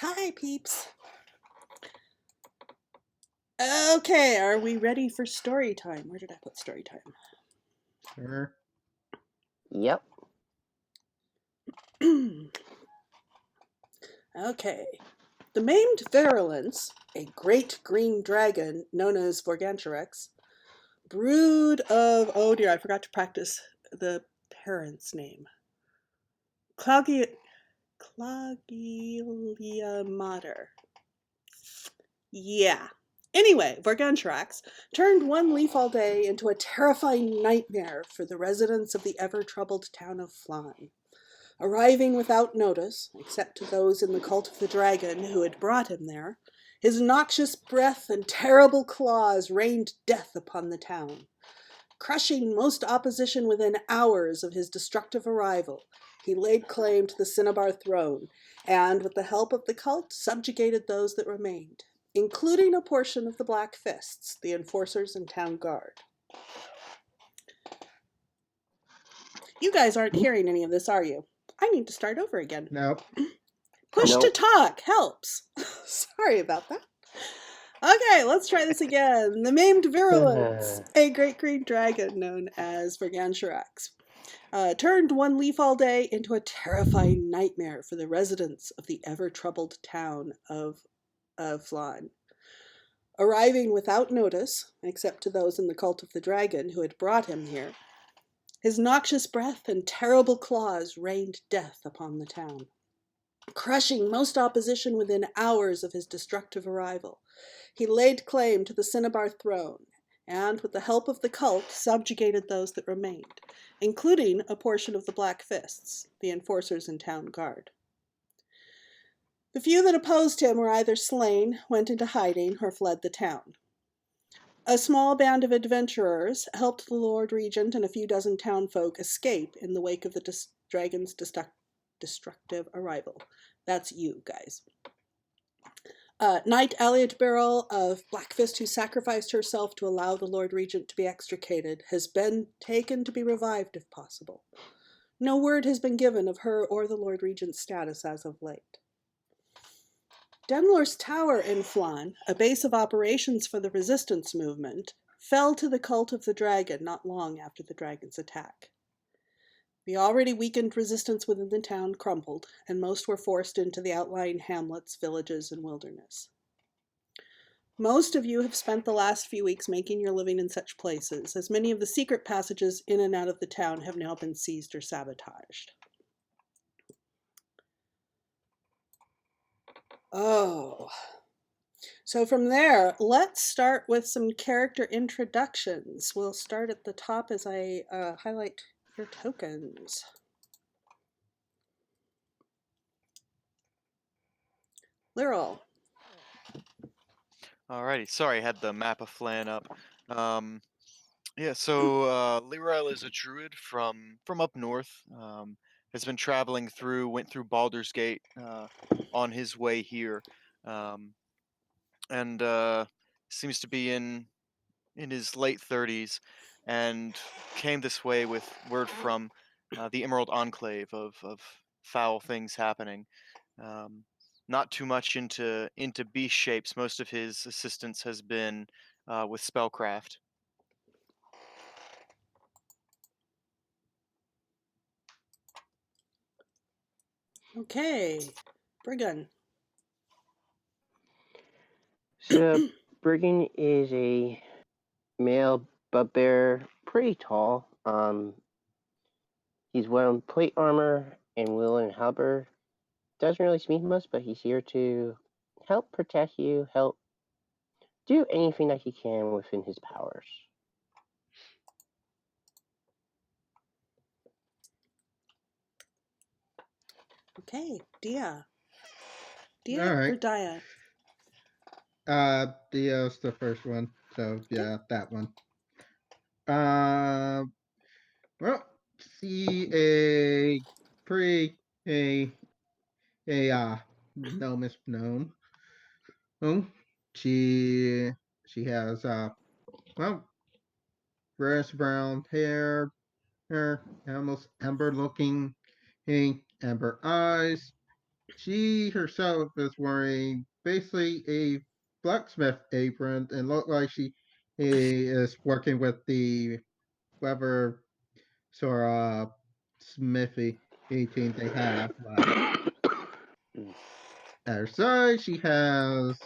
Hi, peeps. Okay, are we ready for story time? Where did I put story time? Sure. Yep. Okay. The maimed virulence, a great green dragon known as Vorgansharax, brood of, oh dear, I forgot to practice the parent's name. Claugia mater. Yeah. Anyway, Vorgansharax turned one leaf all day into a terrifying nightmare for the residents of the ever-troubled town of Phlan. Arriving without notice, except to those in the cult of the dragon who had brought him there, his noxious breath and terrible claws rained death upon the town. Crushing most opposition within hours of his destructive arrival, he laid claim to the Cinnabar throne, and, with the help of the cult, subjugated those that remained, including a portion of the Black Fists, the enforcers and town guard. You guys aren't hearing any of this, are you? I need to start over again. Nope. Push to Nope. talk helps. Sorry about that. Okay, let's try this again. The maimed virulence, a great green dragon known as Vorgansharax, turned one leaf all day into a terrifying nightmare for the residents of the ever-troubled town of Phlan. Arriving without notice, except to those in the cult of the dragon who had brought him here, his noxious breath and terrible claws rained death upon the town. Crushing most opposition within hours of his destructive arrival, he laid claim to the Cinnabar throne, and, with the help of the cult, subjugated those that remained, including a portion of the Black Fists, the enforcers and town guard. The few that opposed him were either slain, went into hiding, or fled the town. A small band of adventurers helped the Lord Regent and a few dozen townfolk escape in the wake of the dragon's destructive arrival. That's you, guys. Knight Elliot Beryl of Blackfist, who sacrificed herself to allow the Lord Regent to be extricated, has been taken to be revived if possible. No word has been given of her or the Lord Regent's status as of late. Denlor's Tower in Phlan, a base of operations for the resistance movement, fell to the cult of the dragon not long after the dragon's attack. The already weakened resistance within the town crumbled, and most were forced into the outlying hamlets, villages, and wilderness. Most of you have spent the last few weeks making your living in such places, as many of the secret passages in and out of the town have now been seized or sabotaged. Oh. So from there, let's start with some character introductions. We'll start at the top as I highlight your tokens. Lyral. Alrighty, sorry, I had the map of Phlan up. Yeah, so Lyrael is a druid from up north. Has been traveling through, went through Baldur's Gate on his way here, and seems to be in his late 30s, and came this way with word from the Emerald Enclave of foul things happening. Not too much into beast shapes. Most of his assistance has been with spellcraft. Okay. Briggun. So, Brigand is a male bugbear, pretty tall. He's wearing plate armor and wielding halberd. Doesn't really speak much, but he's here to help protect you, help do anything that he can within his powers. Okay, Dia. Dia All or right. Dia? Dio's the first one, so yeah, that one. Well, see a pretty gnomish gnome. She has well, reddish brown hair, almost amber looking, amber eyes, she herself is wearing basically a blacksmith apron and look like she is working with the whatever sort of smithy team they have left. At her side, she has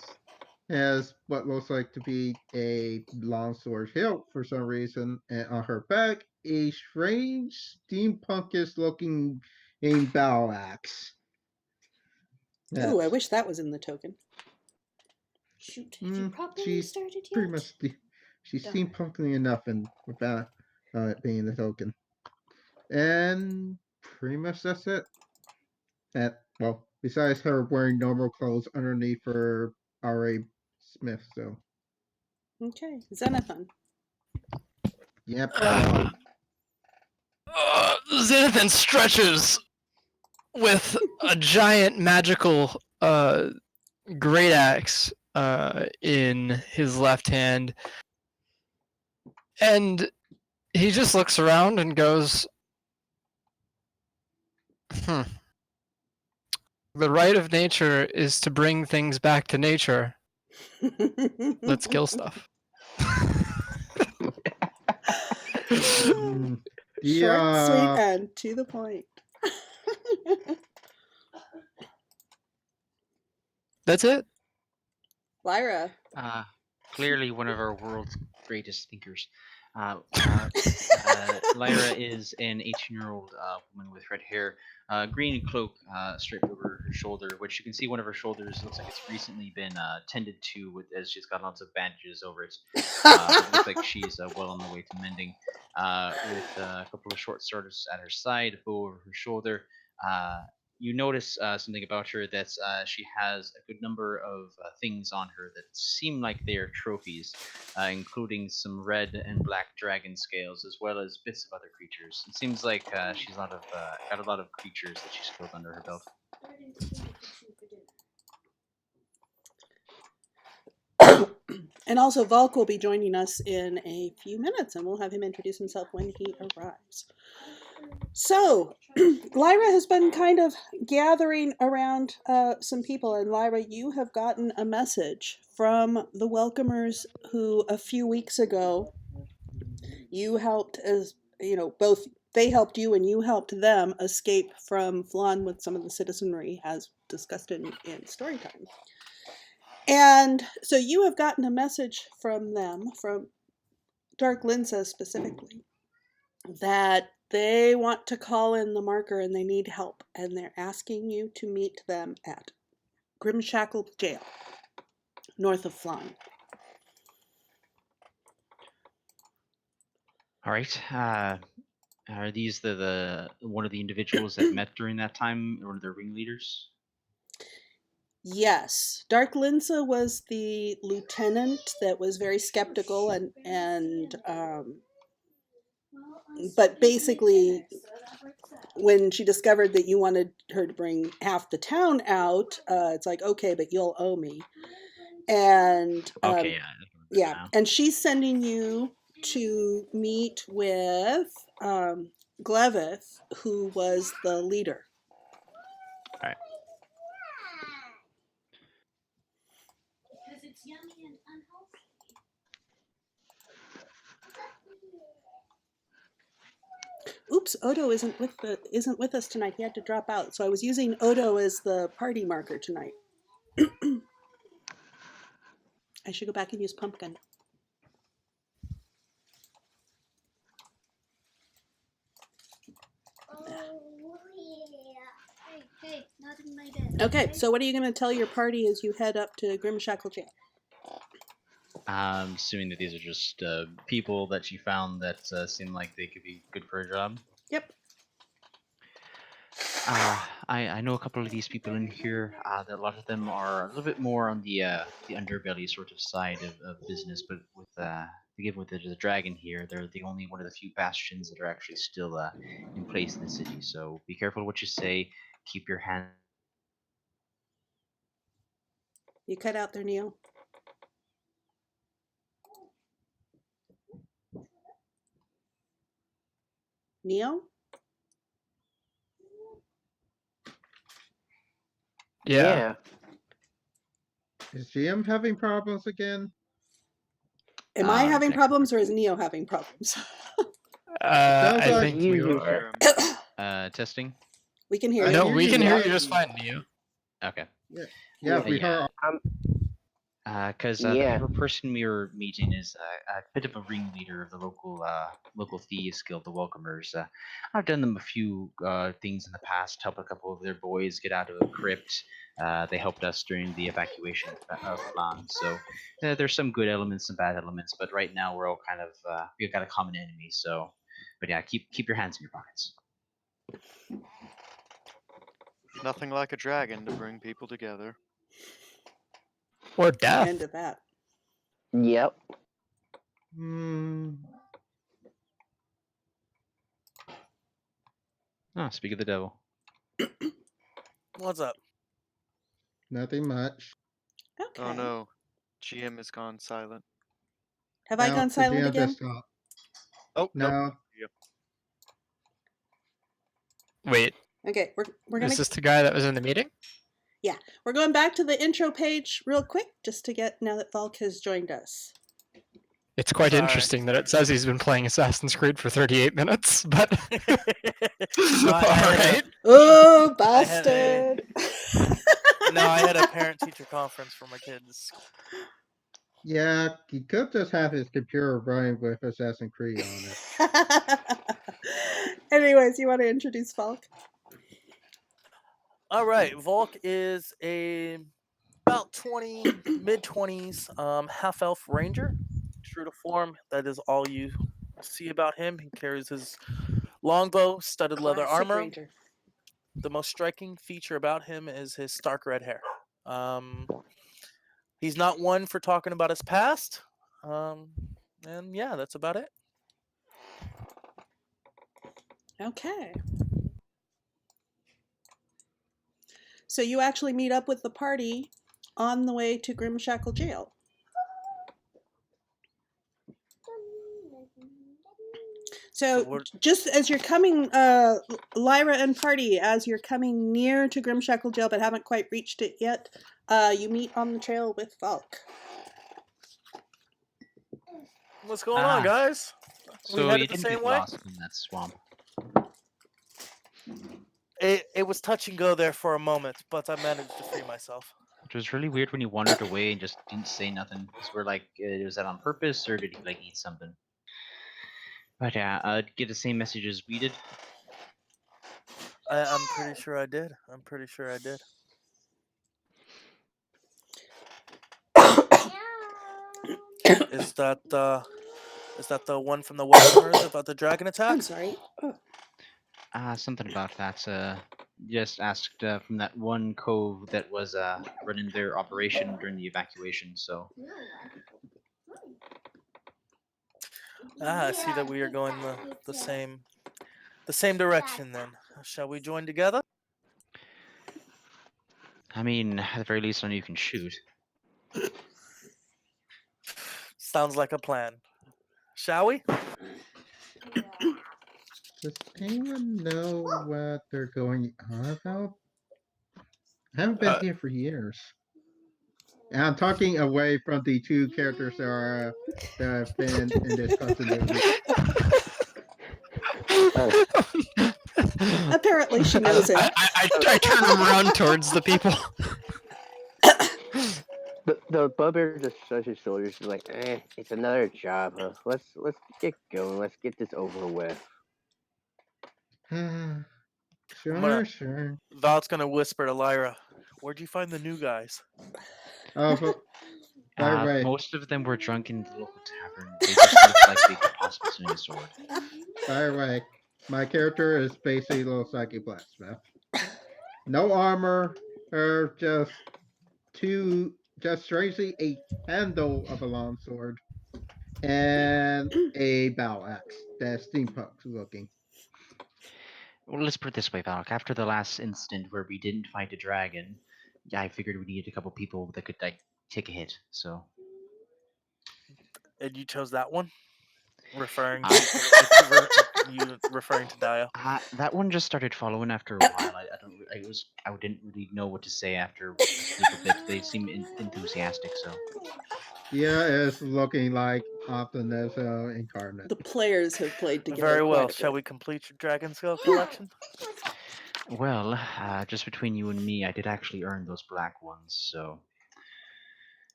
what looks like to be a longsword hilt for some reason, and on her back, a strange steampunkish looking battle axe. Ooh, I That's wish that was in the token. Shoot, have you properly she's started pretty yet? much she's Darn. steampunky enough, and without it being the token, and pretty much that's it. And well, besides her wearing normal clothes underneath her R.A. Smith, so Okay, Xenothan. yep, gone. Xanathan stretches with a giant magical great axe in his left hand, and he just looks around and goes, The right of nature is to bring things back to nature. Let's kill stuff." Mm, the Short, sweet, and to the point. That's it. Lyra. Clearly one of our world's greatest thinkers. Lyra is an 18-year-old woman with red hair, green cloak straight over her shoulder, which you can see one of her shoulders looks like it's recently been tended to, as she's got lots of bandages over it. It looks like she's well on the way to mending, with a couple of short swords at her side, a bow over her shoulder. You notice something about her that she has a good number of things on her that seem like they are trophies, including some red and black dragon scales, as well as bits of other creatures. It seems like she's got a lot of creatures that she's killed under her belt. And also, Volk will be joining us in a few minutes, and we'll have him introduce himself when he arrives. So, Lyra has been kind of gathering around some people, and Lyra, you have gotten a message from the welcomers who a few weeks ago you helped, as you know, both they helped you and you helped them escape from Phlan with some of the citizenry, as discussed in story time. And so you have gotten a message from them, from Dark Linsa specifically, that they want to call in the marker and they need help, and they're asking you to meet them at Grimshackle Jail, north of Phlan. All right. Are these the one of the individuals that met during that time, or the ringleaders? Yes, Dark Linsa was the lieutenant that was very skeptical and but basically when she discovered that you wanted her to bring half the town out, it's like, okay, but you'll owe me. And Okay, yeah, and she's sending you to meet with Glevith, who was the leader. All right. Because it's yummy and unhealthy. Oops, Odo isn't with us tonight. He had to drop out, so I was using Odo as the party marker tonight. I should go back and use Pumpkin. Hey, not in my bed. Okay, so what are you going to tell your party as you head up to Grimshackle Jail? I'm assuming that these are just people that you found that seem like they could be good for a job. Yep. I know a couple of these people in here. That a lot of them are a little bit more on the underbelly sort of side of business, but with given with the dragon here, they're the only one of the few bastions that are actually still in place in the city. So be careful what you say. Keep your hand. You cut out there, Neil. Neil? Yeah. Is GM having problems again? Am I having Connection problems or is Neo having problems? Sounds I like think you you hear are. Testing. We can hear I you. No, hear we you can hear you loud. just fine, Neo. Okay. Yeah, we Yeah. heard. Because the Yeah. favorite person we were meeting is a bit of a ringleader of the local thieves guild, the Welcomers. I've done them a few things in the past, helped a couple of their boys get out of a crypt. They helped us during the evacuation of Phlan. So there's some good elements, some bad elements, but right now we're all kind of we've got a common enemy. So, but yeah, keep your hands in your pockets. Nothing like a dragon to bring people together. Or death. End of that. Yep. Oh, speak of the devil. What's up? Nothing much. Okay. Oh no, GM has gone silent. Have I Now, gone the silent GM again? just talked. Oh No. Nope. Wait, Okay, we're gonna is this the guy that was in the meeting? we're going back to the intro page real quick just to get now that Valk has joined us. It's quite Sorry. interesting that it says he's been playing Assassin's Creed for 38 minutes, but No, I had a- alright. Oh, I had bastard! No, I had a parent-teacher conference for my kids. Yeah, he could just have his computer running with Assassin's Creed on it. Anyways, you want to introduce Valk? All right, Volk is a about 20, mid-20s half-elf ranger. True to form, that is all you see about him. He carries his longbow, studded leather Classic armor. Ranger. The most striking feature about him is his stark red hair. He's not one for talking about his past. And yeah, that's about it. Okay. So you actually meet up with the party on the way to Grimshackle Jail. So just as you're coming, Lyra and party, as you're coming near to Grimshackle Jail but haven't quite reached it yet, you meet on the trail with Valk. What's going on, guys? So we you headed the didn't same get way? lost in that swamp. It was touch and go there for a moment, but I managed to free myself. It was really weird when he wandered away and just didn't say nothing. Because we're like, was that on purpose or did he like eat something? But yeah, get the same message as we did. I'm pretty sure I did. Is that the one from the Welcomers about the dragon attack? I'm sorry. Something about that. Just asked from that one cove that was running their operation during the evacuation. So I see that we are going the same direction then. Shall we join together? I mean, at the very least, I know you can shoot. Sounds like a plan. Shall we? Does anyone know what they're going on about? I haven't been here for years. And I'm talking away from the two characters that have been in this continuity. Apparently she knows it. I turn around towards the people. The bugbear just shrugs his shoulders. He's like, it's another job, huh? Let's get going. Let's get this over with. Sure. Val's gonna whisper to Lyra, "Where'd you find the new guys?" Oh, but by the way, most of them were drunk in the local tavern. They just looked like they could possibly swing a sword. by the way, my character is basically a little psychic blacksmith. No armor, or just strangely a handle of a longsword and a battle axe that's steampunk looking. Well, let's put it this way, Valak. After the last incident where we didn't fight a dragon, yeah, I figured we needed a couple people that could like take a hit. So. And you chose that one, referring Uh, to You referring to Daya? That one just started following after a while. I didn't really know what to say after a little bit. They seem enthusiastic, so. Yeah, it's looking like Optimus incarnate. The players have played together. Very well. Quite a Shall bit. we complete your Dragon Scale collection? Well, just between you and me, I did actually earn those black ones, so.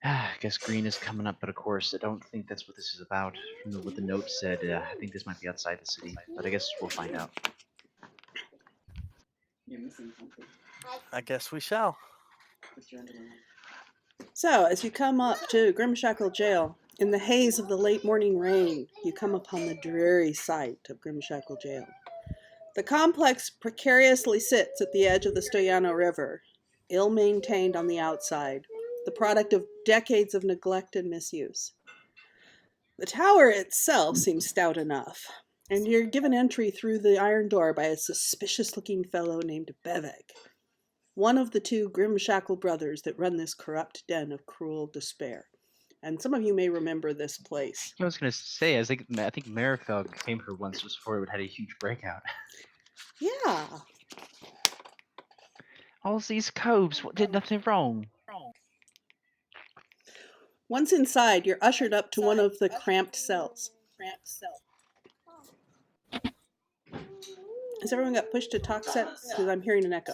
I guess green is coming up, but of course, I don't think that's what this is about. From what the note said, I think this might be outside the city, but I guess we'll find out. I guess we shall. So, as you come up to Grimshackle Jail, in the haze of the late morning rain, you come upon the dreary sight of Grimshackle Jail. The complex precariously sits at the edge of the Stoyano River, ill-maintained on the outside, the product of decades of neglect and misuse. The tower itself seems stout enough, and you're given entry through the iron door by a suspicious-looking fellow named Bevek, one of the two Grimshackle brothers that run this corrupt den of cruel despair. And some of you may remember this place. I was gonna say, I think Marifel came here once just before it had a huge breakout. Yeah. All these coves, what did nothing wrong? Once inside, you're ushered up to one of the cramped cells. Has everyone got push to talk set? Because I'm hearing an echo.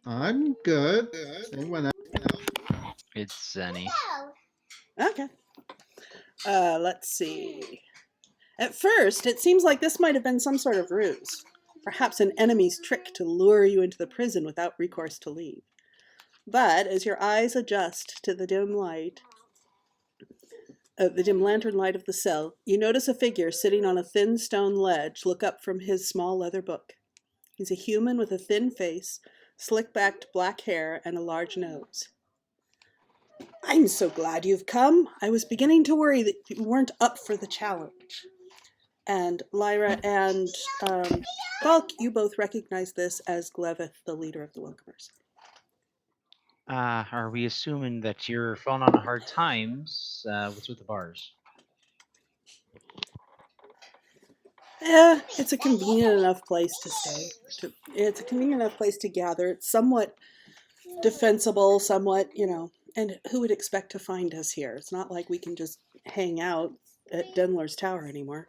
I'm good. Anyone else? It's Zenny. Okay. Let's see. At first, it seems like this might have been some sort of ruse. Perhaps an enemy's trick to lure you into the prison without recourse to leave. But as your eyes adjust to the dim lantern light of the cell, you notice a figure sitting on a thin stone ledge look up from his small leather book. He's a human with a thin face, slick-backed black hair, and a large nose. I'm so glad you've come. I was beginning to worry that you weren't up for the challenge. And Lyra and Bulk, you both recognize this as Gleveth, the leader of the Welcomers. Are we assuming that you're falling on hard times? What's with the bars? It's a convenient enough place to stay. It's a convenient enough place to gather. It's somewhat defensible, somewhat, and who would expect to find us here? It's not like we can just hang out at Denler's Tower anymore.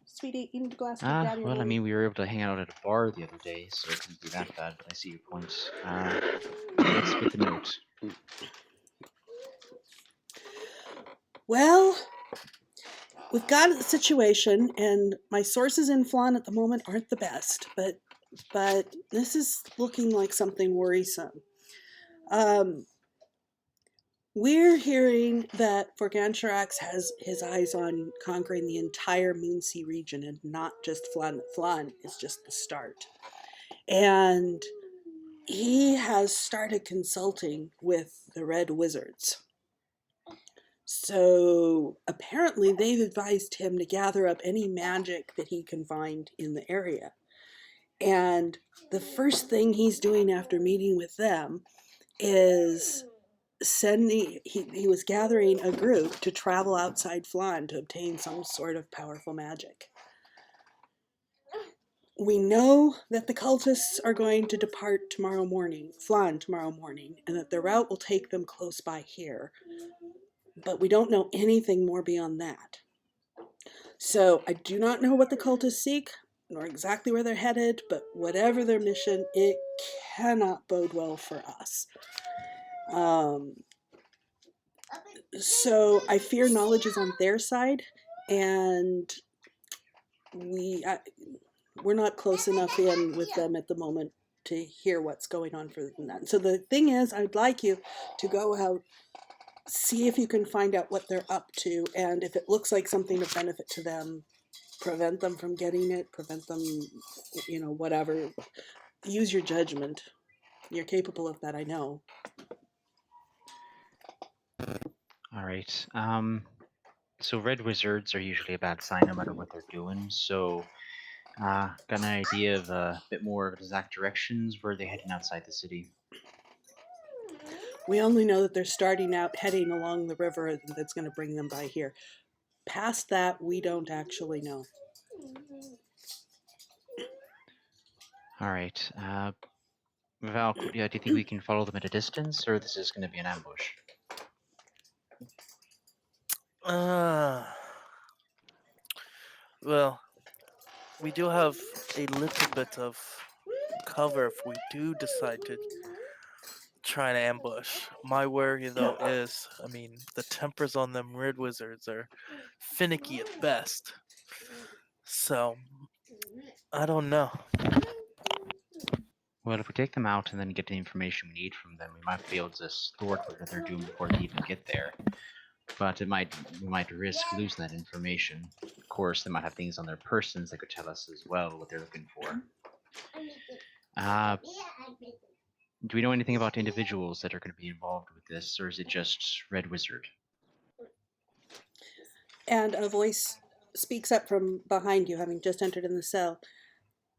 Sweetie, you need a glass of Daddy. Well, I mean, we were able to hang out at a bar the other day, so it couldn't be that bad, but I see your point. What's with the note? Well, we've got a situation, and my sources in Phlan at the moment aren't the best, but this is looking like something worrisome. We're hearing that Vorgansharax has his eyes on conquering the entire Moonsea region and not just Phlan. Phlan is just the start. And he has started consulting with the Red Wizards. So apparently they've advised him to gather up any magic that he can find in the area. And the first thing he's doing after meeting with them is he was gathering a group to travel outside Phlan to obtain some sort of powerful magic. We know that the cultists are going to depart Phlan tomorrow morning, and that their route will take them close by here. But we don't know anything more beyond that. So I do not know what the cultists seek, nor exactly where they're headed, but whatever their mission, it cannot bode well for us. So I fear knowledge is on their side, and we're not close enough in with them at the moment to hear what's going on further than that. So the thing is, I'd like you to go out, see if you can find out what they're up to, and if it looks like something of benefit to them, prevent them from getting it, prevent them, whatever. Use your judgment. You're capable of that, I know. All right. So red wizards are usually a bad sign no matter what they're doing. So, got an idea of a bit more of exact directions where they're heading outside the city. We only know that they're starting out, heading along the river that's going to bring them by here. Past that, we don't actually know. All right. Val, do you think we can follow them at a distance, or this is going to be an ambush? Well, we do have a little bit of cover if we do decide to try and ambush. My worry, though, is, I mean, the tempers on them Red Wizards are finicky at best. So, I don't know. Well, if we take them out and then get the information we need from them, we might be able to thwart whatever they're doing before they even get there. But we might risk losing that information. Of course, they might have things on their persons that could tell us as well what they're looking for. Do we know anything about individuals that are going to be involved with this, or is it just Red Wizard? And a voice speaks up from behind you, having just entered in the cell.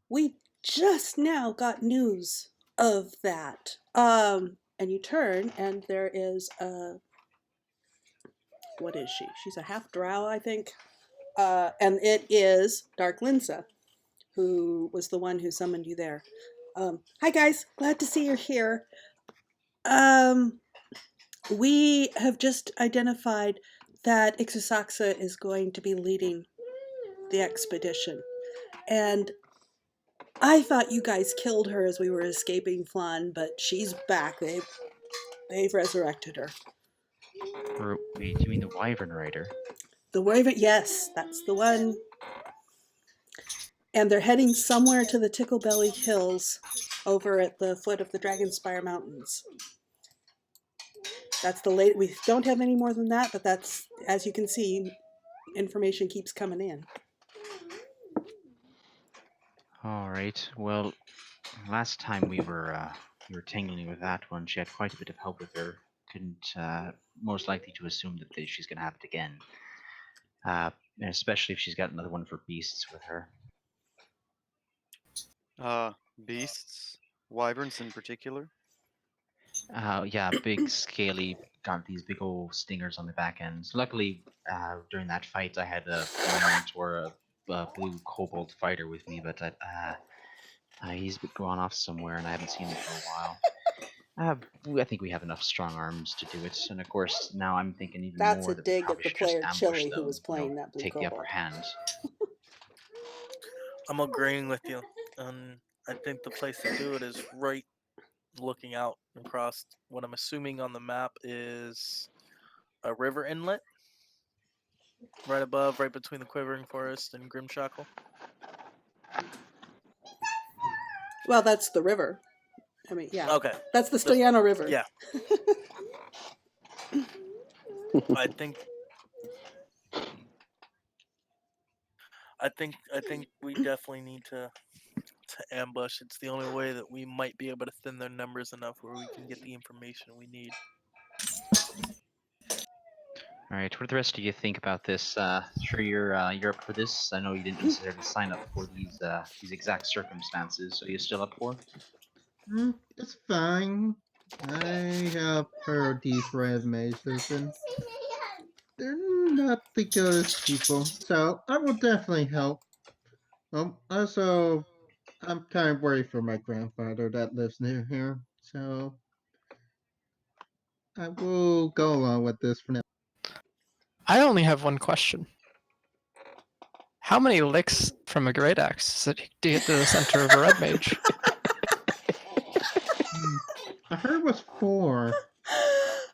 We just now got news of that. And you turn, and there is a... What is she? She's a half drow, I think. And it is Dark Linsa, who was the one who summoned you there. Hi guys, glad to see you're here. We have just identified that Ixasaxa is going to be leading the expedition. And I thought you guys killed her as we were escaping Phlan, but she's back. They've resurrected her. Or wait, you mean the Wyvern Rider? The Wyvern, yes, that's the one. And they're heading somewhere to the Ticklebelly Hills over at the foot of the Dragonspire Mountains. That's the late. We don't have any more than that, but that's, as you can see, information keeps coming in. All right. Well, last time we were tangling with that one, she had quite a bit of help with her. Couldn't most likely to assume that she's going to have it again. And especially if she's got another one for beasts with her. Beasts? Wyverns in particular? Yeah, big, scaly, got these big old stingers on the back end. So luckily, during that fight, I had a Lion or a blue kobold fighter with me, but he's been gone off somewhere, and I haven't seen him for a while. I think we have enough strong arms to do it, and of course, now I'm thinking even That's more a that we dig probably at the should just player ambush Chili them, who was playing that blue take the upper kobold. hand. I'm agreeing with you. I think the place to do it is right looking out across what I'm assuming on the map is a river inlet. Right above, right between the Quivering Forest and Grimshackle. Well, that's the river. I mean, yeah. Okay. That's the Stoyano River. Yeah. I think we definitely need to ambush. It's the only way that we might be able to thin their numbers enough where we can get the information we need. All right, what do the rest of you think about this? Sure, you're up for this. I know you didn't necessarily sign up for these exact circumstances, so you still up for? It's fine. I have heard these red mazes, and they're not the goodest people, so I will definitely help. Also, I'm kind of worried for my grandfather that lives near here, so I will go along with this for now. I only have one question. How many licks from a great axe to get to the center of a red mage? I heard it was 4. It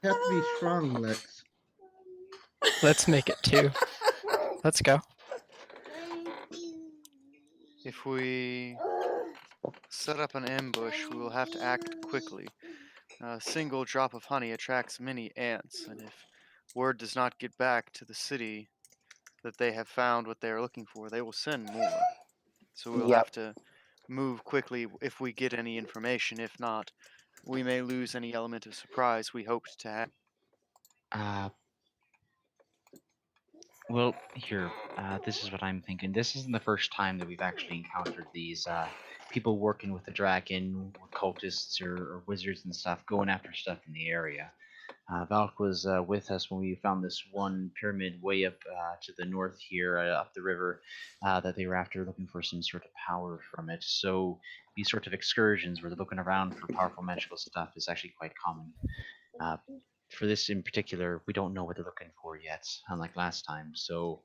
had to be strong licks. Let's make it 2. Let's go. If we set up an ambush, we will have to act quickly. A single drop of honey attracts many ants, and if word does not get back to the city that they have found what they are looking for, they will send more. So we'll have to move quickly if we get any information. If not, we may lose any element of surprise we hoped to have. Well, here, this is what I'm thinking. This isn't the first time that we've actually encountered these people working with the dragon, cultists or wizards and stuff, going after stuff in the area. Valk was with us when we found this one pyramid way up to the north here, up the river, that they were after, looking for some sort of power from it. So these sort of excursions where they're looking around for powerful magical stuff is actually quite common. For this in particular, we don't know what they're looking for yet, unlike last time. So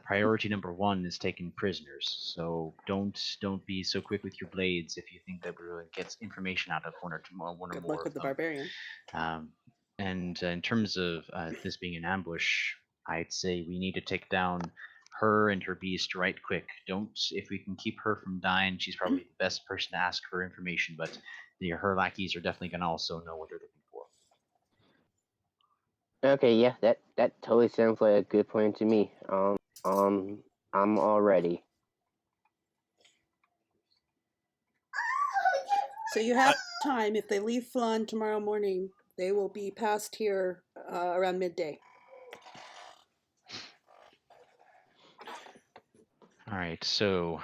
priority number one is taking prisoners. So don't be so quick with your blades if you think that we're going to get information out of one or Good more luck with of the them. barbarian. And in terms of this being an ambush, I'd say we need to take down her and her beast right quick. Don't, if we can keep her from dying, she's probably the best person to ask for information, but her lackeys are definitely going to also know what they're looking for. Okay, yeah, that totally sounds like a good plan to me. I'm all ready. So you have time. If they leave Phlan tomorrow morning, they will be past here around midday. All right, so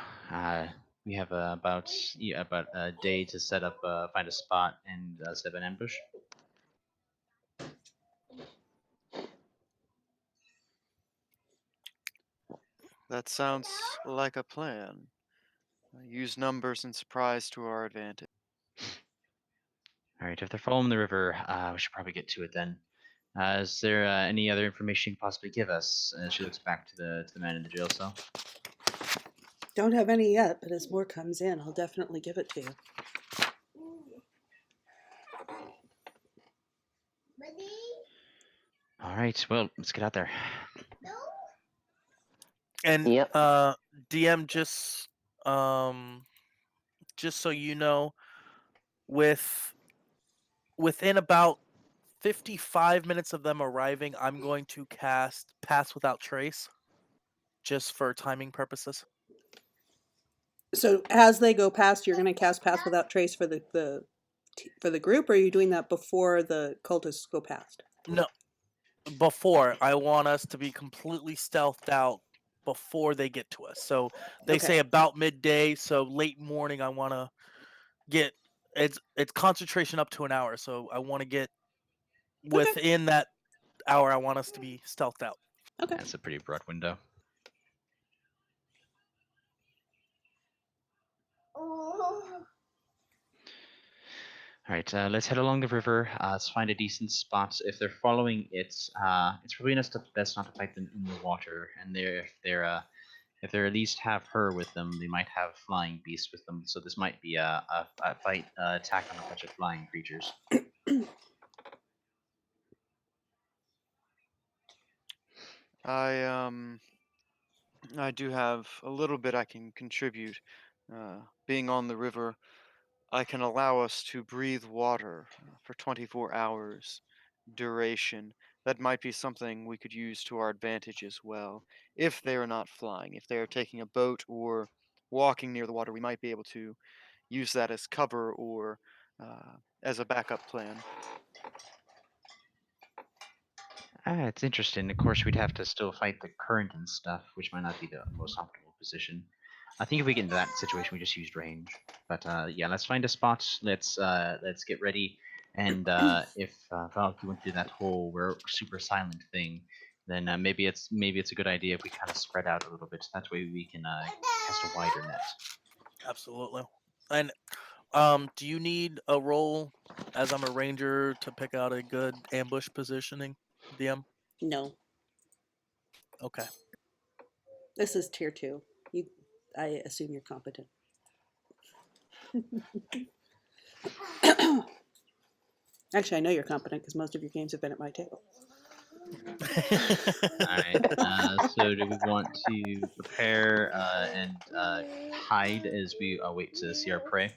we have about a day to set up, find a spot, and set up an ambush. That sounds like a plan. Use numbers and surprise to our advantage. All right, if they're following the river, we should probably get to it then. Is there any other information you can possibly give us? She looks back to the man in the jail cell. Don't have any yet, but as more comes in, I'll definitely give it to you. All right, well, let's get out there. And Yep. DM, just so you know, within about 55 minutes of them arriving, I'm going to cast Pass Without Trace, just for timing purposes. So as they go past, you're going to cast Pass Without Trace for the group, or are you doing that before the cultists go past? No, before. I want us to be completely stealthed out before they get to us. So they say about midday, so late morning. I want to get it's concentration up to an hour, so I want to get within that hour. I want us to be stealthed out. Okay. That's a pretty broad window. All right, let's head along the river. Let's find a decent spot. If they're following it, it's probably best not to fight them in the water. And if they're at least have her with them, they might have flying beasts with them. So this might be a fight attack on a bunch of flying creatures. I do have a little bit I can contribute. Being on the river, I can allow us to breathe water for 24 hours duration. That might be something we could use to our advantage as well. If they are not flying, if they are taking a boat or walking near the water, we might be able to use that as cover or as a backup plan. It's interesting. Of course, we'd have to still fight the current and stuff, which might not be the most optimal position. I think if we get into that situation, we just used range. But yeah, let's find a spot. Let's get ready. And if Valk, you want to do that whole we're super silent thing, then maybe it's a good idea if we kind of spread out a little bit. That way we can cast a wider net. Absolutely. And do you need a roll as I'm a ranger to pick out a good ambush positioning, DM? No. Okay. This is tier 2. I assume you're competent. Actually, I know you're competent because most of your games have been at my table. Alright, so do we want to prepare and hide as we wait to see our prey?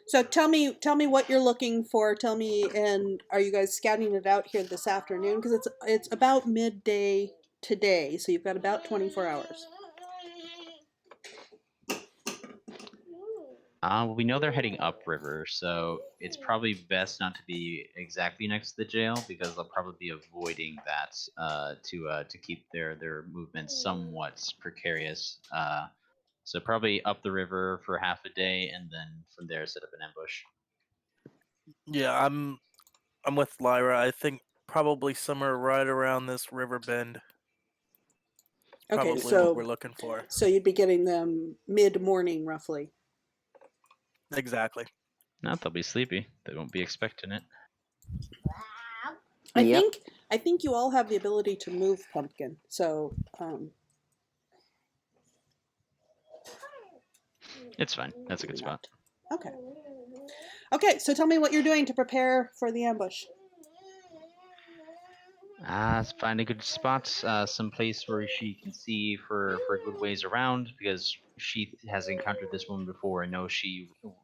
So tell me what you're looking for. Tell me, and are you guys scouting it out here this afternoon? Because it's about midday today, so you've got about 24 hours. Well, we know they're heading upriver, so it's probably best not to be exactly next to the jail because they'll probably be avoiding that to keep their movements somewhat precarious. So probably up the river for half a day, and then from there set up an ambush. Yeah, I'm with Lyra. I think probably somewhere right around this river bend. Okay, Probably so what we're looking for. So you'd be getting them mid-morning, roughly. Exactly. Not they'll be sleepy. They won't be expecting it. Yep. I think you all have the ability to move, Pumpkin. So It's fine. That's a good spot. Okay. Okay, so tell me what you're doing to prepare for the ambush. Find a good spot, some place where she can see for a good ways around, because she has encountered this woman before and knows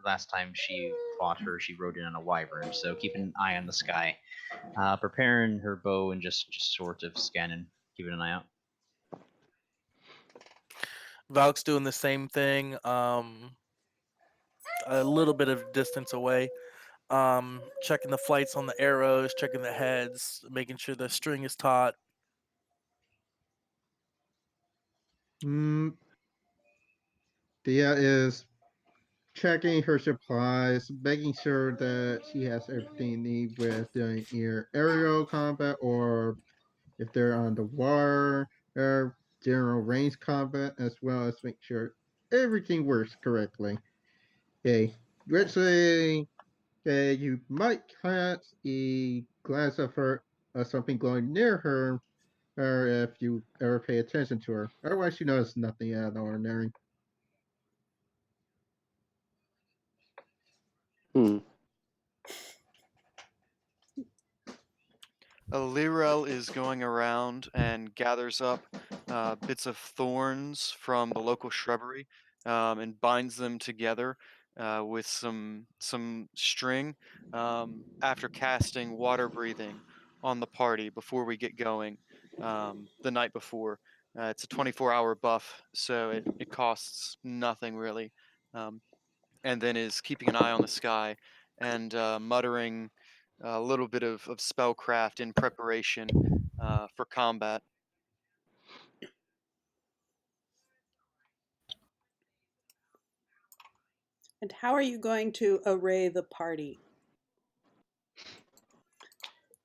last time she fought her, she rode in on a wyvern. So keep an eye on the sky, preparing her bow and just sort of scanning, keeping an eye out. Valk's doing the same thing. A little bit of distance away. Checking the flights on the arrows, checking the heads, making sure the string is taut. Dia is checking her supplies, making sure that she has everything you need with doing either aerial combat or if they're on the water, or general range combat, as well as make sure everything works correctly. Okay, let's say you might catch a glance of her, something glowing near her, or if you ever pay attention to her. Otherwise, you notice nothing out of the ordinary. Lirel is going around and gathers up bits of thorns from the local shrubbery and binds them together with some string after casting water breathing on the party before we get going the night before. It's a 24-hour buff, so it costs nothing really. And then is keeping an eye on the sky and muttering a little bit of spellcraft in preparation for combat. And how are you going to array the party?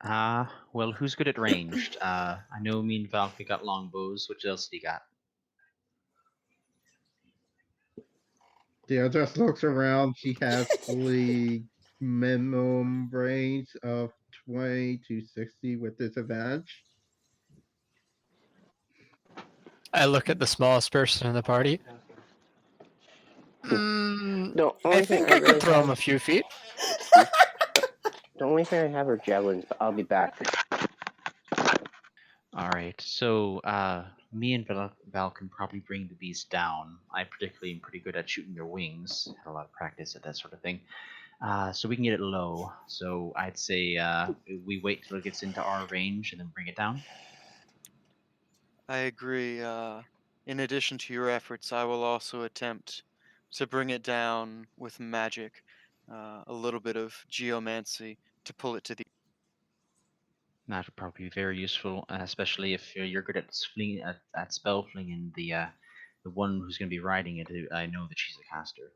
Well, who's good at ranged? I know me and Valky got longbows. What else do you got? Dia just looks around. She has fully minimum range of 20 to 60 with disadvantage. I look at the smallest person in the party. The I only thing think I I could really throw him have, a few feet. the only thing I have are javelins, but I'll be back. All right, so me and Val can probably bring the beast down. I particularly am pretty good at shooting their wings. Had a lot of practice at that sort of thing. So we can get it low. So I'd say we wait till it gets into our range and then bring it down. I agree. In addition to your efforts, I will also attempt to bring it down with magic, a little bit of geomancy to pull it to the. That would probably be very useful, especially if you're good at spell flinging. The one who's going to be riding it, I know that she's a caster.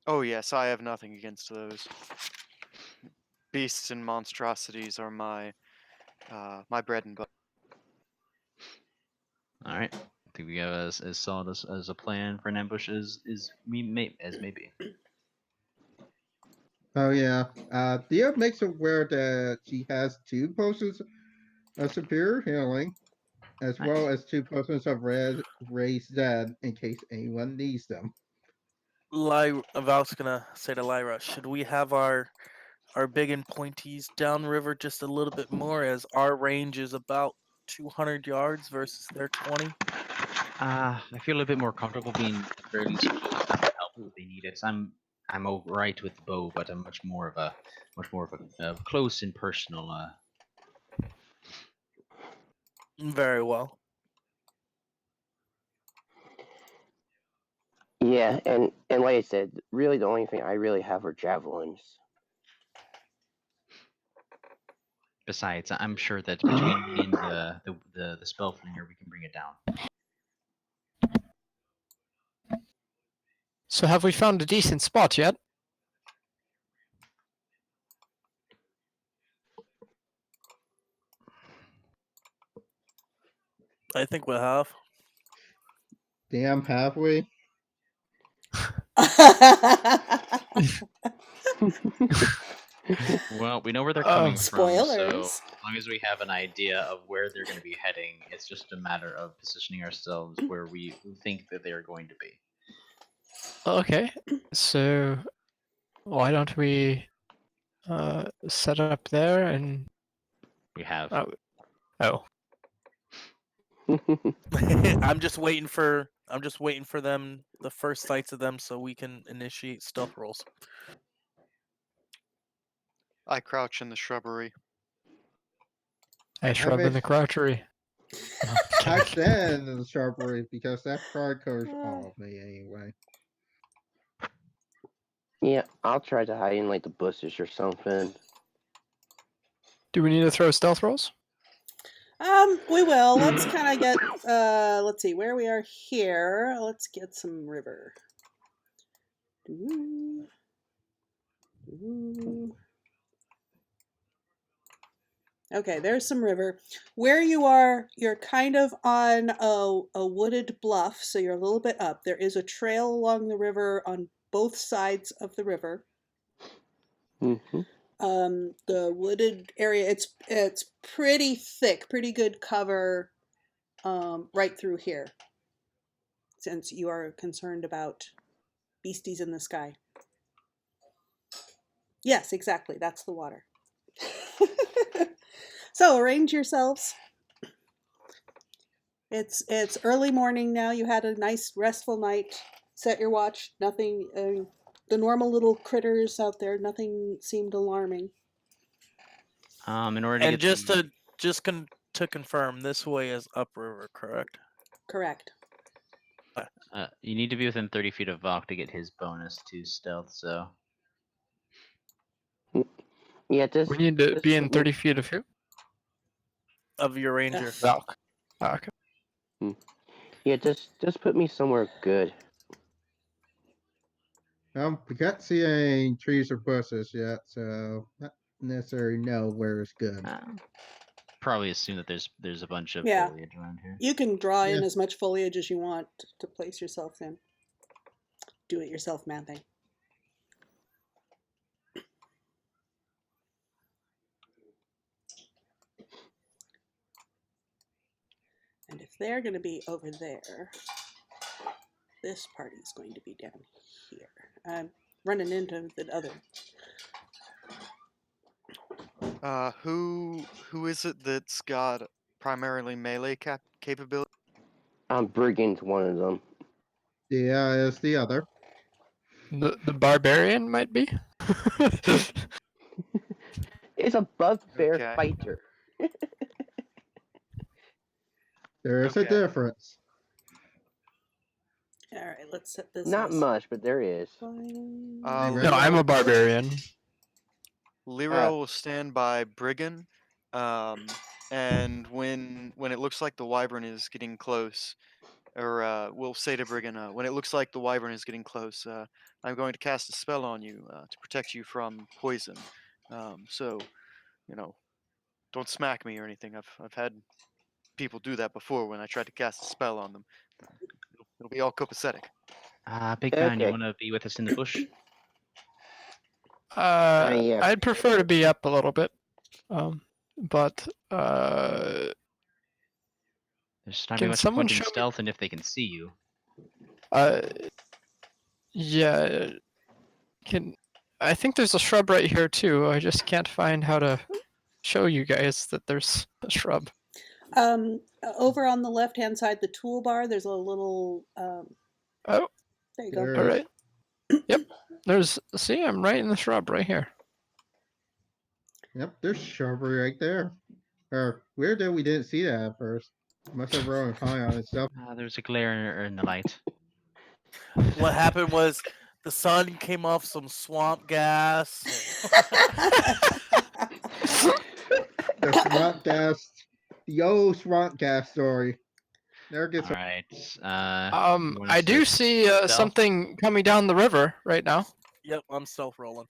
Oh yes, I have nothing against those. Beasts and monstrosities are my bread and butter. All right, I think we have as solid as a plan for an ambush as maybe. Oh yeah. Dia makes aware that she has 2 potions of superior healing, as Nice. well as 2 potions of raised dead in case anyone needs them. Valk's gonna say to Lyra, should we have our big and pointies downriver just a little bit more, as our range is about 200 yards versus their 20? I feel a bit more comfortable being fairly close to help if they need it. I'm alright with the bow, but I'm much more of a close and personal. Very well. Yeah, and like I said, really the only thing I really have are javelins. Besides, I'm sure that between me and the spell flinger, we can bring it down. So have we found a decent spot yet? I think we have. Damn, have we? Well, we know where they're coming from, so Spoilers. as long as we have an idea of where they're going to be heading, it's just a matter of positioning ourselves where we think that they are going to be. Okay, so why don't we set up there and We have. oh. I'm just waiting for them, the first sights of them, so we can initiate stealth rolls. I crouch in the shrubbery. I shrub in the crouchery. I stand in the shrubbery because that pride covers all of me anyway. Yeah, I'll try to hide in like the bushes or something. Do we need to throw stealth rolls? We will. Let's kind of get, let's see, where we are here. Let's get some river. Ooh. Ooh. Okay, there's some river. Where you are, you're kind of on a wooded bluff, so you're a little bit up. There is a trail along the river on both sides of the river. Mm-hmm. The wooded area, it's pretty thick, pretty good cover right through here, since you are concerned about beasties in the sky. Yes, exactly, that's the water. So arrange yourselves. It's early morning now. You had a nice restful night. Set your watch. Nothing, the normal little critters out there, nothing seemed alarming. In order to And get to confirm, this way is upriver, correct? Correct. you need to be within 30 feet of Vok to get his bonus to stealth, so. Yeah, We need to be in 30 feet of who? Of your ranger. Valk. Oh, okay. Yeah, just put me somewhere good. We can't see any trees or bushes yet, so not necessarily know where it's good. Probably assume that there's a bunch of Yeah. foliage around here. You can draw in Yeah. as much foliage as you want to place yourself in. Do it yourself mapping. And if they're going to be over there, this party is going to be down here. I'm running into the other. Who is it that's got primarily melee capability? Brigand's one of them. Yeah, it's the other. The barbarian might be. It's a bugbear Okay. fighter. There is a Okay. difference. All right, let's set this. Not as much, but there is. fine. No, I'm a barbarian. Lyra will stand by Brigand, and when it looks like the wyvern is getting close, or we'll say to Brigand, when it looks like the wyvern is getting close, I'm going to cast a spell on you to protect you from poison. So, don't smack me or anything. I've had people do that before when I tried to cast a spell on them. It'll be all copacetic. Big man, you Okay. want to be with us in the bush? Yeah. I'd prefer to be up a little bit. But There's not Can be much someone point in show me- stealth, and if they can see you. yeah, I think there's a shrub right here too. I just can't find how to show you guys that there's a shrub. Over on the left-hand side, the toolbar, there's a little. Oh, There you There go. all is. right. Yep. See, I'm right in the shrub right here. Yep, there's shrubbery right there. Or weird that we didn't see that at first. Must have rolled high on itself. There's a glare in the light. What happened was the sun came off some swamp gas. The swamp gas, the old swamp gas story. There gets All right. you want I us to do see stealth? something coming down the river right now. Yep, I'm stealth rolling.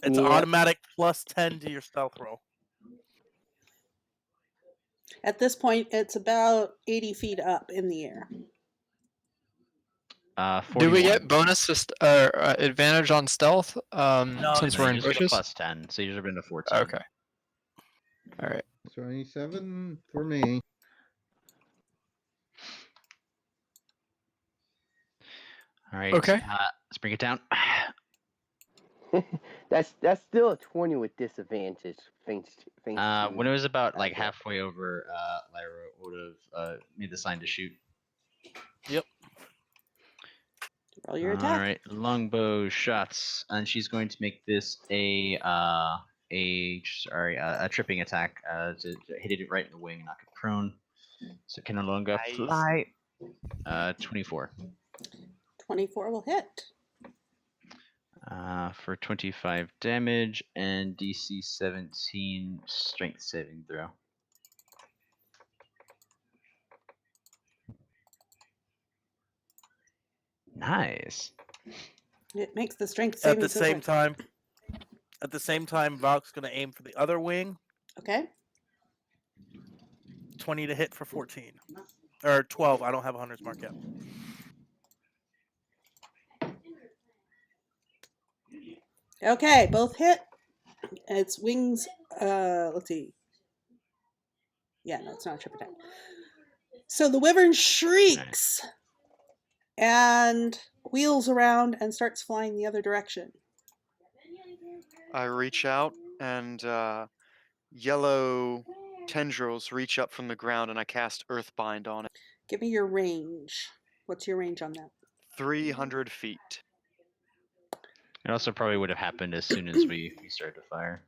It's Yeah. automatic +10 to your stealth roll. At this point, it's about 80 feet up in the air. 41. Do we get bonus advantage on stealth No, since it's we're No, in you just get a bushes? +10, so you're been to 14. Okay. All right. 27 for me. All right. Okay. Let's bring it down. That's still a 20 with disadvantage. Thanks to When it was about that like hit. halfway over, Lyra would have made the sign to shoot. Yep. Roll your All attack. right, longbow shots, and she's going to make this a tripping attack to hit it right in the wing, knock it prone. So can no longer Nice. fly. 24. 24 will hit. For 25 damage and DC 17 strength saving throw. Nice. It makes the strength At saving the throw. same time, Valk's gonna aim for the other wing. Okay. 20 to hit for 14. Or 12. I don't have a hunter's mark yet. Okay, both hit. Its wings, let's see. Yeah, no, it's not a trip attack. So the wyvern shrieks and wheels around and starts flying the other direction. I reach out and yellow tendrils reach up from the ground and I cast Earthbind on it. Give me your range. What's your range on that? 300 feet. It also probably would have happened as soon as we started to fire.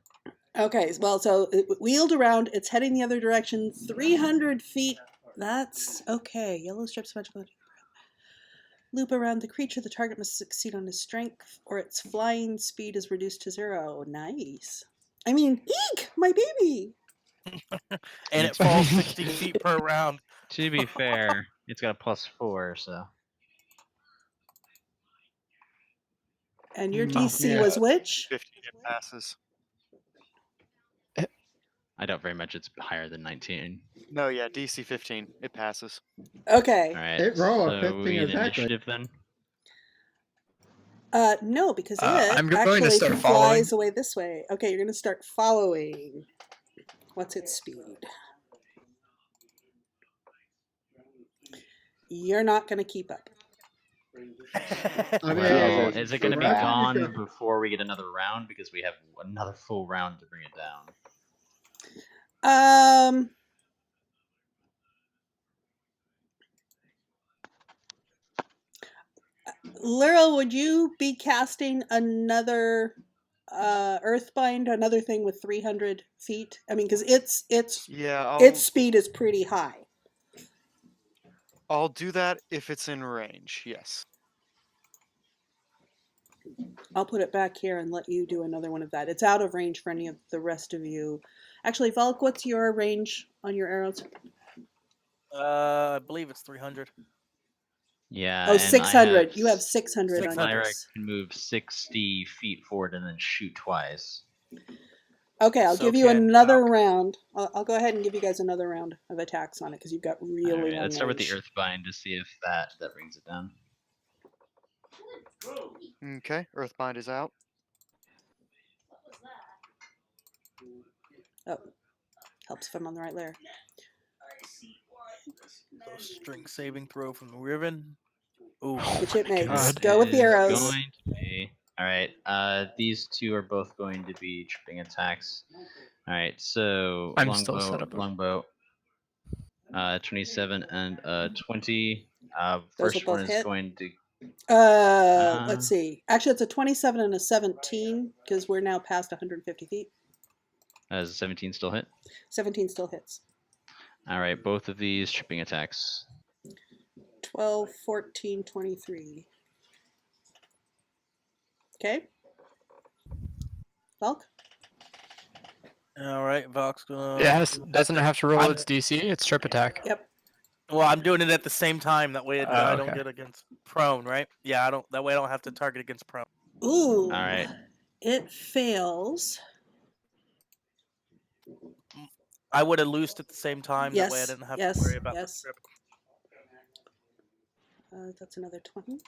Okay, well, so it wheeled around. It's heading the other direction. 300 feet. That's okay. Yellow strips magical. Loop around the creature. The target must succeed on his strength, or its flying speed is reduced to 0. Nice. I mean, eek, my baby. And it falls 60 feet per round. To be fair, it's got a +4, so. And your Mm, DC yeah. was which? 15 it passes. I doubt very much it's higher than 19. No, yeah, DC 15. It passes. Okay. Alright, It rolled so 15 we in exactly. initiative then? No, because I'm it going to actually start following. flies away this way. Okay, you're going to start following. What's its speed? You're not going to keep up. I mean, Well, is it going to be Resurgent gone is before we get another round? Because we have another full round to bring it down. Lyra, would you be casting another Earthbind, another thing with 300 feet? I mean, because Yeah, its speed is pretty high. I'll do that if it's in range. Yes. I'll put it back here and let you do another one of that. It's out of range for any of the rest of you. Actually, Valk, what's your range on your arrows? I believe it's 300. Yeah. Oh, and 600. You have 600 on Lyra yours. can move 60 feet forward and then shoot twice. Okay, I'll So give you can another Valk. round. I'll go ahead and give you guys another round of attacks on it because you've got really Alright, long let's start with range. the Earthbind to see if that brings it down. Okay, Earthbind is out. Oh, helps if I'm on the right layer. So strength saving throw from the Riven. Ooh, Which it makes. God. Go with the Is arrows. going to be alright. These two are both going to be tripping attacks. Alright, so I'm still set up. longbow. 27 and 20. Those First will one both is hit. going to Let's see. Actually, it's a 27 and a 17 because we're now past 150 feet. Does 17 still hit? 17 still hits. Alright, both of these tripping attacks. 12, 14, 23. Okay. Valk? All right, Vox. Doesn't it have to roll I'm- its DC? It's trip attack. Yep. Well, I'm doing it at the same time. That way I don't Okay. get against prone, right? Yeah, I don't. That way I don't have to target against prone. Ooh. All right. It fails. I would have loosed at the same time. That way I Yes, didn't have yes, to worry about the yes. trip. That's another 20.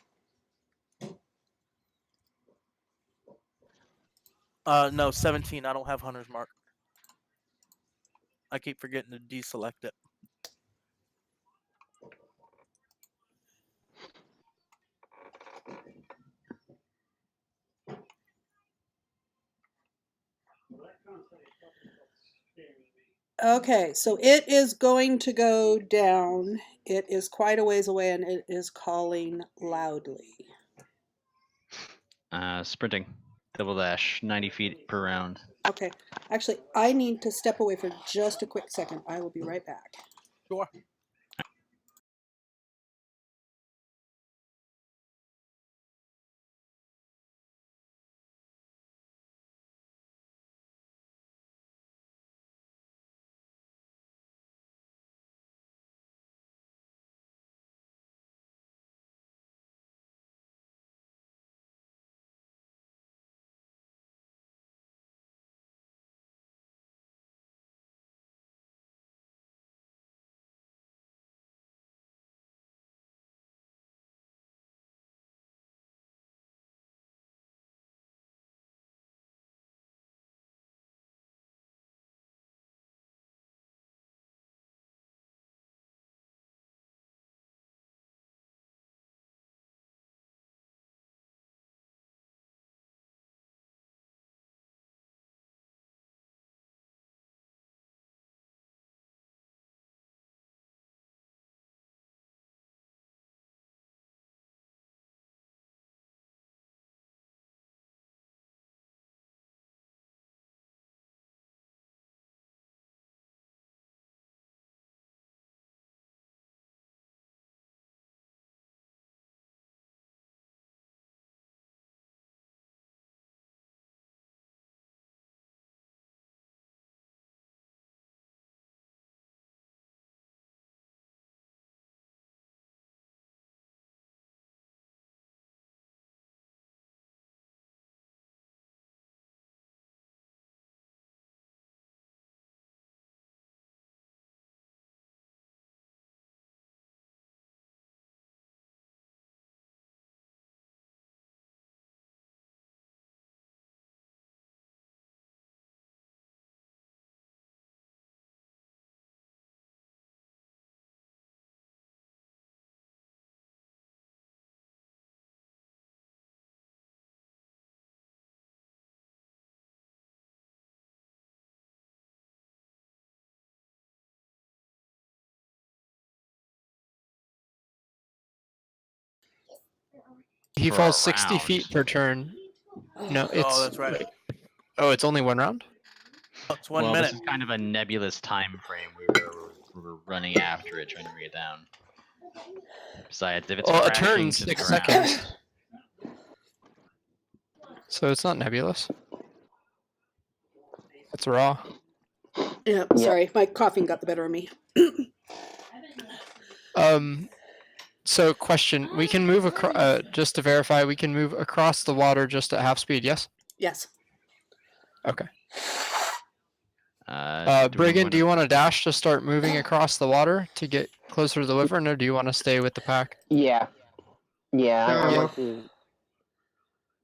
No, 17. I don't have Hunter's Mark. I keep forgetting to deselect it. Okay, so it is going to go down. It is quite a ways away and it is calling loudly. Sprinting. Double dash. 90 feet per round. Okay, actually, I need to step away for just a quick second. I will be right back. Sure. He For falls a 60 round. feet per turn. No, it's. Oh, that's right. Wait. Oh, it's only one round? Oh, it's 1 Well, minute. this is kind of a nebulous time frame. We were running after it, trying to bring it down. Besides, if it's Well, a crashing turn's to the 6 ground, seconds. So it's not nebulous. It's raw. Yeah, sorry, my coughing got the better of me. So question, we can move across, just to verify, we can move across the water just at half speed, yes? Yes. Okay. do we Brigand, wanna- do you want to dash to start moving across the water to get closer to the wyvern, or do you want to stay with the pack? Yeah. Yeah, I So- want to.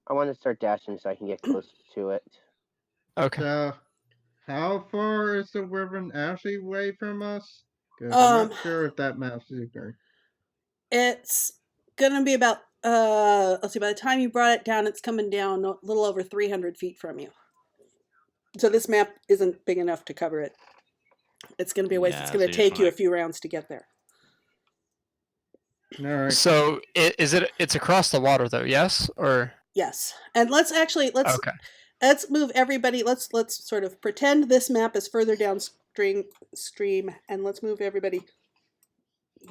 I want to start dashing so I can get close to it. Okay. So, how far is the wyvern actually away from us? Because I'm not sure if that map's super. It's gonna be about let's see, by the time you brought it down, it's coming down a little over 300 feet from you. So this map isn't big enough to cover it. It's gonna be a waste. Yeah, It's so gonna you just take you wanna- a few rounds to get there. Alright. So it's across the water though, yes? Or Yes. And let's okay. let's move everybody. Let's sort of pretend this map is further downstream and let's move everybody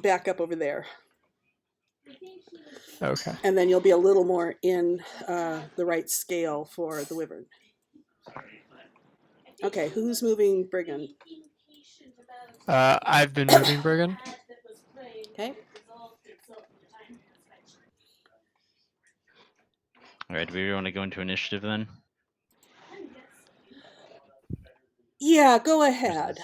back up over there. Okay. And then you'll be a little more in the right scale for the wyvern. Okay, who's moving Brigand? I've been moving Brigand. Okay. All right, do we want to go into initiative then? Yeah, go ahead.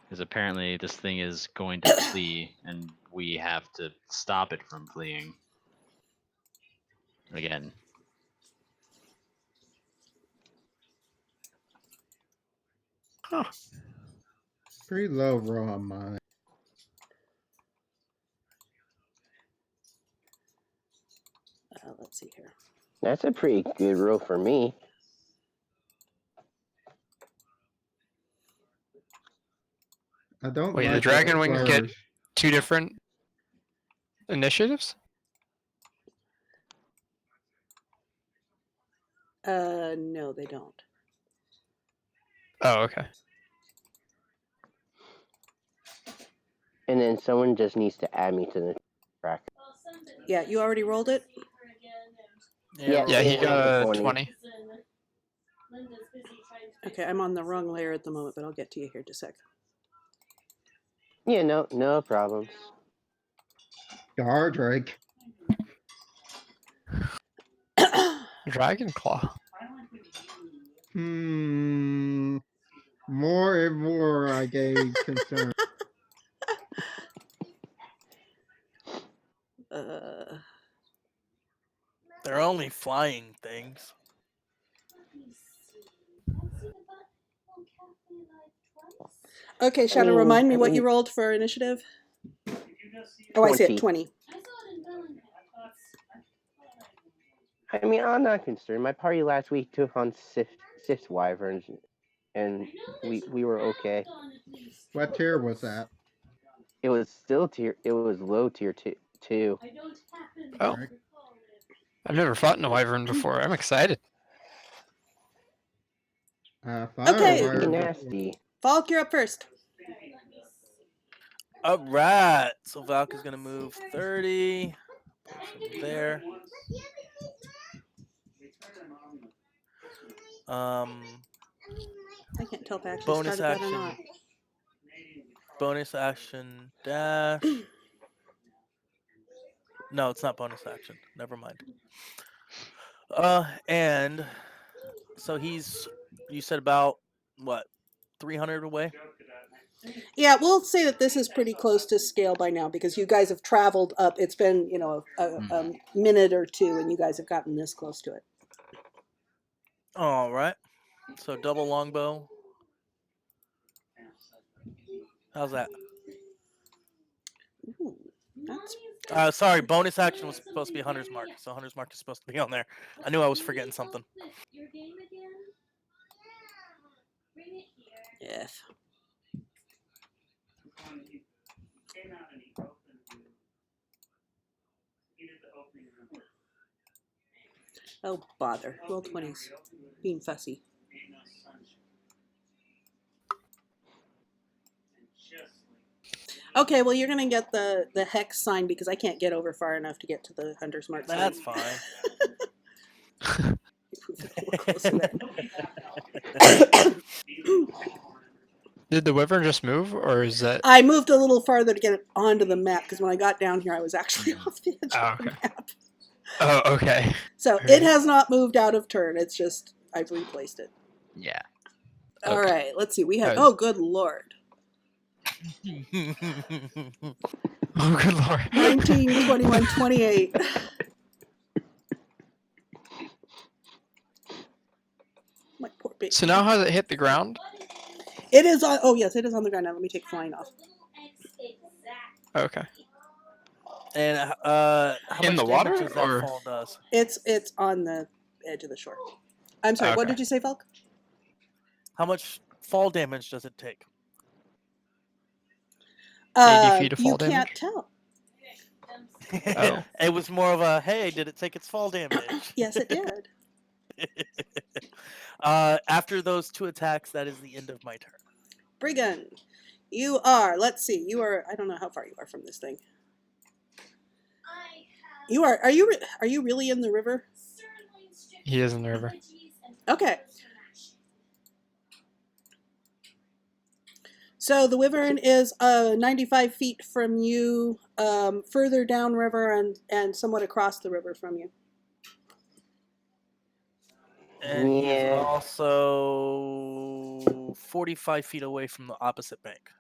Because apparently this thing is going to flee, and we have to stop it from fleeing. Again. Huh. Pretty low roll on mine. Let's see here. That's a pretty good roll for me. I don't Wait, like the dragon the wings get flourish. 2 different initiatives? No, they don't. Oh, okay. And then someone just needs to add me to the track. Yeah, you already rolled it? Yeah, Yeah, he it got was a 20. 20. Okay, I'm on the wrong layer at the moment, but I'll get to you here in just a sec. Yeah, no problems. Dardrake. Dragon Claw. More and more I gain concern. They're only flying things. Okay, Shadow, remind me what you rolled for initiative. Oh, I see it, 20. I mean, I'm not concerned. My party last week took on six wyverns, and we were okay. What tier was that? It was still tier. It was low tier 2. Oh. I've never fought in a wyvern before. I'm excited. Okay. Pretty nasty. Falk, you're up first. Alright, so Valk is going to move 30. There. I can't tell if I actually Bonus started that or action. not. Bonus action dash. No, it's not bonus action. Never mind. And so he's, you said about what, 300 away? Yeah, we'll say that this is pretty close to scale by now because you guys have traveled up. It's been, you know, a minute or two, and you guys have gotten this close to it. All right. So double longbow. How's that? Ooh, that's... Sorry, bonus action was supposed to be Hunter's Mark, so Hunter's Mark is supposed to be on there. I knew I was forgetting something. Your game again? Bring it here. Yes. Oh, bother. Roll 20s. Being fussy. Okay, well, you're going to get the hex sign because I can't get over far enough to get to the Hunter's Mark sign. That's fine. Did the wyvern just move, or is that... I moved a little farther to get it onto the map because when I got down here, I was actually off the edge of the map. Oh, okay. So it has not moved out of turn. It's just I've replaced it. Yeah. All right, let's see. We have... was- Oh, good Lord. Oh, good Lord. 19, 21, 28. My poor baby. So now has it hit the ground? It is on... Oh, yes, it is on the ground now. Let me take flying off. Okay. And how In much the water, damage does that or- fall does? It's on the edge of the shore. I'm sorry, what Okay. did you say, Falk? How much fall damage does it take? 80 feet of fall You can't damage? tell. Oh. It was more of a, hey, did it take its fall damage? Yes, it did. After those 2 attacks, that is the end of my turn. Brigand, you are... Let's see. You are... I don't know how far you are from this thing. You are... Are you really in the river? He is in the river. Okay. So the wyvern is 95 feet from you, further downriver and somewhat across the river from you. And he is Yeah. also 45 feet away from the opposite bank.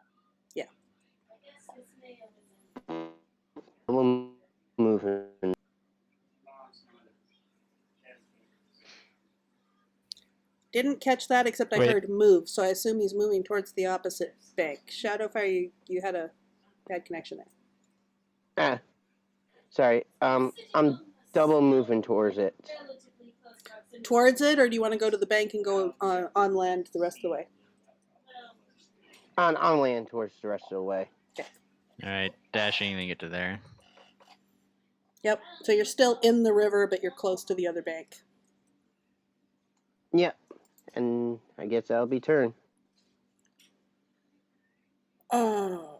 We'll move in. Didn't catch that except I Wait. heard move, so I assume he's moving towards the opposite bank. Shadowfire, you had a bad connection there. Ah, sorry. I'm double moving towards it. Towards it, or do you want to go to the bank and go on land the rest of the way? On land towards the rest of the way. All right, dashing to get to there. Yep. So you're still in the river, but you're close to the other bank. Yep. And I guess that'll be turn. Oh.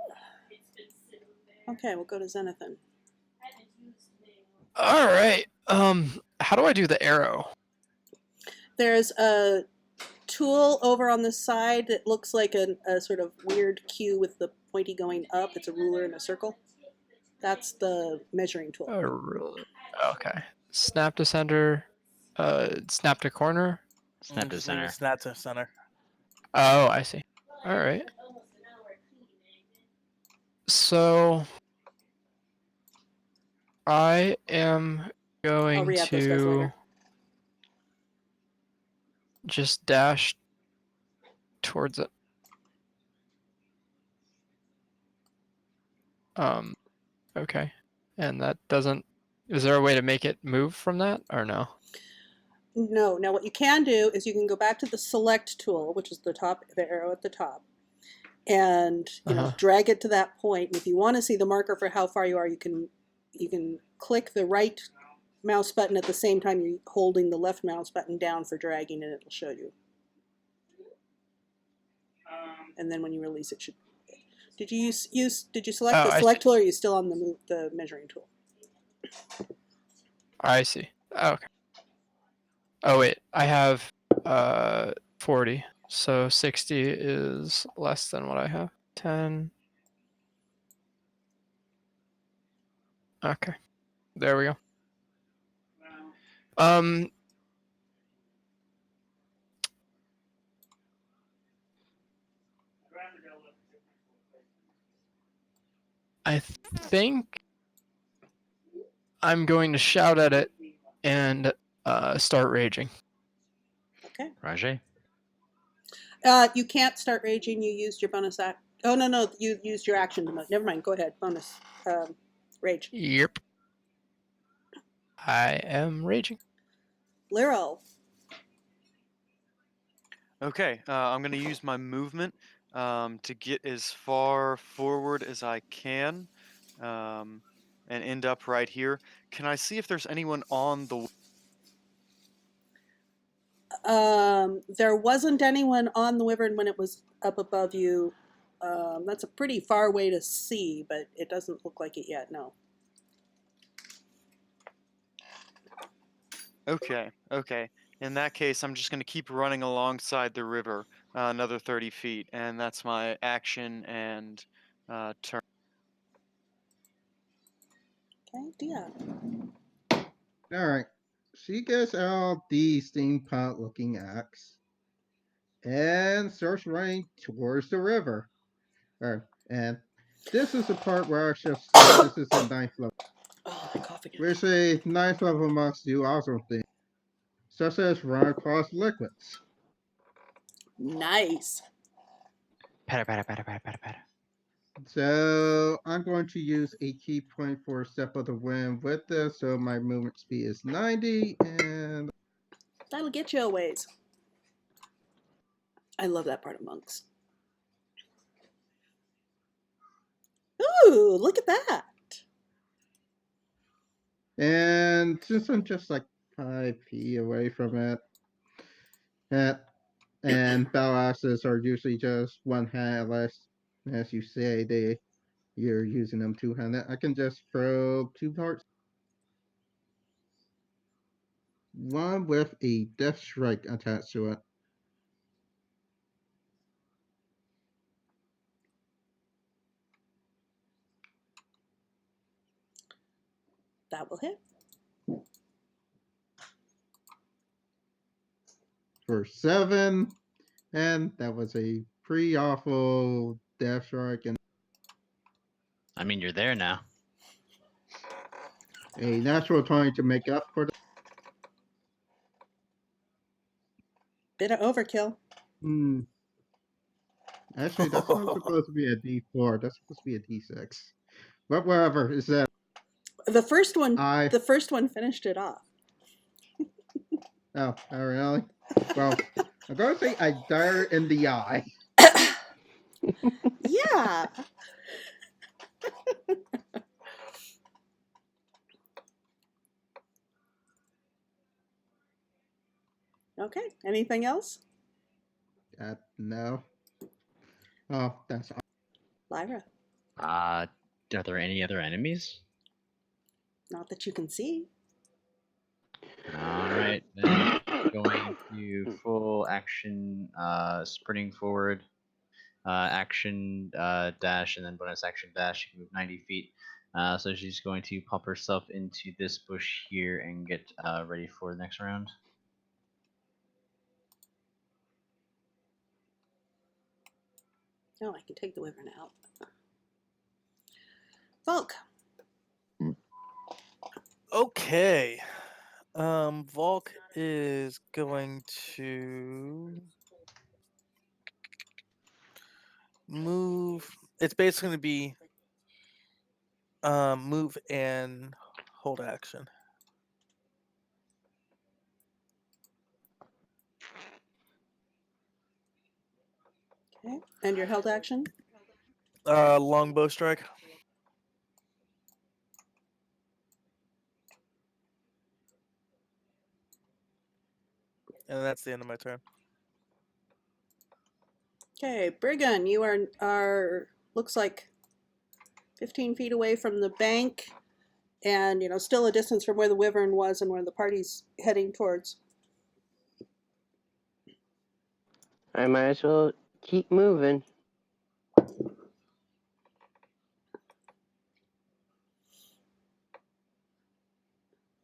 Okay, we'll go to Zenithan. All right. How do I do the arrow? There's a tool over on the side that looks like a sort of weird cue with the pointy going up. It's a ruler in a circle. That's the measuring tool. A ruler. Okay. Snap to center. Snap to corner. Snap to Just leave it center. Snap to center. Oh, I see. All right. So I am going re-add those guys to later. just dash towards it. Okay. And that doesn't. Is there a way to make it move from that or no? No. Now what you can do is you can go back to the select tool, which is the arrow at the top, and drag it to that point. And if you want to see the marker for how far you are, you can click the right mouse button at the same time you're holding the left mouse button down for dragging, and it'll show you. And then when you release it, should. Did you Did you select the select tool, or are you still on the measuring tool? I see. Okay. Oh wait, I have 40, so 60 is less than what I have. 10. Okay, there we go. I think I'm going to shout at it and start raging. Okay. Rajay? You can't start raging. You used your bonus act. Oh no, you used your action to move. Never mind. Go ahead. Bonus rage. Yep. I am raging. Lyril. Okay, I'm going to use my movement to get as far forward as I can and end up right here. Can I see if there's anyone on the... There wasn't anyone on the wyvern when it was up above you. That's a pretty far way to see, but it doesn't look like it yet, no. Okay. In that case, I'm just going to keep running alongside the river another 30 feet, and that's my action and turn. Okay, Dia. Alright. She gets out the steampunk looking axe and starts running towards the river. And this is the part where I should say this is a ninth level. Oh, my cough again. Which a ninth level monks do awesome things, such as run across liquids. Nice. Patter, patter, patter, patter, patter, patter. So I'm going to use a key point for Step of the Wind with this, so my movement speed is 90, and That'll get you a ways. I love that part of monks. Ooh, look at that. and since I'm just like 5 feet away from it, and battle axes are usually just one hand, unless, as you say, you're using them two-handed. I can just throw 2 darts. One with a death strike attached to it. That will hit. For 7, and that was a pretty awful dash strike and I mean, you're there now. a natural 20 to make up for the. Bit of overkill. Actually, that's not supposed to be a D4. That's supposed to be a D6. But whatever, is that The first one. I? The first one finished it off. Oh, really? Well, I'm going to say I dire in the eye. Yeah. Okay. Anything else? No. Oh, that's Lyra. Are there any other enemies? Not that you can see. All right, then going to full action, sprinting forward, action dash, and then bonus action dash. She can move 90 feet. So she's going to pop herself into this bush here and get ready for the next round. Oh, I can take the wyvern out. Volk. Okay. Volk is going to move. It's basically going to be move and hold action. Okay. And your held action? Longbow strike. And that's the end of my turn. Okay, Briggon, you are looks like 15 feet away from the bank, and still a distance from where the wyvern was and where the party's heading towards. I might as well keep moving.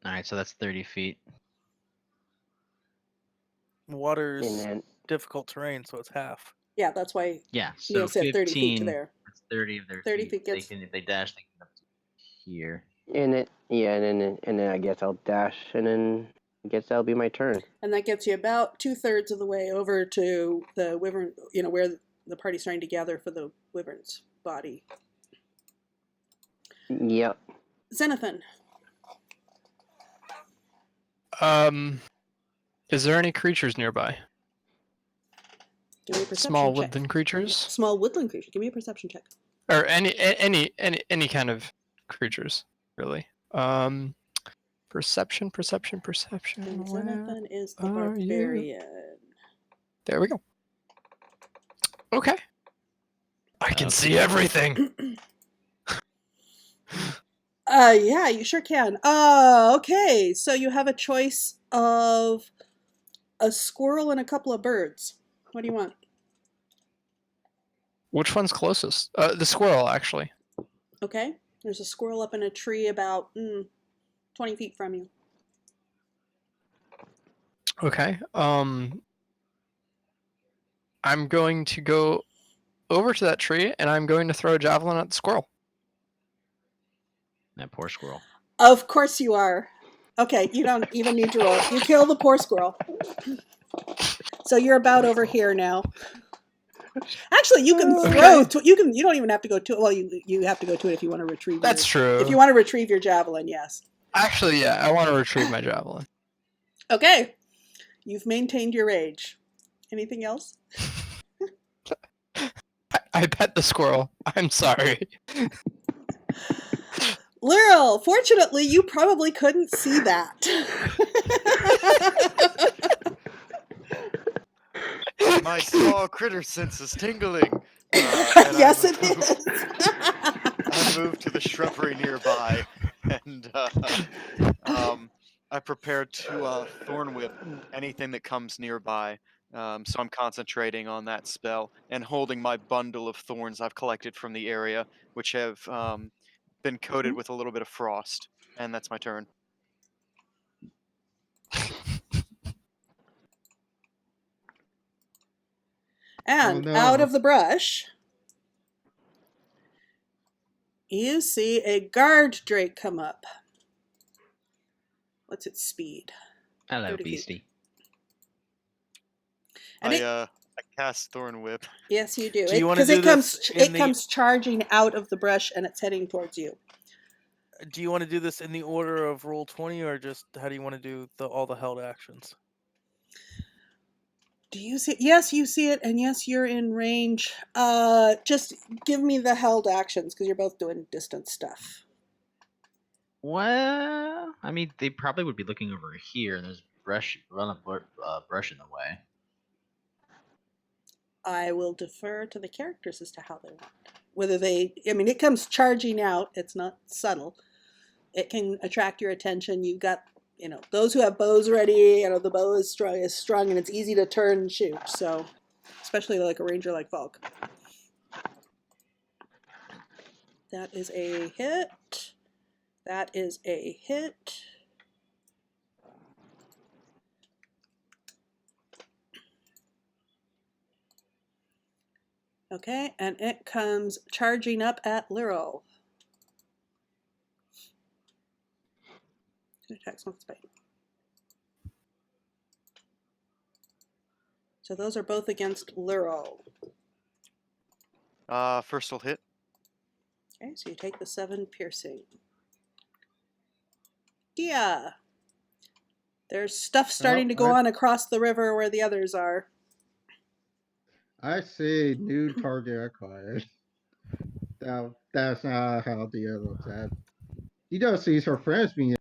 All right, so that's 30 feet. Water's And then difficult terrain, so it's half. Yeah, that's why Yeah, so Neil said 30 feet to 15. there. That's 30 of their 30 feet. feet gets. If they dash, they can up to here. and then I guess I'll dash, and then I guess that'll be my turn. And that gets you about 2/3 of the way over to the wyvern, where the party's trying to gather for the wyvern's body. Yep. Xenothan. Is there any creatures nearby? Give me a perception Small check. woodland creatures? Small woodland creature. Give me a perception check. Or any kind of creatures, really. Perception. And Xenothan is the are you? barbarian. There we go. Okay. I can see everything. Yeah, you sure can. Okay. So you have a choice of a squirrel and a couple of birds. What do you want? Which one's closest? The squirrel, actually. Okay. There's a squirrel up in a tree about 20 feet from you. Okay. I'm going to go over to that tree, and I'm going to throw a javelin at the squirrel. That poor squirrel. Of course you are. Okay, you don't even need to roll. You kill the poor squirrel. So you're about over here now. Actually, you can throw. You don't even have to go to it. Well, you have to go to it if you want to retrieve. That's true. If you want to retrieve your javelin, yes. Actually, yeah, I want to retrieve my javelin. Okay, you've maintained your rage. Anything else? I pet the squirrel. I'm sorry. Lyril, fortunately, you probably couldn't see that. My small critter sense is tingling. Yes, it is. I move to the shrubbery nearby, and I prepare to thorn whip anything that comes nearby. So I'm concentrating on that spell and holding my bundle of thorns I've collected from the area, which have been coated with a little bit of frost, and that's my turn. And Oh, out no. of the brush, you see a guard drake come up. What's its speed? Hello, 30 feet. beastie. And I cast Thorn Whip. yes, you do. Do you wanna Because do it comes this it in the- comes charging out of the brush and it's heading towards you. Do you want to do this in the order of roll 20, or just how do you want to do all the held actions? Do you see? Yes, you see it, and yes, you're in range. Just give me the held actions because you're both doing distance stuff. Well, I mean, they probably would be looking over here, and there's brush in the way. I will defer to the characters as to how they want. Whether they, I mean, it comes charging out. It's not subtle. It can attract your attention. You've got, those who have bows ready. The bow is strong, and it's easy to turn and shoot. So, especially like a ranger like Volk. That is a hit. That is a hit. Okay, and it comes charging up at Lyril. Attacks with bite. So those are both against Lyril. First will hit. Okay, so you take the 7 piercing. Yeah. There's stuff starting to go on across the river where the others are. I see. New target acquired. That's not how the other looks at. He does see her friends being.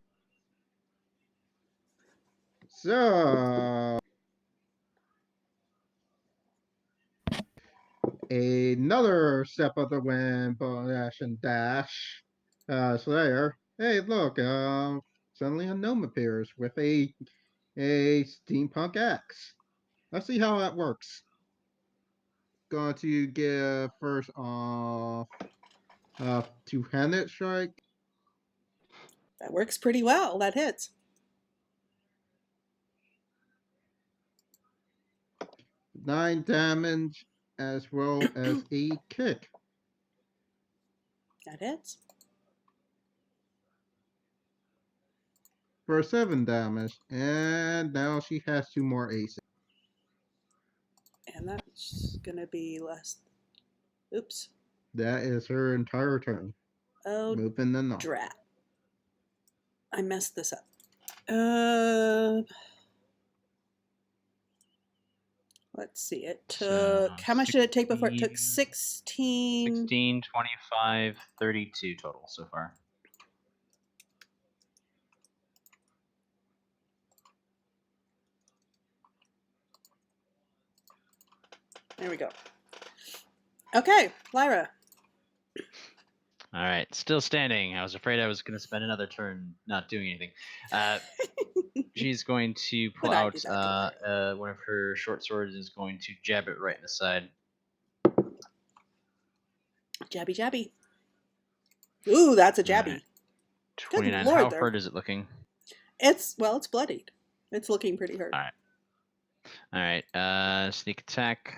So another step of the wind, dash and dash. Slayer. Hey, look. Suddenly a gnome appears with a steampunk axe. Let's see how that works. Going to give first two-handed strike. That works pretty well. That hits. Nine damage as well as a kick. That hits. For 7 damage. And now she has 2 more aces. And that's going to be less. Oops. That is her entire turn. Oh, Moving the north. drat. I messed this up. Let's see. It took. How much did it take before? It took 16. 16, 25, 32 total so far. There we go. Okay, Lyra. All right, still standing. I was afraid I was going to spend another turn not doing anything. She's going to pull But I out do that, one of her short swords and is going to jab it right in the side. Jabby, jabby. Ooh, that's a jabby. Right. 29. Lord, How they're- hurt is it looking? It's bloodied. It's looking pretty hurt. All right. All right. Sneak attack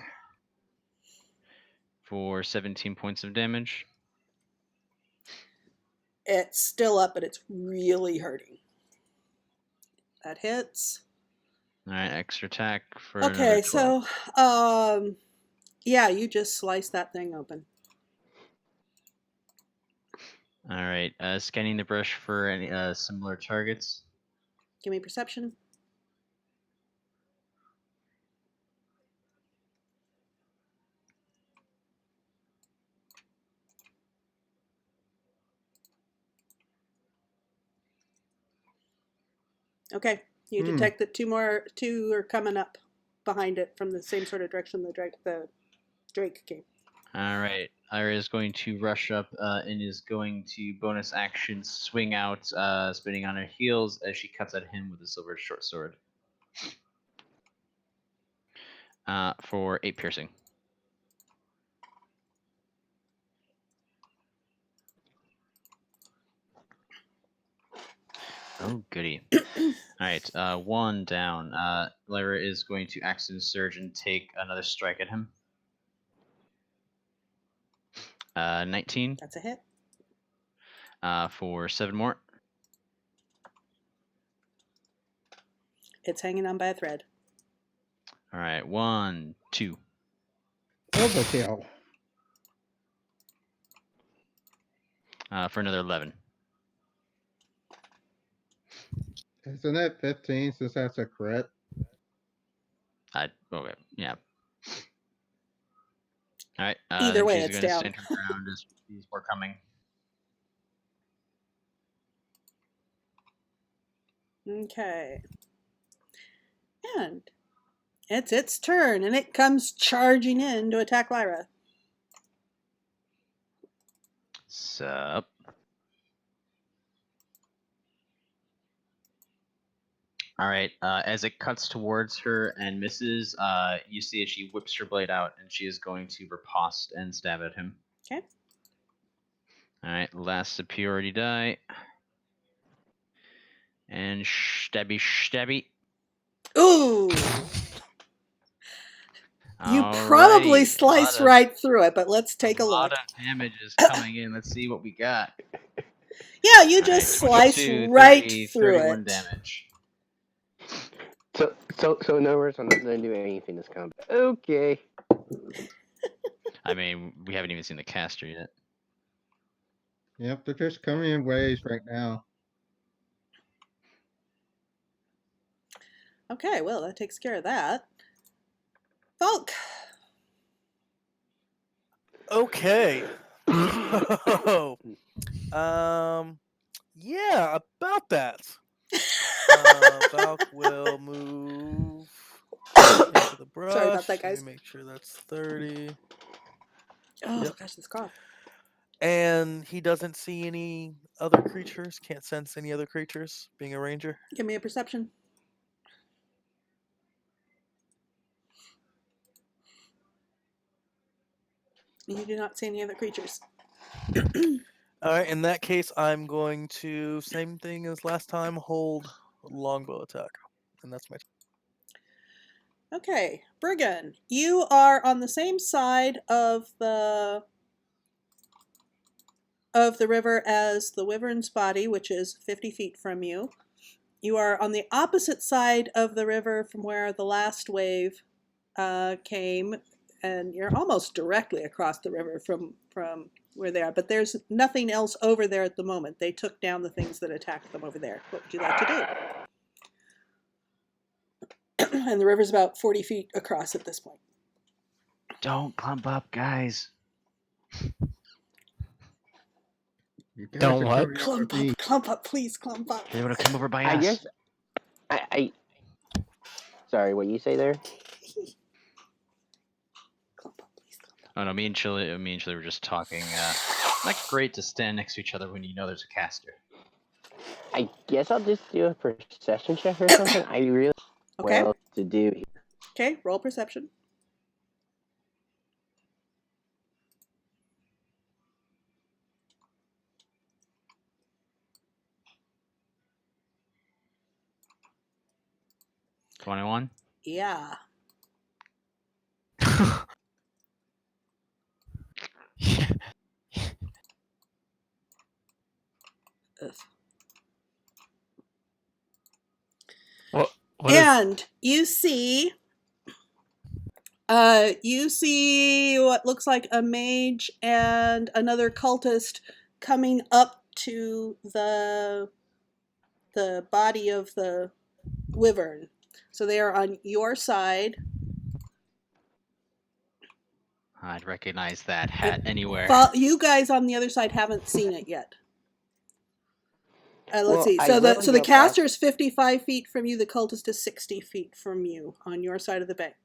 for 17 points of damage. It's still up, but it's really hurting. That hits. All right. Extra attack for Okay, another 12. so yeah, you just slice that thing open. All right. Scanning the brush for any similar targets. Give me perception. Okay, you detect that two are coming up behind it from the same sort of direction the drake came. All right. Ira is going to rush up and is going to bonus action swing out, spinning on her heels as she cuts at him with a silver short sword. For 8 piercing. Oh, goody. Alright, one down. Lyra is going to accident surge and take another strike at him. 19. That's a hit. For 7 more. It's hanging on by a thread. Alright, 1, 2. Overkill. For another 11. Isn't it 15 since that's a crit? Okay, yeah. Alright, Either way, she's it's going to down. stand her ground as these were coming. Okay. And it's its turn, and it comes charging in to attack Lyra. Sup? Alright, as it cuts towards her and misses, you see as she whips her blade out, and she is going to riposte and stab at him. Okay. Alright, last superiority die. And stabby. Ooh! You Alrighty, probably slice lot of- right through it, but let's take a A lot look. of damage is coming in. Let's see what we got. Yeah, you Alright, just slice 22, right 30, through 31 it. damage. So in other words, I'm not going to do anything this combat. Okay. I mean, we haven't even seen the caster yet. Yep, they're just coming in waves right now. Okay, well, that takes care of that. Volk! Okay. Yeah, about that. Valk will move into the brush. Sorry about that, Let me guys. make sure that's 30. Oh, Yep. gosh, this cough. And he doesn't see any other creatures, can't sense any other creatures, being a ranger. Give me a perception. You do not see any other creatures. Alright, in that case, I'm going to, same thing as last time, hold longbow attack. And that's my turn. Okay, Briggan, you are on the same side of the river as the wyvern's body, which is 50 feet from you. You are on the opposite side of the river from where the last wave came, and you're almost directly across the river from where they are, but there's nothing else over there at the moment. They took down the things that attacked them over there. What would you like to do? And the river's about 40 feet across at this point. Don't clump up, guys. You guys Don't are what? coming over me. Clump up, please clump up. They want to come over by I us. guess. I. Sorry, what you say there? Clump up, please clump up. Oh no, me and Chili were just talking. Not great to stand next to each other when you know there's a caster. I guess I'll just do a perception check or something. I really Okay. well to do here. Okay, roll perception. $21. Yeah. Ugh. What is, And you see what looks like a mage and another cultist coming up to the body of the wyvern. So they are on your side. I'd recognize that hat anywhere. You guys on the other side haven't seen it yet. Let's Well, see. I So will the go caster is 55 feet from you. The cultist is 60 feet from you on your side of the bank.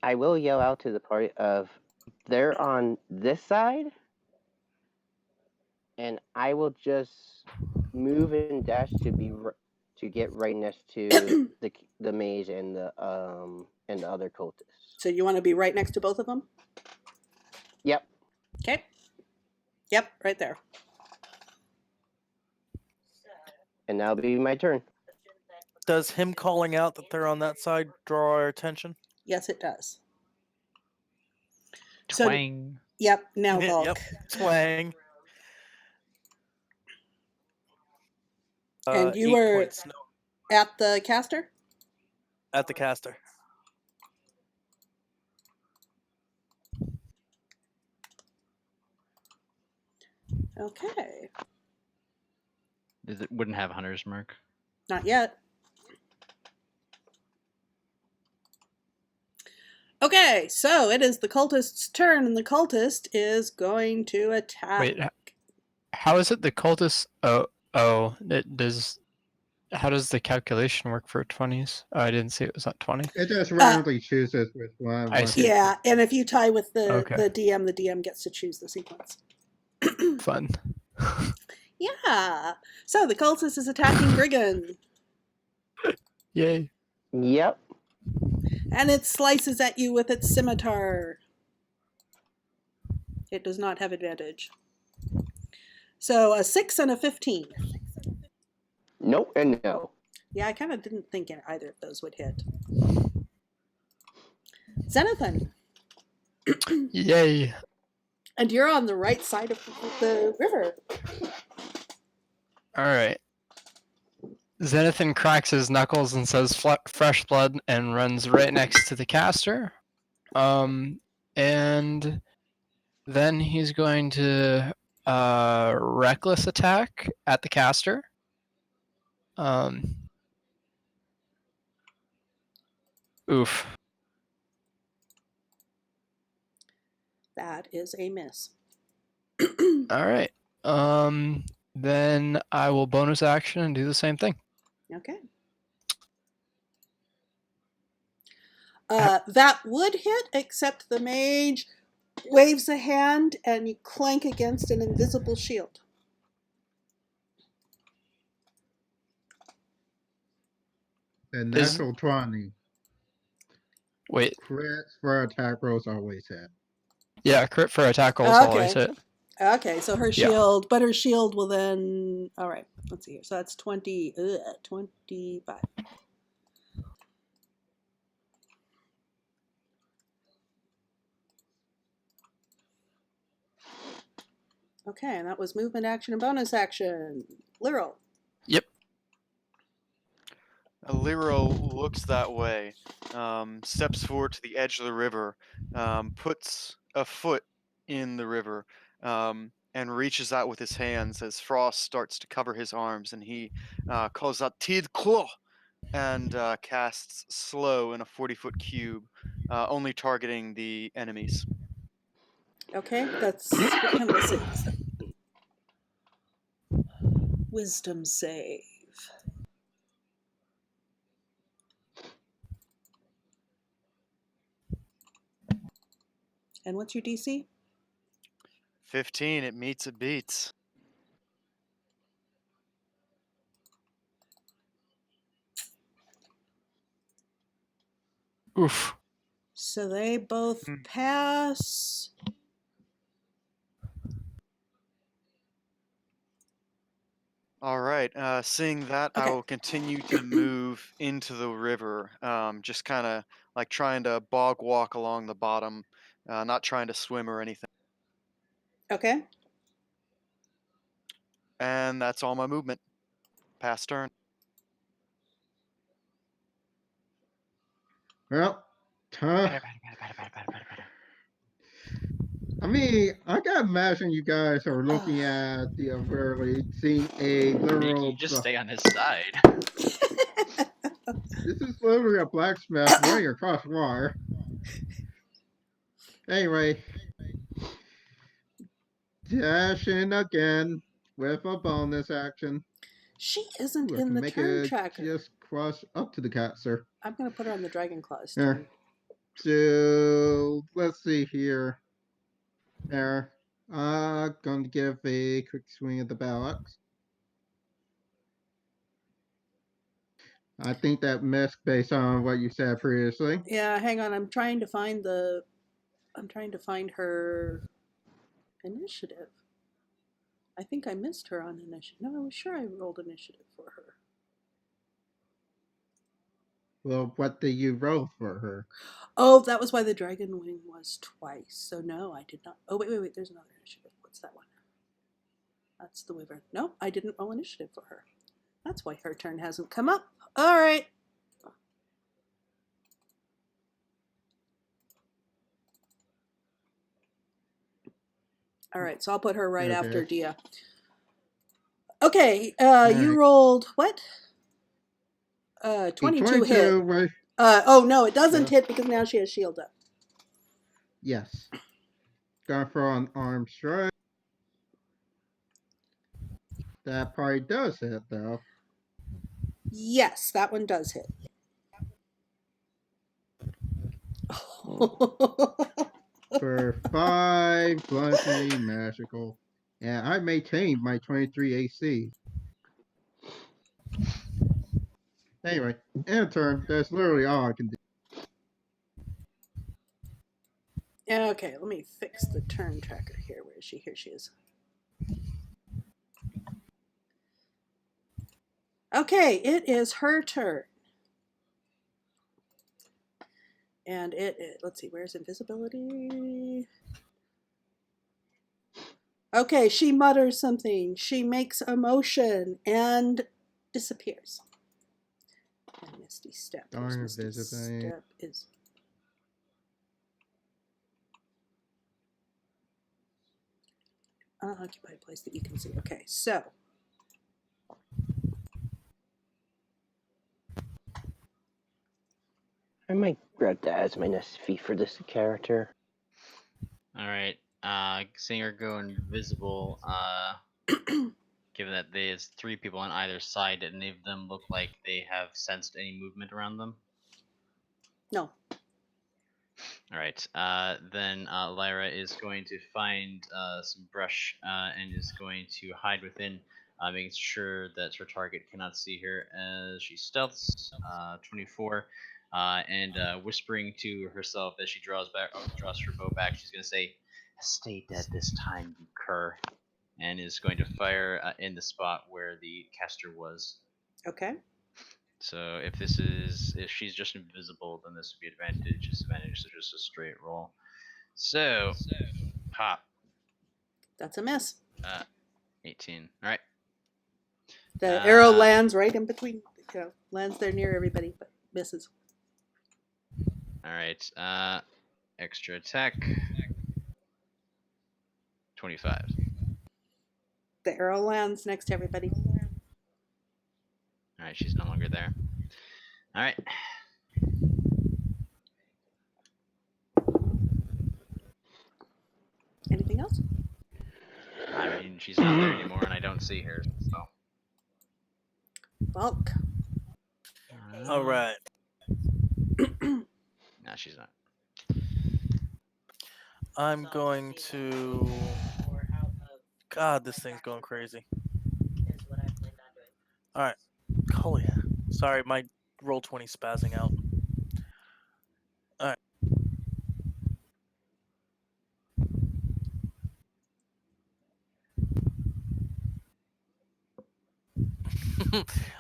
I will yell out to the party of they're on this side, and I will just move and dash to get right next to the mage and the other cultists. So you want to be right next to both of them? Yep. Okay. Yep, right there. And that'll be my turn. Does him calling out that they're on that side draw our attention? Yes, it does. So, Twang. yep, now Volk. Yep. Twang. And you 8 were points at the caster? at the caster. Okay. It wouldn't have Hunter's Mark. Not yet. Okay, so it is the cultist's turn, and the cultist is going to attack. Wait, how is it the cultist? It does. How does the calculation work for 20s? Oh, I didn't see it was at 20. It just randomly chooses which one. I see. Yeah, and if you tie with the Okay. DM, the DM gets to choose the sequence. Fun. Yeah. So the cultist is attacking Brigand, Yay. Yep. and it slices at you with its scimitar. It does not have advantage. So a 6 and a 15. Nope and no. Yeah, I kind of didn't think either of those would hit. Xenothan, Yay. and you're on the right side of the river. All right. Xenothan cracks his knuckles and says fresh blood and runs right next to the caster. And then he's going to reckless attack at the caster. Oof. That is a miss. All right. Then I will bonus action and do the same thing. Okay. That would hit, except the mage waves a hand and you clank against an invisible shield. The natural 20. Wait. Crits for attack rolls always hit. Yeah, crit for attack rolls always hit. Okay, so her shield, but her shield will then. All right, let's see here. So that's 25. Okay, and that was movement action and bonus action. Lyral. Yep. Lyral looks that way, steps forward to the edge of the river, puts a foot in the river, and reaches out with his hands as frost starts to cover his arms, and he calls out Tid Claw and casts slow in a 40-foot cube, only targeting the enemies. Okay, that's what kind of a save is that? Wisdom save. And what's your DC? 15, it meets, it beats. Oof. So they both pass. All right. Seeing that, I will continue to move into the river, just kind of like trying to bog walk along the bottom, not trying to swim or anything. Okay. And that's all my movement. Pass turn. Well, I mean, I gotta imagine you guys are looking at the overlay, seeing a literal. Mickey, just stay on his side. This is literally a blacksmith running across water. Anyway, dash in again with a bonus action. She isn't Ooh, I in can the make turn it tracker. just cross up to the caster. I'm going to put her on the Dragon Claws There. turn. So let's see here. There. Going to give a quick swing at the battle axe. I think that missed based on what you said previously. Yeah, hang on. I'm trying to find her initiative. I think I missed her on initiative. No, I was sure I rolled initiative for her. Well, what did you roll for her? Oh, that was why the dragon wing was twice. So no, I did not. Oh, wait. There's another initiative. What's that one? That's the wyvern. No, I didn't roll initiative for her. That's why her turn hasn't come up. All right. All right, so I'll put her right Okay. after Dia. Okay, you Alright. rolled what? A 22 hit. was, Oh no, it doesn't No. hit because now she has shield up. yes. Going for an arm strike. That probably does hit, though. Yes, that one does hit. For 5 bluntly magical. And I maintained my 23 AC. Anyway, end turn. That's literally all I can do. Okay, let me fix the turn tracker here. Where is she? Here she is. Okay, it is her turn. And let's see, where's invisibility? Okay, she mutters something. She makes a motion and disappears. And Misty Step. Darn Misty invisibility. Step is... Unoccupied place that you can see. Okay, so... I might grab that as my next feat for this character. All right. Seeing her go invisible. Given that there's 3 people on either side, and any of them look like they have sensed any movement around them. No. All right. Then Lyra is going to find some brush and is going to hide within, making sure that her target cannot see her as she stealths. 24, and whispering to herself as she draws her bow back. She's going to say, "Stay dead this time, you cur," and is going to fire in the spot where the caster was. Okay. So if she's just invisible, then this would be advantage, disadvantage, so just a straight roll. So, pop. That's a miss. 18. All right. The arrow lands right in between, lands there near everybody, but misses. All right. Extra attack. 25. The arrow lands next to everybody. All right, she's no longer there. All right. Anything else? I mean, she's not there anymore, and I don't see her. So. Bulk. All right. No, she's not. I'm going to. God, this thing's going crazy. All right. Holy. Sorry, my roll 20 spazzing out. All right.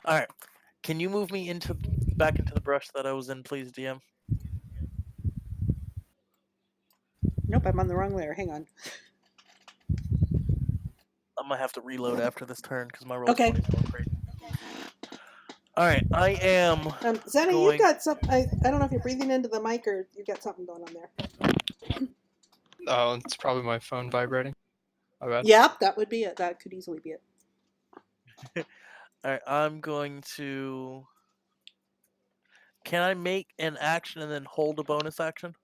All right. Can you move me back into the brush that I was in, please, DM? Nope, I'm on the wrong layer. Hang on. I'm gonna have to reload after this turn because my roll Okay. 20 is going crazy. All right, I am. Xana, going... you've got some. I don't know if you're breathing into the mic or you've got something going on there. Oh, it's probably my phone vibrating. My bad. Yep, that would be it. That could easily be it. All right, I'm going to. Can I make an action and then hold a bonus action?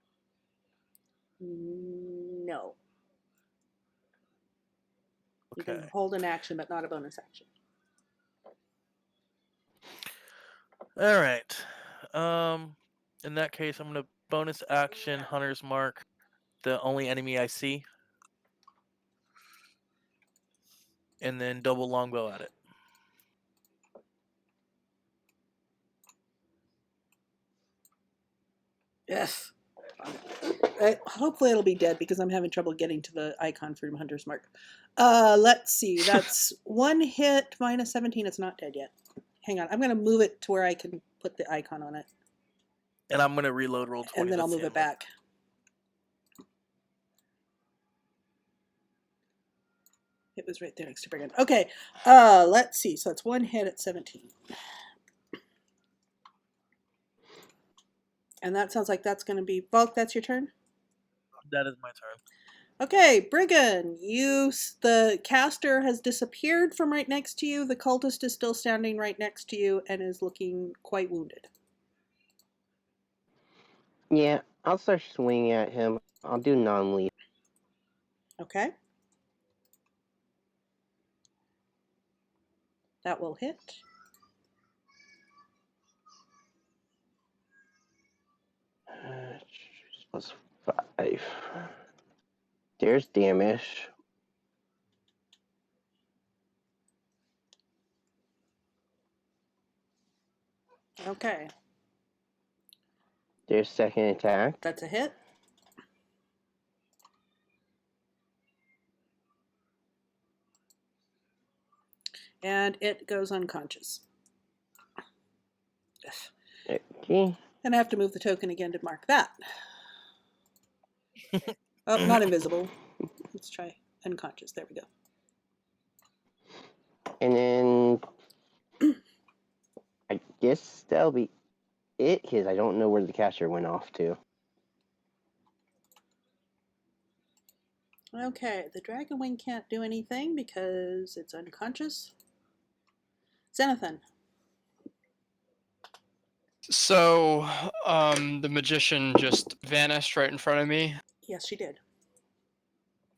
No. You Okay. can hold an action, but not a bonus action. All right. In that case, I'm gonna bonus action Hunter's Mark, the only enemy I see, and then double longbow at it. Yes. Hopefully it'll be dead because I'm having trouble getting to the icon from Hunter's Mark. Let's see. That's 1 hit minus 17. It's not dead yet. Hang on. I'm going to move it to where I can put the icon on it. And I'm going to reload roll 20. And then I'll That's move the it end one. back. It was right there next to Brigand. Okay. Let's see. So it's 1 hit at 17. And that sounds like that's going to be... Volk, that's your turn? That is my turn. Okay, Brigand, the caster has disappeared from right next to you. The cultist is still standing right next to you and is looking quite wounded. Yeah, I'll start swinging at him. I'll do non-lethal. Okay. That will hit. +5. There's damage. Okay. There's second attack. That's a hit. And it goes unconscious. Okay. And I have to move the token again to mark that. Oh, not invisible. Let's try unconscious. There we go. And then I guess that'll be it, because I don't know where the caster went off to. Okay, the dragon wing can't do anything because it's unconscious. Xenothan. So, the magician just vanished right in front of me. Yes, she did.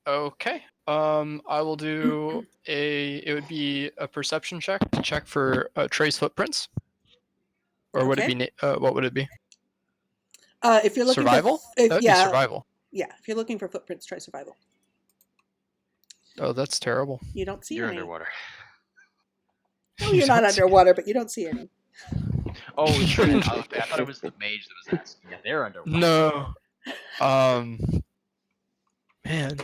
Okay. I will do it would be a perception check to check for trace footprints. Or would it Okay. be, what would it be? If you're looking Survival? for... That would be survival. Yeah, if you're looking for footprints, try survival. Oh, that's terrible. You don't see You're any. underwater. No, you're not underwater, but you don't see any. Oh, shit. Okay, I thought it was the mage that was asking. Yeah, they're underwater. No. Man.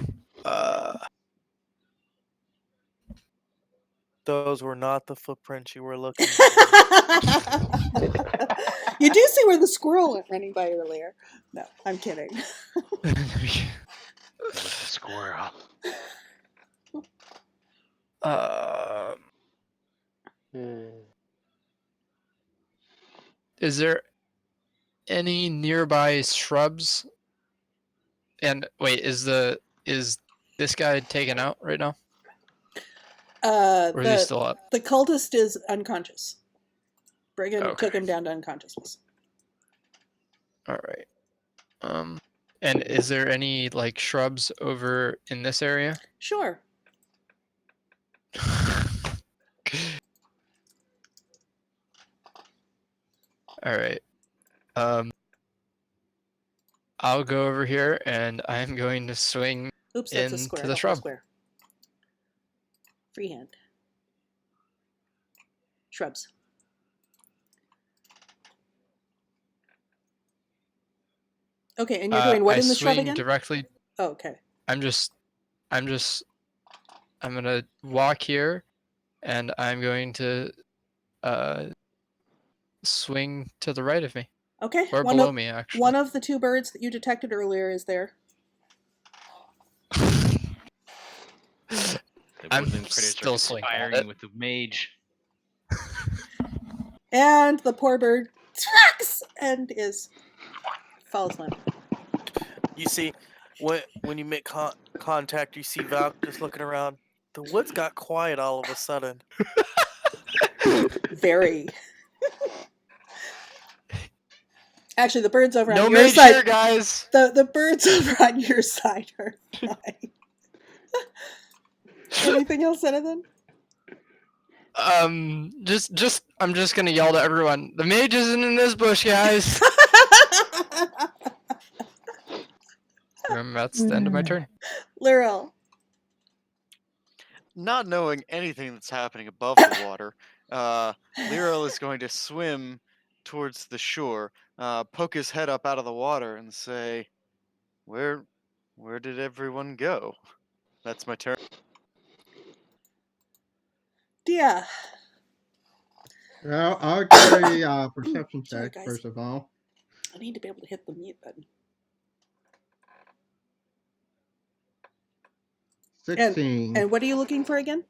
Those were not the footprints you were looking for. You do see where the squirrel went running by earlier. No, I'm kidding. It was the squirrel. Is there any nearby shrubs? And wait, is this guy taken out right now? Or is he still up? The cultist is unconscious. Brigand Okay. took him down to unconsciousness. All right. And is there any like shrubs over in this area? Sure. All right. I'll go over here and I'm going to swing Oops, that's a into square. the not a shrub. Square. Freehand. Shrubs. Okay, and you're doing what I in the shrub swing again? directly. Oh, okay. I'm gonna walk here, and I'm going to swing to the right of me. Okay. Or below me, actually. One of the two birds that you detected earlier is there. The I'm woodland critters still are swinging at conspiring it. with the mage. And the poor bird tracks and falls limp. You see, when you make contact, you see Val just looking around. The woods got quiet all of a sudden. Very. Actually, the birds over No on your mage side. here, guys. The birds over on your side are fine. Anything else, Jonathan? I'm just gonna yell to everyone. The mage isn't in this bush, guys. That's the end of my turn. Lyril. Not knowing anything that's happening above the water, Lyril is going to swim towards the shore, poke his head up out of the water, and say, Where did everyone go? That's my turn. Dia. Well, I'll give a perception Sorry, check guys. first of all. I need to be able to hit the mute button. 16. And what are you looking for again?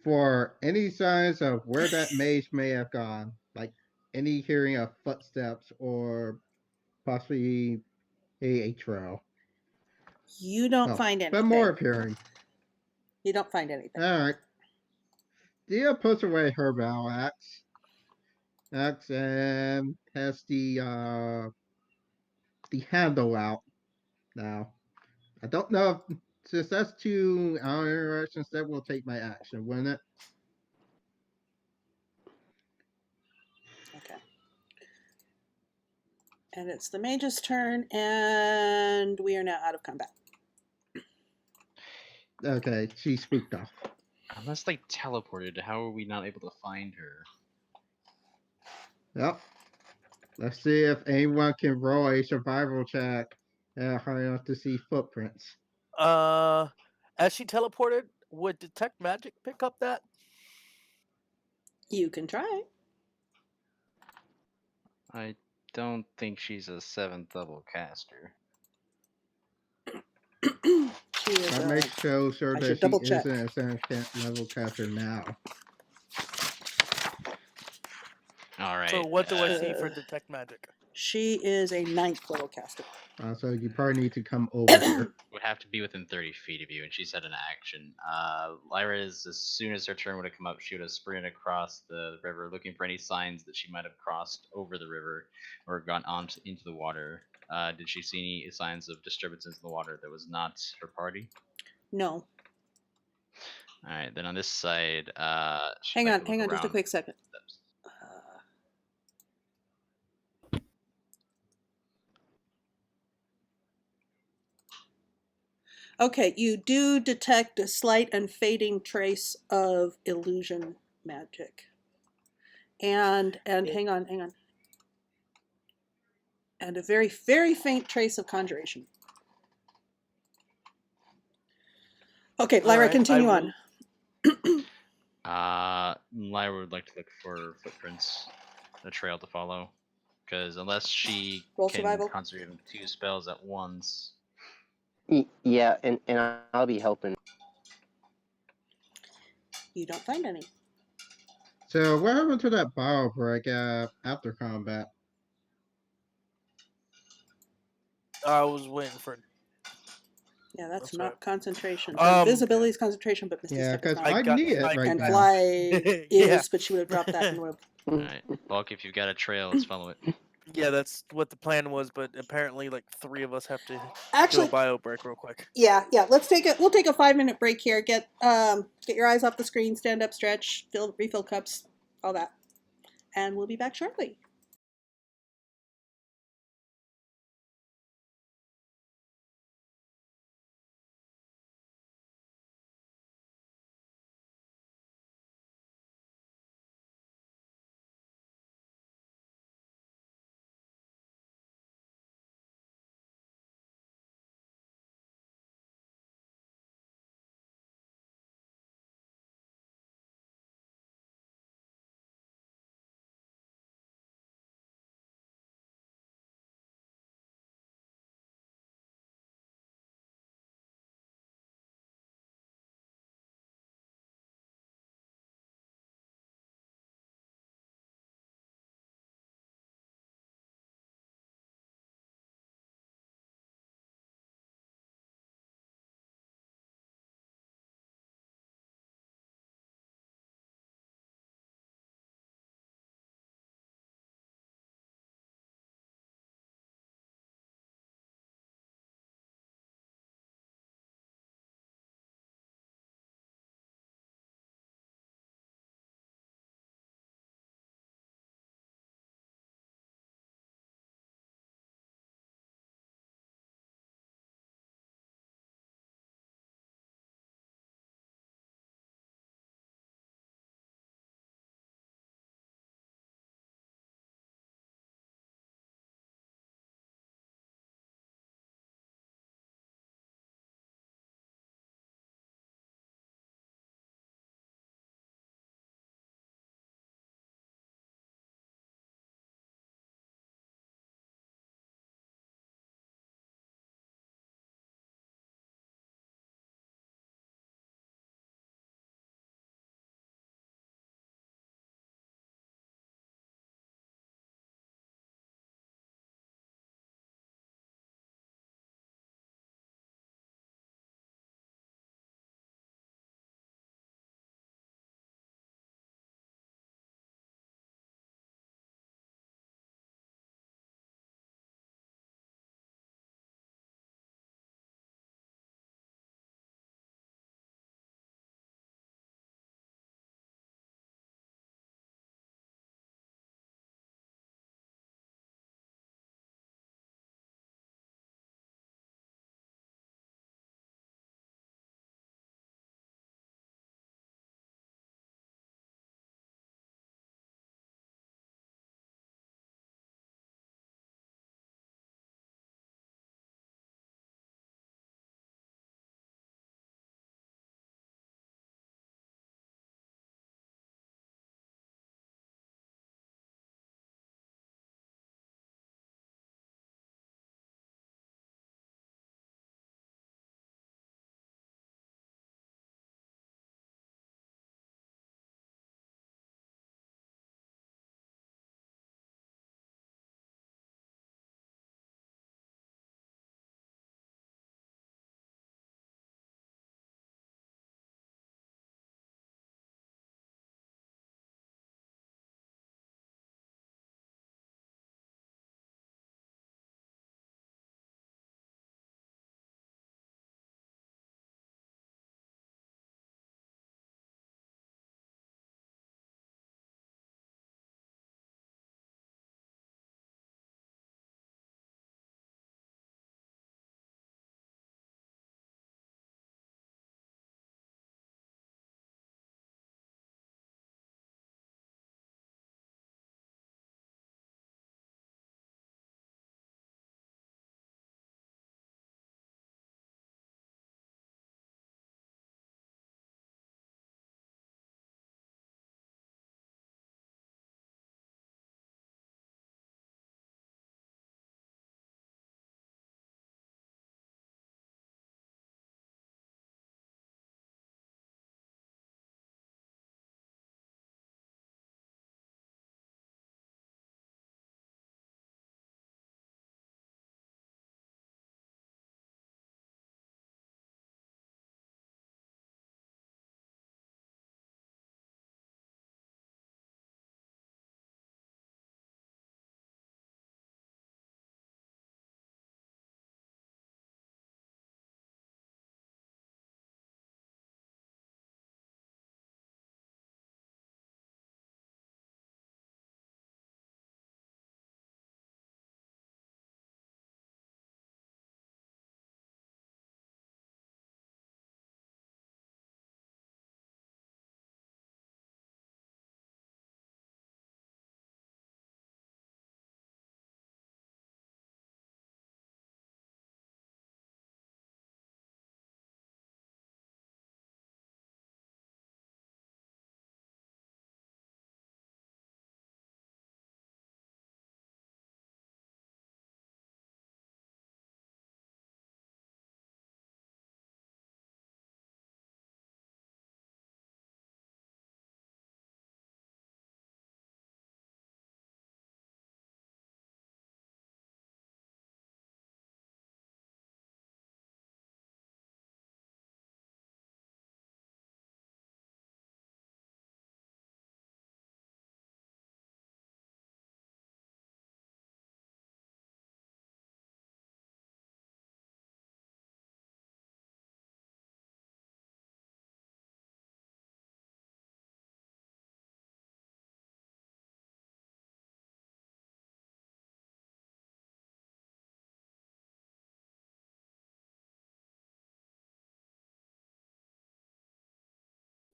For any signs of where that mage may have gone, like any hearing of footsteps or possibly a trail. You don't Oh, find anything. but more of hearing. You don't find anything. All right. Dia puts away her battle axe. And has the handle out now. I don't know if since that's 2 hour interactions, that will take my action, wouldn't it? Okay. And it's the mage's turn, and we are now out of combat. Okay, she spooked off. Unless they teleported, how are we not able to find her? Yep. Let's see if anyone can roll a survival check high enough to see footprints. As she teleported, would detect magic pick up that? You can try. I don't think she's a 7th level caster. She is That makes sure I that should she double check. isn't a 7th level caster now. All right. So what do I see for detect magic? She is a 9th level caster. So you probably need to come over here. Would have to be within 30 feet of you, and she said an action. Lyra is, as soon as her turn would have come up, she would have sprinted across the river, looking for any signs that she might have crossed over the river or gone on into the water. Did she see any signs of disturbances in the water that was not her party? No. All right, then on this side, Hang on, just a quick second. Steps. Okay, you do detect a slight and fading trace of illusion magic. And hang on. And a very, very faint trace of conjuration. Okay, Lyra, Alright, continue on. Lyra would like to look for footprints, a trail to follow, because unless she Roll can survival. concentrate on 2 spells at once. Yeah, and I'll be helping. You don't find any. So what happened to that bio break after combat? I was waiting for. Yeah, that's That's not right. concentration. So invisibility is Yeah. concentration, but Misty Yeah, Step is because not. I need it right And now. fly Yeah. is, but she would have dropped that and would have. Alright, Bulk, if you've got a trail, let's follow it. Yeah, that's what the plan was, but apparently, like 3 of us have to do Actually, a bio break real quick. yeah. We'll take a 5-minute break here. Get your eyes off the screen, stand up, stretch, refill cups, all that, and we'll be back shortly.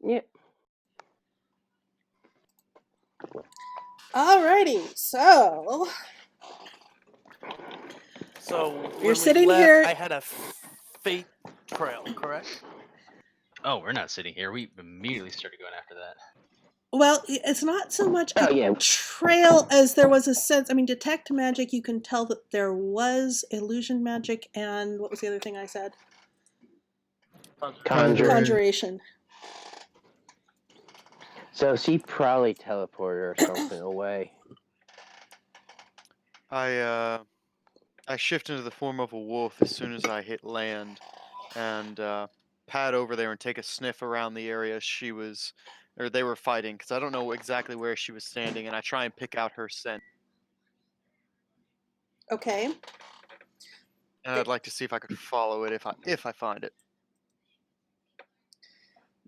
Yep. Alrighty, so So You're when we sitting left, here- I had a fate trail, correct? Oh, we're not sitting here. We immediately started going after that. well, it's not so much a Oh yeah. trail as there was a sense. I mean, detect magic, you can tell that there was illusion magic, and what was the other thing I said? Conjure. Conjuration. So she probably teleported or something away. I shift into the form of a wolf as soon as I hit land, and pad over there and take a sniff around the area they were fighting, because I don't know exactly where she was standing, and I try and pick out her scent. Okay. And I'd like to see if I could follow it if I find it.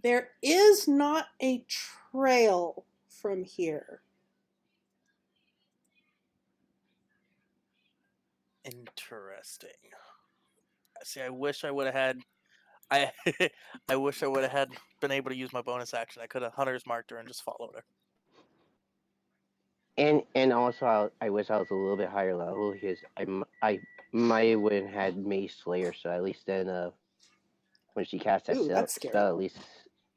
There is not a trail from here. Interesting. See, I wish I would have had. I wish I would have had been able to use my bonus action. I could have hunter's marked her and just followed her. And also, I wish I was a little bit higher level, because I might have wouldn't had Mace Slayer, so at least then when she cast that Ooh, that's scary. spell, at least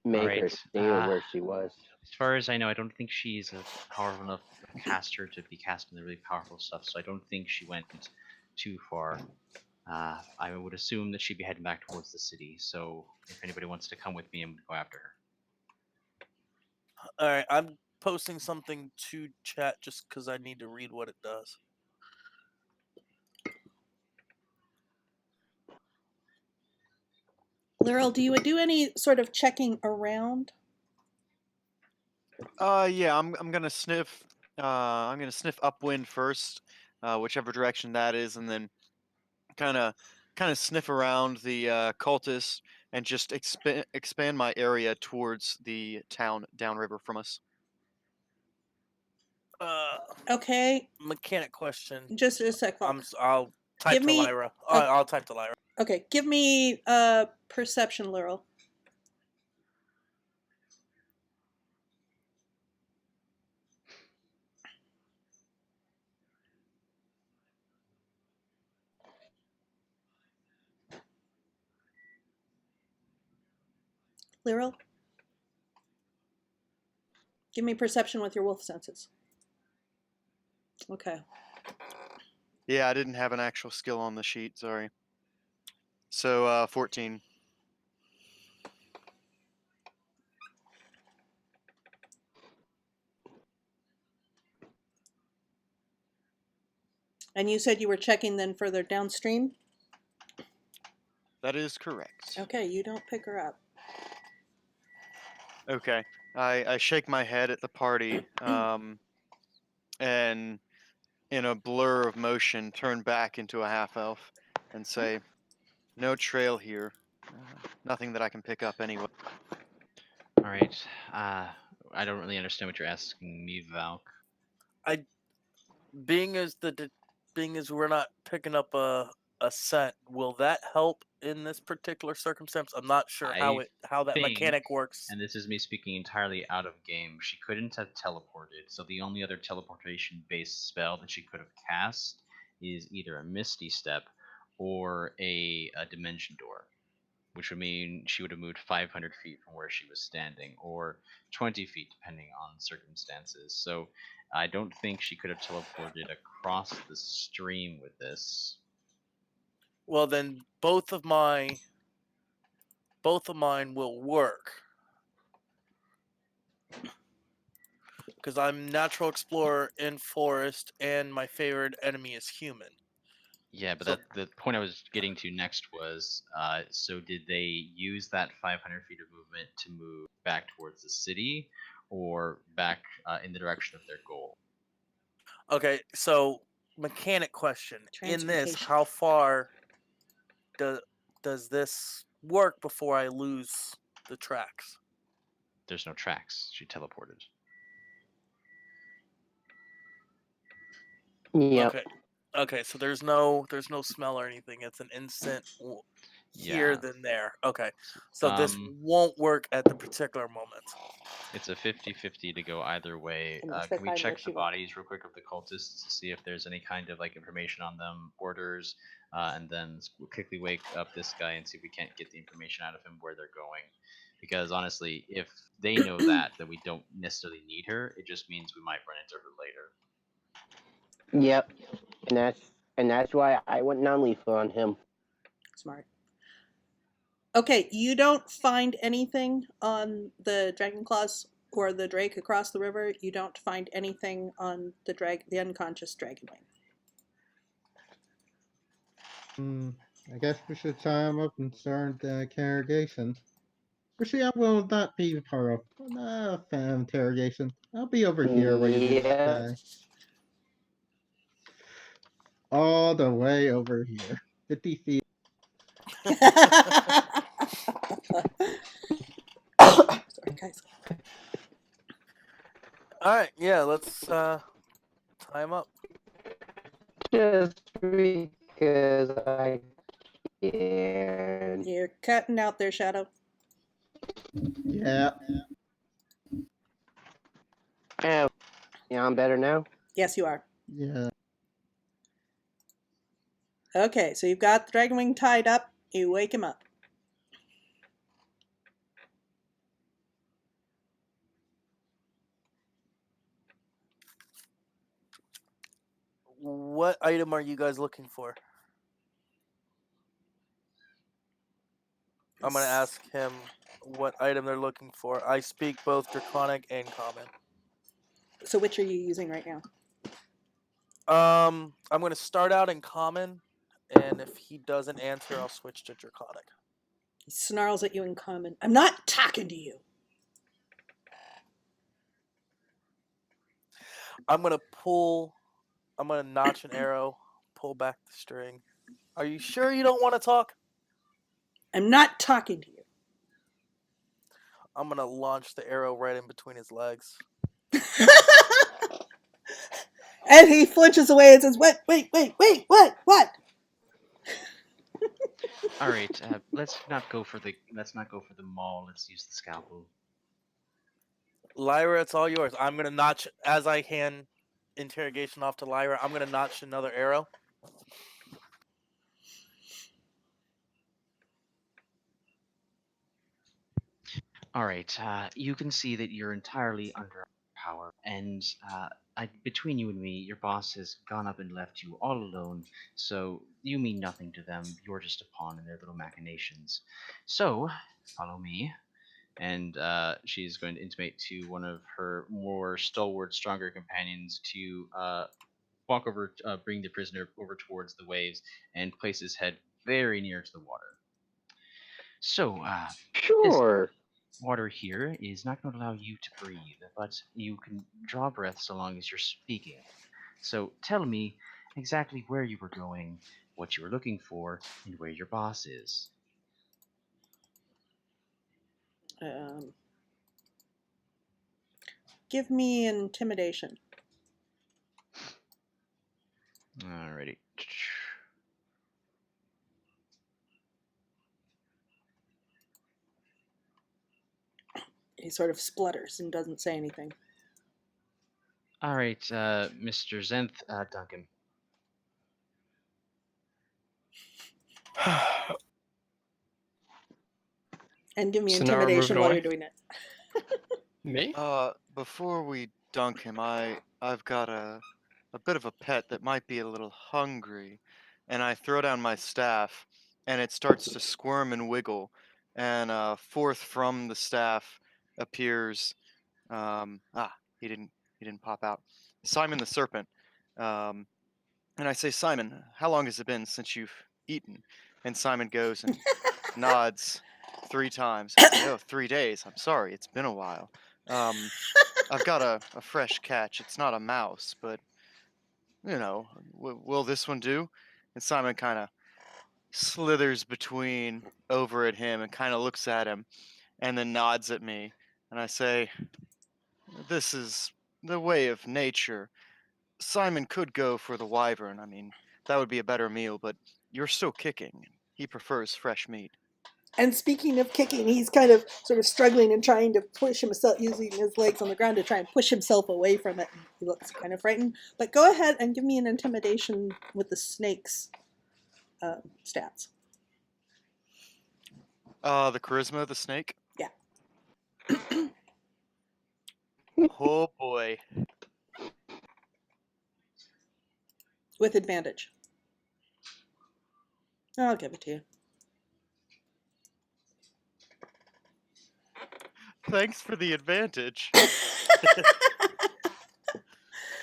make her Alright, stay where she was. As far as I know, I don't think she's a powerful enough caster to be casting the really powerful stuff, so I don't think she went too far. I would assume that she'd be heading back towards the city, so if anybody wants to come with me, I'm going to go after her. All right, I'm posting something to chat just because I need to read what it does. Laurel, do you do any sort of checking around? Yeah, I'm gonna sniff. I'm gonna sniff upwind first, whichever direction that is, and then kind of sniff around the cultists and just expand my area towards the town downriver from us. Okay, Mechanic question. just a sec. I'll type Give to me- Lyra. I'll type to Lyra. Okay, give me perception, Laurel. Laurel? Give me perception with your wolf senses. Okay. Yeah, I didn't have an actual skill on the sheet. Sorry. So 14. And you said you were checking then further downstream? That is correct. Okay, you don't pick her up. Okay. I shake my head at the party, and in a blur of motion, turn back into a half elf and say, "No trail here. Nothing that I can pick up anyway." Alright, I don't really understand what you're asking me, Valk. Being as we're not picking up a scent, will that help in this particular circumstance? I'm not sure how that think, mechanic works. And this is me speaking entirely out of game. She couldn't have teleported, so the only other teleportation-based spell that she could have cast is either a Misty Step or a Dimension Door, which would mean she would have moved 500 feet from where she was standing, or 20 feet, depending on circumstances. So I don't think she could have teleported across the stream with this. Well, then both of mine will work. Because I'm natural explorer in forest, and my favorite enemy is human. Yeah, but So- the point I was getting to next was, so did they use that 500 feet of movement to move back towards the city, or back in the direction of their goal? Okay, so mechanic question. In this, Transportation. how far does this work before I lose the tracks? There's no tracks. She teleported. Yep. Okay, so there's no smell or anything. It's an instant. here Yeah. than there. Okay. So this Um, won't work at the particular moment. It's a 50-50 to go either way. And Can we find check what the you want. bodies real quick of the cultists to see if there's any kind of like information on them, orders, and then quickly wake up this guy and see if we can't get the information out of him where they're going. Because honestly, if they know that we don't necessarily need her, it just means we might run into her later. Yep, and that's why I went non-lethal on him. Smart. Okay, you don't find anything on the dragon claws or the drake across the river. You don't find anything on the unconscious dragonwing. I guess we should tie him up and start the interrogation. Actually, I will not be part of interrogation. I'll be over here waiting to Yeah. stay. All the way over here. 50 feet. Sorry, guys. All right. Yeah. Let's tie him up. Just because I can. You're cutting out there, Shadow. Yeah. Yeah, I'm better now. Yes, you are. Yeah. Okay, so you've got the dragonwing tied up. You wake him up. What item are you guys looking for? I'm gonna ask him what item they're looking for. I speak both Draconic and Common. So which are you using right now? I'm gonna start out in Common, and if he doesn't answer, I'll switch to Draconic. He snarls at you in common. I'm not talking to you. I'm gonna notch an arrow, pull back the string. Are you sure you don't want to talk? I'm not talking to you. I'm gonna launch the arrow right in between his legs. And he flinches away and says, "What? Wait, what? All right, let's not go for the maul. Let's use the scalpel. Lyra, it's all yours. I'm gonna notch as I hand interrogation off to Lyra. I'm gonna notch another arrow. All right, you can see that you're entirely under power, and between you and me, your boss has gone up and left you all alone. So you mean nothing to them. You're just a pawn in their little machinations. So follow me. And she's going to intimate to one of her more stalwart, stronger companions to walk over, bring the prisoner over towards the waves, and place his head very near to the water. So, this Sure. water here is not going to allow you to breathe, but you can draw breath so long as you're speaking. So, tell me exactly where you were going, what you were looking for, and where your boss is. Give me intimidation." Alrighty. He sort of splutters and doesn't say anything. All right, Mr. Zenth, Duncan. And give me So now we're intimidation moving while away? you're doing it. Me? Before we dunk him, I've got a bit of a pet that might be a little hungry, and I throw down my staff, and it starts to squirm and wiggle, and forth from the staff appears, he didn't pop out. Simon the Serpent, and I say, Simon, how long has it been since you've eaten? And Simon goes and nods 3 times. Oh, 3 days. I'm sorry, it's been a while. I've got a fresh catch. It's not a mouse, but will this one do? And Simon kind of slithers between over at him and kind of looks at him and then nods at me. And I say, this is the way of nature. Simon could go for the wyvern. I mean, that would be a better meal, but you're still kicking. He prefers fresh meat. And speaking of kicking, he's kind of sort of struggling and trying to push himself, using his legs on the ground to try and push himself away from it. He looks kind of frightened. But go ahead and give me an intimidation with the snake's stats. The charisma of the snake? Yeah. Oh boy. With advantage. I'll give it to you. Thanks for the advantage.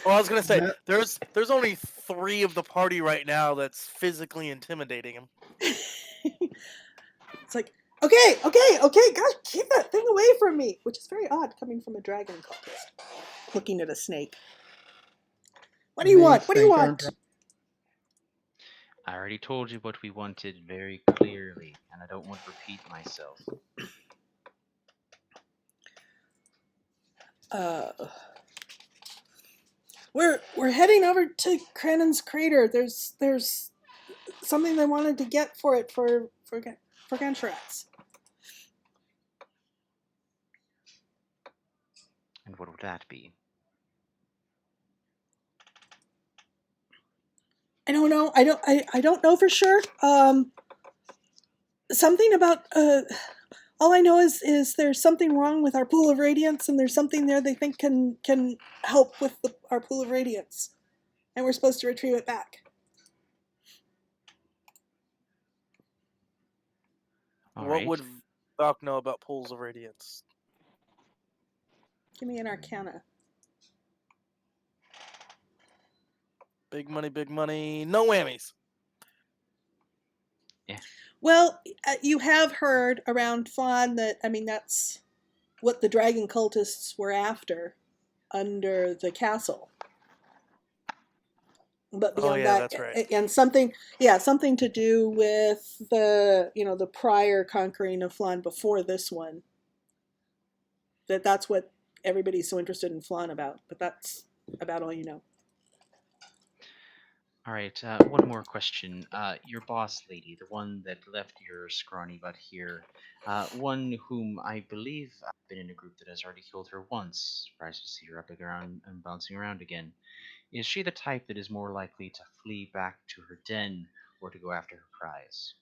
Well, I was gonna say That- there's only 3 of the party right now that's physically intimidating him. It's like, okay, gosh, keep that thing away from me, which is very odd coming from a dragon cultist looking at a snake. What do you want? What do you want? I already told you what we wanted very clearly, and I don't want to repeat myself. We're heading over to Crannon's crater. There's something they wanted to get for it for Vorgansharax. And what would that be? I don't know. I don't know for sure. Something about all I know is there's something wrong with our Pool of Radiance, and there's something there they think can help with our Pool of Radiance, and we're supposed to retrieve it back. What would Valk know about Pools of Radiance? Give me an Arcana. Big money, no whammies. Yeah. Well, you have heard around Phlan that, I mean, that's what the dragon cultists were after under the castle. But beyond that, that's right. and something to do with the prior conquering of Phlan before this one. That's what everybody's so interested in Phlan about, but that's about all you know. All right, one more question. Your boss lady, the one that left your scrawny butt here, one whom I believe I've been in a group that has already killed her once. Surprised to see her up around and bouncing around again. Is she the type that is more likely to flee back to her den or to go after her prize?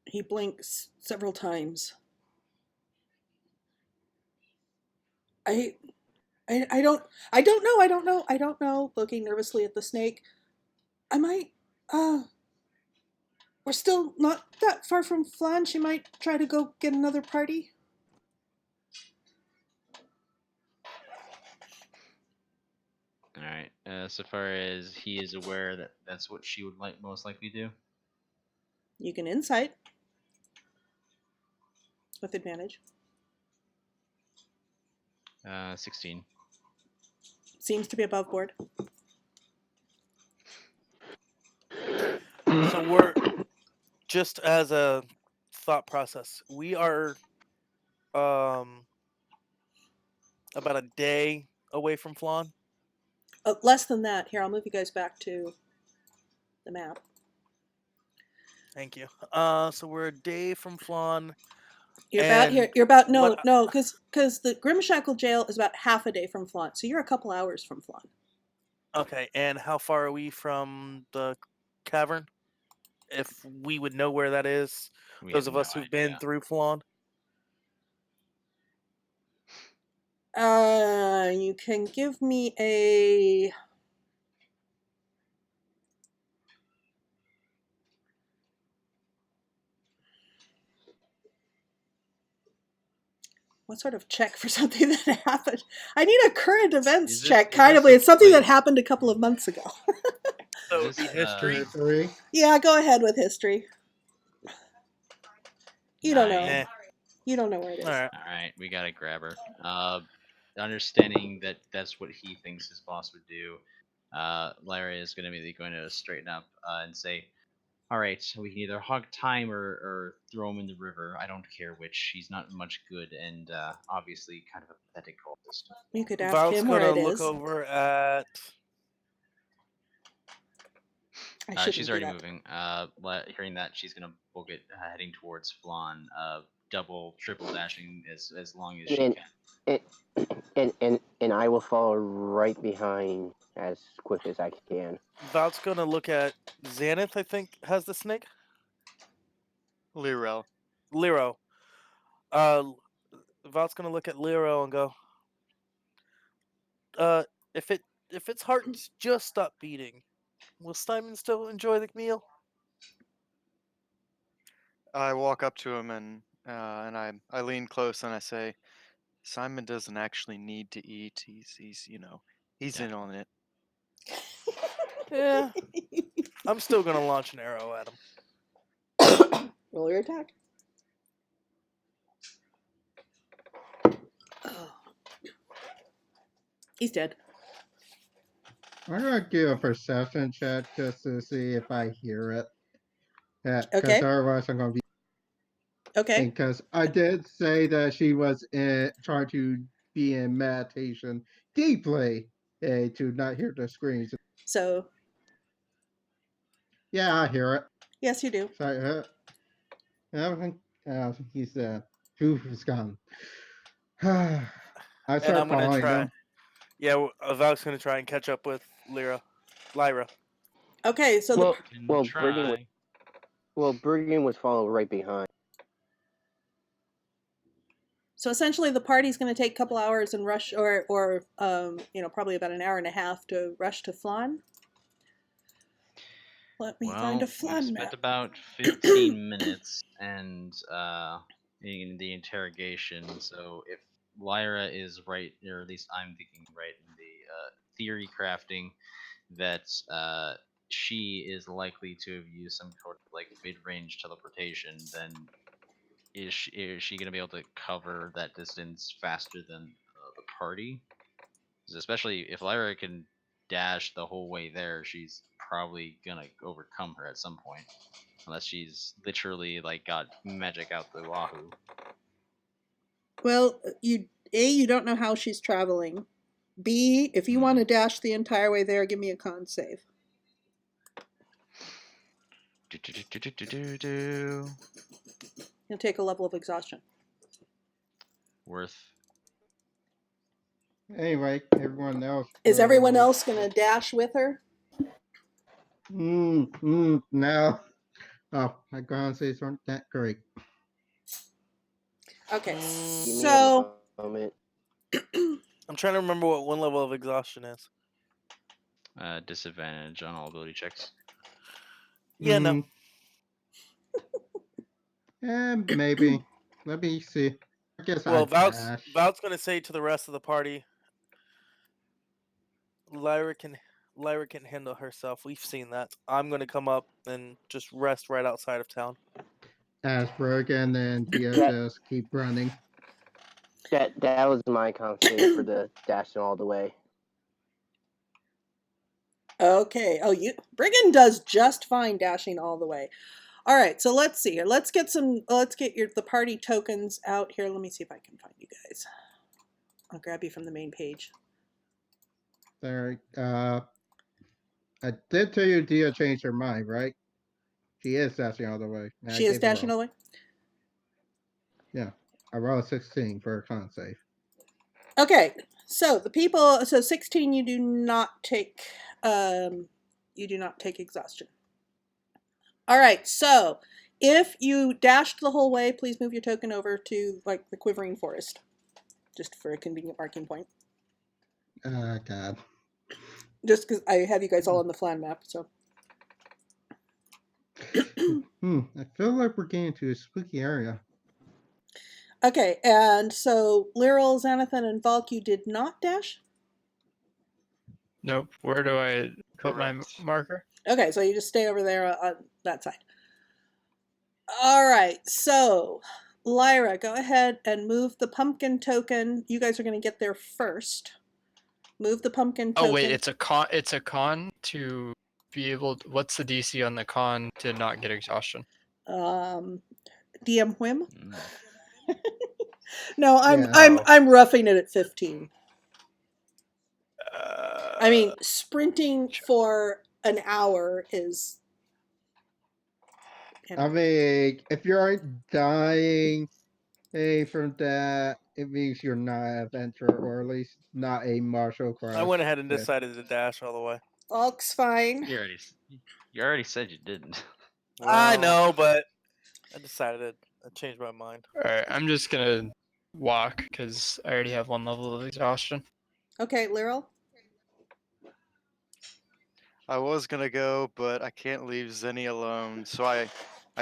He blinks several times. I don't know. Looking nervously at the snake. I might, we're still not that far from Phlan. She might try to go get another party. All right. So far as he is aware that that's what she would most likely do. You can insight with advantage. 16. Seems to be above board. So we're just as a thought process. We are about a day away from Phlan. Less than that. Here, I'll move you guys back to the map. Thank you. So we're a day from Phlan. You're about no, because the Grimshackle jail is about half a day from Phlan, so you're a couple hours from Phlan. Okay, and how far are we from the cavern? If we would know where that is, those of us who've been through Phlan. You can give me a. What sort of check for something that happened? I need a current events check, kind of. It's something that happened a couple of months ago. So history. Yeah, go ahead with history. You don't know. Eh. You don't know where it is. All right, we gotta grab her. Understanding that that's what he thinks his boss would do, Larry is going to straighten up and say, All right, so we can either hog time or throw him in the river. I don't care which. He's not much good, and obviously kind of a pathetic cultist. You could ask Val's him where gonna it look is. over at. I shouldn't She's do already that. moving. Hearing that, she's gonna book it, heading towards Phlan, double, triple dashing as long as she And can. and I will follow right behind as quick as I can. Val's gonna look at Xanath. I think has the snake. Lirel. Liro. Val's gonna look at Liro and go. If its heart's just stopped beating, will Simon still enjoy the meal? I walk up to him and I lean close and I say, Simon doesn't actually need to eat. He's he's in on it. Yeah. I'm still gonna launch an arrow at him. Roll your attack. Oh. He's dead. I'm gonna do a perception check just to see if I hear it. Yeah, because Okay. otherwise I'm gonna be. Okay. Because I did say that she was trying to be in meditation deeply to not hear the screams. So. Yeah, I hear it. Yes, you do. So, he's proof is gone. I And start I'm gonna following try. them. Yeah, Val's gonna try and catch up with Lyra. Okay, so Briggan would follow right behind. So essentially, the party's going to take a couple hours and rush, or probably about an hour and a half to rush to Phlan. Let me find a Phlan we map. spent about 15 minutes and in the interrogation. So if Lyra is right, or at least I'm thinking right in the theory crafting, that she is likely to have used some sort of like mid-range teleportation, then is she going to be able to cover that distance faster than the party? 'Cause especially if Lyra can dash the whole way there, she's probably going to overcome her at some point. Unless she's literally like got magic out the wahoo. Well, you don't know how she's traveling. B, if you want to dash the entire way there, give me a con save. You'll take a level of exhaustion. Worth. Anyway, everyone else. Is everyone else going to dash with her? No. Oh, my con saves aren't that great. Okay, Give so me a moment. I'm trying to remember what one level of exhaustion is. Disadvantage on all ability checks. Yeah, no. Maybe. Let me see. I guess Well, dash. Val's gonna say to the rest of the party, Lyra can handle herself. We've seen that. I'm gonna come up and just rest right outside of town. As Brogan and Tia just keep running. That was my con save for the dashing all the way. Okay. Oh, Brigand does just fine dashing all the way. All right. So let's see here. Let's get the party tokens out here. Let me see if I can find you guys. I'll grab you from the main page. There. I did tell you Dia changed her mind, right? She is dashing all the way. She is dashing all the way? Yeah. I rolled 16 for a con save. Okay. So 16 you do not take exhaustion. All right. So if you dashed the whole way, please move your token over to like the quivering forest. Just for a convenient marking point. God. Just because I have you guys all on the Phlan map, so. I feel like we're getting to a spooky area. Okay, and so Lyral, Xanathan, and Valk, you did not dash? Nope. Where do I put my marker? Okay, so you just stay over there on that side. All right, so Lyra, go ahead and move the pumpkin token. You guys are going to get there first. Move the pumpkin token. Oh wait, it's a con to be able? What's the DC on the con to not get exhaustion? DM whim. Mm. No, Yeah. I'm roughing it at 15. I mean, sprinting for an hour is. I mean, if you aren't dying from that, it means you're not an adventurer, or at least not a martial class. I went ahead and smith. decided to dash all the way. Hulk's fine. You already said you didn't. I Well, know, but I decided I changed my mind. All right, I'm just gonna walk because I already have 1 level of exhaustion. Okay, Lyral. I was gonna go, but I can't leave Zenny alone, so I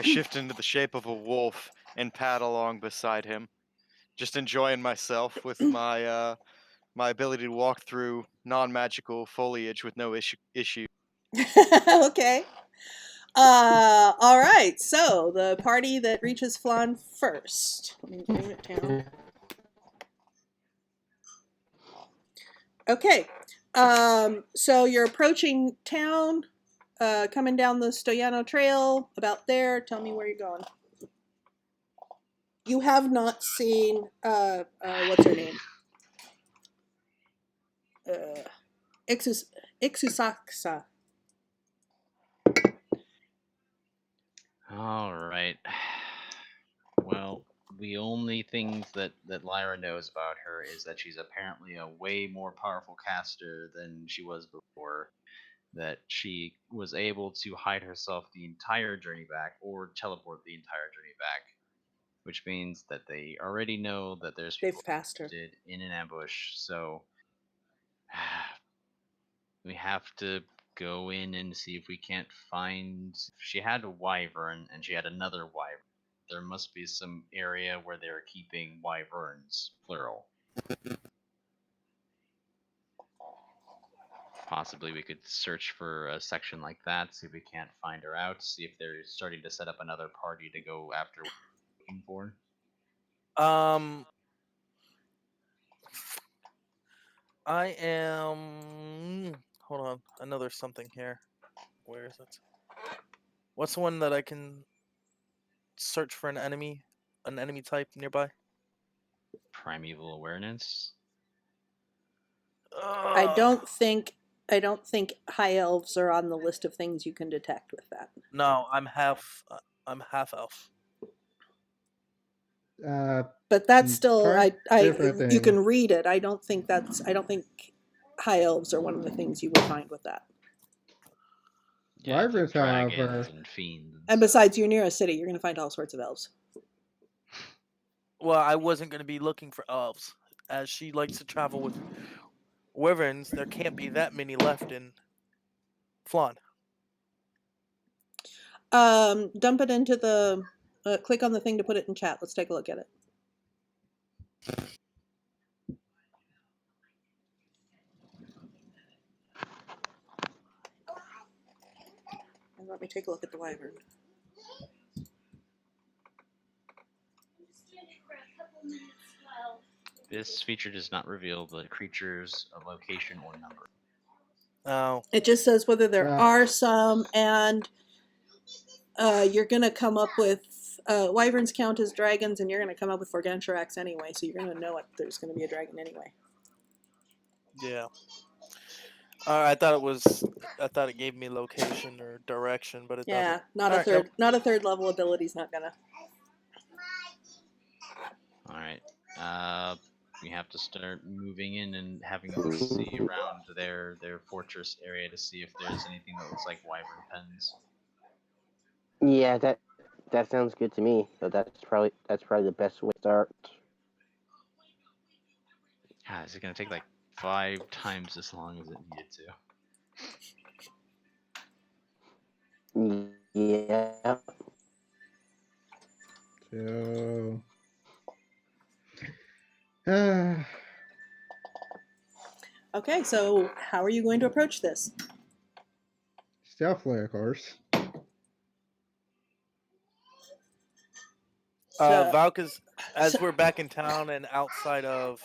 shift into the shape of a wolf and pad along beside him, just enjoying myself with my my ability to walk through non-magical foliage with no issue. Okay. All right. So the party that reaches Phlan first. Let me name it down. Okay. So you're approaching town, coming down the Stoyano Trail. About there. Tell me where you're going. You have not seen what's her name? Ixusaxa. All right. Well, the only things that Lyra knows about her is that she's apparently a way more powerful caster than she was before. That she was able to hide herself the entire journey back, or teleport the entire journey back, which means that they already know that there's people They've passed her. posted in an ambush. So we have to go in and see if we can't find. If she had a wyvern and she had another wyvern, there must be some area where they're keeping wyverns, plural. Possibly we could search for a section like that, see if we can't find her out, see if they're starting to set up another party to go after what we're looking for. I am. Hold on. I know there's something here. Where is it? What's the one that I can search for an enemy type nearby? Primeval awareness. I don't think high elves are on the list of things you can detect with that. No, I'm half elf. But that's still Try different you things. can read it. I don't think high elves are one of the things you would find with that. Yeah, it's like Wyverns, however. dragons and fiends. And besides, you're near a city, you're going to find all sorts of elves. Well, I wasn't going to be looking for elves, as she likes to travel with wyverns. There can't be that many left in Phlan. Dump it into the. Click on the thing to put it in chat. Let's take a look at it. And let me take a look at the wyvern. This feature does not reveal the creature's location or number. Oh. It just says whether there are some, and you're going to come up with wyverns count as dragons, and you're going to come up with Vorgansharax anyway, so you're going to know there's going to be a dragon anyway. Yeah. I thought it gave me location or direction, but it doesn't. Not a third level ability's not gonna. All right. We have to start moving in and having a look see around their fortress area to see if there's anything that looks like wyvern pens. Yeah, that sounds good to me. So that's probably the best way to start. God, is it gonna take like 5 times as long as it needed to? Yeah. So. Okay, so how are you going to approach this? Stealthily, of course. Valka's, as we're back in town and outside of,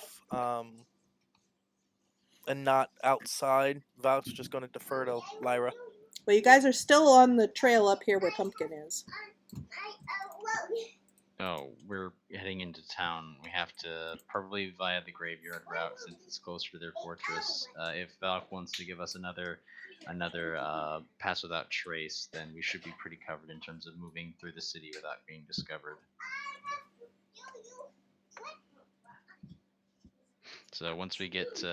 and not outside, Valk's just going to defer to Lyra. Well, you guys are still on the trail up here where Pumpkin is. Oh, we're heading into town. We have to probably via the graveyard route since it's closer to their fortress. If Valk wants to give us another pass without trace, then we should be pretty covered in terms of moving through the city without being discovered. So once we get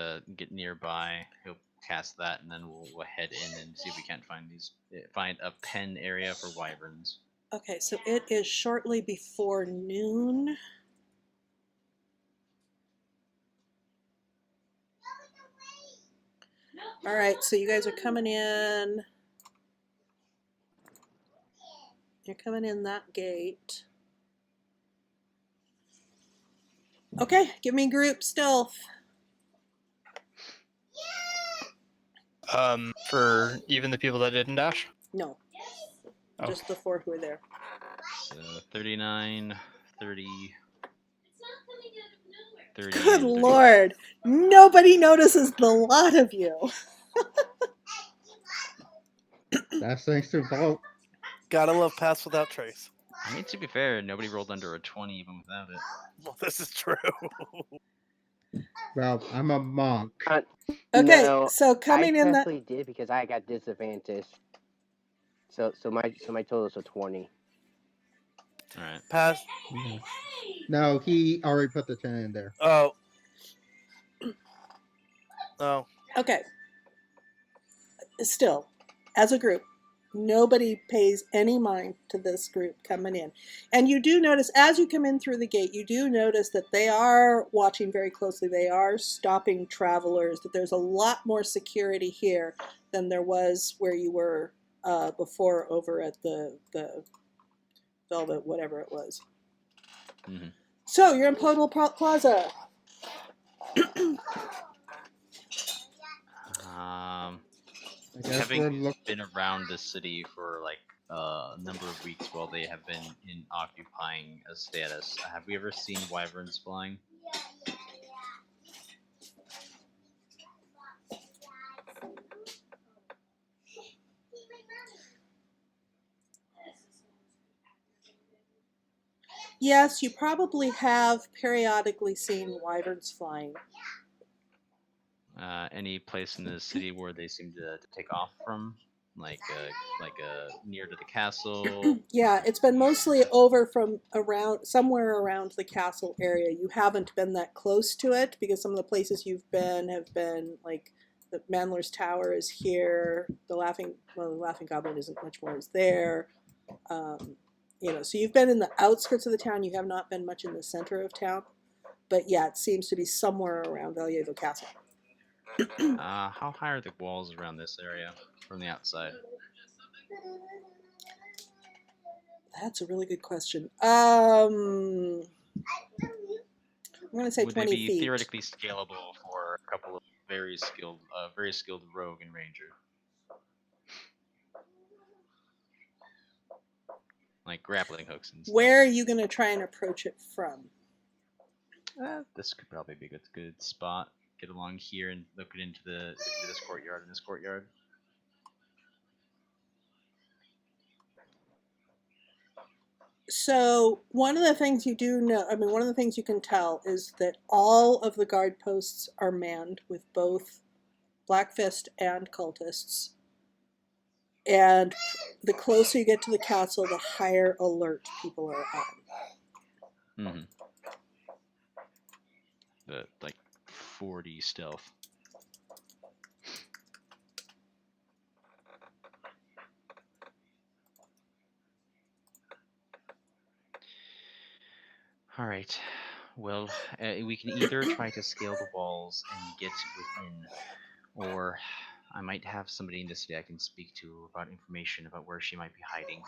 nearby, he'll cast that, and then we'll head in and see if we can't find a pen area for wyverns. Okay, so it is shortly before noon. All right, so you guys are coming in. You're coming in that gate. Okay, give me group stealth. For even the people that didn't dash? No, Oh. just the 4 who are there. So 39, 30, 30, Good and 30. Lord, nobody notices the lot of you. That's thanks to Vault. Gotta love pass without trace. I mean, to be fair, nobody rolled under a 20 even without it. Well, this is true. Well, I'm a monk. Okay, No, so coming I in that. technically did because I got disadvantage. So my total is a 20. All right. Pass. No, he already put the 10 in there. Oh. Oh. Okay. Still, as a group, nobody pays any mind to this group coming in. And you do notice, as you come in through the gate, you do notice that they are watching very closely. They are stopping travelers, that there's a lot more security here than there was where you were before over at the Velvet, whatever it was. Mm-hmm. So, you're in Podal Plaza. Having been around the city for like a number of weeks while they have been in occupying a status, have we ever seen wyverns flying? Yes, you probably have periodically seen wyverns flying. Any place in the city where they seem to take off from, like near to the castle? Yeah, it's been mostly over from around somewhere around the castle area. You haven't been that close to it because some of the places you've been have been like the Mandler's Tower is here. The Laughing Goblin isn't much more is there. So you've been in the outskirts of the town. You have not been much in the center of town. But yeah, it seems to be somewhere around Vallejo Castle. How high are the walls around this area from the outside? That's a really good question. I'm going to say Would 20 they be feet. theoretically scalable for a couple of very skilled rogue and ranger? Like grappling hooks and stuff. Where are you going to try and approach it from? This could probably be a good spot. Get along here and look into this courtyard and this courtyard. So one of the things you do know, one of the things you can tell is that all of the guard posts are manned with both Black Fist and cultists. And the closer you get to the castle, the higher alert people are on. Mm-hmm. Like 40 stealth. All right. Well, we can either try to scale the walls and get within, or I might have somebody in the city I can speak to about information about where she might be hiding.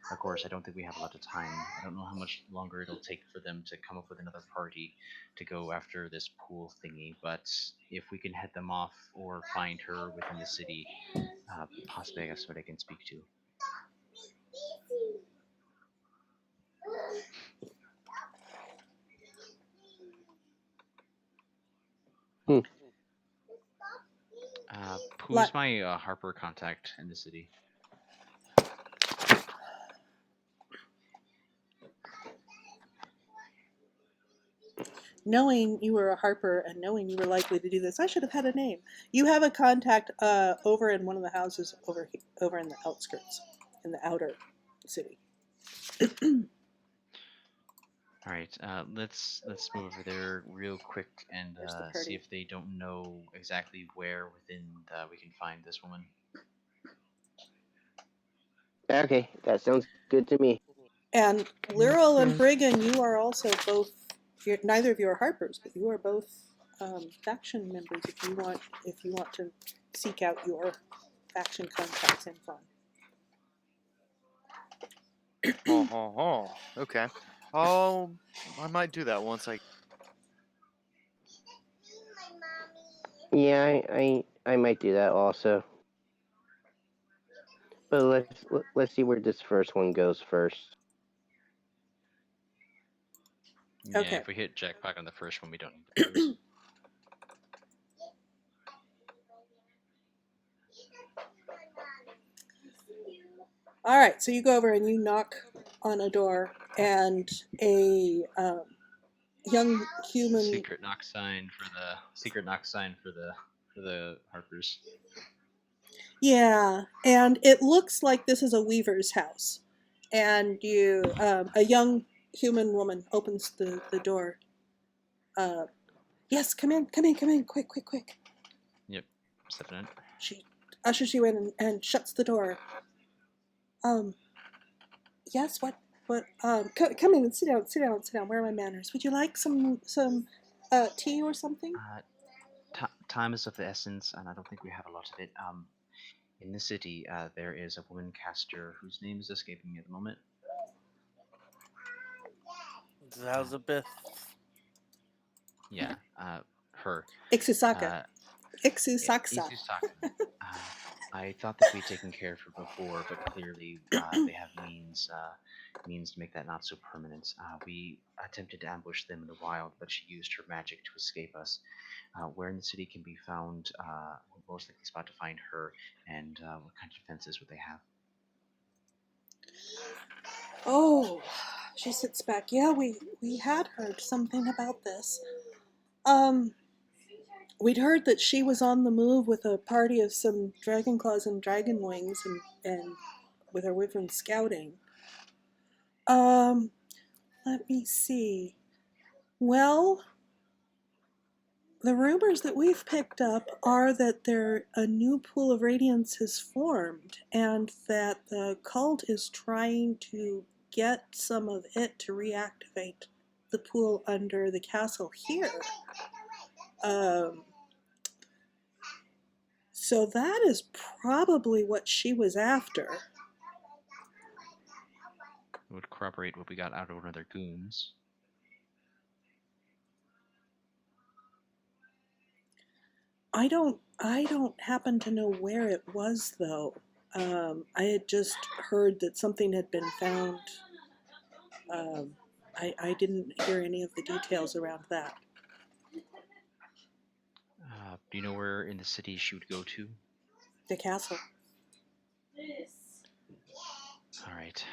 Of course, I don't think we have a lot of time. I don't know how much longer it'll take for them to come up with another party to go after this pool thingy, but if we can head them off or find her within the city, possibly I guess what I can speak to. Who's my Harper contact in the city? knowing you were a harper and knowing you were likely to do this, I should have had a name. You have a contact over in one of the houses over in the outskirts, in the outer city. All right, let's move over there real quick and see if they don't know exactly where within we can find this woman. Okay, that sounds good to me. And Lyril and Briggan, you are also both. Neither of you are harpers, but you are both faction members. If you want to seek out your faction contacts in Phlan. Okay. I might do that once I. Yeah, I might do that also. But let's see where this first one goes first. Yeah, Okay. if we hit jackpot on the first one, we don't need those. All right, so you go over and you knock on a door, and a young human Secret knock sign for the harpers. Yeah, and it looks like this is a weaver's house. And a young human woman opens the door. Yes, come in, quick. Yep, stepping in. She ushers you in and shuts the door. Yes, what, come in and sit down. Where are my manners? Would you like some tea or something? Time is of the essence, and I don't think we have a lot of it. In the city, there is a woman caster whose name is escaping me at the moment. Elizabeth. Yeah, her. Ixusaka. Ixusaksa. I thought that we'd taken care of her before, but clearly they have means to make that not so permanent. We attempted to ambush them in the wild, but she used her magic to escape us. Where in the city can be found, we'll most likely spot to find her, and what kind of defenses would they have? Oh, she sits back. Yeah, we had heard something about this. We'd heard that she was on the move with a party of some dragon claws and dragon wings, and with her wyvern scouting. Let me see. Well, the rumors that we've picked up are that a new Pool of Radiance has formed, and that the cult is trying to get some of it to reactivate the pool under the castle here. So that is probably what she was after. It would corroborate what we got out of one of their goons. I don't happen to know where it was, though. I had just heard that something had been found. I didn't hear any of the details around that. Do you know where in the city she would go to? The castle. All right.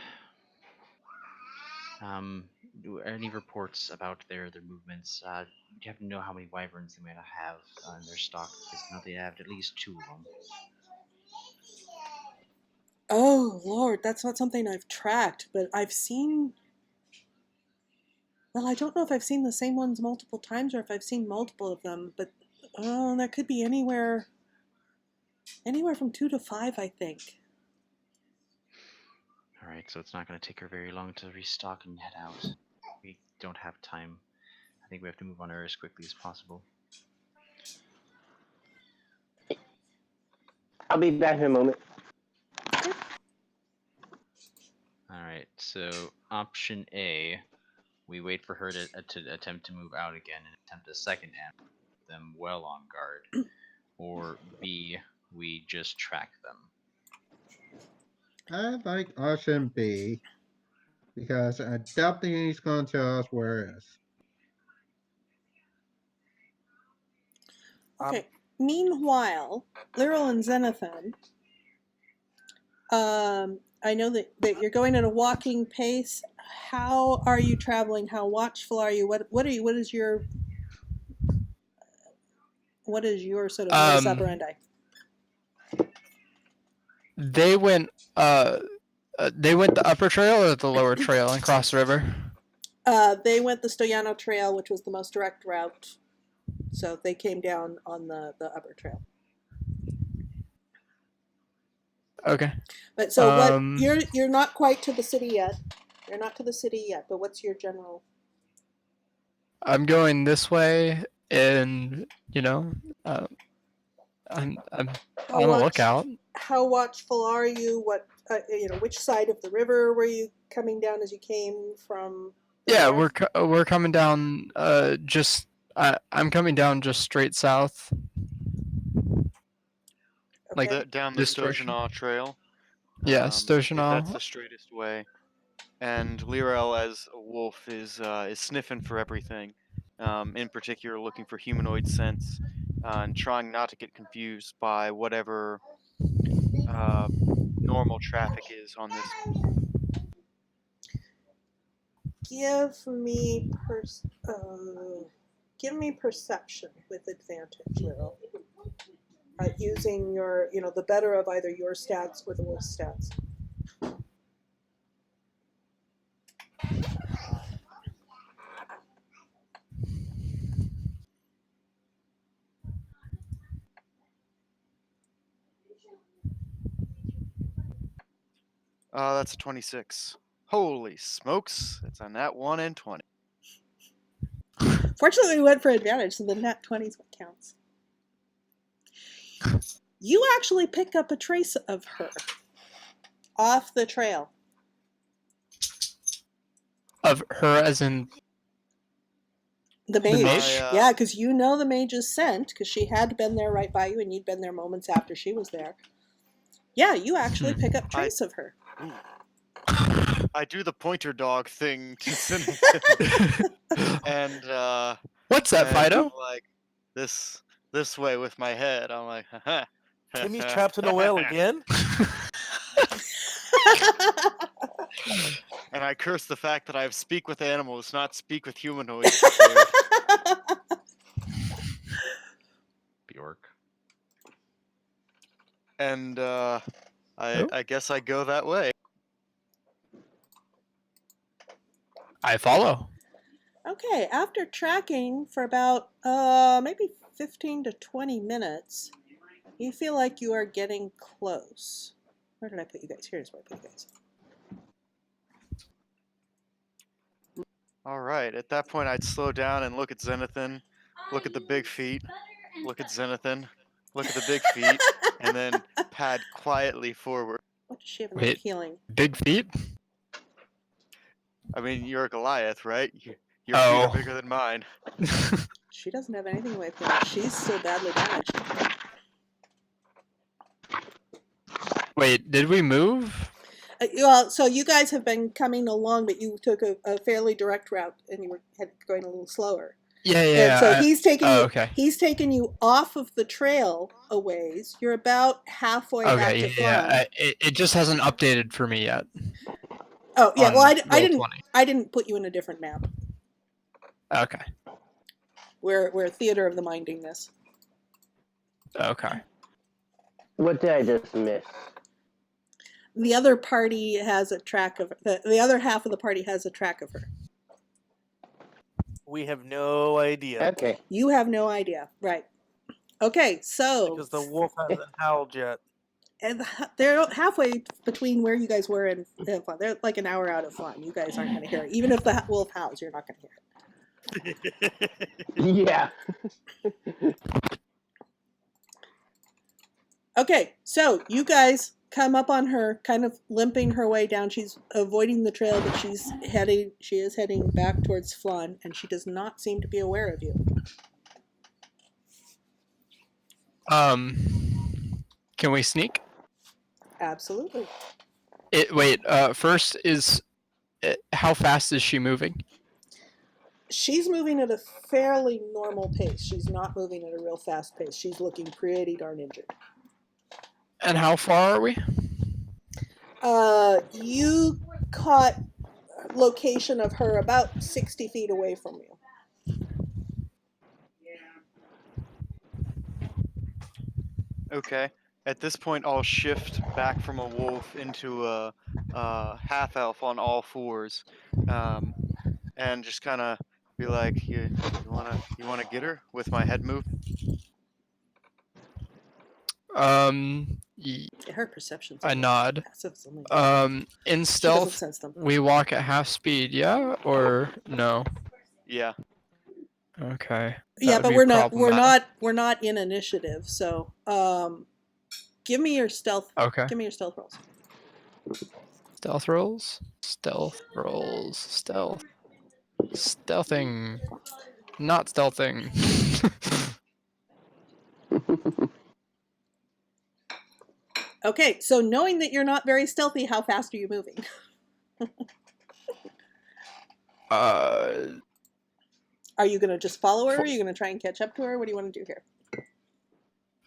Any reports about their movements? Do you happen to know how many wyverns they might have in their stock? Because now they have at least 2 of them. Oh, Lord, that's not something I've tracked, but I've seen... Well, I don't know if I've seen the same ones multiple times or if I've seen multiple of them, but that could be anywhere from 2 to 5, I think. Alright, so it's not going to take her very long to restock and head out. We don't have time. I think we have to move on her as quickly as possible. I'll be back in a moment. Alright, so option A, we wait for her to attempt to move out again and attempt a second ambush, them well on guard. Or B, we just track them. I like option B, because I doubt he's going to tell us where it is. Okay. Meanwhile, Lyril and Xenothan, I know that you're going at a walking pace. How are you traveling? How watchful are you? What is your What is your sort of modus operandi? They went the upper trail or the lower trail and crossed the river? They went the Stoyano Trail, which was the most direct route. So they came down on the upper trail. Okay. But so what you're not quite to the city yet. You're not to the city yet, but what's your general? I'm going this way, and I'm on the lookout. How watchful are you? What which side of the river were you coming down as you came from? Yeah, we're coming down. I'm coming down just straight south. Okay. Like Down the Stoyano Trail. Yeah, If Stoyano. that's the straightest way. And Lirel, as a wolf, is sniffing for everything. In particular, looking for humanoid scents, and trying not to get confused by whatever normal traffic is on this. Give me perception with advantage, Lirel. Using your, the better of either your stats or the wolf's stats. That's a 26. Holy smokes! It's a nat 1 and 20. Fortunately, we went for advantage, so the nat 20 is what counts. You actually pick up a trace of her off the trail. Of her as in the mage? Yeah, because you know the mage's scent, because she had been there right by you, and you'd been there moments after she was there. Yeah, you actually pick up trace of her. I do the pointer dog thing to Cynic. And what's that, Fido? Like this way with my head. I'm like, haha. Timmy's trapped in a whale again? And I curse the fact that I have speak with animals, not speak with humanoids. Bjork. And I guess I go that way. I follow. Okay, after tracking for about maybe 15 to 20 minutes, you feel like you are getting close. Where did I put you guys? Here's where I put you guys. All right. At that point, I'd slow down and look at Zenithan, look at the big feet, look at Zenithan, look at the big feet, and then pad quietly forward. What does she have in healing? Big feet? I mean, you're a Goliath, right? Your feet are bigger than mine. She doesn't have anything with her. She's so badly damaged. Wait, did we move? Well, so you guys have been coming along, but you took a fairly direct route, and you were going a little slower. Yeah. And so he's taking you. Okay. He's taken you off of the trail a ways. You're about halfway back to Phlan. Yeah. It just hasn't updated for me yet. Oh yeah. Well, I didn't put you in a different map. Okay. We're theater of the minding this. Okay. What did I just miss? The other party has a track of the other half of the party has a track of her. We have no idea. Okay. You have no idea, right? Okay, so because the wolf hasn't howled yet. And they're halfway between where you guys were and Phlan. They're like an hour out of Phlan. You guys aren't going to hear it. Even if the wolf howls, you're not going to hear it. Yeah. Okay, so you guys come up on her, kind of limping her way down. She's avoiding the trail, but she is heading back towards Phlan, and she does not seem to be aware of you. Can we sneak? Absolutely. First is, how fast is she moving? She's moving at a fairly normal pace. She's not moving at a real fast pace. She's looking pretty darn injured. And how far are we? You caught location of her about 60 feet away from you. Okay. At this point, I'll shift back from a wolf into a half elf on all fours, and just kind of be like, you wanna get her with my head move? Y- Her perception's I only nod. passive's only In she doesn't stealth, sense them. we walk at half speed, yeah, or no? Yeah. Okay. That Yeah, would but be we're problematic. not in initiative. So, give me your stealth. Okay. Give me your stealth rolls. Stealth rolls. Stealth rolls. Stealth. Stealthing. Not stealthing. Okay, so knowing that you're not very stealthy, how fast are you moving? uh, Are you gonna just follow her? For- Are you gonna try and catch up to her? What do you want to do here?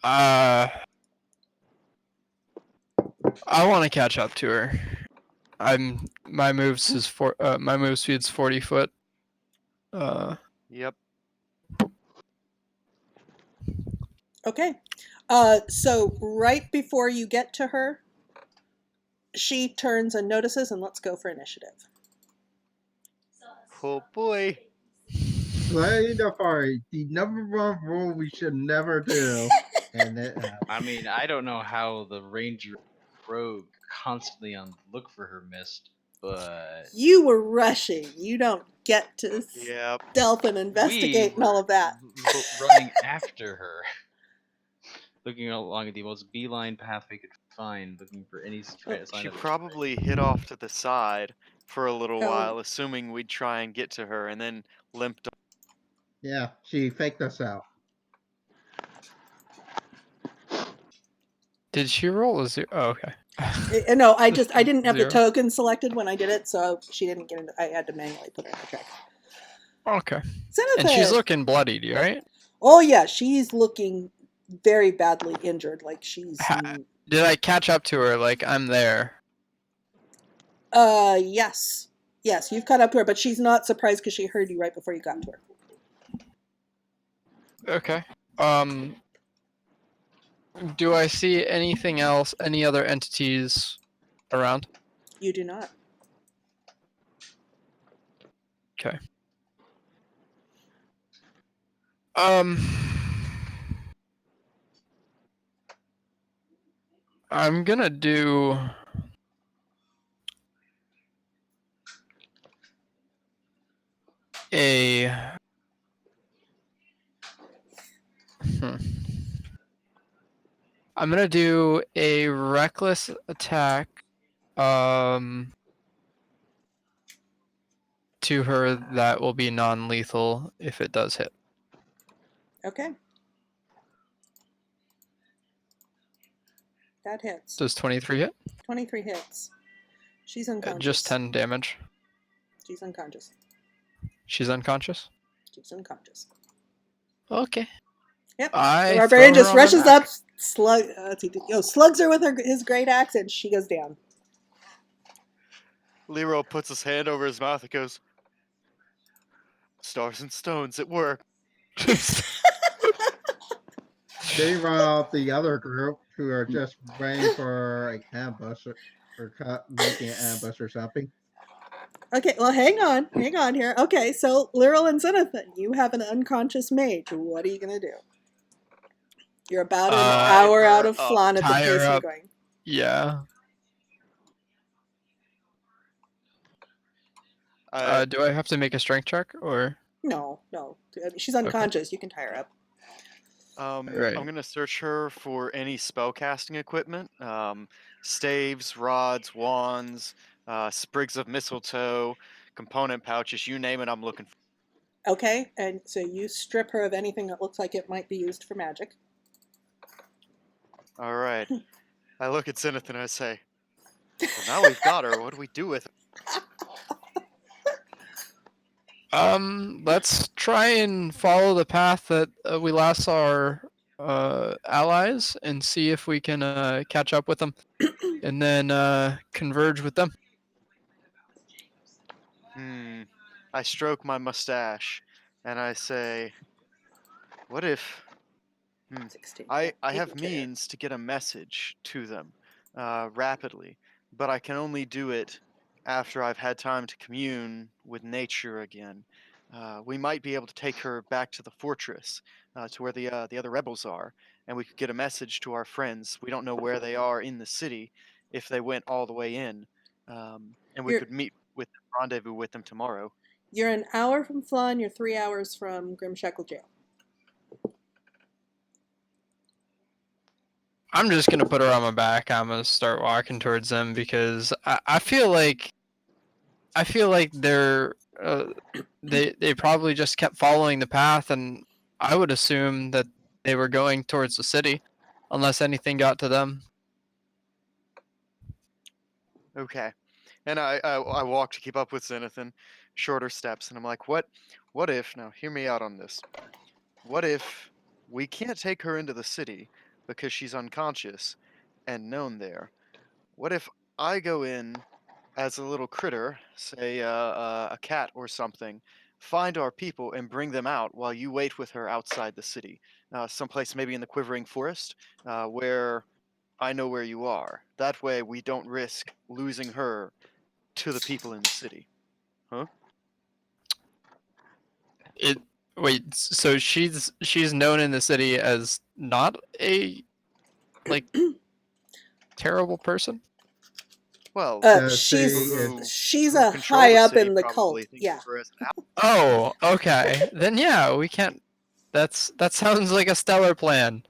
I want to catch up to her. My move speed's 40 foot. Yep. Okay. So right before you get to her, she turns and notices, and let's go for initiative. Oh boy. Slay the party, the number one rule we should never do. And it I mean, I don't know how the ranger rogue constantly on look for her missed, but You were rushing. You don't get to Yep. stealth and investigate and all of that. running after her, looking along the most beeline path we could find, looking for any sign She of a probably hid off to the side for a little Oh. while, assuming we'd try and get to her, and then limped. Yeah, she faked us out. Did she roll a 0? Oh, okay. No, I didn't have the 0. token selected when I did it, so she didn't get into. I had to manually put her in the track. Okay. Xenothed. And she's looking bloodied, right? Oh yeah, she's looking very badly injured. Like she's. Did I catch up to her? Like I'm there. Yes, you've caught up to her, but she's not surprised because she heard you right before you got to her. Okay. Do I see anything else? Any other entities around? You do not. Okay. I'm gonna do a I'm gonna do a reckless attack to her that will be non-lethal if it does hit. Okay. That hits. Does 23 hit? 23 hits. She's unconscious. Just 10 damage. She's unconscious. She's unconscious? She's unconscious. Okay. Yep. The The barbarian just rushes up, slugs her with his great axe, and she goes down. Lero puts his hand over his mouth and goes, "Stars and stones at work." They run off the other group who are just waiting for an ambush or making an ambush or something. Okay, well, hang on here. Okay, so Lyral and Xenothed, you have an unconscious mage. What are you gonna do? You're about an hour out of Phlan at the tie her pace you're up. going. Yeah. Do I have to make a strength check or? No. She's unconscious. You can tie her up. Right. I'm gonna search her for any spellcasting equipment, staves, rods, wands, sprigs of mistletoe, component pouches, you name it, I'm looking for. Okay, and so you strip her of anything that looks like it might be used for magic. All right. I look at Zenith and I say, "Well, now we've got her. What do we do with her?" Let's try and follow the path that we last saw our allies and see if we can catch up with them and then converge with them. I stroke my mustache and I say, what if 16. I Yeah, have taken care. means to get a message to them rapidly, but I can only do it after I've had time to commune with nature again. We might be able to take her back to the fortress, to where the other rebels are, and we could get a message to our friends. We don't know where they are in the city, if they went all the way in, and we You're- could rendezvous with them tomorrow. You're an hour from Phlan. You're 3 hours from Grimshackle Jail. I'm just gonna put her on my back. I'm gonna start walking towards them because I feel like they're they probably just kept following the path, and I would assume that they were going towards the city, unless anything got to them. Okay. And I walk to keep up with Zenithan, shorter steps, and I'm like, what if, now hear me out on this. What if we can't take her into the city because she's unconscious and known there? What if I go in as a little critter, say a cat or something, find our people and bring them out while you wait with her outside the city? Someplace maybe in the Quivering Forest, where I know where you are. That way we don't risk losing her to the people in the city. Huh? Wait, so she's known in the city as not a like terrible person? Well, She's who a control high the up city in the probably cult. think Yeah. of her as an Oh, okay. Then yeah, we can't. That sounds like a stellar plan.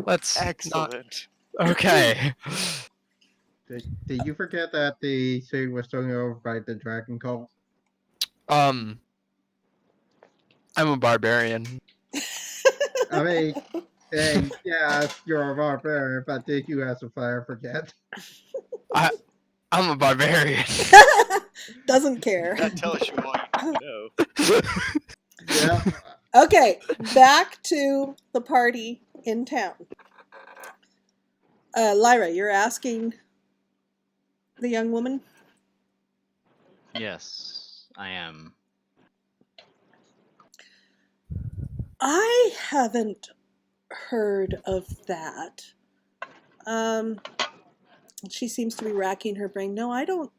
Let's not. excellent. Okay. Did you forget that the city was taken over by the dragon cult? I'm a barbarian. I mean, and yes, you're a barbarian, but did you as a player forget? I'm a barbarian. Doesn't care. That tells you all you need to know. Yeah. Okay, back to the party in town. Lyra, you're asking the young woman? Yes, I am. I haven't heard of that. She seems to be racking her brain. No, I don't.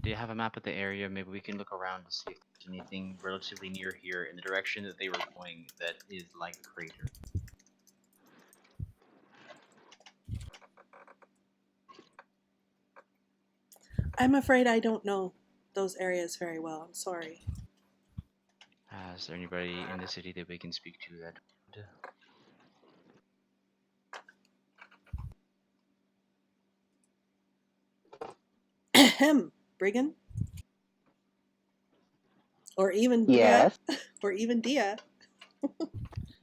Do you have a map of the area? Maybe we can look around to see if there's anything relatively near here in the direction that they were going that is like a crater. I'm afraid I don't know those areas very well. I'm sorry. Is there anybody in the city that we can speak to that? Ahem, Brigand? Or even Yes. Dia? Or even Dia?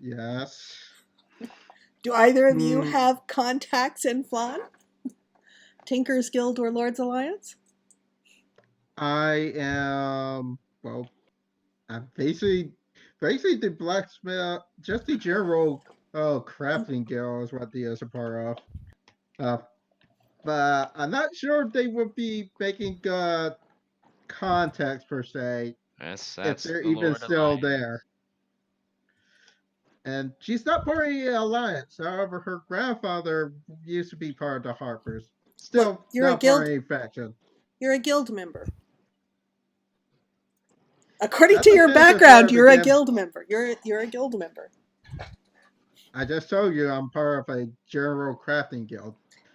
Yes. Do either of you have contacts in Phlan? Tinker's Guild or Lord's Alliance? I am, well, I'm basically the blacksmith, just the general crafting guild is what he is a part of. But I'm not sure if they would be making contacts per se, Yes, if that's they're the even Lord still Alliance. there. And she's not part of the alliance. However, her grandfather used to be part of the Harpers. Still, Look, you're not a guild. part of any faction. You're a guild member. According That's to your okay, just background, wanted to you're a give- guild member. You're a guild member. I just told you I'm part of a general crafting guild.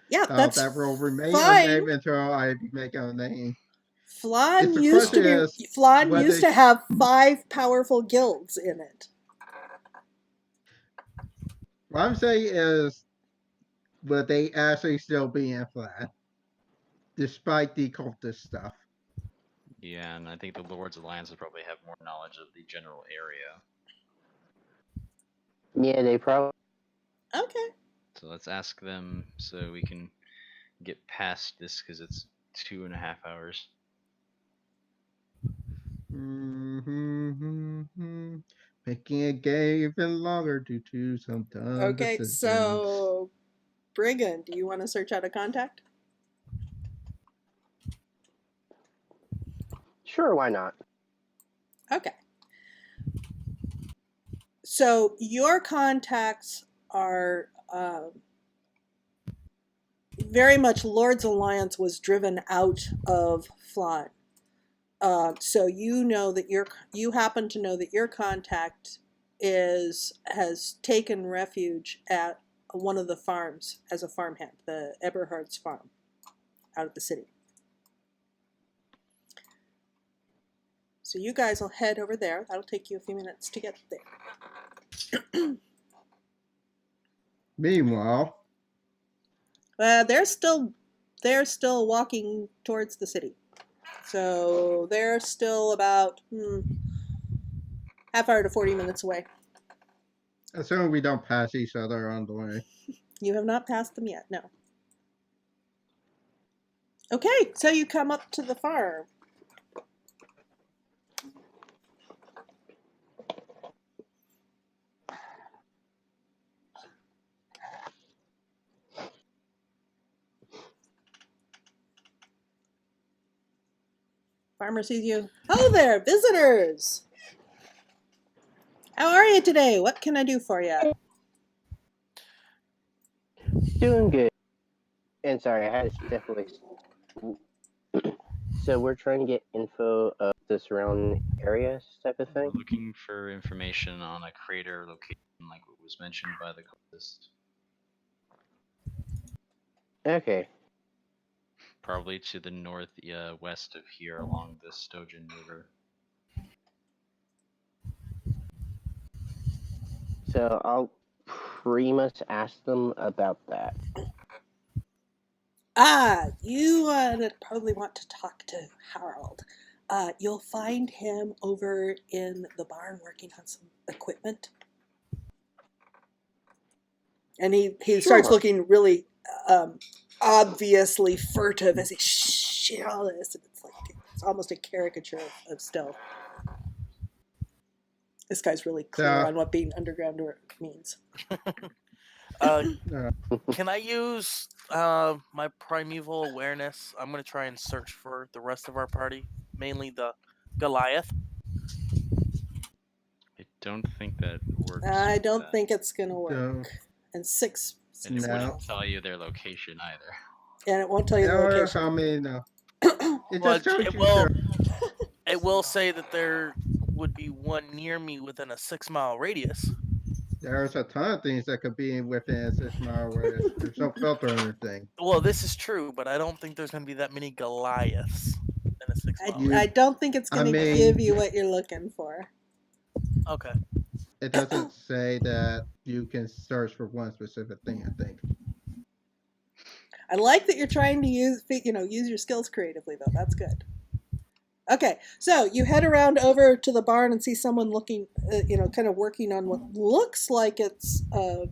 Yeah, that's That will remain fine. unnamed until I make a name. Phlan The used to question be. is Phlan whether used to have 5 powerful guilds in it. What I'm saying is, would they actually still be in Phlan, despite the cultist stuff? Yeah, and I think the Lord's Alliance would probably have more knowledge of the general area. Yeah, they probably. Okay. So let's ask them so we can get past this because it's 2.5 hours. Making a game even longer due to some dumb Okay, decisions. so Brigand, do you want to search out a contact? Sure, why not? Okay. So your contacts are very much Lord's Alliance was driven out of Phlan. So you know that you happen to know that your contact has taken refuge at one of the farms as a farmhand, the Eberhard's farm, out of the city. So you guys will head over there. That'll take you a few minutes to get there. Meanwhile, They're still walking towards the city. So they're still about half hour to 40 minutes away. assuming we don't pass each other on the way. You have not passed them yet, no. Okay, so you come up to the farm. Farmer sees you. Oh there, visitors! How are you today? What can I do for you? Doing good. And sorry, I had to step away. So we're trying to get info of the surrounding areas type of thing? We're looking for information on a crater location, like what was mentioned by the cultist. Okay. Probably to the northwest of here along the Stojan River. So I'll pretty much ask them about that. You probably want to talk to Harold. You'll find him over in the barn working on some equipment. And he starts looking really obviously furtive as he shit all this. And it's almost a caricature of stealth. This guy's really clear on what being underground means. Can I use my primeval awareness? I'm going to try and search for the rest of our party, mainly the Goliath. I don't think that works. I don't think it's going to work. No. And 6... And it wouldn't tell you their location either. And it won't tell you the location. I mean, it will say that there would be one near me within a 6-mile radius. There's a ton of things that could be within a 6-mile radius. There's no filter or anything. Well, this is true, but I don't think there's going to be that many Goliaths in a 6-mile I don't think it's going to give you what you're looking for. Okay. It doesn't say that you can search for one specific thing, I think. I like that you're trying to use your skills creatively, though. That's good. Okay, so you head around over to the barn and see someone looking, kind of working on what looks like it's, well,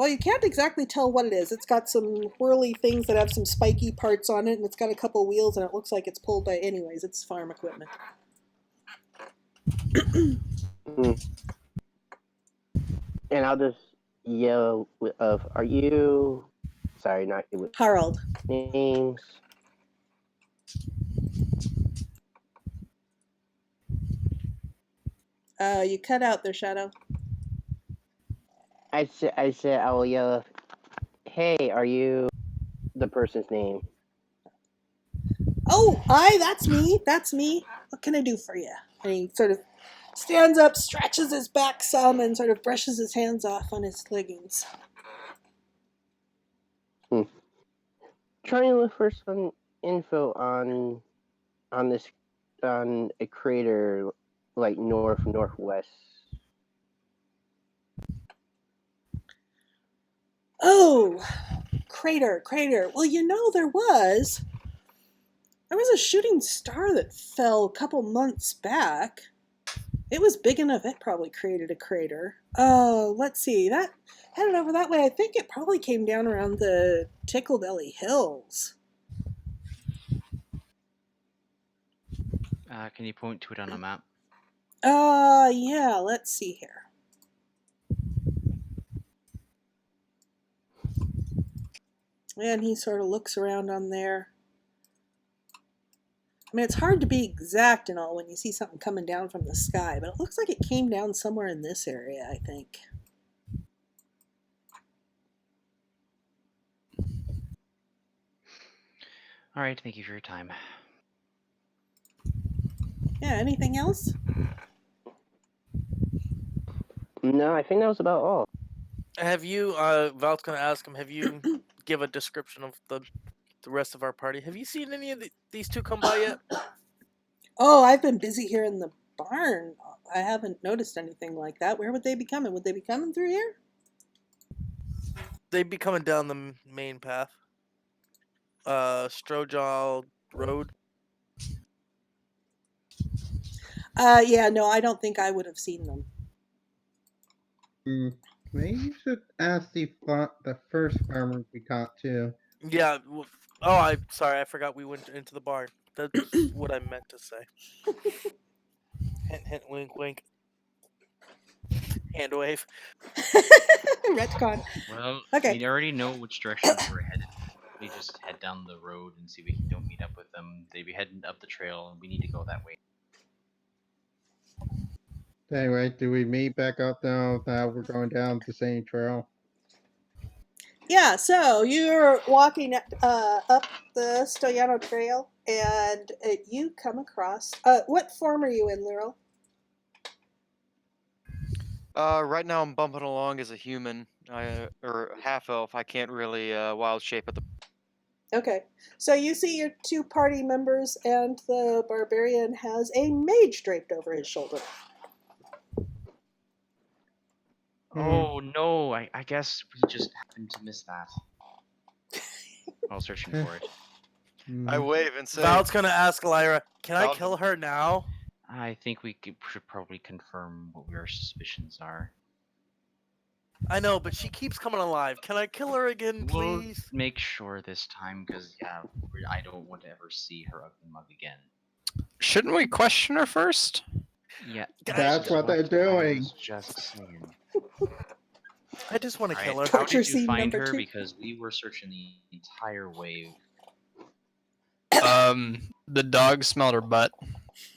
you can't exactly tell what it is. It's got some whirly things that have some spiky parts on it, and it's got a couple wheels, and it looks like it's pulled by, anyways, it's farm equipment. And I'll just yell are you... Sorry, not you. Harold. Names. You cut out there, Shadow. I said I will yell, hey, are you the person's name? Oh, hi, that's me. What can I do for you? And he sort of stands up, stretches his back some, and sort of brushes his hands off on his leggings. Trying to look for some info on a crater like northwest. Oh, crater. Well, there was a shooting star that fell a couple months back. It was big enough it probably created a crater. Oh, let's see. That headed over that way. I think it probably came down around the Ticklebelly Hills. Can you point to it on a map? Yeah, let's see here. And he sort of looks around on there. mean, it's hard to be exact and all when you see something coming down from the sky, but it looks like it came down somewhere in this area, I think. All right, thank you for your time. Yeah, anything else? No, I think that was about all. Have you, Val's gonna ask him, have you give a description of the rest of our party? Have you seen any of these two come by yet? Oh, I've been busy here in the barn. I haven't noticed anything like that. Where would they be coming? Would they be coming through here? They'd be coming down the main path. Strojal Road. Yeah, no, I don't think I would have seen them. Maybe you should ask the first farmer we talked to. Yeah. Oh, sorry, I forgot we went into the barn. That's what I meant to say. Hint, hint, wink, wink. Hand wave. Retcon. Well, Okay. we already know which direction we're headed. We just head down the road and see if we don't meet up with them. They be heading up the trail, and we need to go that way. Anyway, do we meet back up now that we're going down the same trail? Yeah, so you're walking up the Stoyano Trail, and you come across. What form are you in, Lyral? Right now I'm bumping along as a human, or half elf. I can't really wild shape at the. Okay, so you see your two party members, and the barbarian has a mage draped over his shoulder. Oh no, I guess we just happened to miss that. While searching for it. I wave and say. Val's gonna ask Lyra, "Can I Val- kill her now?" I think we should probably confirm what our suspicions are. I know, but she keeps coming alive. Can I kill her again, We'll please? make sure this time, because yeah, I don't want to ever see her ugly mug again. Shouldn't we question her first? Yeah, That's what they're doing. I was just saying. I just want to kill her. How Torture did you scene find number her? 2. Because we were searching the entire way. The dog smelled her butt.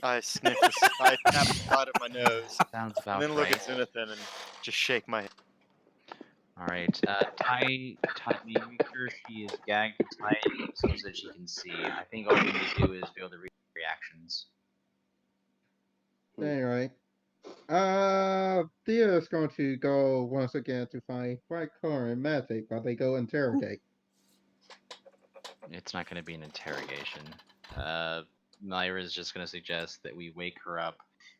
I sniff. I tap the side of my nose, Sounds and about then look right. at Zenithan and just shake my head. All right, tie. Make sure she is gagged and tied so that she can see. I think all we need to do is be able to read reactions. Anyway, Thea's going to go once again to find White Collar and Magic while they go interrogate. It's not going to be an interrogation. Myra's just going to suggest that we wake her up.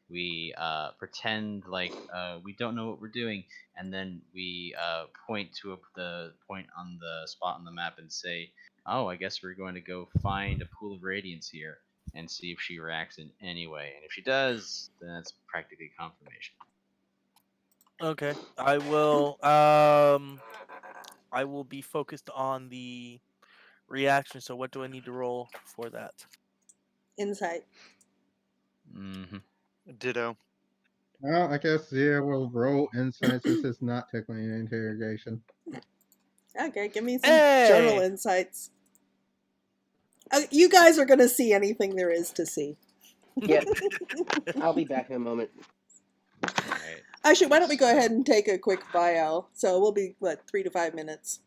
We pretend like we don't know what we're doing, and then we point to the point on the spot on the map and say, "Oh, I guess we're going to go find a pool of radiance here and see if she reacts in any way. And if she does, then that's practically confirmation." Okay, I will be focused on the reaction. So what do I need to roll for that? Insight. Mm-hmm. Ditto. Well, I guess Zia will roll insight since it's not technically an interrogation. Okay, give me some general insights. You guys are going to see anything there is to see. Yeah, I'll be back in a moment. Right. Actually, why don't we go ahead and take a quick vial? So we'll be, 3 to 5 minutes.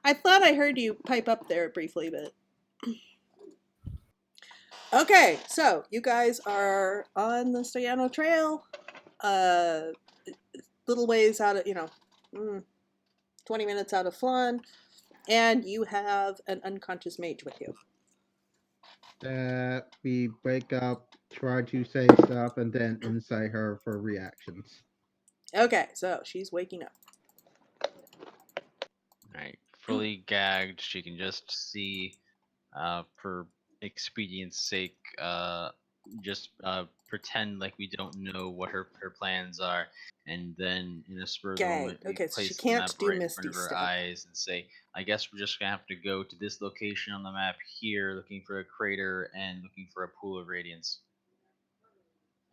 I thought I heard you pipe up there briefly, but... Okay, so you guys are on the Stoyano Trail. Little ways out of, 20 minutes out of Phlan. And you have an unconscious mage with you. That we wake up, try to say stuff, and then insight her for reactions. Okay, so she's waking up. Alright, fully gagged. She can just see, for expedience sake, just pretend like we don't know what her plans are, and then in a spur of the moment, we Okay, so she place the can't map do right in Misty front of her Step. eyes and say, I guess we're just gonna have to go to this location on the map here, looking for a crater and looking for a pool of radiance.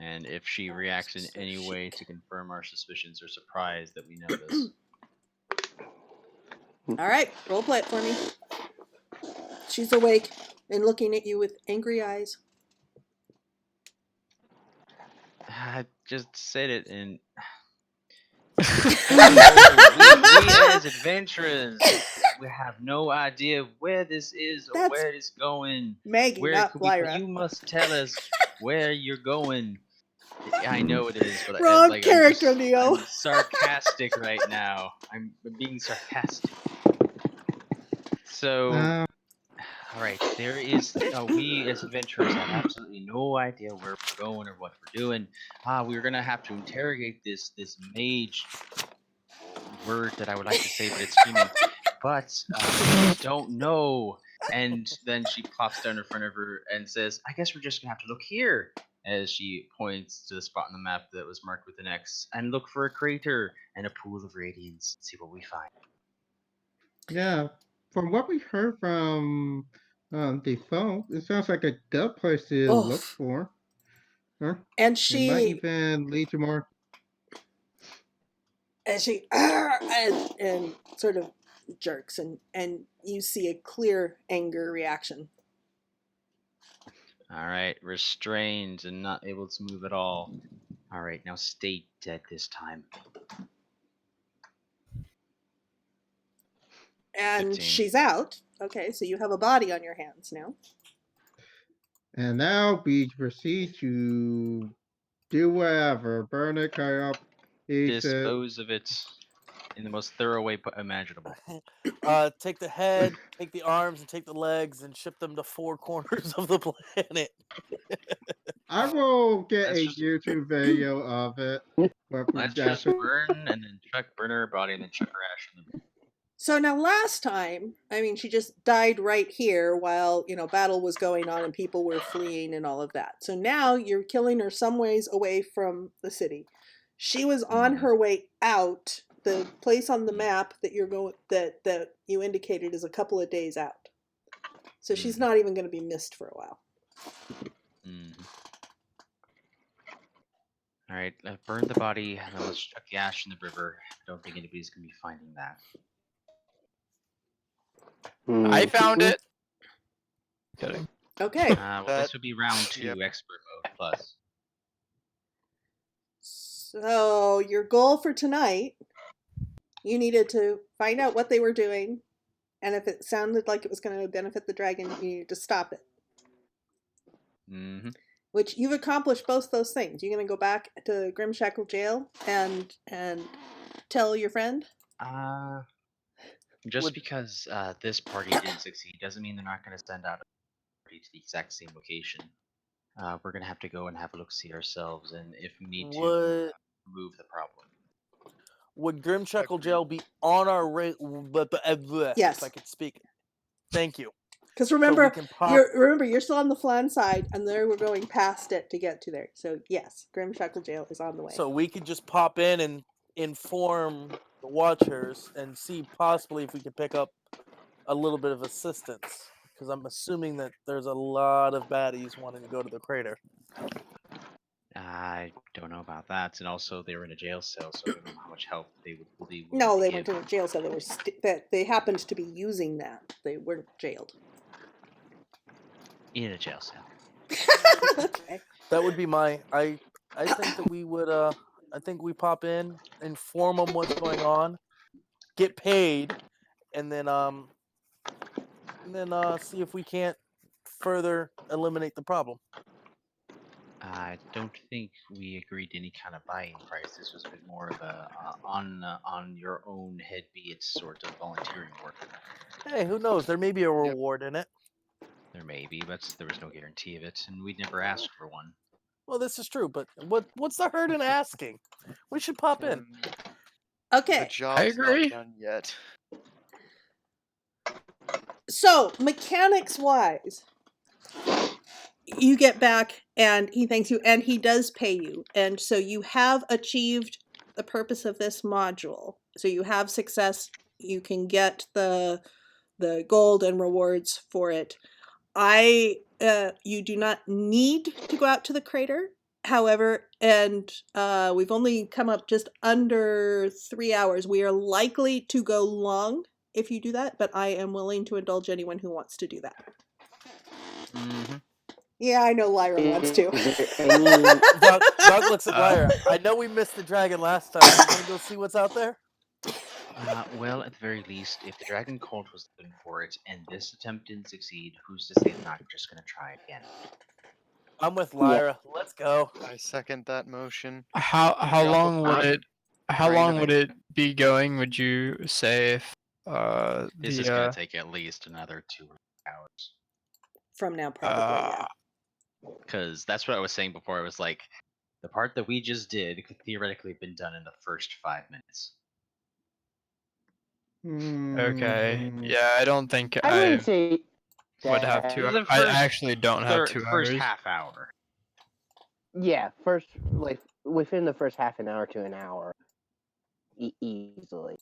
And if she reacts in any way to confirm our suspicions or surprised that we know this. Alright, roleplay it for me. She's awake and looking at you with angry eyes. I just said it, and we as adventurers, we have no idea where this is or That's where it's going. Maggie, Where not could we? Lyra. You must tell us where you're going. I know it is, but Wrong character, Neo. I'm sarcastic right now. I'm being sarcastic. So, all right, there is. We as adventurers have absolutely no idea where we're going or what we're doing. We're gonna have to interrogate this mage. Word that I would like to say, but it's human. But we don't know. And then she plops down in front of her and says, I guess we're just gonna have to look here. As she points to the spot on the map that was marked with an X, and look for a crater and a pool of radiance. See what we find. Yeah, from what we heard from the phone, it sounds like a good place to look for. Huh? And It might even lead to more. And she and sort of jerks, and you see a clear anger reaction. All right, restrained and not able to move at all. All right, now stay dead this time. And 15. she's out. Okay, so you have a body on your hands now. And now we proceed to do whatever. Burn it, cut up, dispose of it in the most thorough way imaginable. Take the head, take the arms, and take the legs, and ship them to 4 corners of the planet. I will get a YouTube video of it. Let's just burn and then burn her body and then chuck her ash in the. So now last time, I mean, she just died right here while, battle was going on and people were fleeing and all of that. So now you're killing her some ways away from the city. She was on her way out. The place on the map that you're going that you indicated is a couple of days out. So she's not even going to be missed for a while. All right, burn the body and then let's chuck the ash in the river. I don't think anybody's going to be finding that. I found it. Kidding. Okay. Well, this would be round 2, expert mode plus. So your goal for tonight, you needed to find out what they were doing, and if it sounded like it was going to benefit the dragon, you needed to stop it. Mm-hmm. Which you've accomplished both those things. You're going to go back to Grimshackle Jail and tell your friend? Just because this party didn't succeed doesn't mean they're not going to send out a party to the exact same location. We're going to have to go and have a look-see ourselves, and if we need to, remove the problem. Would Grimshackle Jail be on our rate? Yes. If I could speak. Thank you. Because remember, you're still on the Phlan side, and we're going past it to get to there. So yes, Grimshackle Jail is on the way. So we could just pop in and inform the Watchers and see possibly if we could pick up a little bit of assistance. Because I'm assuming that there's a lot of baddies wanting to go to the crater. I don't know about that, and also they were in a jail cell, so I don't know how much help they would be. No, they weren't in a jail cell. They were they happened to be using that. They weren't jailed. In a jail cell. Okay. That would be my. I think that we would. I think we pop in, inform them what's going on, get paid, and then see if we can't further eliminate the problem. I don't think we agreed to any kind of buy-in price. This was a bit more of a on your own head be it sort of volunteering work. Hey, who knows? There may be a reward in it. There may be, but there was no guarantee of it, and we'd never asked for one. Well, this is true, but what's the hurt in asking? We should pop in. The Okay, job's not agree. done yet. so mechanics-wise, you get back and he thanks you and he does pay you. And so you have achieved the purpose of this module. So you have success. You can get the gold and rewards for it. You do not need to go out to the crater. However, and we've only come up just under 3 hours. We are likely to go long if you do that, but I am willing to indulge anyone who wants to do that. Mm-hmm. Yeah, I know Lyra wants to. Is there any... Doug looks at Lyra. I know we missed the dragon last time. You want to go see what's out there? Well, at the very least, if the dragon cult was looking for it, and this attempt didn't succeed, who's to say they're not just going to try again? I'm with Lyra. Let's go. I second that motion. How We also long would it brain of be going? Would you say if This is going to take at least another 2 hours. From now, probably, yeah. Because that's what I was saying before. It was like, the part that we just did could theoretically have been done in the first 5 minutes. Okay. Yeah, I don't think I I wouldn't say would have that. 2 The hours. I first actually don't have 2 First hours. half hour. Yeah, within the first half an hour to an hour, easily.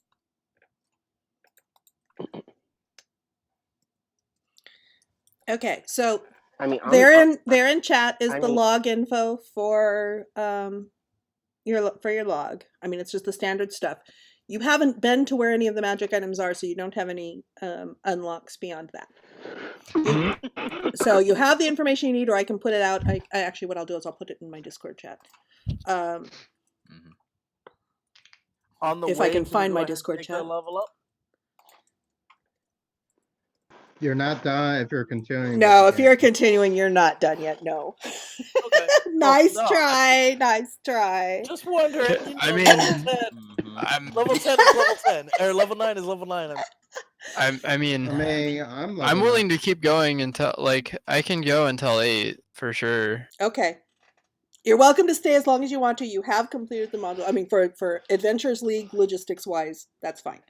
Okay, so I mean, there in chat is I the mean- log info for your log. I mean, it's just the standard stuff. You haven't been to where any of the magic items are, so you don't have any unlocks beyond that. So you have the information you need, or I can put it out. I actually, what I'll do is I'll put it in my Discord chat. On the If way, I can we find go my ahead and Discord take our chat. level up? You're not done if you're continuing. No, with if the you're game. continuing, you're not done yet. No. Okay. Nice Well, no, try. Nice try. Just wondering. You know, I mean, level 10. I'm Level 10 is level 10. Or level 9 is level 9. I mean, I'm I'm willing to keep going until I can go until 8 for sure. Okay. You're welcome to stay as long as you want to. You have completed the module. I mean, for Adventures League logistics wise, that's fine.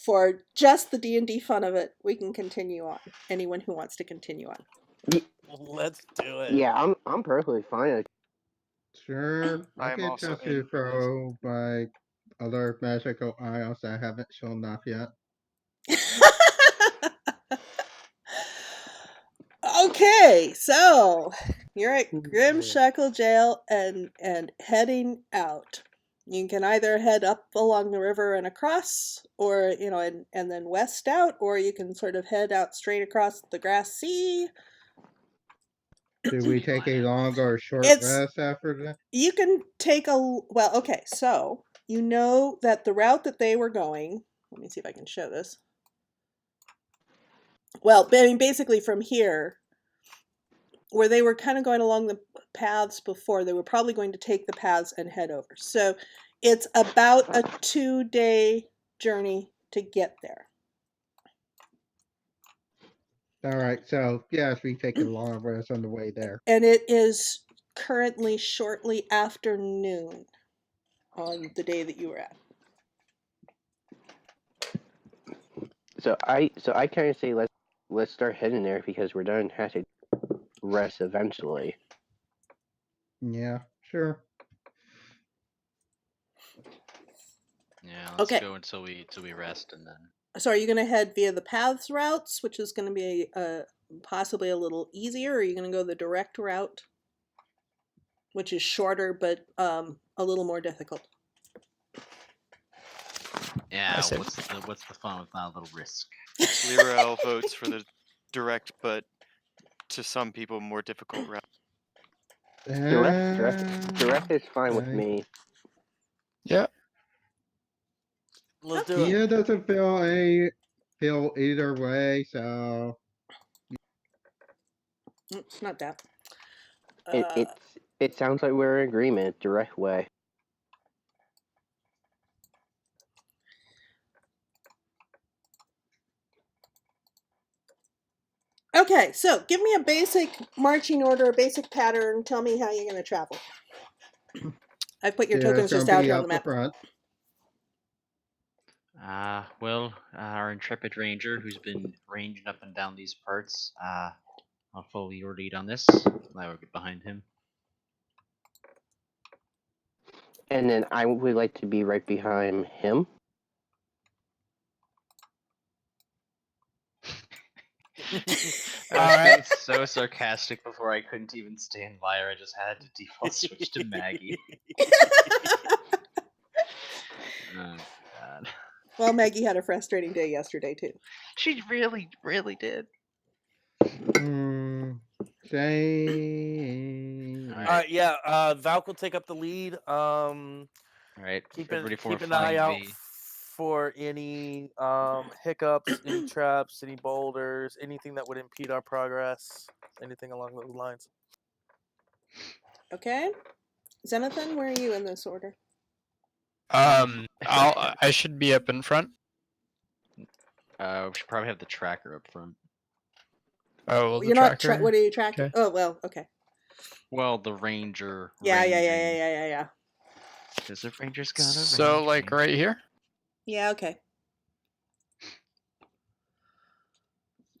For just the D&D fun of it, we can continue on. Anyone who wants to continue on. Let's do it. Yeah, I'm perfectly fine. Sure. I I am get a also chance in to for this. throw my other magical ions that haven't shown off yet. Okay, so you're at Grimshackle Jail and heading out. You can either head up along the river and across, or and then west out, or you can sort of head out straight across the grass sea. Do we take a long or short rest after that? You can take okay, so you know that the route that they were going, let me see if I can show this. Well, I mean, basically from here, where they were kind of going along the paths before, they were probably going to take the paths and head over. So it's about a 2-day journey to get there. All right, so yes, we take a long rest on the way there. And it is currently shortly after noon on the day that you were at. So I kind of say let's start heading there because we're done. Have to rest eventually. Yeah, sure. Yeah, let's Okay. go until we rest and then. So are you going to head via the paths routes, which is going to be possibly a little easier, or are you going to go the direct route, which is shorter but a little more difficult? Yeah, what's the fun with not a little risk? Lyra votes for the direct, but to some people more difficult route. Direct is fine with me. Yeah. Let's do it. Kia doesn't feel either way, so It's not that. It sounds like we're in agreement. Direct way. Okay, so give me a basic marching order, a basic pattern. Tell me how you're going to travel. I've put your Kia's tokens just gonna out be here on out the map. front. Well, our intrepid ranger, who's been ranging up and down these parts, I'll follow your lead on this. I will get behind him. And then I would like to be right behind him. I was being so sarcastic before I couldn't even stay in Lyra. I just had to default switch to Maggie. Oh god. Well, Maggie had a frustrating day yesterday, too. She really, really did. Staying. Alright, yeah, Valk will take up the lead. Alright, Keep everybody an find eye out me. for any hiccups, any traps, any boulders, anything that would impede our progress, anything along those lines. Okay. Xenothan, where are you in this order? I should be up in front. We should probably have the tracker up front. Oh, well, the You're not. tracker. What are you tracking? Okay. Oh, well, okay. Well, the ranger. Yeah. Because the ranger's gonna. So, like right here. Yeah, okay.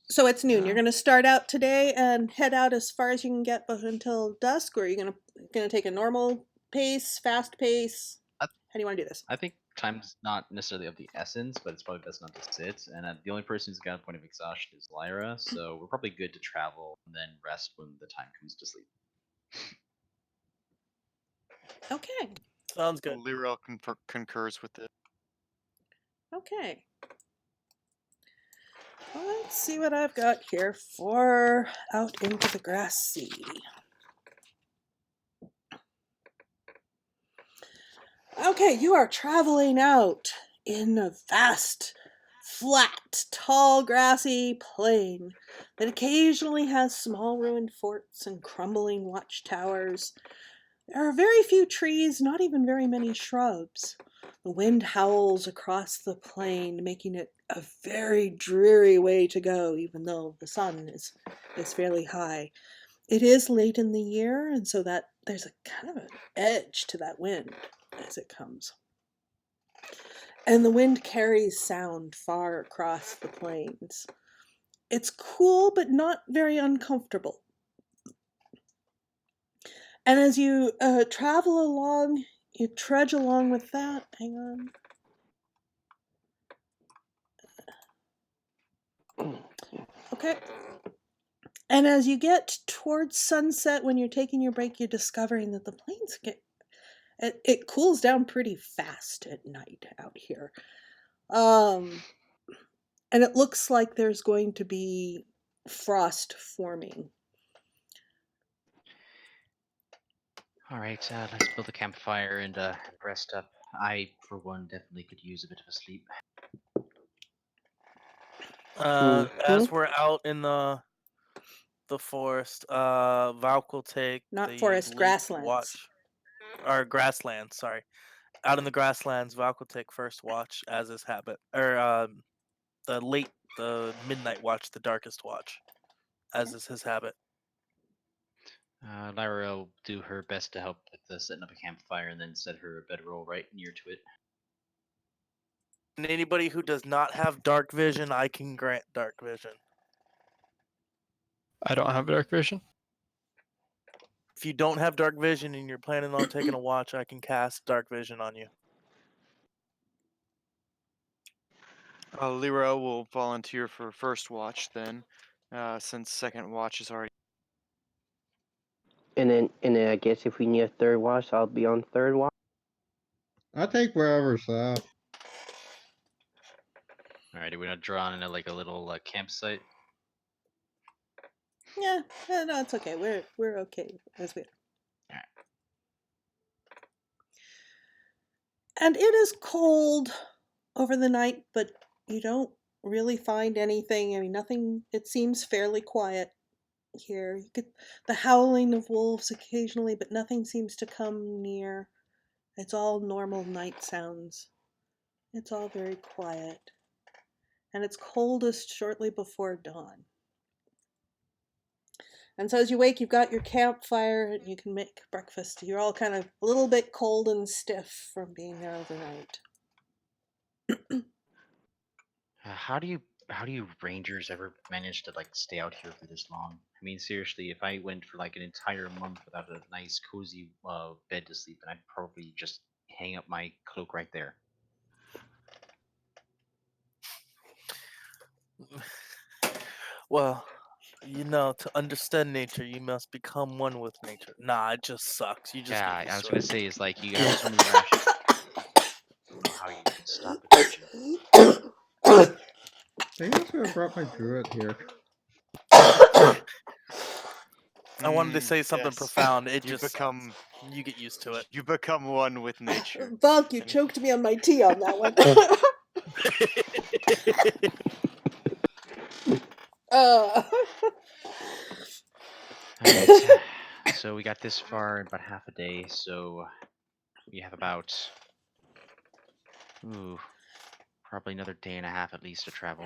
So it's noon. You're going to start out today and head out as far as you can get until dusk, or are you going to take a normal pace, fast pace? How do you want to do this? I think time's not necessarily of the essence, but it's probably best not to sit. And the only person who's got a point of exhaustion is Lyra, so we're probably good to travel and then rest when the time comes to sleep. Okay. Sounds good. Lyra concurs with it. Okay. Well, let's see what I've got here for out into the grass sea. Okay, you are traveling out in a vast, flat, tall, grassy plain that occasionally has small ruined forts and crumbling watchtowers. There are very few trees, not even very many shrubs. The wind howls across the plain, making it a very dreary way to go, even though the sun is fairly high. It is late in the year, and so that there's a kind of an edge to that wind as it comes. And the wind carries sound far across the plains. It's cool, but not very uncomfortable. And as you travel along, you trudge along with that. Hang on. Okay. And as you get towards sunset, when you're taking your break, you're discovering that the plains it cools down pretty fast at night out here. And it looks like there's going to be frost forming. All right, let's build a campfire and rest up. I, for one, definitely could use a bit of a sleep. As we're out in the forest, Valk will take Not the forest, lead grasslands. watch. Or grasslands, sorry. Out in the grasslands, Valk will take first watch as his habit. Or the midnight watch, the darkest watch, as is his habit. Lyra will do her best to help with the setting up a campfire and then set her bedroll right near to it. And anybody who does not have dark vision, I can grant dark vision. I don't have dark vision. If you don't have dark vision and you're planning on taking a watch, I can cast dark vision on you. Lyra will volunteer for first watch then, since second watch is already. And then I guess if we need a third watch, I'll be on third watch. I'll take wherever's left. All right, are we not drawing in a little campsite? Yeah, no, it's okay. We're okay as we are. Alright. And it is cold over the night, but you don't really find anything. I mean, nothing. It seems fairly quiet here. You get the howling of wolves occasionally, but nothing seems to come near. It's all normal night sounds. It's all very quiet. And it's coldest shortly before dawn. And so as you wake, you've got your campfire and you can make breakfast. You're all kind of a little bit cold and stiff from being there overnight. How do you rangers ever manage to like stay out here for this long? I mean, seriously, if I went for like an entire month without a nice cozy bed to sleep in, I'd probably just hang up my cloak right there. Well, you know, to understand nature, you must become one with nature. Nah, it just sucks. You just Yeah, get I used was to gonna it. say is like you have so many rations. I don't know how you can stop it, Jim. I also brought my druid here. I wanted to say something Yes. profound. It You just become sucks. You get used to it. you become one with nature. Bonk, you And- choked me on my tea on that one. uh, Alright, so we got this far in about half a day, so we have about probably another day and a half at least to travel.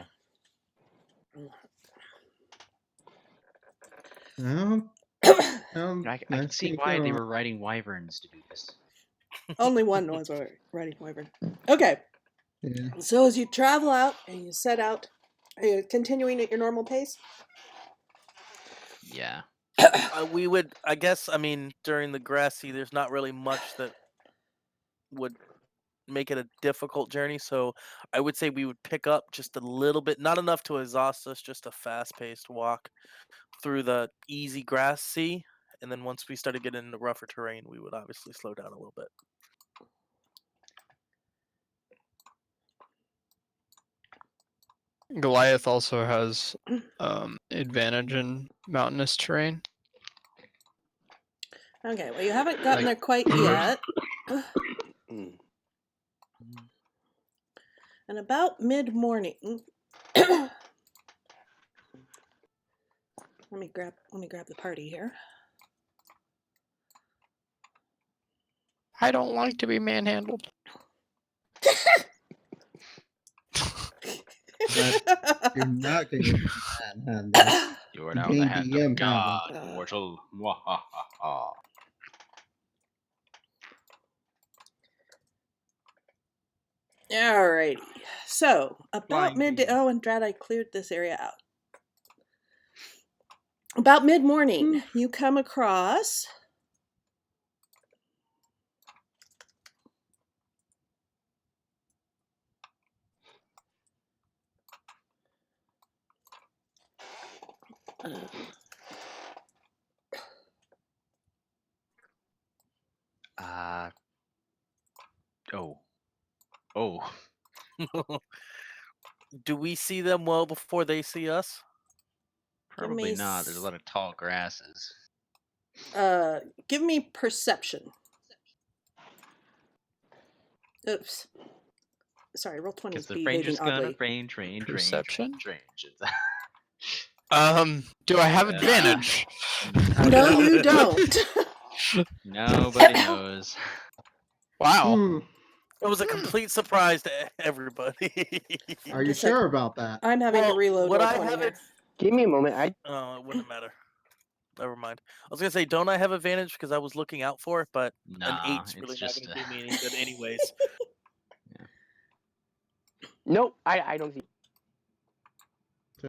I can Let's see take why her they on. were riding wyverns to do this. only one was riding wyvern. Okay. Yeah. So as you travel out and you set out, are you continuing at your normal pace? Yeah. We would, I guess, I mean, during the grassy, there's not really much that would make it a difficult journey. So I would say we would pick up just a little bit, not enough to exhaust us, just a fast-paced walk through the easy grassy. And then once we started getting into rougher terrain, we would obviously slow down a little bit. Goliath also has advantage in mountainous terrain. Okay, well, you haven't gotten Like- there quite yet. And about mid-morning, let me grab the party here. I don't like to be manhandled. You're not going to manhandle. You are You now in the can't hand DM of God, handle. mortal. Mwahaha. Alrighty. So, about Flying midday. bee. Oh, and Drat, I cleared this area out. About mid-morning, you come across Oh. Do we see them well before they see us? Probably me not. There's a lot of tall grasses. give me perception. Oops. Sorry, roll 20 Because is the behaving ranger's gonna oddly. range. Perception? Range. Do I have Yeah. advantage? No, you don't. Nobody knows. Wow. It was a complete surprise to everybody. Are you Just a sec. sure about that? I'm having to reload would roll I 20 have here. it? Give me a moment. Oh, it wouldn't matter. Never mind. I was gonna say, don't I have advantage because I was looking out for it, but an Nah, 8's it's really just. not gonna do me any good, anyways. Nope, I don't see.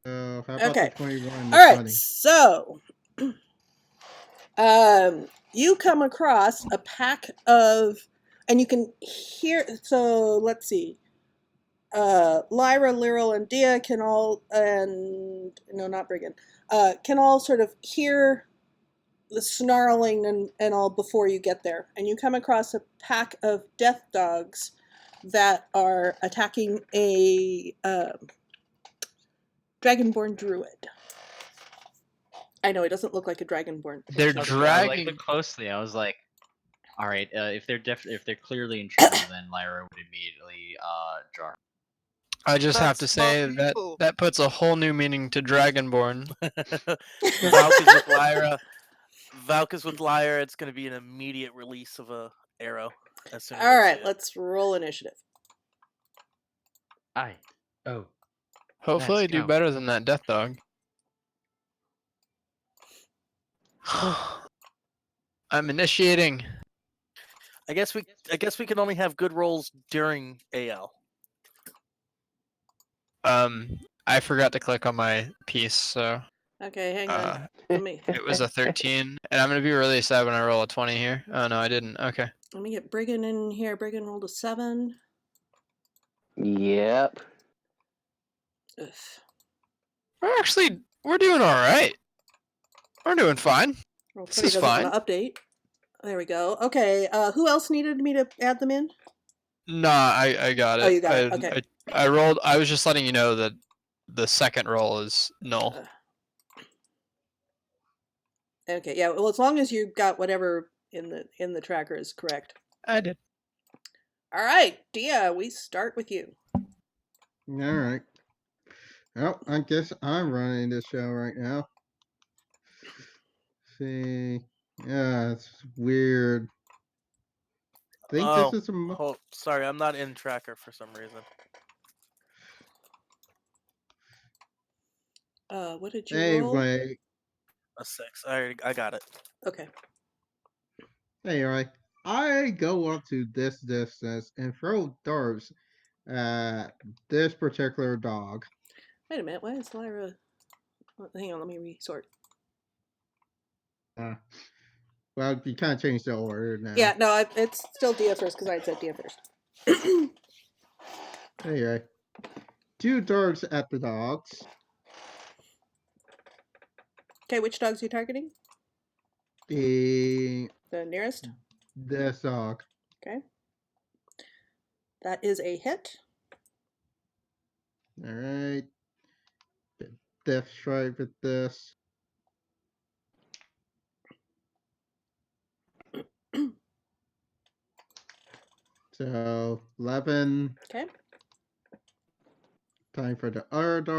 So, how about Okay. the 21 All right. 20? So, you come across a pack of, and you can hear. So let's see. Lyra, Lyral, and Dia can all, and no, not Brigand, can all sort of hear the snarling and all before you get there. And you come across a pack of death dogs that are attacking a dragonborn druid. I know it doesn't look like a dragonborn. They're I dragging. looked closely. I was like, all right. If they're clearly intruders, then Lyra would immediately draw. I just have to That's my say that people. that puts a whole new meaning to Dragonborn. Valky's with Lyra. Valky's with Lyra. It's going to be an immediate release of a arrow as soon as All I right, see it. let's roll initiative. Oh. Hopefully, Let's do go. better than that death dog. I'm initiating. I guess we can only have good rolls during AL. I forgot to click on my piece, so Okay, hang on. Let me it was a 13, and I'm gonna be really sad when I roll a 20 here. Oh no, I didn't. Okay. get Brigand in here. Brigand rolled a 7. Yep. Ugh. We're doing all right. We're doing fine. Roll This 20 is doesn't fine. want to update. There we go. Okay, who else needed me to add them in? Nah, I got it. Oh, you got it. Okay. I rolled. I was just letting you know that the second roll is null. Okay, yeah. Well, as long as you got whatever in the tracker is correct. I did. All right, Dia, we start with you. All right. Well, I guess I'm running this show right now. See, yeah, it's weird. I think this is a. Sorry, I'm not in tracker for some reason. What did you roll? Anyway, A 6. I got it. Okay. anyway, I go up to this distance and throw darts at this particular dog. Wait a minute. Why is Lyra? Hang on. Let me resort. Well, you kind of changed the order now. Yeah, no, it's still Dia first because I had said Dia first. Anyway, 2 darts at the dogs. Okay, which dogs are you targeting? The nearest? This dog. Okay. That is a hit. All right. Death strike with this. So 11. Okay. Time for the other dog.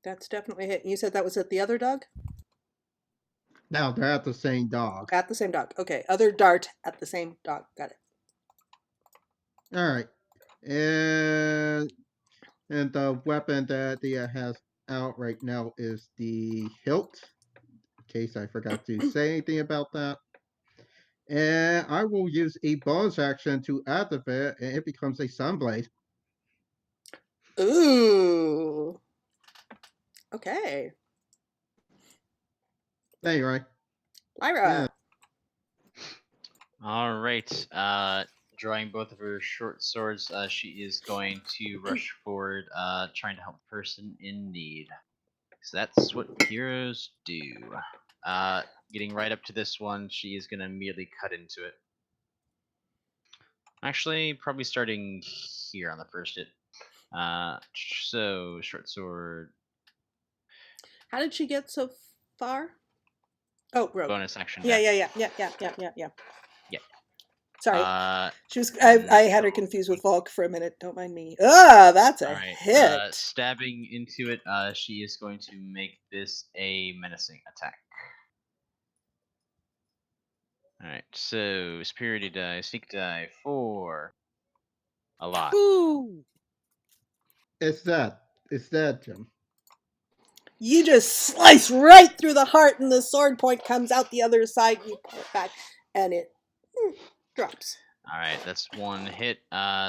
That's definitely a hit. You said that was at the other dog? Now they're at the same dog. At the same dog. Okay. Other dart at the same dog. Got it. All right. And the weapon that Dia has out right now is the hilt. In case I forgot to say anything about that. And I will use a bonus action to activate it, and it becomes a sunblade. Ooh. Okay. Anyway. Lyra. All right. Drawing both of her short swords, she is going to rush forward, trying to help a person in need. So that's what heroes do. Getting right up to this one, she is going to immediately cut into it. Actually, probably starting here on the first hit. So, short sword. How did she get so far? Oh, rogue. Bonus action. Yeah. Yeah. Sorry. She was. I had her confused with Volk for a minute. Don't mind me. That's a hit. Stabbing into it, she is going to make this a menacing attack. Alright, so Superiority die, Sneak die, 4. A lot. Ooh. It's that, Jim. You just slice right through the heart, and the sword point comes out the other side. You pull it back, and it drops. Alright, that's one hit.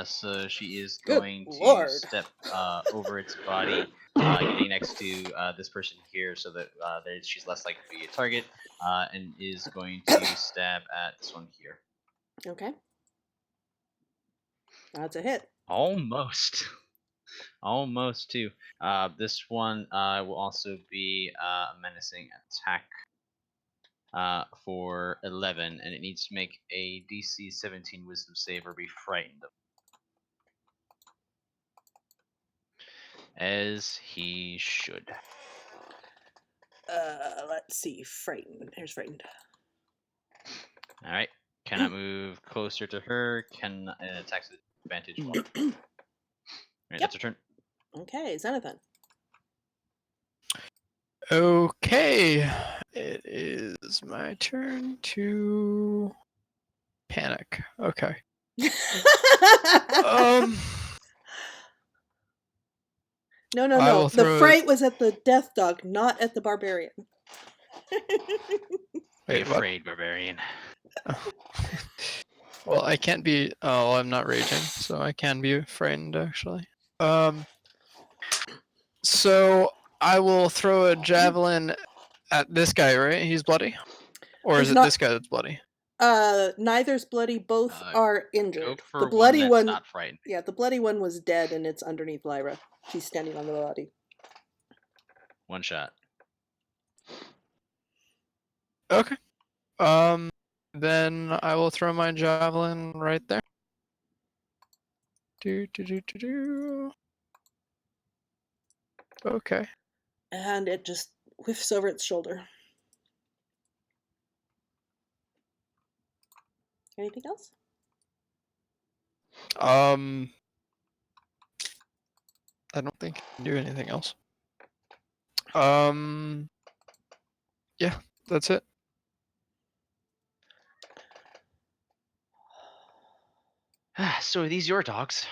So she is going to step over its body, getting next to this person here, so that she's less likely to be a target, and is going to stab at this one here. Okay. That's a hit. Almost. Almost too. This one will also be a menacing attack for 11, and it needs to make a DC 17 Wisdom save or be frightened. As he should. Let's see. Frightened. There's frightened. Alright. Cannot move closer to her can attack with advantage. Right, that's her turn. Okay, Xanathan. Okay, it is my turn to panic. Okay. No. The fright was at the death dog, not at the barbarian. Be afraid, barbarian. Well, I can't be. Oh, I'm not raging, so I can be frightened actually. So I will throw a javelin at this guy. Right? He's bloody, or is it this guy that's bloody? Neither's bloody. Both are injured. Go for the bloody one that's not frightened. Yeah, the bloody one was dead, and it's underneath Lyra. She's standing on the body. One shot. Okay. Then I will throw my javelin right there. Okay. And it just whiffs over its shoulder. Anything else? I don't think I can do anything else. Yeah, that's it. So are these your dogs?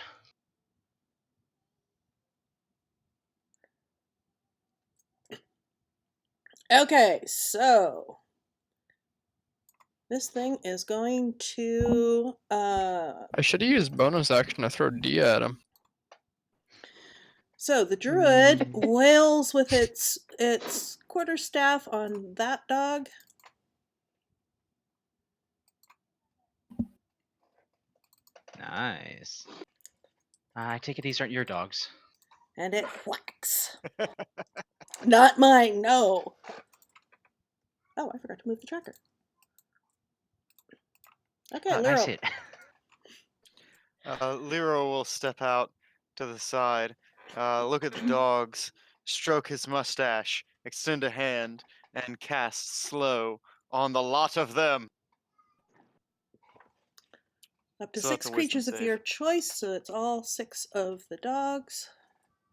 Okay, so this thing is going to I should have used bonus action to throw Dia at him. So the druid wails with its quarterstaff on that dog. Nice. I take it these aren't your dogs. And it whacks. Not mine, no. Oh, I forgot to move the tracker. Okay, Lero. Nice hit. Lero will step out to the side, look at the dogs, stroke his mustache, extend a hand, and cast slow on the lot of them. Up to So that's 6 a wisdom creatures of save. your choice, so it's all 6 of the dogs.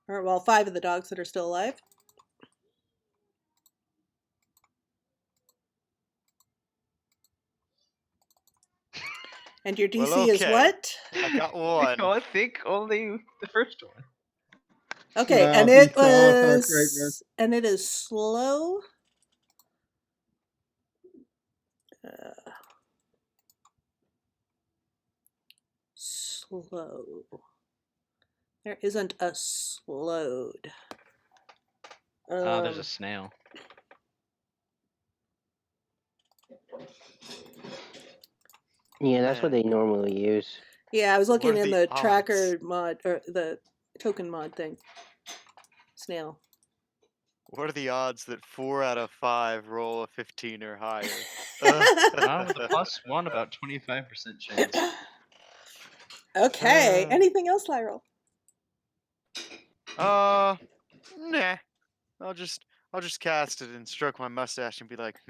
Or, well, 5 of the dogs that are still alive. And your DC Well, is okay. what? I got one. I think only the first one. Okay, Wow, and he it saw our greatness. was... And it is slow. Slow. There isn't a slowed. There's a snail. Yeah, that's what they normally use. Yeah, I was looking in the odds? tracker mod, or the token mod thing. Snail. What are the odds that 4 out of 5 roll a 15 or higher? With a +1, about 25% chance. Okay, anything else, Lyral? Nah. I'll just cast it and stroke my mustache and be like,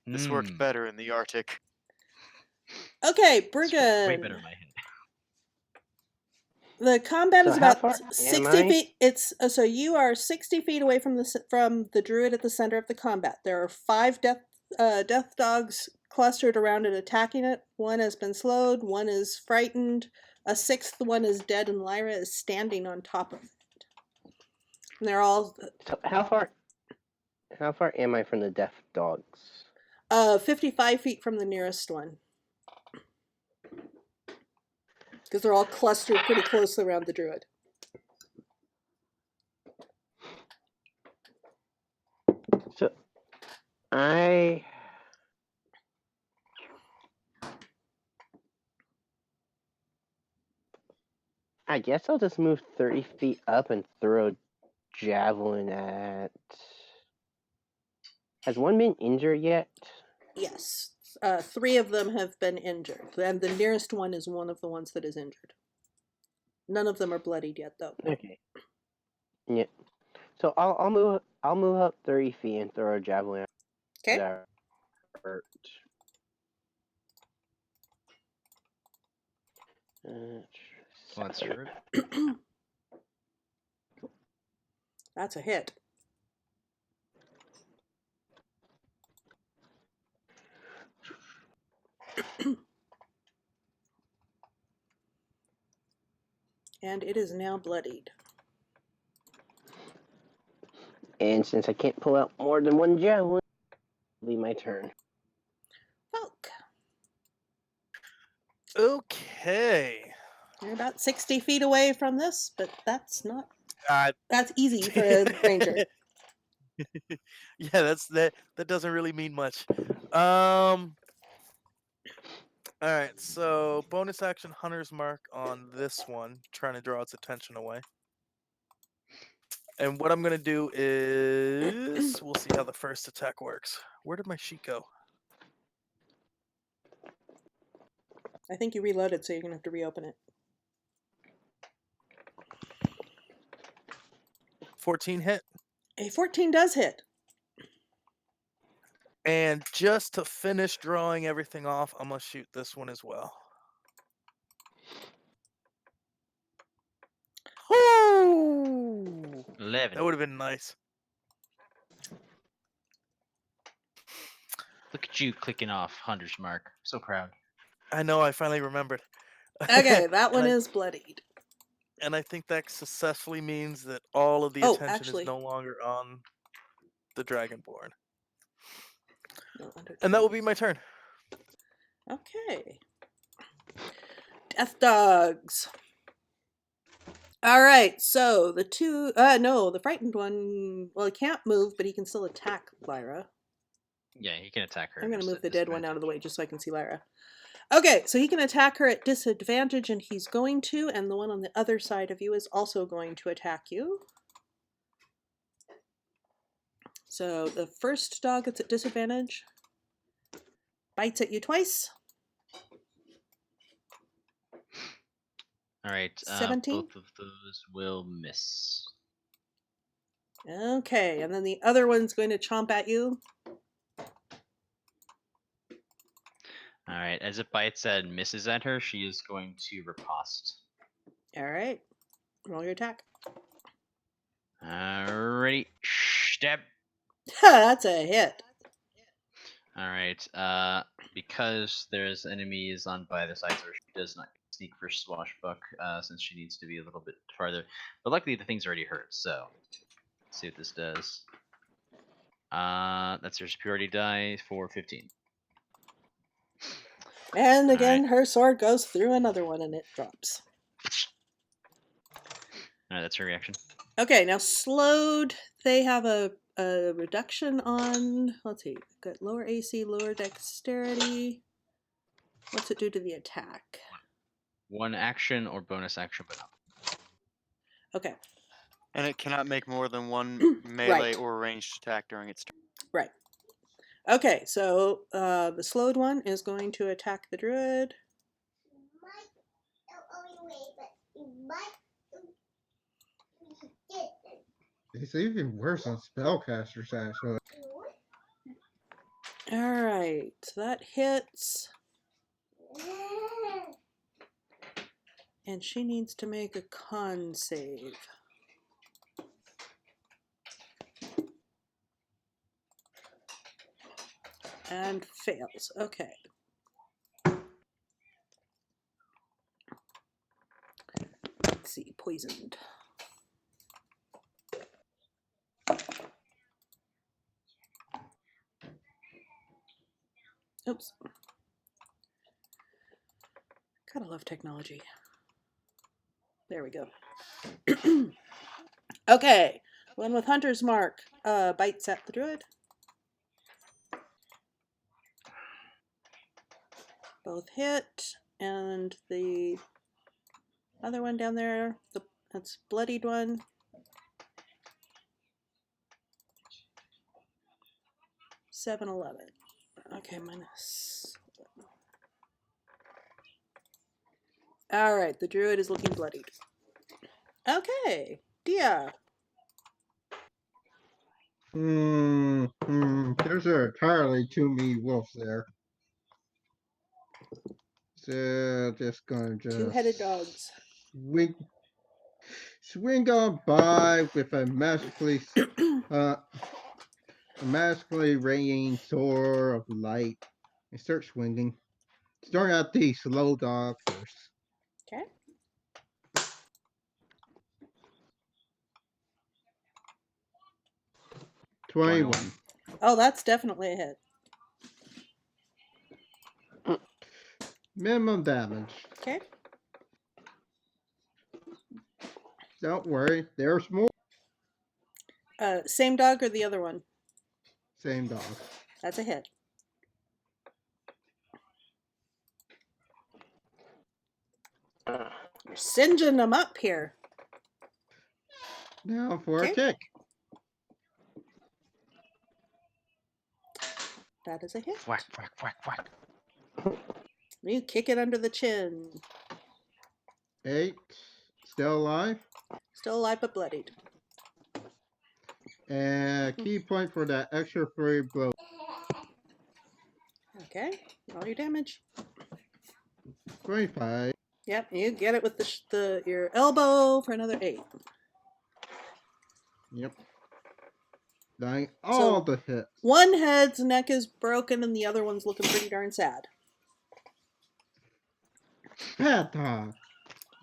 this worked better in the Arctic. Okay, Way Brigand. better in my head. The combat So is how about far 60 am I? feet. It's so you are 60 feet away from the druid at the center of the combat. There are 5 death dogs clustered around it, attacking it. 1 has been slowed. 1 is frightened. A 6th one is dead, and Lyra is standing on top of it. And they're all. So how far am I from the death dogs? 55 feet from the nearest one. Because they're all clustered pretty closely around the druid. So I guess I'll just move 30 feet up and throw a javelin at... Has one been injured yet? Yes. 3 of them have been injured. And the nearest one is one of the ones that is injured. None of them are bloodied yet, though. Okay. Yeah. So I'll move up 30 feet and throw a javelin. Okay. That hurt. Let's hear it. That's a hit. And it is now bloodied. And since I can't pull out more than one javelin, it'll be my turn. Folk. Okay. You're about 60 feet away from this, but that's not. Uh, That's easy for a ranger. Yeah, that doesn't really mean much. All right, so bonus action Hunter's Mark on this one, trying to draw its attention away. And what I'm gonna do is we'll see how the first attack works. Where did my sheet go? I think you reloaded, so you're gonna have to reopen it. 14 hit. A 14 does hit. And just to finish drawing everything off, I'm gonna shoot this one as well. Ooh, 11. that would have been nice. Look at you clicking off Hunter's Mark. So proud. I know, I finally remembered. Okay, that one And I- is bloodied. And I think that successfully means that all of the Oh, attention actually- is no longer on the Dragonborn. No, under And that will 20. be my turn. Okay. Death dogs. All right, so the two, no, the frightened one, well, he can't move, but he can still attack Lyra. Yeah, he can attack her. I'm going to just move at the dead one out of the disadvantage. way just so I can see Lyra. Okay, so he can attack her at disadvantage, and he's going to, and the one on the other side of you is also going to attack you. So the first dog that's at disadvantage bites at you twice. All right. 17? Both of those will miss. Okay, and then the other one's going to chomp at you. All right. As it bites and misses at her, she is going to riposte. All right, roll your attack. Alrighty. Stab. That's a hit. All right. Because there's enemies on by the sides of her, she does not sneak for swashbuck, since she needs to be a little bit farther. But luckily, the thing's already hurt. So, let's see what this does. That's her superiority die for 15. And All again, right. her sword goes through another one and it drops. All right, that's her reaction. Okay, now slowed, they have a reduction on, let's see, got lower AC, lower dexterity. What's it do to the attack? One action or bonus action, but not. Okay, And it cannot make more than one melee Right. or ranged attack during its turn. right. Okay, so the slowed one is going to attack the druid. It's even worse on spellcasters, actually. Alright, so that hits. And she needs to make a con save. And fails. Okay. Let's see, poisoned. Oops. Gotta love technology. There we go. Okay, one with Hunter's Mark bites at the druid. Both hit, and the other one down there, that's bloodied one. Seven 11. Okay, minus. All right, the druid is looking bloodied. Okay, Dia. There's entirely too many wolves there. So just gonna just Two-headed dogs. swing on by with a magically raining sword of light and start swinging. Starting out the slow dog first. Okay. 21. Oh, that's definitely a hit. Minimum damage. Okay. Don't worry, there's more. Same dog or the other one? Same dog. That's a hit. You're singeing them up here. Now for a Okay. kick. That is a hit. Whack, whack, whack, whack. You kick it under the chin. 8. Still alive. Still alive but bloodied. And key point for that extra 3 blow. Okay. Roll your damage. 25. Yep, you get it with your elbow for another 8. Yep. Dying all the hits. One head's neck is broken and the other one's looking pretty darn sad. Bad dog.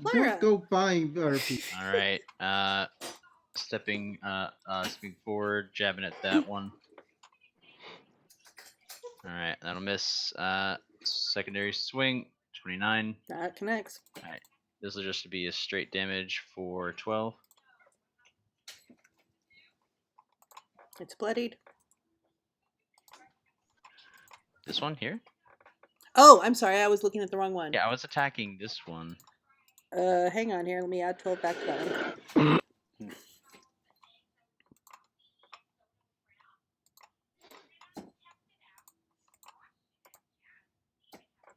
Lyra. Don't go buying other people. All right. Stepping forward, jabbing at that one. All right, that'll miss. Secondary swing, 29. That connects. All right, this will just be a straight damage for 12. It's bloodied. This one here? Oh, I'm sorry, I was looking at the wrong one. Yeah, I was attacking this one. Hang on here, let me add 12 back to that one.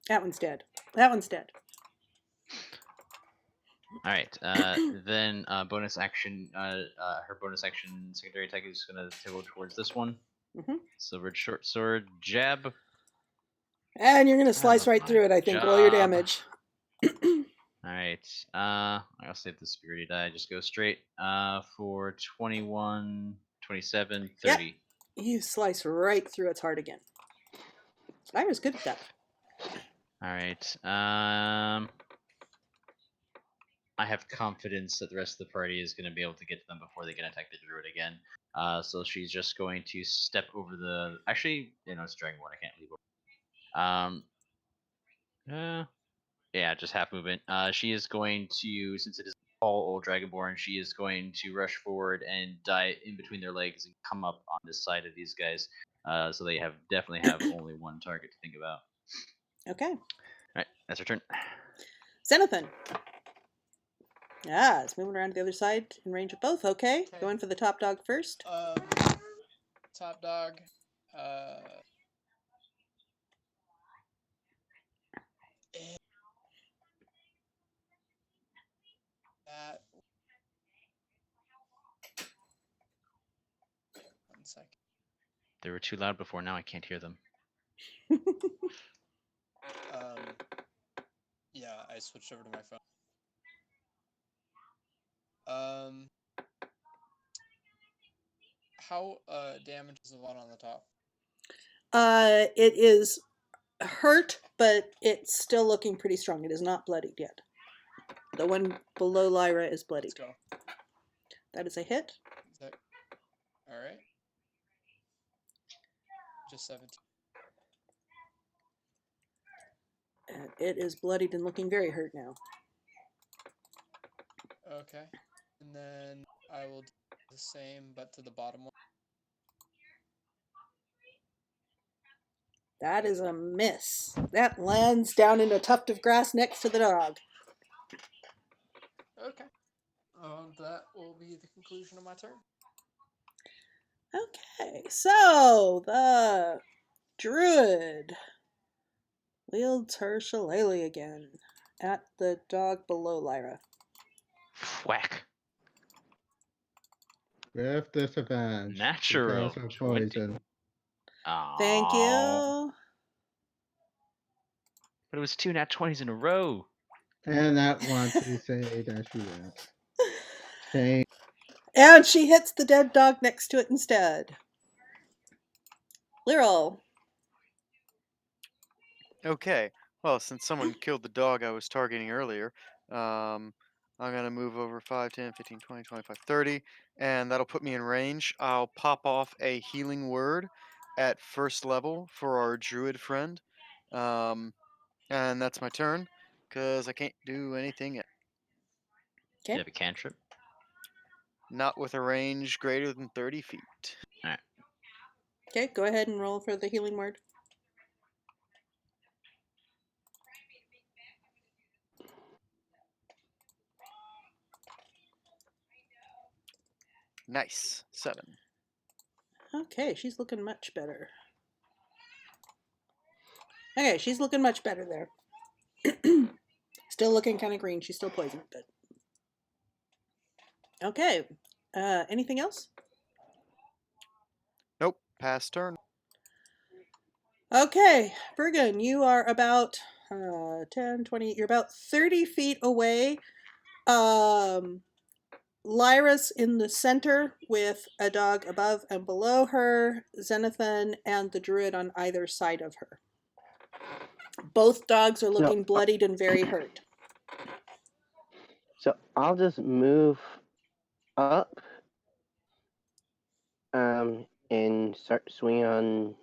That one's dead. That one's dead. All right. Then bonus action. Her bonus action secondary attack is gonna go towards this one. Mhm. Silvered short sword jab. And you're gonna slice right through it, I think. Roll your job. damage. All right. I'll save the spirity die. Just go straight. For 21, 27, 30. Yep. You slice right through its heart again. Lyra's good at that. All right. I have confidence that the rest of the party is going to be able to get to them before they can attack the druid again. So she's just going to step over the. Actually, it's Dragonborn. I can't leave over. Yeah, just half movement. She is going to, since it is all old Dragonborn, she is going to rush forward and die in between their legs and come up on this side of these guys. So they definitely have only one target to think about. Okay. All right, that's her turn. Xenothan. Ah, it's moving around to the other side in range of both. Okay. Going for the top dog first. Top dog. That. 1 second. They were too loud before. Now I can't hear them. Yeah, I switched over to my phone. How damage is the one on the top? It is hurt, but it's still looking pretty strong. It is not bloodied yet. The one below Lyra is bloodied. Let's go. That is a hit. Is that all right? Just 17. And it is bloodied and looking very hurt now. Okay, and then I will do the same, but to the bottom one. That is a miss. That lands down in a tuft of grass next to the dog. Okay. That will be the conclusion of my turn. Okay, so the druid wields her shillelagh again at the dog below Lyra. Whack. With disadvantage. Natural because of 20. poison. Thank you. But it was 2 nat 20s in a row. And that one to say that she wins. Shame. And she hits the dead dog next to it instead. Lyral. Okay. Well, since someone killed the dog I was targeting earlier, I'm going to move over 5, 10, 15, 20, 25, 30, and that'll put me in range. I'll pop off a healing word at first level for our druid friend. And that's my turn, because I can't do anything yet. Do you have a cantrip? Not with a range greater than 30 feet. Alright. Okay, go ahead and roll for the healing word. Nice. 7. Okay, she's looking much better. Okay, she's looking much better there. Still looking kind of green. She's still poisoned, but... Okay. Anything else? Nope. Pass turn. Okay, Bergen, you are about 10, 20, you're about 30 feet away. Lyra's in the center with a dog above and below her, Xenothan and the druid on either side of her. Both dogs are looking bloodied and very hurt. So I'll just move up and start swinging on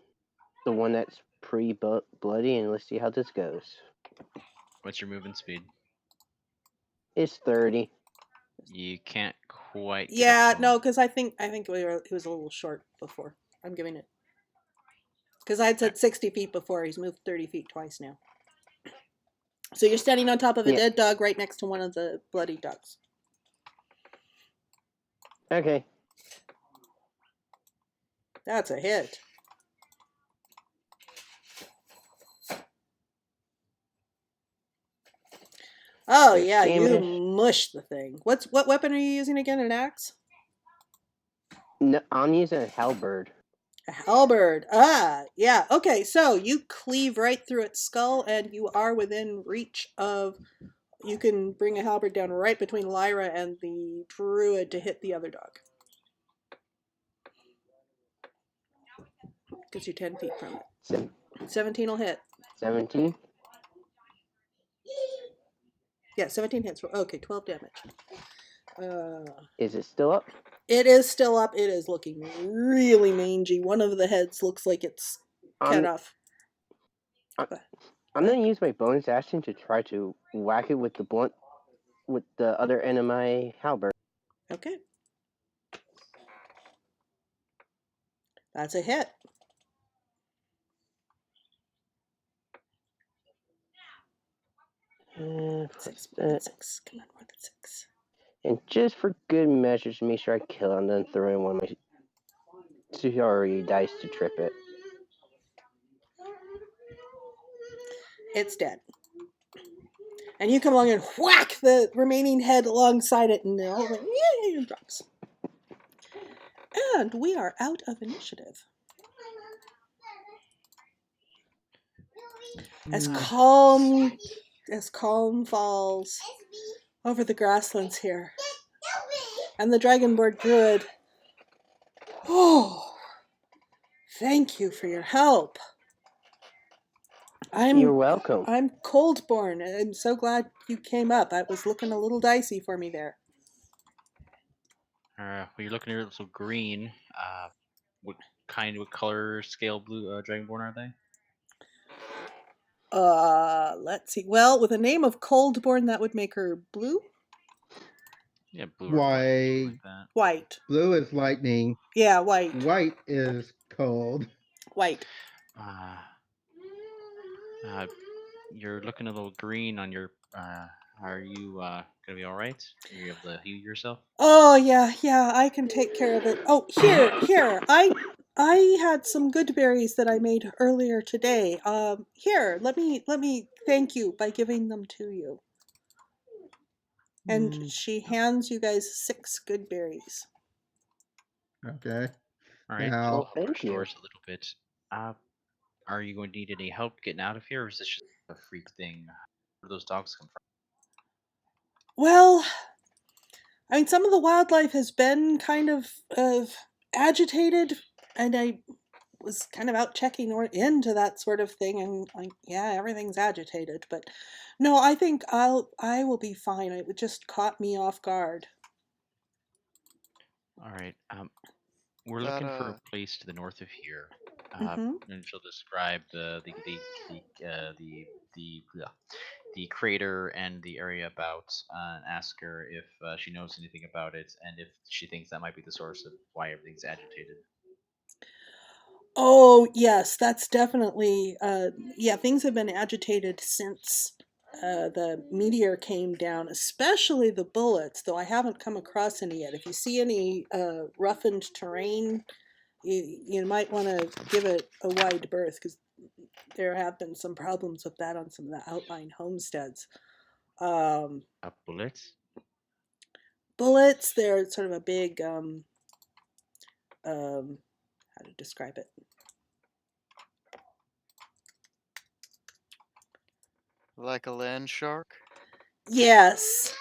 the one that's pretty bloody, and let's see how this goes. What's your movement speed? It's 30. You can't quite. Yeah, no, because I think it was a little short before. I'm giving it. Because I had said 60 feet before. He's moved 30 feet twice now. So you're standing on top of a dead dog right next to one of the bloody dogs. Okay. That's a hit. Oh yeah, you mush the thing. What weapon are you using again? An axe? No, I'm using a halberd. A halberd. Ah, yeah. Okay, so you cleave right through its skull, and you are within reach of. You can bring a halberd down right between Lyra and the druid to hit the other dog. Gets you 10 feet from it. 17 will hit. 17? Yeah, 17 hits. Okay, 12 damage. Is it still up? It is still up. It is looking really mangy. One of the heads looks like it's cut off. I'm going to use my bonus action to try to whack it with the blunt, with the other end of my halberd. Okay. That's a hit. Six. Come on, more than 6. And just for good measure, to make sure I kill it, and then throw in one of my sorry dice to trip it. It's dead. And you come along and whack the remaining head alongside it, and it drops. And we are out of initiative. As calm falls over the grasslands here. And the Dragonborn druid. Oh, thank you for your help. You're welcome. I'm Coldborn. I'm so glad you came up. That was looking a little dicey for me there. Well, you're looking at so green. What color scale blue Dragonborn are they? Let's see. Well, with a name of Coldborn, that would make her blue. Yeah, blue. White. Like that. White. Blue is lightning. Yeah, white. White is cold. White. You're looking a little green on your. Are you gonna be all right? Are you able to heal yourself? Oh yeah, I can take care of it. Oh, here. I had some good berries that I made earlier today. Here, let me thank you by giving them to you. And she hands you guys 6 good berries. Okay. All right. Now, Thank you. Restores a little bit. Are you going to need any help getting out of here, or is this just a freak thing. Where do those dogs come from? Well, I mean, some of the wildlife has been kind of agitated, and I was kind of out checking into that sort of thing, and like, yeah, everything's agitated. But no, I think I will be fine. It just caught me off guard. All right. We're That, looking for a place to the north of here. Mm-hmm. And she'll describe the crater and the area about, and ask her if she knows anything about it, and if she thinks that might be the source of why everything's agitated. Oh yes, that's definitely yeah. Things have been agitated since the meteor came down, especially the bullets. Though I haven't come across any yet. If you see any roughened terrain, you might want to give it a wide berth because there have been some problems with that on some of the outlying homesteads. Bullets? Bullets, they're sort of a big how to describe it. like a land shark? Yes.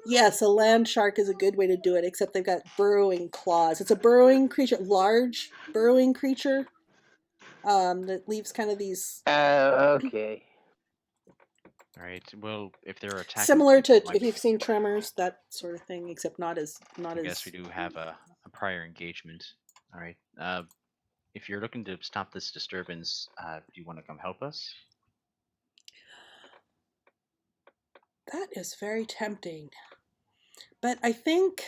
Yes, a land shark is a good way to do it, except they've got burrowing claws. It's a burrowing creature, large burrowing creature, that leaves kind of these Okay. All right. Well, if they're attacking similar people, to if you've seen Tremors, that sort of thing, except not as I guess we do have a prior engagement. All right. If you're looking to stop this disturbance, do you want to come help us? That is very tempting. But I think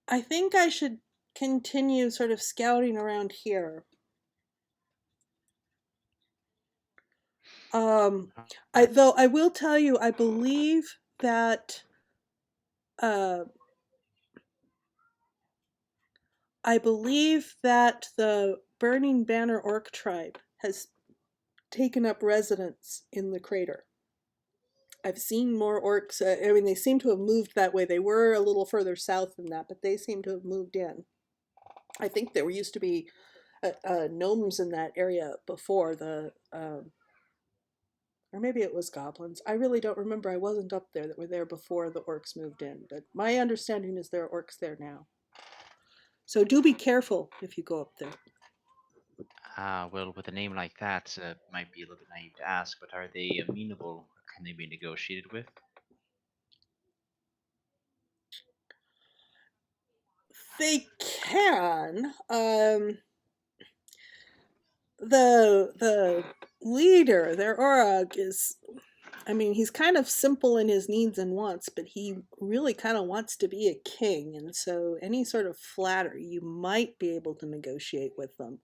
I should continue sort of scouting around here. Though I will tell you, I believe that the Burning Banner Orc tribe has taken up residence in the crater. I've seen more orcs. I mean, they seem to have moved that way. They were a little further south than that, but they seem to have moved in. I think there used to be gnomes in that area before the, or maybe it was goblins. I really don't remember. I wasn't up there that were there before the orcs moved in, but my understanding is there are orcs there now. So do be careful if you go up there. Well, with a name like that, might be a little bit naive to ask, but are they amenable? Or can they be negotiated with? They can. The leader, their Orog, is, I mean, he's kind of simple in his needs and wants, but he really kind of wants to be a king, and so any sort of flattery you might be able to negotiate with them.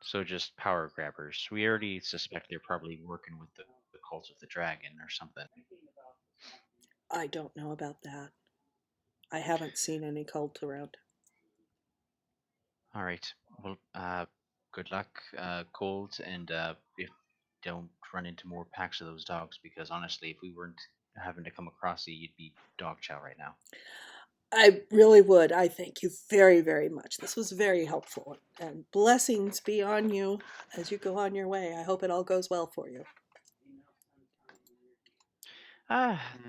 So just power grabbers. We already suspect they're probably working with the cult of the dragon or something. I don't know about that. I haven't seen any cult around. All right. Well, good luck, Cold, and if don't run into more packs of those dogs, because honestly, if we weren't having to come across you, you'd be dog chow right now. I really would. I thank you very, very much. This was very helpful, and blessings be on you as you go on your way. I hope it all goes well for you.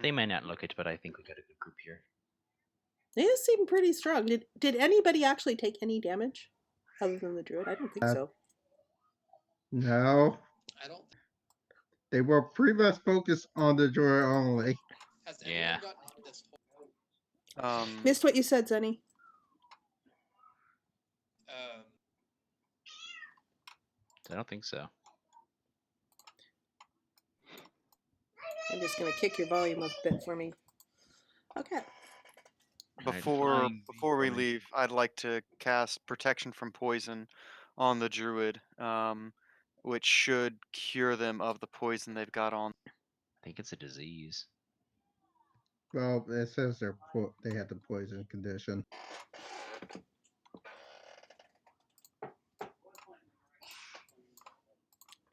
They may not look it, but I think we got a good group here. They seem pretty strong. Did anybody actually take any damage other than the druid? I don't think so. No. I don't. They were pretty much focused on the druid only. Has anyone gotten hit this whole? Missed what you said, Zenny. I don't think so. I'm just gonna kick your volume up a bit for me. Okay. Before we leave, I'd like to cast protection from poison on the druid, which should cure them of the poison they've got on. I think it's a disease. Well, it says they had the poison condition.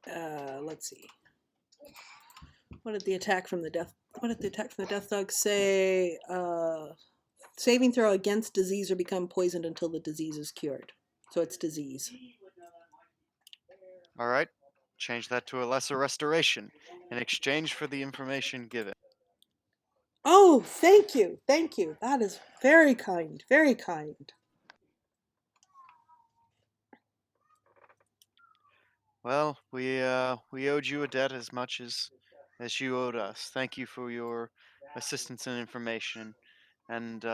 Let's see. What did the attack from the death dog say? Saving throw against disease or become poisoned until the disease is cured. So it's disease. All right. change that to a lesser restoration in exchange for the information given. Oh, thank you. Thank you. That is very kind. Very kind. Well, we owed you a debt as much as you owed us. Thank you for your assistance and information, and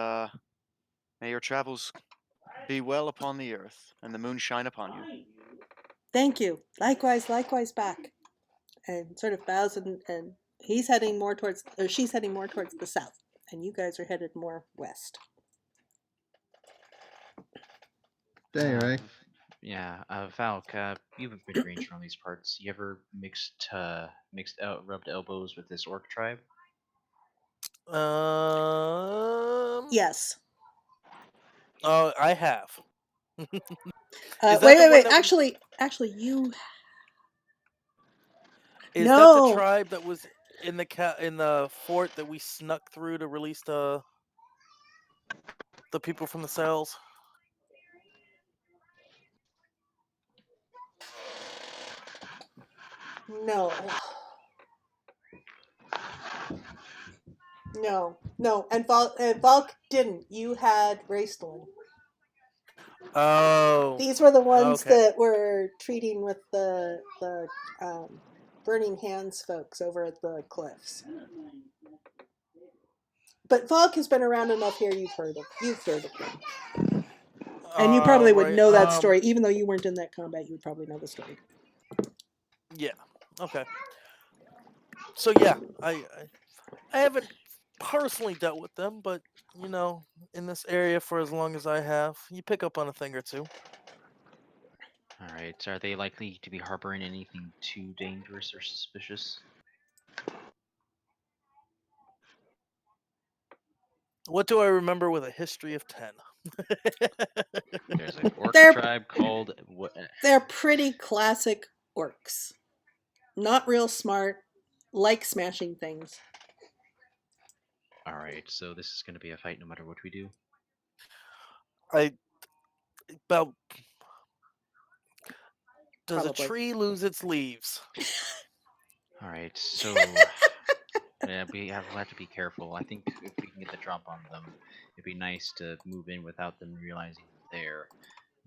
may your travels be well upon the earth, and the moon shine upon you. Thank you. Likewise back. And sort of bows, and he's heading more towards, or she's heading more towards the south, and you guys are headed more west. Anyway, Yeah, Valk, you've been ranged around these parts. You ever rubbed elbows with this orc tribe? Yes. Oh, I have. Wait. Actually, you. Is No. that the tribe that was in the fort that we snuck through to release the people from the cells? No. No. And Valk didn't. You had Raistlin. Oh. These were the ones Okay. that were treating with the Burning Hands folks over at the cliffs. But Valk has been around enough here. You've heard of him, and you probably would know that story, even though you weren't in that combat. You would probably know the story. Yeah. Okay. So yeah, I haven't personally dealt with them, but you know, in this area for as long as I have, you pick up on a thing or two. All right. Are they likely to be harboring anything too dangerous or suspicious? What do I remember with a history of 10? There's an orc tribe called... They're pretty classic orcs. Not real smart, like smashing things. Alright, so this is going to be a fight no matter what we do? Does a tree lose its leaves? Alright, so... yeah, we'll have to be careful. I think if we can get the drop on them, it'd be nice to move in without them realizing we're there.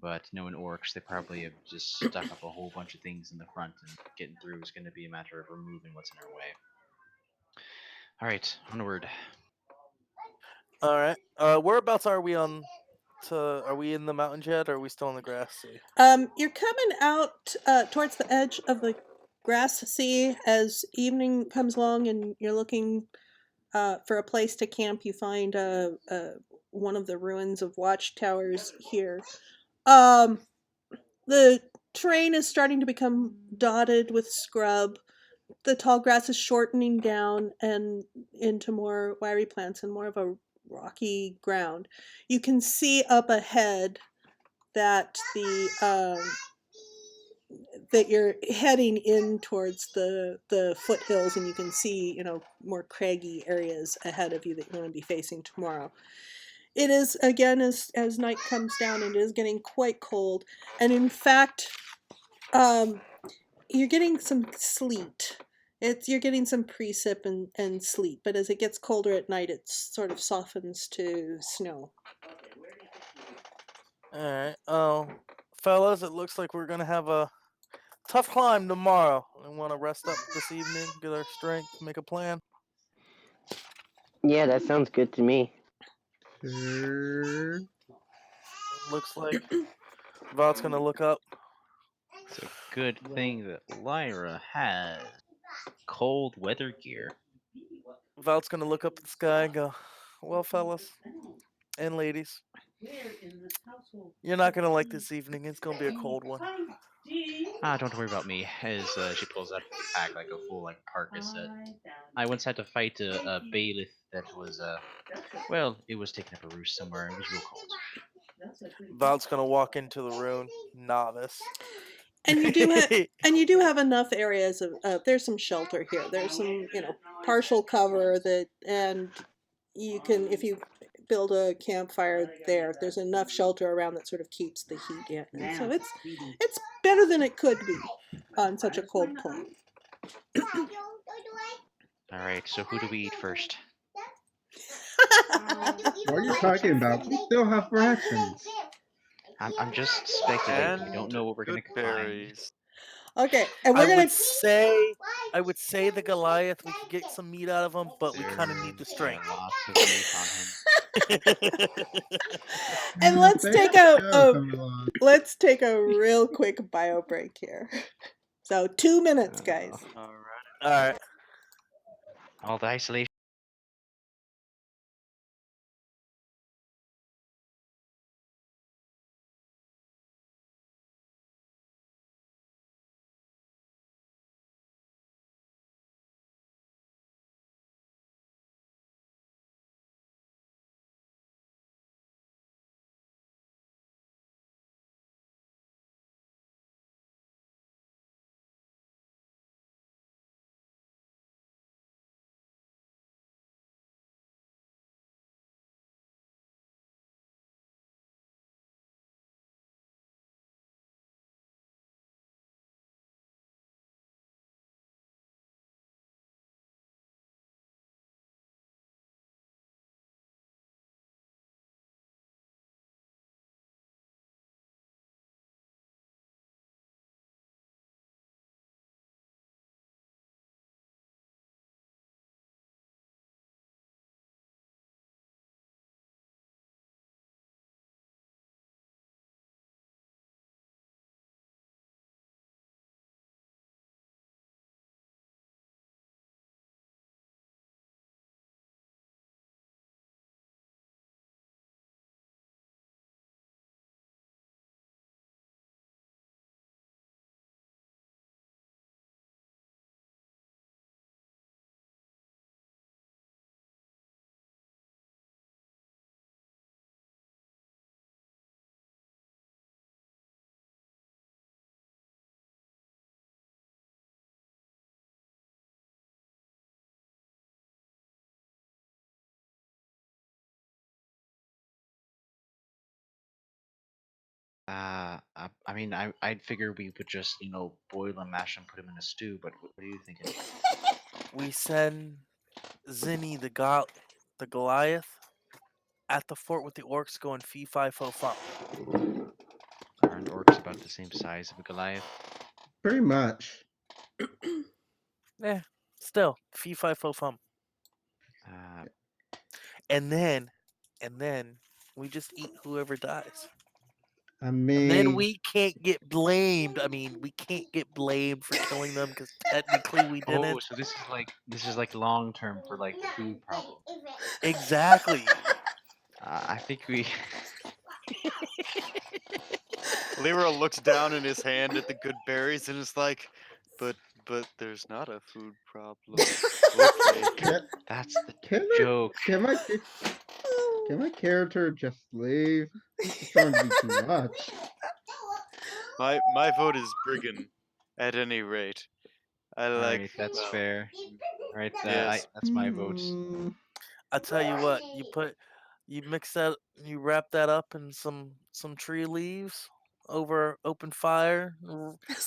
But knowing orcs, they probably have just stuck up a whole bunch of things in the front, and getting through is going to be a matter of removing what's in our way. Alright, onward. Alright. Whereabouts are we on? Are we in the mountains yet, or are we still in the grass sea? You're coming out towards the edge of the grass sea as evening comes along, and you're looking for a place to camp. You find one of the ruins of watchtowers here. The terrain is starting to become dotted with scrub. The tall grass is shortening down and into more wiry plants and more of a rocky ground. You can see up ahead that that you're heading in towards the foothills, and you can see, more craggy areas ahead of you that you're going to be facing tomorrow. It is, again, as night comes down, it is getting quite cold, and in fact, you're getting some sleet. You're getting some precip and sleet, but as it gets colder at night, it sort of softens to snow. Alright. Fellas, it looks like we're going to have a tough climb tomorrow. I want to rest up this evening, get our strength, make a plan. Yeah, that sounds good to me. Looks like Val's going to look up. It's a good thing that Lyra has cold weather gear. Val's going to look up at the sky and go, well, fellas and ladies, you're not going to like this evening. It's going to be a cold one. Don't worry about me, as she pulls out a pack like a full parka set. I once had to fight a bailiff that was, well, it was taking up a roost somewhere. It was real cold. Val's gonna walk into the room, novice. And you do have enough areas of there's some shelter here. There's some partial cover and you can, if you build a campfire there. There's enough shelter around that sort of keeps the heat in. And so it's better than it could be on such a cold plain. All right, so who do we eat first? What are you talking about? We still have rations. I'm just speculating. We And don't know what we're good gonna find. Okay, and I we're gonna. would say the Goliath. We could get some meat out of him, but we kind of need the There's strength. lots of meat on him. And let's They take have shows on the lawn. let's take a real quick bio break here. So 2 minutes, guys. All right. All right. All the isolation. I mean, I'd figure we would just, boil and mash and put him in a stew. But what are you thinking? We send Zinni the Goliath at the fort with the orcs going fee fi fo fum. Aren't orcs about the same size of a Goliath? Pretty much. Still fee fi fo fum. And then we just eat whoever dies. I And then mean, we can't get blamed. I mean, we can't get blamed for killing them because technically we didn't. Oh, so this is like long term for like the food problem. Exactly. I think we. Leroy looks down in his hand at the good berries and is like, but there's not a food problem. Okay. That's the can joke. Can my character just leave? It's starting to be too much. My vote is Brigand, at any rate. Alright, that's fair. Alright, Yes. that's my vote. I tell you what, you mix that, you wrap that up in some tree leaves over open fire,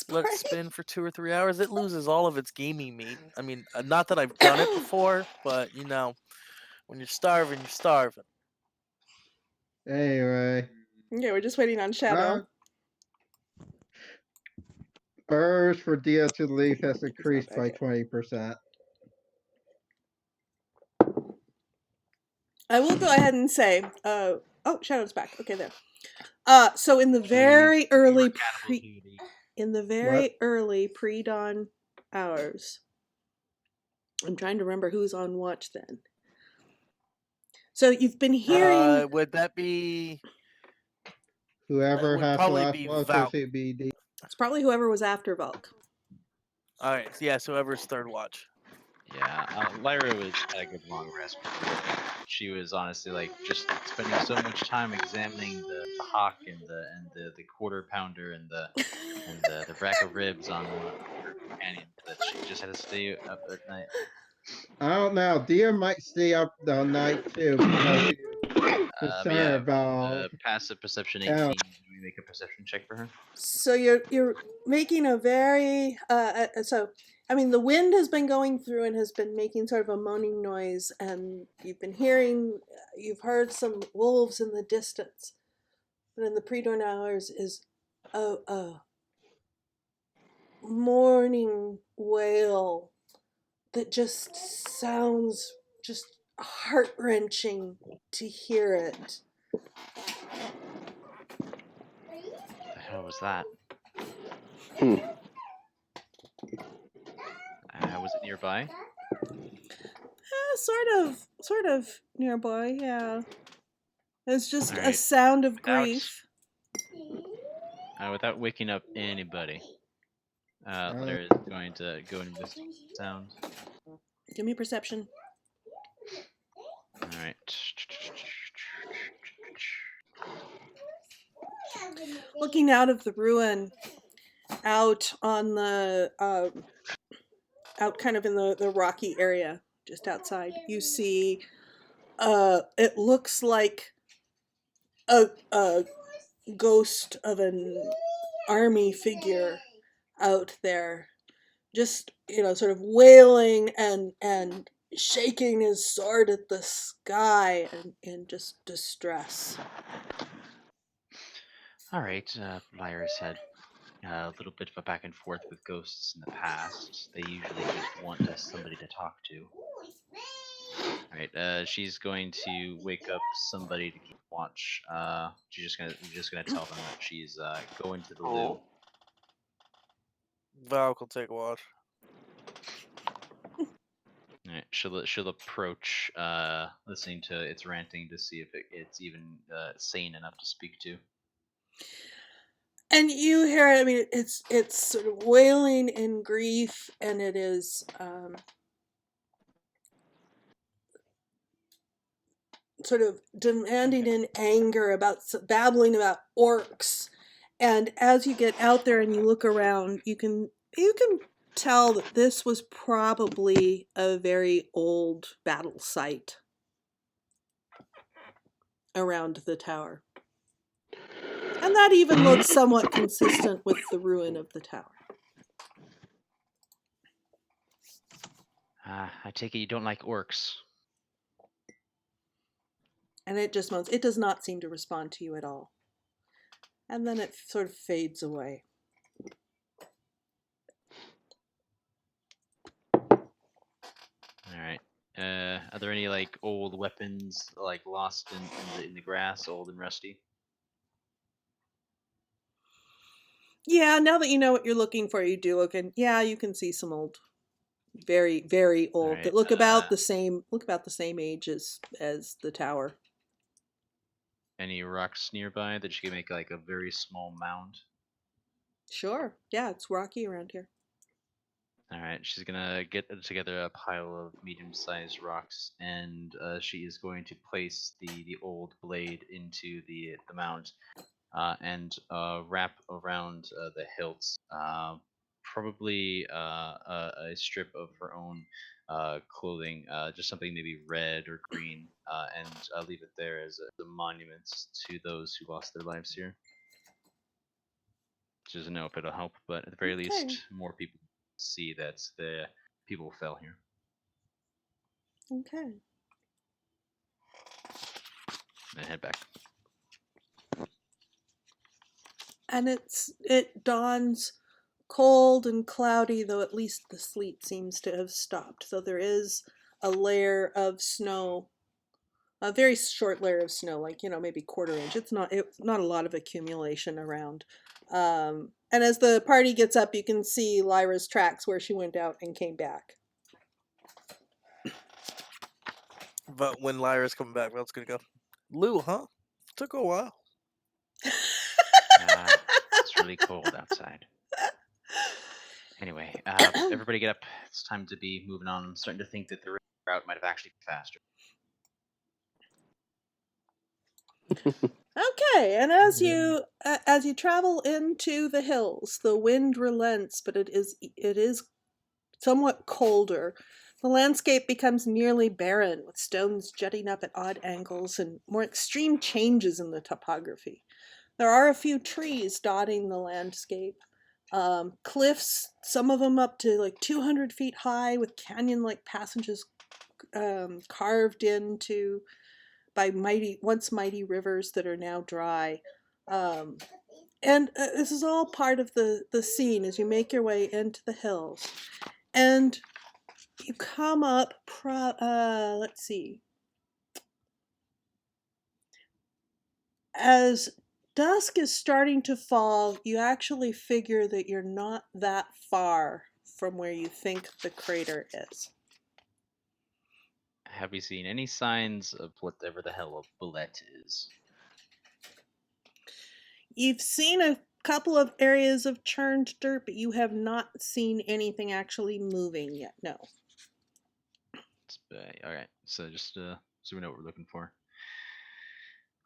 let it spin for 2 or 3 hours. It loses all of its gamey meat. I mean, not that I've done it before, but when you're starving, you're starving. Anyway. Okay, we're just waiting on Shadow. Urge for Dia to leave has increased by 20%. I will go ahead and say, oh, Shadow's back. Okay, there. So in the very early pre-dawn hours, I'm trying to remember who's on watch then. So you've been hearing. Would that be whoever has the last watch? It's probably whoever was after Valk. All right, yeah, so whoever's third watch. Yeah, Lyra had a good long rest. She was honestly like just spending so much time examining the hawk and the quarter pounder and the rack of ribs on her companion that she just had to stay up at night. I don't know. Dia might stay up the night too because concerned yeah, about passive perception Yeah. 18. Can we make a perception check for her? So you're making a very so I mean the wind has been going through and has been making sort of a moaning noise, and you've heard some wolves in the distance, but in the pre-dawn hours is a morning wail that just sounds just heart-wrenching to hear it. The hell was that? Was it nearby? Sort of nearby, yeah. It's just a Alright. sound of grief. Without waking up anybody, Larry's going to go into this sound. Give me perception. Alright. Looking out of the ruin, out on the out kind of in the rocky area just outside, you see it looks like a ghost of an army figure out there, just sort of wailing and shaking his sword at the sky in just distress. Alright, Lyra's had a little bit of a back and forth with ghosts in the past. They usually just want somebody to talk to. Alright, she's going to wake up somebody to keep watch. You're just gonna tell them that she's going to the loo. Valk will take a watch. Alright, she'll approach, listening to its ranting to see if it's even sane enough to speak to. And you hear it. I mean, it's sort of wailing in grief, and it is sort of demanding in anger babbling about orcs. And as you get out there and you look around, you can tell that this was probably a very old battle site around the tower. And that even looks somewhat consistent with the ruin of the tower. I take it you don't like orcs. And it just moans. It does not seem to respond to you at all. And then it sort of fades away. Alright. Are there any like old weapons like lost in the grass, old and rusty? Yeah, now that you know what you're looking for, you do look, and yeah, you can see some old, very, very old that look about the same age as the tower. Any rocks nearby that you can make like a very small mound? Sure. Yeah, it's rocky around here. Alright, she's gonna get together a pile of medium-sized rocks, and she is going to place the old blade into the mound, and wrap around the hilts, probably a strip of her own clothing, just something maybe red or green, and leave it there as a monument to those who lost their lives here. She doesn't know if it'll help, but at the very least, more people see that the people fell here. Okay. And head back. And it dawns cold and cloudy, though at least the sleet seems to have stopped. So there is a layer of snow, a very short layer of snow, like maybe quarter inch. It's not a lot of accumulation around. And as the party gets up, you can see Lyra's tracks where she went out and came back. But when Lyra's coming back, Val's gonna go, Lou, huh? Took a while. It's really cold outside. Anyway, everybody get up. It's time to be moving on. I'm starting to think that the route might have actually been faster. Okay, and as you travel into the hills, the wind relents, but it is somewhat colder. The landscape becomes nearly barren, with stones jutting up at odd angles and more extreme changes in the topography. There are a few trees dotting the landscape. Cliffs, some of them up to like 200 feet high, with canyon-like passages carved into by once mighty rivers that are now dry. And this is all part of the scene as you make your way into the hills. And you come up, let's see. As dusk is starting to fall, you actually figure that you're not that far from where you think the crater is. Have we seen any signs of whatever the hell a bullet is? You've seen a couple of areas of churned dirt, but you have not seen anything actually moving yet, no. Alright, so just so we know what we're looking for.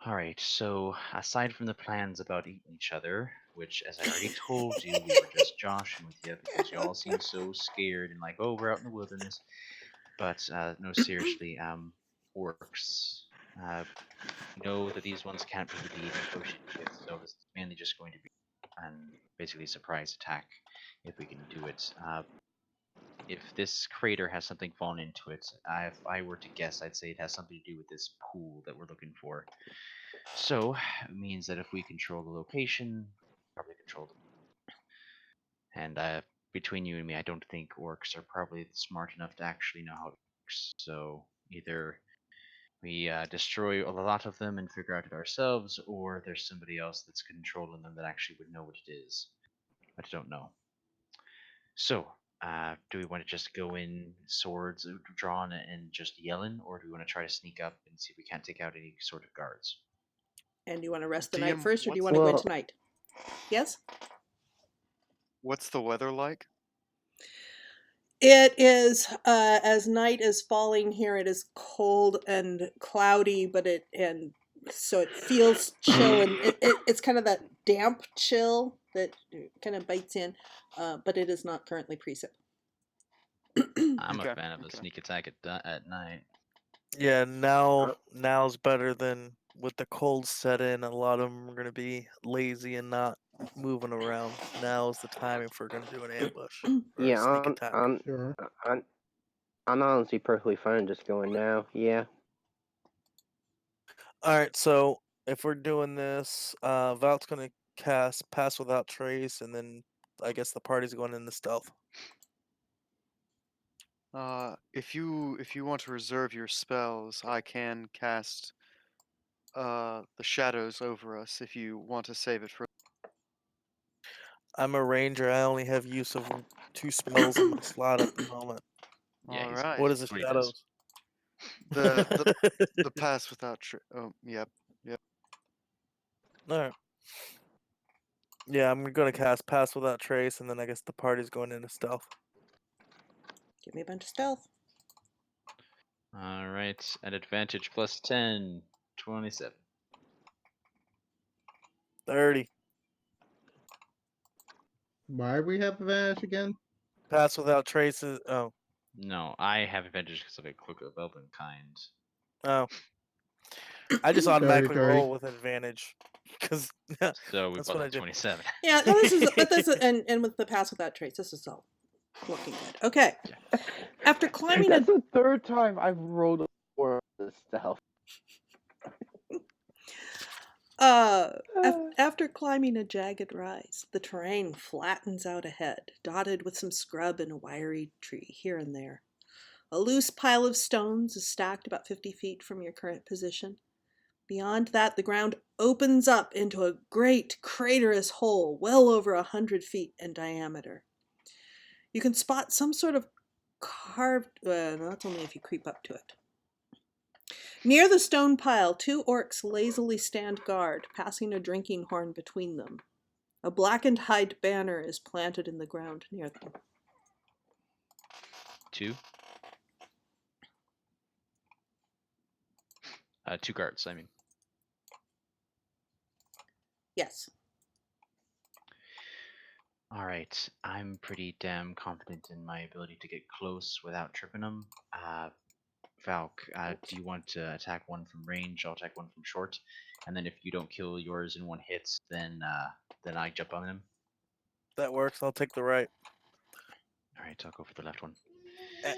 Alright, so aside from the plans about eating each other, which, as I already told you, we were just joshing with you because y'all seem so scared and like, oh, we're out in the wilderness. But no, seriously, orcs. We know that these ones can't really be negotiated, so this is mainly just going to be basically a surprise attack if we can do it. If this crater has something fallen into it, if I were to guess, I'd say it has something to do with this pool that we're looking for. So, it means that if we control the location, probably control the... And between you and me, I don't think orcs are probably smart enough to actually know how it works. So, either we destroy a lot of them and figure out it ourselves, or there's somebody else that's controlling them that actually would know what it is. I don't know. So, do we want to just go in swords drawn and just yelling, or do we want to try to sneak up and see if we can't take out any sort of guards? And do you want to rest the night DM, first, or do you what's want to go in Well- tonight? Yes? what's the weather like? It is, as night is falling here, it is cold and cloudy, so it feels chill, and it's kind of that damp chill that kind of bites in, but it is not currently precip. I'm Okay, a fan of a okay. sneak attack at night. Yeah, now's better than with the cold set in. A lot of them are gonna be lazy and not moving around. Now's the time if we're gonna do an ambush or a Yeah, sneak attack. Sure. I'm honestly perfectly fine just going now. Yeah. All right, so if we're doing this, Valt's gonna cast Pass Without Trace, and then I guess the party's going into stealth. If you want to reserve your spells, I can cast the shadows over us if you want to save it for. I'm a ranger. I only have use of 2 spells in my slot at the moment. Yeah, All he's- right. What is the That's what he does. shadows? The pass without oh yep. All right. Yeah, I'm gonna cast Pass Without Trace, and then I guess the party's going into stealth. Give me a bunch of stealth. Alright, at advantage plus 10, 27. 30. Why do we have advantage again? Pass Without Trace is... Oh. No, I have advantage because of a cloak of elven kind. Oh. I just 30, automatically 30. roll with advantage. Because So we that's both what I have do. 27. Yeah, no, this is, and with the Pass Without Trace, this is all looking good. Okay. After climbing That's the third time I've rolled a 4 on this stealth. After climbing a jagged rise, the terrain flattens out ahead, dotted with some scrub and a wiry tree here and there. A loose pile of stones is stacked about 50 feet from your current position. Beyond that, the ground opens up into a great craterous hole well over 100 feet in diameter. You can spot some sort of carved... no, that's only if you creep up to it. Near the stone pile, 2 orcs lazily stand guard, passing a drinking horn between them. A blackened hide banner is planted in the ground near them. 2? 2 guards, I mean. Yes. All right, I'm pretty damn confident in my ability to get close without tripping them. Valk, do you want to attack one from range? I'll attack one from short, and then if you don't kill yours in one hit, then I jump on him. That works. I'll take the right. All right, I'll go for the left one. Eh.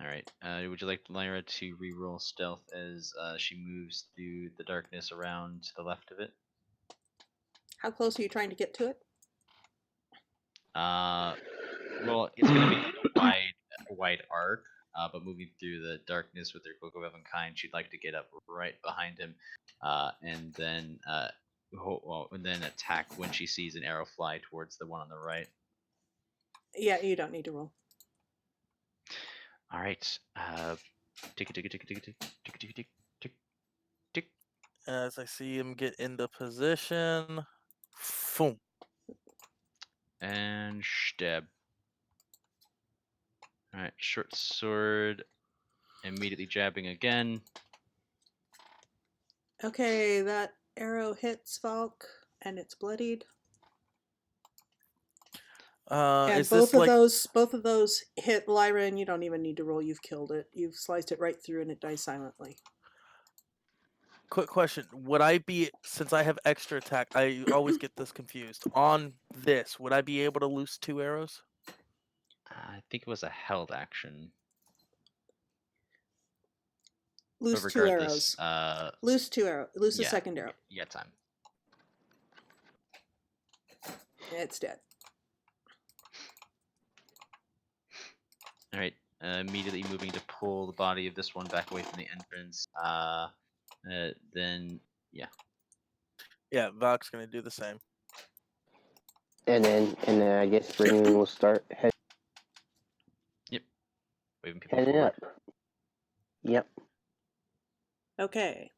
All right. Would you like Lyra to reroll stealth as she moves through the darkness around to the left of it? How close are you trying to get to it? Well, it's going to be like a wide arc, but moving through the darkness with her cloak of elven kind, she'd like to get up right behind him, and then attack when she sees an arrow fly towards the one on the right. Yeah, you don't need to roll. All right. Tick, tick, tick, tick, tick, tick, tick, tick, tick, tick, tick. As I see him get into position. Boom. And stab. All right, short sword. Immediately jabbing again. Okay, that arrow hits Valk, and it's bloodied. And Is this like both of those hit Lyra, and you don't even need to roll. You've killed it. You've sliced it right through, and it dies silently. quick question? Would I be, since I have extra attack, I always get this confused. On this, would I be able to loose 2 arrows? I think it was a held action. Loose But 2 arrows. regardless, Loose 2 arrows. Loose the yeah, second arrow. Yeah, time. It's dead. All right. Immediately moving to pull the body of this one back away from the entrance. Then yeah. Yeah, Valk's gonna do the same. And then I guess Brittany will start Yep. Waving people heading forward. up. Yep. Okay.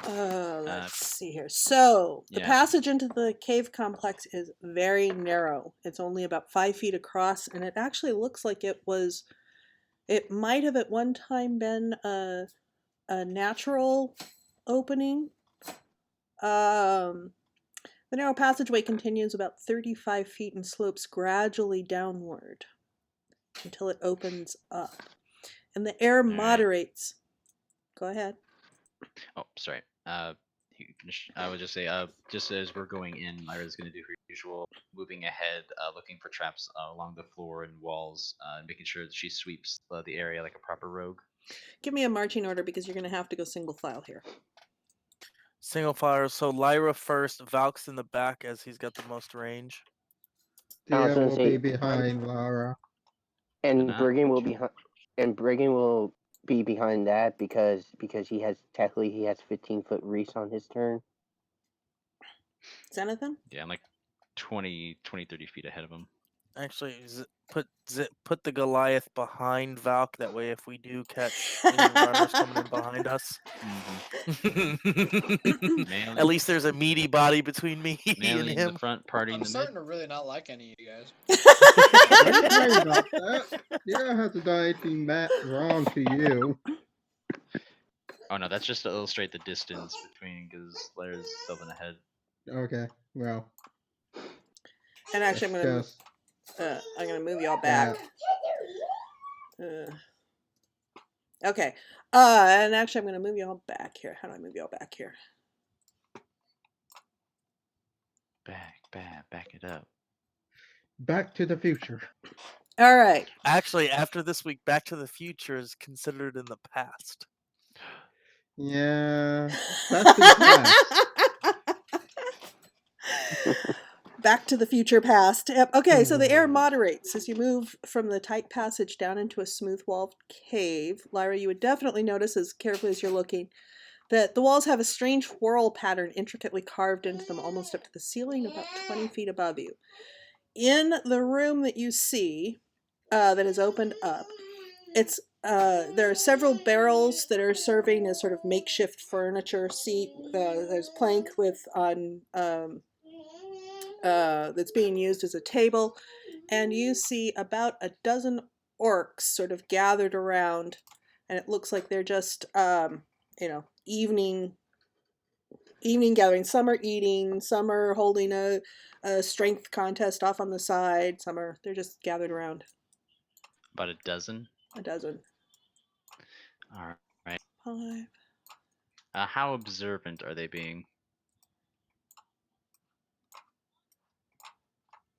Let's see here. So, the passage into the cave complex is very narrow. It's only about 5 feet across, and it actually looks like it might have at one time been a natural opening. The narrow passageway continues about 35 feet and slopes gradually downward until it opens up. And the air moderates. Go ahead. Oh, sorry. I would just say, just as we're going in, Lyra's going to do her usual, moving ahead, looking for traps along the floor and walls, making sure that she sweeps the area like a proper rogue. Give me a marching order because you're going to have to go single file here. Single file. So Lyra first, Valk's in the back as he's got the most range. Dia will be behind Lara. And Brigand will be behind that because he has 15-foot reach on his turn. Zenithan? Yeah, I'm like 20, 30 feet ahead of him. Actually, put the Goliath behind Valk. That way, if we do catch any runners coming in behind us, at least there's a meaty body between me and him. In the front, party in the starting to really not like any of you guys. Don't worry about that. Dia hasn't done anything wrong to you. Oh no, that's just to illustrate the distance between, because Lyra's still in ahead. Okay, well. And actually, I'm gonna move y'all back. Okay. And actually, I'm gonna move y'all back here. How do I move y'all back here? Back it up. Back to the future. All right. Actually, after this week, Back to the Future is considered in the past. Yeah. Back to the past. Back to the future past. Yep. Okay, so the air moderates as you move from the tight passage down into a smooth-walled cave. Lyra, you would definitely notice, as carefully as you're looking, that the walls have a strange whorl pattern intricately carved into them almost up to the ceiling, about 20 feet above you. In the room that you see that is opened up, there are several barrels that are serving as sort of makeshift furniture seat. There's plank that's being used as a table, and you see about a dozen orcs sort of gathered around, and it looks like they're just evening gathering. Some are eating, some are holding a strength contest off on the side, they're just gathered around. About a dozen. A dozen. All right. 5. How observant are they being?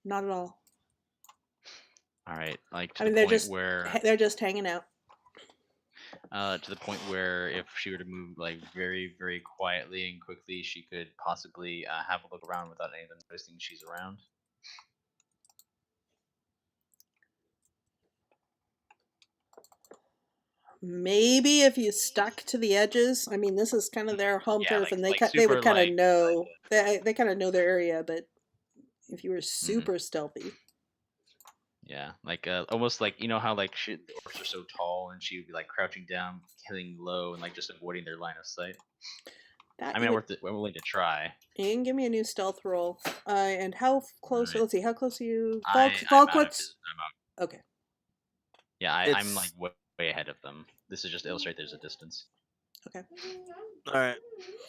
Not at all. All right, like to I mean, the they're point just where they're just hanging out. to the point where if she were to move like very, very quietly and quickly, she could possibly have a look around without any of them noticing she's around. Maybe if you stuck to the edges. I mean, this is kind of their home turf, and they would kind of know they kind of know their area. But if you were super stealthy, yeah, like almost like how like the orcs are so tall, and she would be like crouching down, killing low, and like just avoiding their line of sight. I mean, we're willing to try. You can give me a new stealth roll. And how close? Right. Let's see. How close are you? I'm out. Okay. Yeah, I'm like way ahead of them. This is just to illustrate there's a distance. Okay. All right.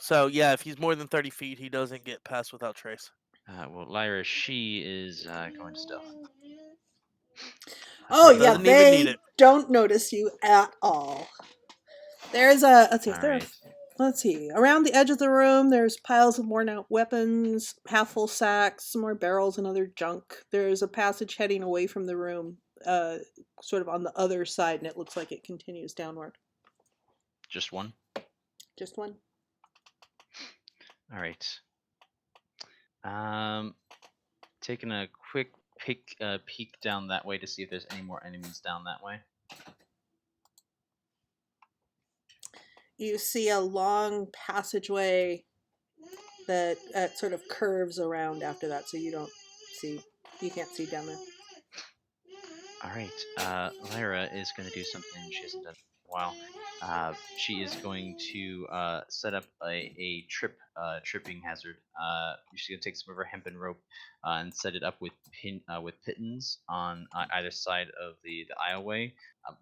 So yeah, if he's more than 30 feet, he doesn't get past without trace. Well, Lyra, she is going to stealth. Oh yeah, they don't notice you at all. There's a let's see. Around the edge of the room, there's piles of worn out weapons, half full sacks, some more barrels and other junk. There's a passage heading away from the room, sort of on the other side, and it looks like it continues downward. Just one? Just one. All right. Taking a quick peek down that way to see if there's any more enemies down that way. You see a long passageway that sort of curves around after that, so you can't see down there. All right, Lyra is going to do something she hasn't done in a while. She is going to set up a tripping hazard. She's going to take some of her hempen rope and set it up with pittons on either side of the aisleway.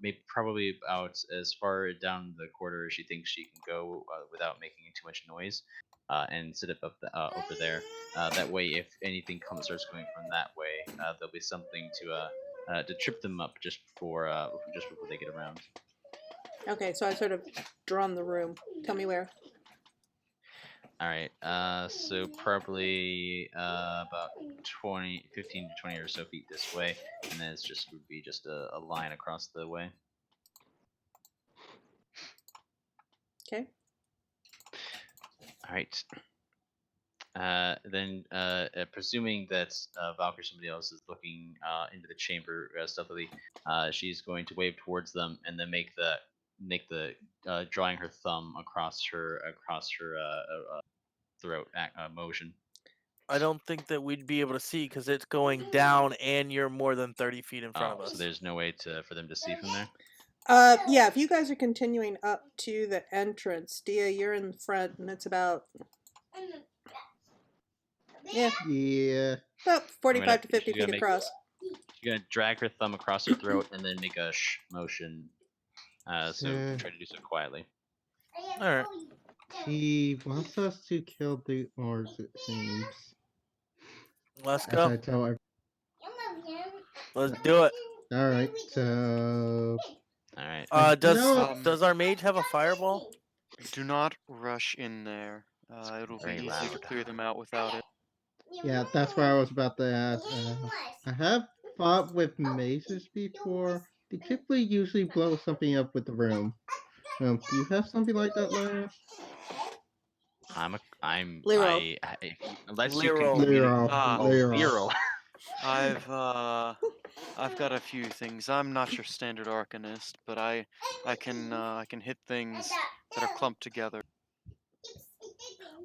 Maybe probably about as far down the corridor as she thinks she can go without making too much noise. And set it up over there. That way, if anything starts going from that way, there'll be something to trip them up just before they get around. Okay, so I sort of drawn the room. Tell me where. All right. So probably about 15 to 20 or so feet this way, and then would be just a line across the way. Okay. All right. Then, presuming that Valk or somebody else is looking into the chamber stealthily, she's going to wave towards them and then make the drawing her thumb across her throat motion. I don't think that we'd be able to see because it's going down, and you're more than 30 feet in front of us. So there's no way for them to see from there. Yeah, if you guys are continuing up to the entrance, Dia, you're in front, and it's about. Yeah. About 45 to 50 feet across. She's gonna drag her thumb across her throat and then make a shh motion. So try to do so quietly. All right. He wants us to kill the orcs, it seems. Let's go. As I tell her. Let's do it. All right. So. All right. Does our mage have a fireball? Do not rush in there. It'll be easy to clear them out without it. Yeah, that's what I was about to ask. I have fought with mazes before. They typically usually blow something up with the room. Do you have something like that, Lyra? Unless Lero. you can Lero. I've got a few things. I'm not your standard arcanist, but I can hit things that are clumped together.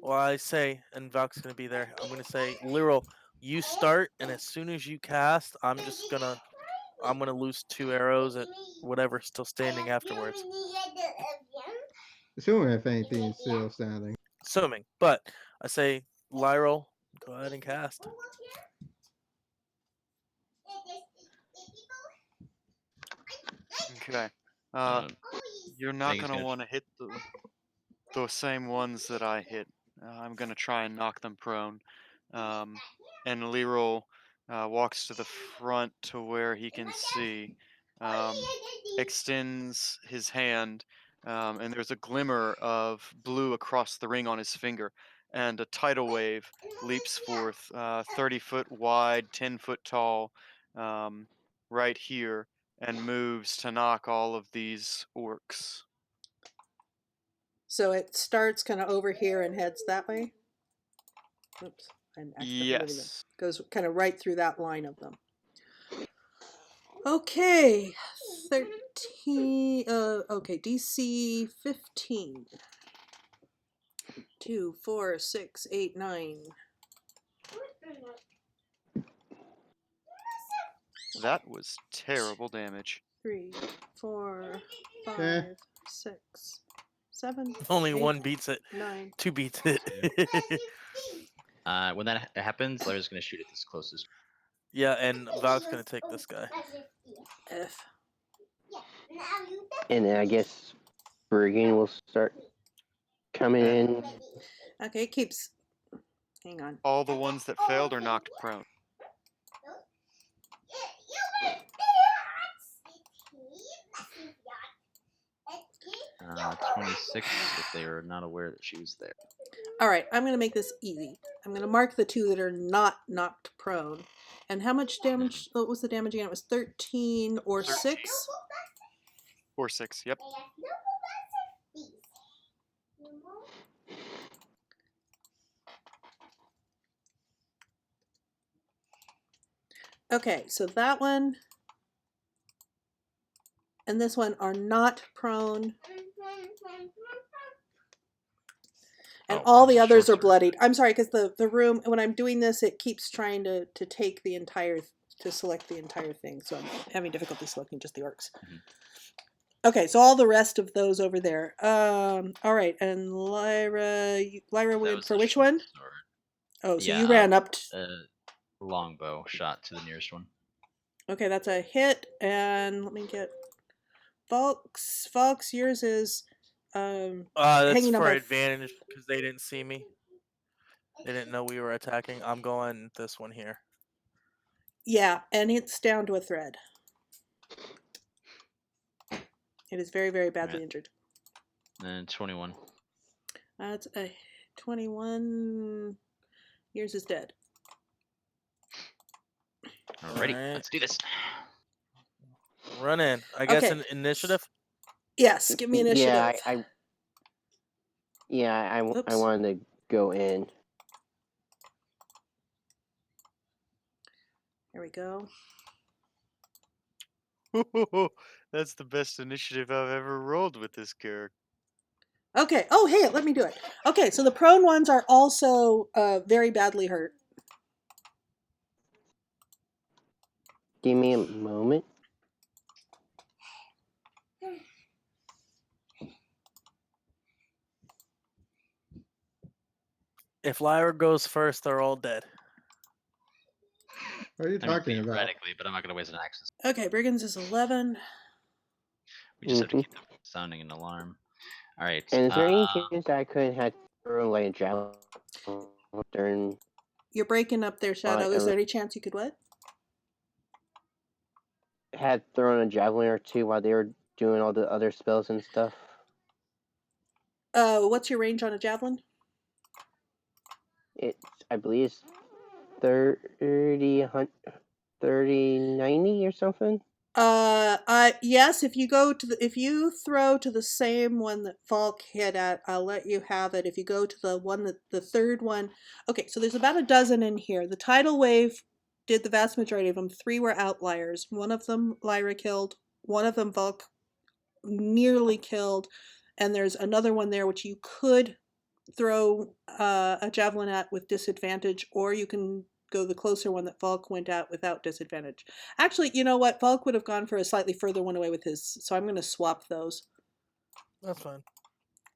Well, I say, and Valk's gonna be there. I'm gonna say, Lero, you start, and as soon as you cast, I'm gonna loose 2 arrows at whatever's still standing afterwards. Assuming if anything is still standing. Assuming, but I say, Lyro, go ahead and cast. Okay. You're not gonna want to hit the. the same ones that I hit. I'm gonna try and knock them prone. And Leroy walks to the front to where he can see. Extends his hand, and there's a glimmer of blue across the ring on his finger, and a tidal wave leaps forth, 30 foot wide, 10 foot tall, right here, and moves to knock all of these orcs. So it starts kind of over here and heads that way. Oops, I'm accidentally moving them. Yes. Goes kind of right through that line of them. Okay, 13. Okay, DC 15. 2, 4, 6, 8, 9. That was terrible damage. 3, 4, 5, Eh. 6, 7. Only 8, one beats it. 9. 2 beats it. When that happens, Larry's gonna shoot at this closest. Yeah, and Valk's gonna take this guy. F. And then I guess Bergen will start coming in. Okay, it keeps. Hang on. All the ones that failed are knocked prone. 26 if they are not aware that she was there. All right, I'm going to make this easy. I'm going to mark the 2 that are not knocked prone. And how much damage? What was the damage again? It was 13 or 6? Or 6, yep. Okay, so that one and this one are not prone. And all the others are bloodied. I'm sorry, because the room, when I'm doing this, it keeps trying to take the entire, to select the entire thing. So I'm having difficulty selecting just the orcs. Okay, so all the rest of those over there. All right, and Lyra would, for which one? Sword. Oh, so Yeah, you ran up. Longbow shot to the nearest one. Okay, that's a hit. And let me get Volks. Yours is That's hanging on for by advantage because they didn't see me. They didn't know we were attacking. I'm going this one here. Yeah, and it's down to a thread. It is very, very badly injured. And 21. That's a 21. Yours is dead. Alrighty, Alright. let's do this. Run in. I guess Okay. an initiative. Yes, give me initiative. I Oops. wanted to go in. There we go. That's the best initiative I've ever rolled with this character. Okay. Oh, hey, let me do it. Okay, so the prone ones are also very badly hurt. Give me a moment. If Lyra goes first, they're all dead. What are you talking about? Theoretically, but I'm not gonna waste an action. Okay, Brigands is 11. We just have to keep them sounding an alarm. All right. And is there any chance that I could have thrown like a javelin during? You're breaking up there, Shadow. Is there any chance you could what? Had thrown a javelin or two while they were doing all the other spells and stuff. What's your range on a javelin? I believe it's 30, 90 or something. Yes, if you go to if you throw to the same one that Falk hit at, I'll let you have it. If you go to the one that the third one, okay, so there's about a dozen in here. The tidal wave did the vast majority of them. 3 were outliers. One of them Lyra killed. One of them Falk nearly killed, and there's another one there which you could throw a javelin at with disadvantage, or you can go the closer one that Falk went at without disadvantage. Actually, you know what? Falk would have gone for a slightly further one away with his, so I'm going to swap those. That's fine.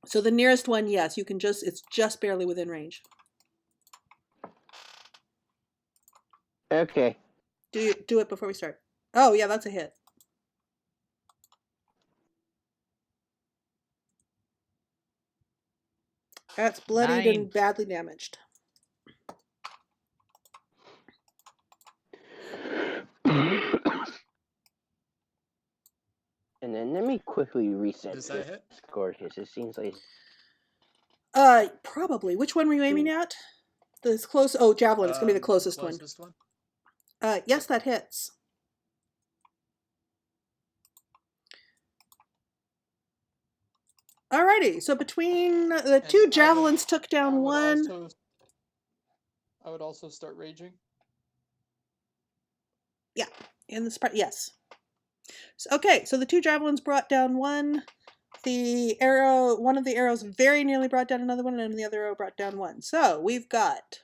So the nearest one, yes, you can just, it's just barely within range. Okay. Do it before we start. Oh, yeah, that's a hit. That's bloodied 9. and badly damaged. And then let me quickly reset Does that this hit? score because it seems like Probably. Which one were you aiming at? This close. Oh, javelin. It's gonna be the closest one. Yes, that hits. Alrighty. So between the two javelins, took down one. I would also start raging. Yeah, in the part. Yes. So, okay. So the two javelins brought down one. The arrow. One of the arrows very nearly brought down another one, and the other arrow brought down one. So we've got.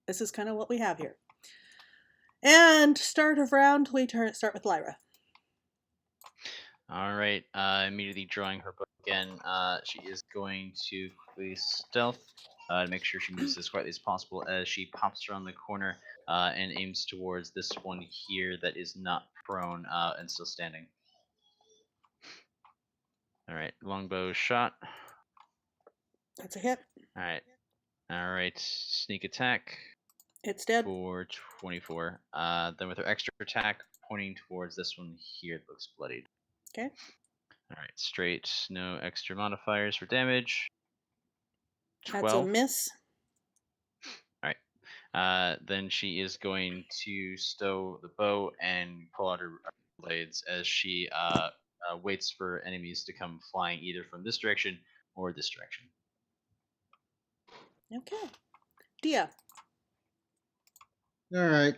This is kind of what we have here. And start of round, we start with Lyra. All right. Immediately drawing her bow again. She is going to quickly stealth to make sure she moves as quietly as possible as she pops around the corner and aims towards this one here that is not prone and still standing. All right. Longbow shot. That's a hit. All right. All right. Sneak attack. It's dead. For 24. Then with her extra attack, pointing towards this one here that looks bloodied. Okay. Alright, straight, no extra modifiers for damage. 12. That's a miss. Alright. Then she is going to stow the bow and pull out her blades as she waits for enemies to come flying either from this direction or this direction. Okay. Dia. Alright.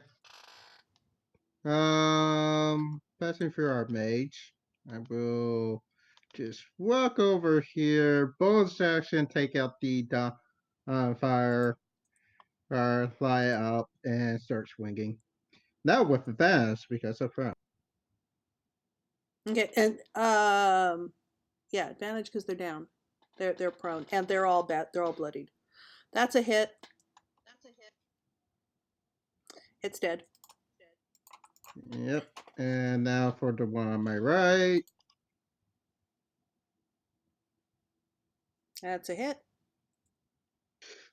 Passing through our mage, I will just walk over here, bonus action, take out the fire, fly up, and start swinging. Now with advantage because of front. Okay, and yeah, advantage because they're down. They're prone, and they're all bad. They're all bloodied. That's a hit. It's dead. Yep. And now for the one on my right. That's a hit.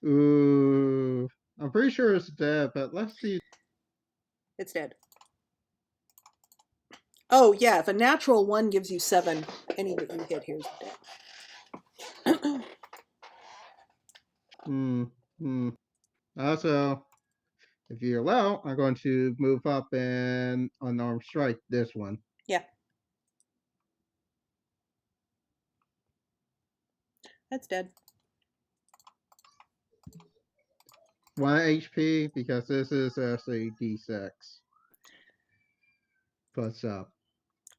Ooh, I'm pretty sure it's dead, but let's see. It's dead. Oh yeah, if a natural 1 gives you 7, any that you hit here is dead. Also, if you allow, I'm going to move up and unarmed strike this one. Yeah. That's dead. 1 HP because this is actually D6. Plus up.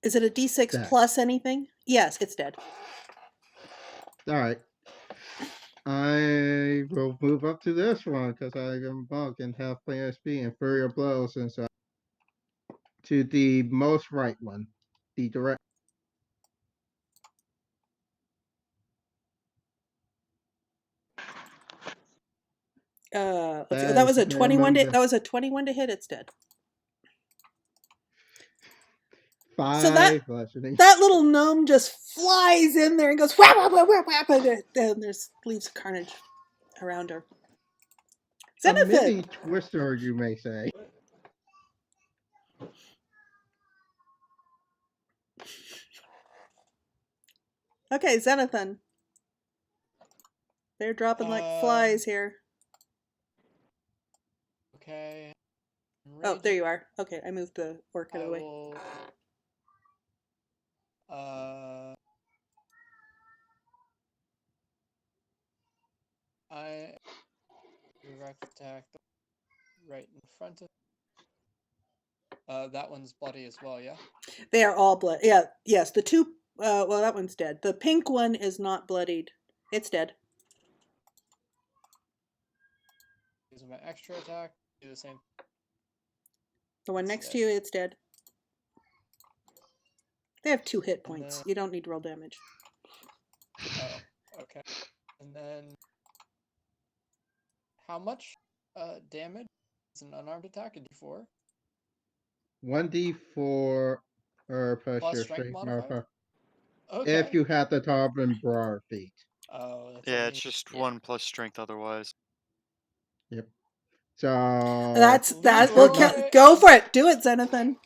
Is it a D6 Dead. plus anything? Yes, it's dead. Alright. I will move up to this one because I am monk and have plain SP and furrier blows and so to the most right one. The direct. Let's see. That was a 21 to, that was a 21 to hit. It's dead. 5 so that little gnome just flies in there and goes whap whap whap whap whap, and there's leaves of carnage around her. A mini twister, you may say. Okay, Xenothan. They're dropping like flies here. Okay. Oh, there you are. Okay, I moved the orc out of the way. I direct attack right in front of. That one's bloody as well, yeah? They are all blood. Yeah, yes. The two. Well, that one's dead. The pink one is not bloodied. It's dead. Use my extra attack. Do the same. The one next to you, it's dead. They have 2 hit points. You don't need to roll damage. Oh, okay. And then, how much damage is an unarmed attack? A D4? 1d4 or plus Plus your strength strength modifier? Okay. If you had the top and broad feet. Oh, that's Yeah, only it's just 1 plus strength otherwise. Yep. So That's that Lead will the kill. way. Go for it. Do it, Xenothan.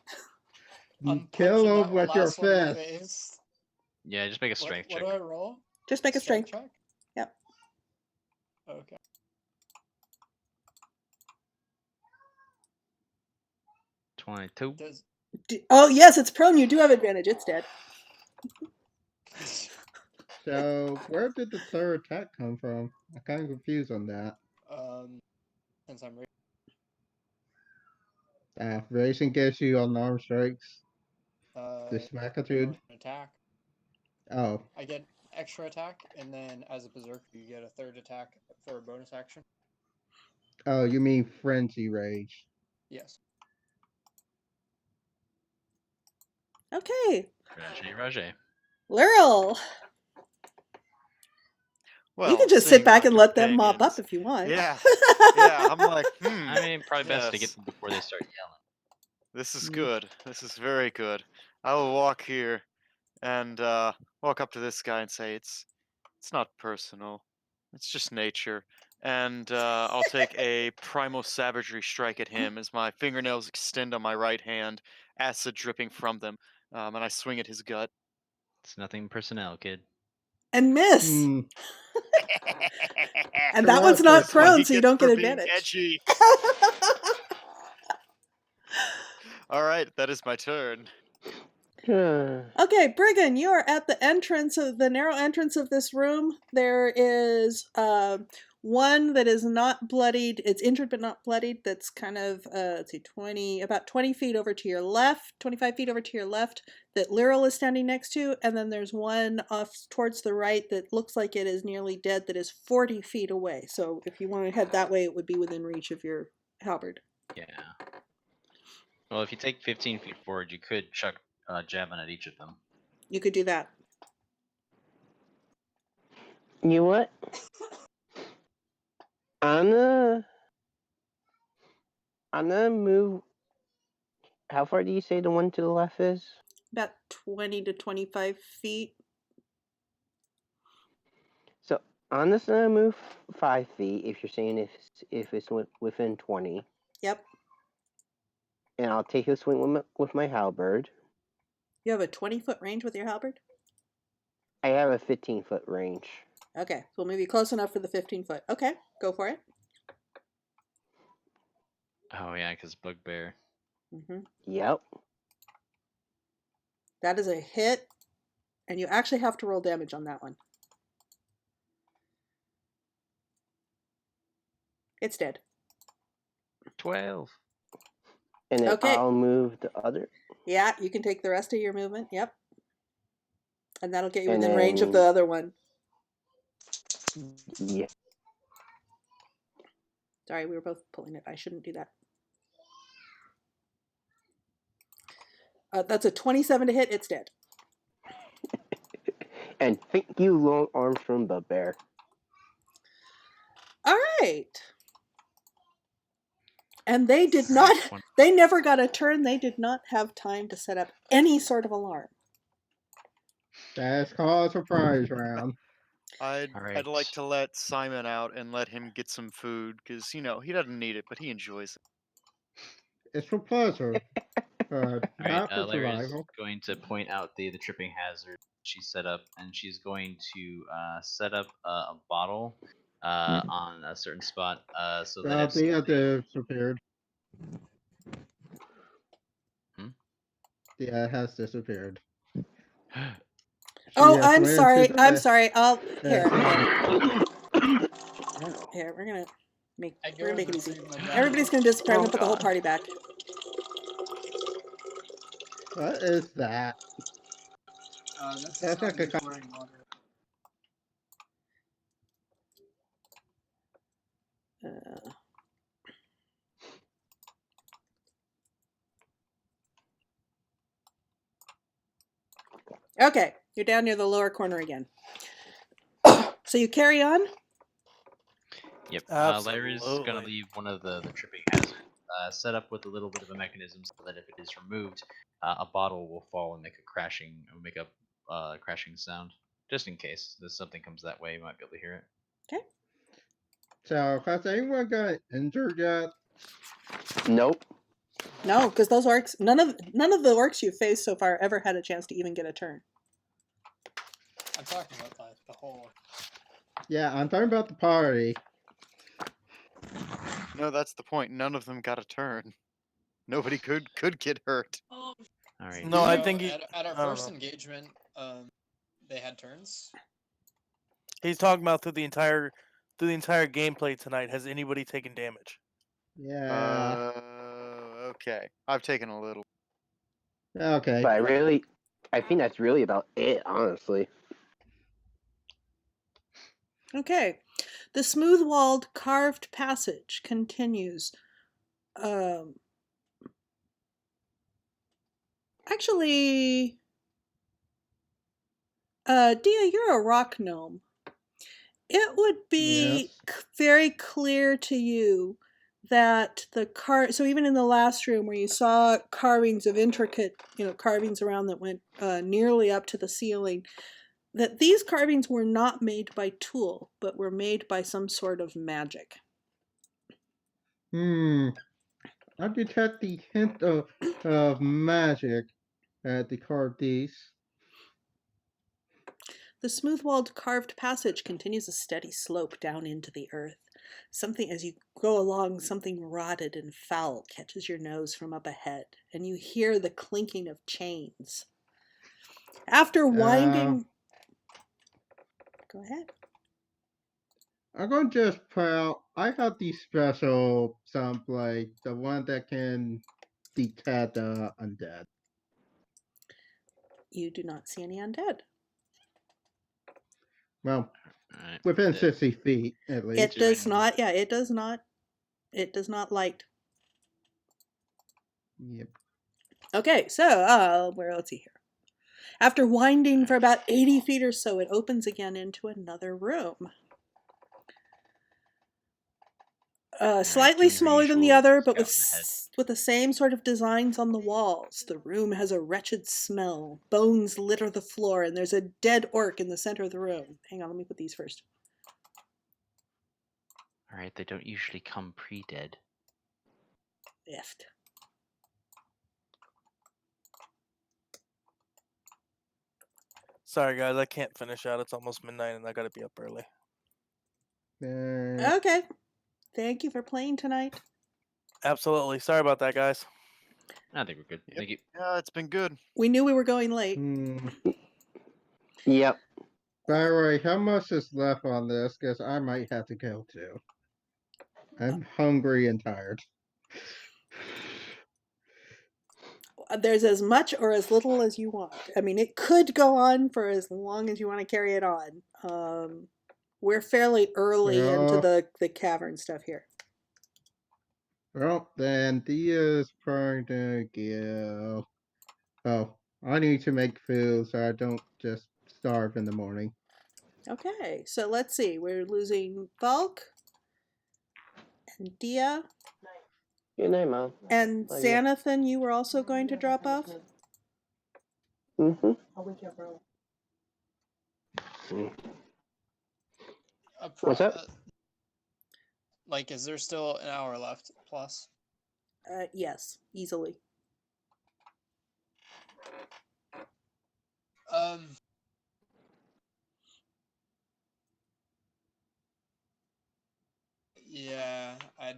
you Punch kill him him that with your last one in the fist. face. Yeah, just make a strength What check. do I roll? Just make a strength. check? Yep. Okay. 22. Does Oh yes, it's prone. You do have advantage. It's dead. So where did the third attack come from? I'm kind of confused on that. since I'm Racing gives you unarmed strikes. This an magnitude. attack, Oh, I get extra attack, and then as a berserker, you get a third attack for a bonus action. oh, you mean frenzy rage? Yes. Okay, Roger. Lurel. Well, You can just sit seeing back my and let them mop up companions- if you want. Yeah, yeah. I'm like, I mean, probably best to yes. get them before they start yelling. This is good. This is very good. I will walk here and walk up to this guy and say, it's not personal. It's just nature. And I'll take a primal savagery strike at him as my fingernails extend on my right hand, acid dripping from them, and I swing at his gut. It's nothing personnel, kid. And miss. Hmm. And that one's not Terrific. What prone, he so you gets don't for get being advantage. edgy. All right, that is my turn. Okay, Briggan, you are at the entrance of the narrow entrance of this room. There is one that is not bloodied. It's injured but not bloodied. That's kind of let's see, about 20 feet over to your left, 25 feet over to your left. That Lyral is standing next to, and then there's one off towards the right that looks like it is nearly dead. That is 40 feet away. So if you want to head that way, it would be within reach of your halberd. Yeah. Well, if you take 15 feet forward, you could chuck javelin at each of them. You could do that. You know what? I'm gonna move. How far do you say the one to the left is? About 20 to 25 feet. So I'm just gonna move 5 feet if you're saying if it's within 20. Yep. And I'll take a swing with my halberd. You have a 20-foot range with your halberd? I have a 15-foot range. Okay, so maybe close enough for the 15-foot. Okay, go for it. Oh yeah, because bugbear. Yep. That is a hit, and you actually have to roll damage on that one. It's dead. 12. And then Okay. I'll move the other. Yeah, you can take the rest of your movement. Yep. And that'll get you And within range of the then- other one. Yeah. Sorry, we were both pulling it. I shouldn't do that. That's a 27 to hit. It's dead. And thank you, long arms from bugbear. All right. And they did not, they never got a turn. They did not have time to set up any sort of alarm. That's called a surprise round. I'd like to let Simon out and let him get some food, because, you know, he doesn't need it, but he enjoys it. It's for pleasure. Not Alright, for Larry's survival. going to point out the tripping hazard she set up, and she's going to set up a bottle on a certain spot so that if The other disappeared. Yeah, it has disappeared. Oh, She I'm went sorry. into I'm the- sorry. I'll here. Ow. Here, we're gonna make I it go easy. to save my dad. Everybody's gonna disappear. I'm Oh, gonna put the whole God. party back. What is that? That's like a pouring water. Okay, you're down near the lower corner again. So you carry on? Yep. Larry's going to Absolutely. leave one of the tripping hazards set up with a little bit of a mechanism so that if it is removed, a bottle will fall and make a crashing, or make a crashing sound, just in case if something comes that way. You might be able to hear it. Okay. So, has anyone got injured yet? Nope. No, because those orcs, none of the orcs you've faced so far ever had a chance to even get a turn. I'm talking about the whole. Yeah, I'm talking about the party. No, that's the point. None of them got a turn. Nobody could get hurt. Oh. All right. No, I So think at our I don't first know. engagement, they had turns. He's talking about through the entire gameplay tonight. Has anybody taken damage? Yeah. Okay. I've taken a little. Okay. But I think that's really about it, honestly. Okay. The smooth-walled carved passage continues. Actually, Dia, you're a rock gnome. It would be Yes. very clear to you that so even in the last room where you saw carvings of intricate, carvings around that went nearly up to the ceiling, that these carvings were not made by tool, but were made by some sort of magic. I detect the hint of magic at the carved these. The smooth-walled carved passage continues a steady slope down into the earth. As you go along, something rotted and foul catches your nose from up ahead, and you hear the clinking of chains. After winding... Go ahead. I'm going to just put out, I have the special soundblade, the one that can detect undead. You do not see any undead. Well, Alright. within 60 feet, at least. It does not, it does not light. Yep. Okay, so, let's see here. After winding for about 80 feet or so, it opens again into another room. Slightly doing smaller than the usual other, but scout with the same sort of designs on the walls. The room has a wretched smell. Bones litter the floor, and there's a dead orc in the center of the room. Hang on, let me put these first. Alright, they don't usually come pre-dead. Ift. Sorry, guys, I can't finish out. It's almost midnight, and I gotta be up early. Okay. Thank you for playing tonight. Absolutely. Sorry about that, guys. I think we're good. Yep. Thank you. Yeah, it's been good. We knew we were going late. Yep. By the way, how much is left on this? Because I might have to go too. I'm hungry and tired. There's as much or as little as you want. I mean, it could go on for as long as you want to carry it on. We're fairly early into the cavern stuff here. Well, then Dia's probably gonna go. Oh, I need to make food so I don't just starve in the morning. Okay, so let's see. We're losing Falk and Dia. Good night, Mom. And Love you. Xanathan, you were also going to drop off? Mm-hmm. What's up? Like, is there still an hour left plus? Yes, easily. Yeah, I'd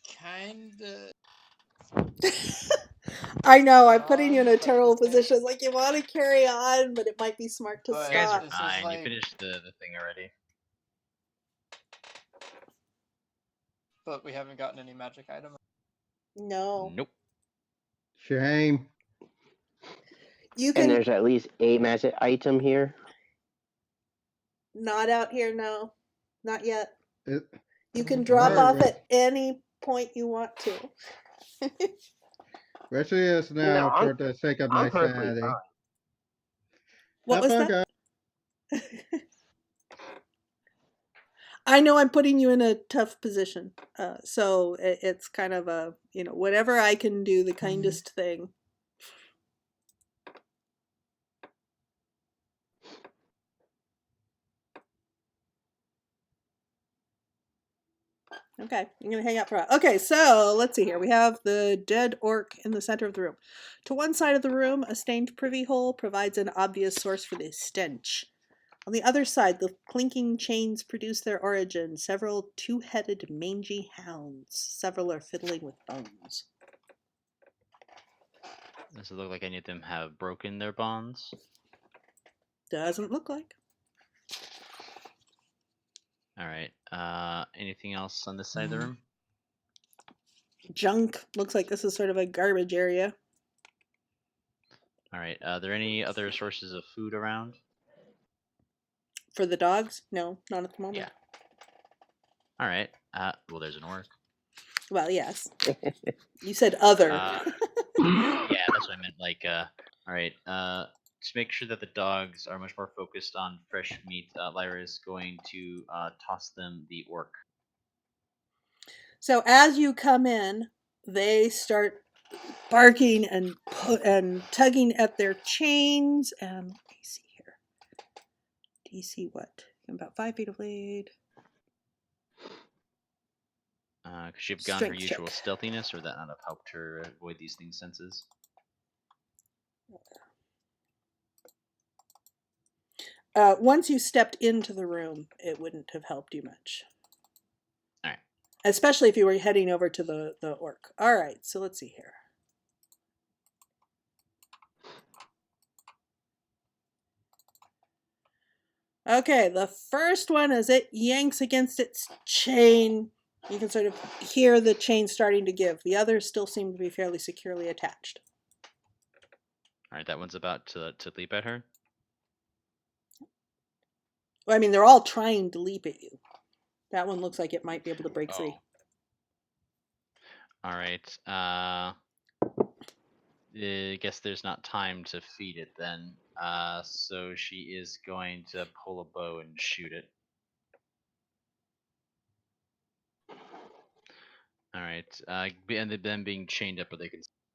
kinda. I know, I'm putting you in a terrible position. It's like you want to carry on, but it might be smart to But You guys stop. are this is fine. like- You finished the thing already. But we haven't gotten any magic item. No. Nope. Shame. You And can there's at least a magic item here. not out here, no. Not yet. It, You can drop Alright, off well. at any point you want to. which is No, now I'm- for the sake of I'm my perfectly sanity. fine. What Have was fun, that? guys. I know I'm putting you in a tough position. So it's kind of a, whatever I can do, the kindest thing. Okay, I'm gonna hang out for a while. Okay, so let's see here. We have the dead orc in the center of the room. To one side of the room, a stained privy hole provides an obvious source for the stench. On the other side, the clinking chains produce their origin. Several two-headed mangy hounds. Several are fiddling with bones. Does it look like any of them have broken their bonds? Doesn't look like. All right. Anything else on this side of the room? Junk. Looks like this is sort of a garbage area. All right. Are there any other sources of food around? For the dogs? No, not at the moment. Yeah. All right. Well, there's an orc. Well, yes. You said other. Yeah, that's what I meant. Like, all right. To make sure that the dogs are much more focused on fresh meat, Lyra is going to toss them the orc. So as you come in, they start barking and tugging at their chains. And let me see here. DC what? About 5 feet of blade. Could she have gone her Strength usual check. stealthiness, or would that not have helped her avoid these things' senses? Once you stepped into the room, it wouldn't have helped you much. All right. Especially if you were heading over to the orc. All right, so let's see here. Okay, the first one, as it yanks against its chain, you can sort of hear the chain starting to give. The others still seem to be fairly securely attached. All right, that one's about to leap at her. Well, I mean, they're all trying to leap at you. That one looks like it might be able to break free. All right. I guess there's not time to feed it then. So she is going to pull a bow and shoot it. All right. And them being chained up, are they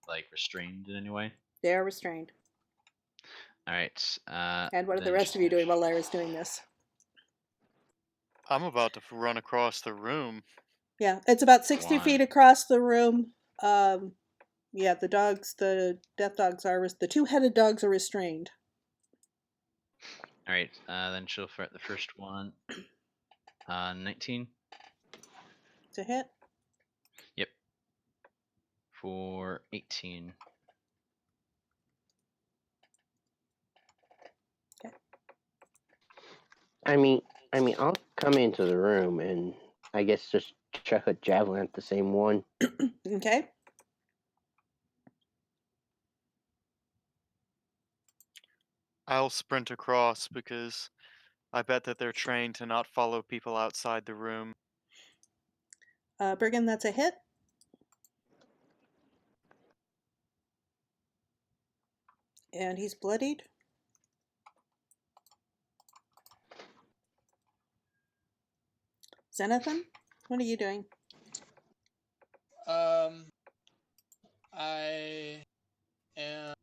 like restrained in any way? They are restrained. All right. And what are the rest of you doing while Lyra's doing this? I'm about to run across the room. Yeah, it's about 60 feet across the room. Yeah, the death dogs the two-headed dogs are restrained. All right. Then she'll fire the first one. 19. It's a hit. Yep. For 18. Okay. I mean, I'll come into the room and I guess just chuck a javelin at the same one. Okay. I'll sprint across because I bet that they're trained to not follow people outside the room. Brigand, that's a hit. And he's bloodied. Zenithan, what are you doing? I am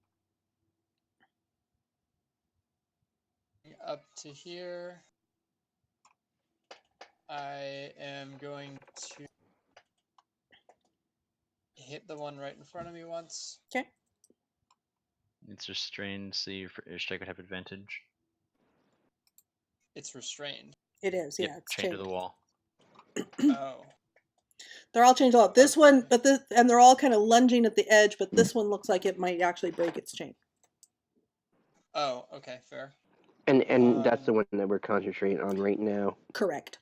up to here. I am going to hit the one right in front of me once. Okay. It's restrained, so your strike would have advantage. It's restrained. It is, yeah. It's chained to the wall. Oh. They're all chained up. This one, and they're all kind of lunging at the edge, but this one looks like it might actually break its chain. Oh, okay, fair. And that's the one that we're concentrating on right now. Correct.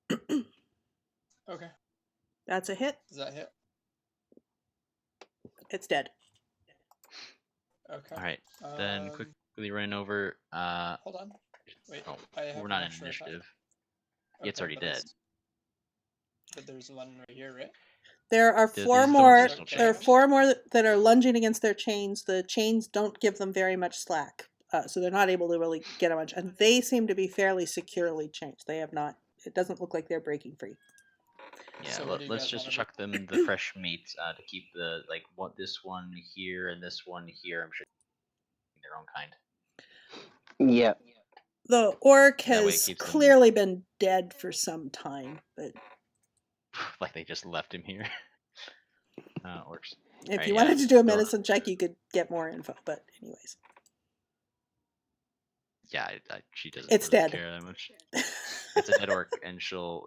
Okay. That's a hit. Does that hit? It's dead. Okay. All right. Then quickly run over. Hold on. Wait. We're not in initiative. Okay, It's already dead. But there's one right here, right? There are four more. There are four more that are lunging against their chains. The chains don't give them very much slack, so they're not able to really get much. And they seem to be fairly securely chained. They have not. It doesn't look like they're breaking free. Yeah, so let's just chuck them the fresh meat to keep this one here and this one here. I'm sure their own kind. Yeah. The orc has clearly been dead for some time, but Like they just left him here. Orcs. If Alright, you yeah, wanted to do a don't- medicine check, you could get more info. But anyways, Yeah, she doesn't It's really dead. care that much. It's a dead orc, and she'll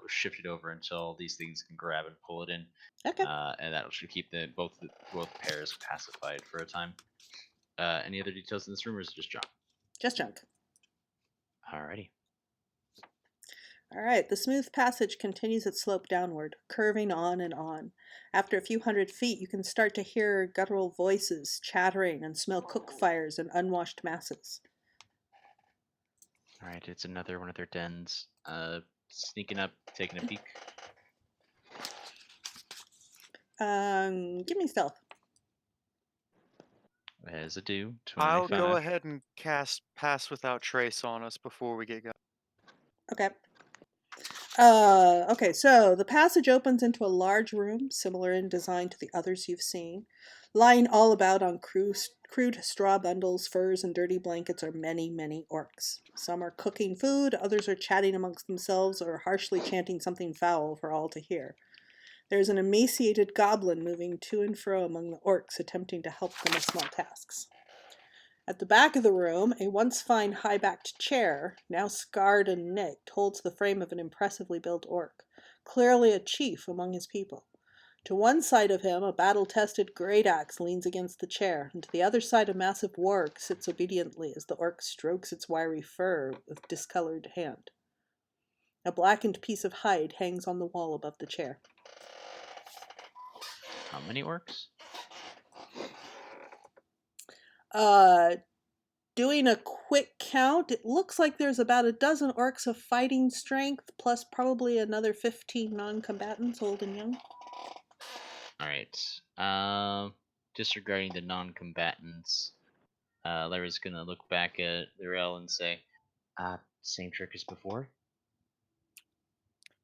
shift it over until these things can grab and pull it in. Okay. And that should keep both pairs pacified for a time. Any other details in this room, or is it just junk? Just junk. Alrighty. All right, the smooth passage continues its slope downward, curving on and on. After a few hundred feet, you can start to hear guttural voices chattering and smell cook fires and unwashed masses. Alright, it's another one of their dens. Sneaking up, taking a peek. Give me stealth. As a do. I'll 25. go ahead and cast Pass Without Trace on us before we get going. Okay. Okay, so the passage opens into a large room, similar in design to the others you've seen. Lying all about on crude straw bundles, furs, and dirty blankets are many, many orcs. Some are cooking food, others are chatting amongst themselves or harshly chanting something foul for all to hear. There's an emaciated goblin moving to and fro among the orcs, attempting to help them with small tasks. At the back of the room, a once fine high-backed chair, now scarred and nicked, holds the frame of an impressively built orc, clearly a chief among his people. To one side of him, a battle-tested great axe leans against the chair, and to the other side a massive warg sits obediently as the orc strokes its wiry fur with discolored hand. A blackened piece of hide hangs on the wall above the chair. How many orcs? Doing a quick count, it looks like there's about a dozen orcs of fighting strength, plus probably another 15 non-combatants, old and young. Alright. Disregarding the non-combatants, Larry's gonna look back at Lyrel and say, same trick as before?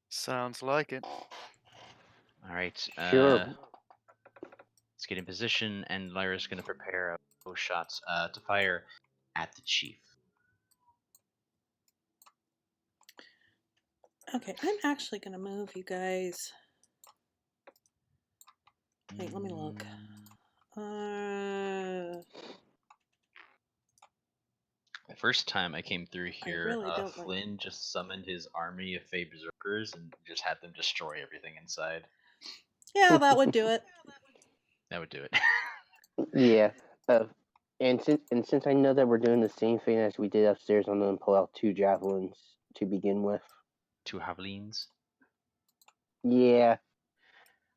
Sounds like it. Alright, Sure. let's get in position, and Lyra's gonna prepare a bow shot to fire at the chief. Okay, I'm actually going to move you guys. Wait, let me look. The first time I came through here, really don't like- Flynn just summoned his army of Fey Berserkers and just had them destroy everything inside. Yeah, that would do it. That would do it. Yeah. And since I know that we're doing the same thing as we did upstairs, I'm gonna pull out 2 javelins to begin with. 2 javelins. Yeah.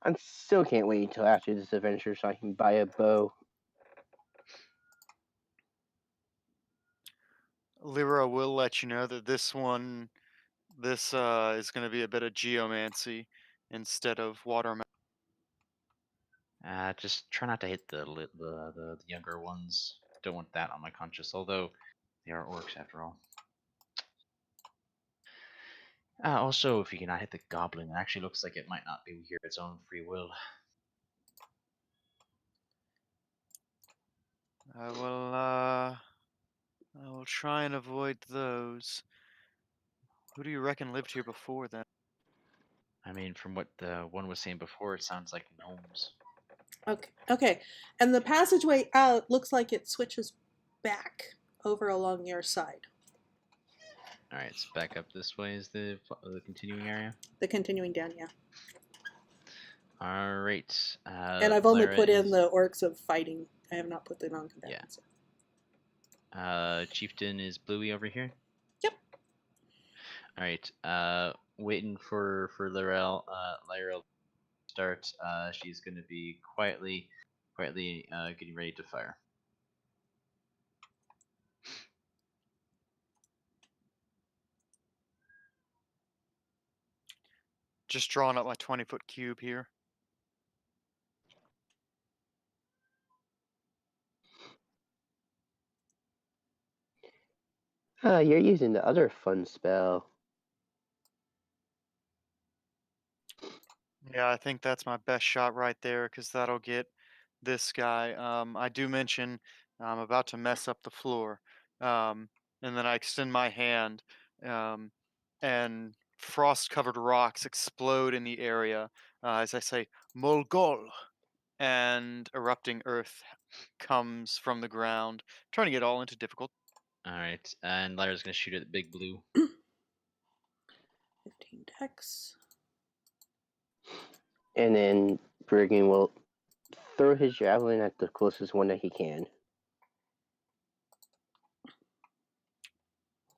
I still can't wait until after this adventure so I can buy a bow. Lyra will let you know that this is going to be a bit of geomancy instead of water. Just try not to hit the younger ones. Don't want that on my conscience, although they are orcs after all. Also, if you cannot hit the goblin, it actually looks like it might not be here its own free will. I will try and avoid those. Who do you reckon lived here before then? I mean, from what the one was saying before, it sounds like gnomes. Okay. And the passageway out looks like it switches back over along your side. Alright, so back up this way is the continuing area. The continuing down, yeah. Alright. And I've only Lyra put in is- the orcs of fighting. I have not put the non-combatants in. Chieftain is Bluey over here. Yep. Alright, waiting for Lyrel. Lyrel to start. She's going to be quietly getting ready to fire. Just drawing up my 20-foot cube here. You're using the other fun spell. Yeah, I think that's my best shot right there, because that'll get this guy. I do mention I'm about to mess up the floor. And then I extend my hand and frost-covered rocks explode in the area as I say Molgol, and erupting earth comes from the ground, turning it all into difficult. All right, and Lyra's gonna shoot at the big blue. 15 dex. And then Brigand will throw his javelin at the closest one that he can.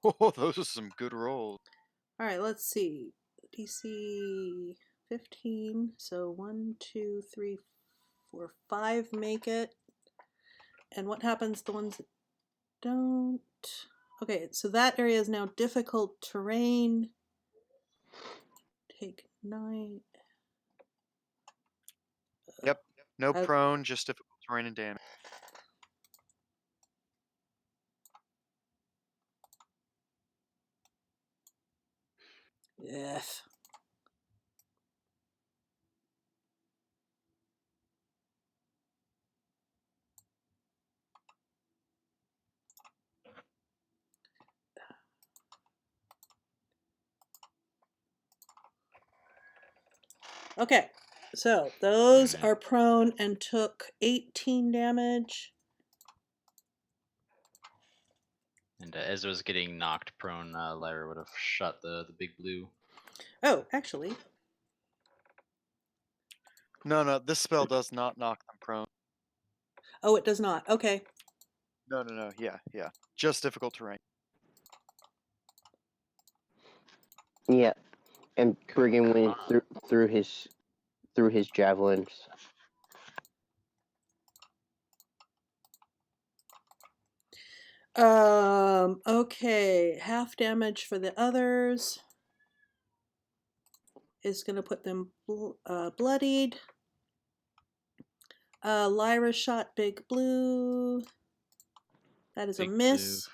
Oh, those are some good rolls. All right, let's see. DC 15. So 1, 2, 3, 4, 5 make it. And what happens to the ones that don't? Okay, so that area is now difficult terrain. Take 9. Yep. No prone, just difficult terrain and damage. Yes. Okay, so those are prone and took 18 damage. And as it was getting knocked prone, Lyra would have shot the big blue. Oh, actually. No, this spell does not knock them prone. Oh, it does not. Okay. No, yeah. Just difficult terrain. Yeah, and Brigand went through his javelins. Okay, half damage for the others is going to put them bloodied. Lyra shot big blue. That is Big a miss.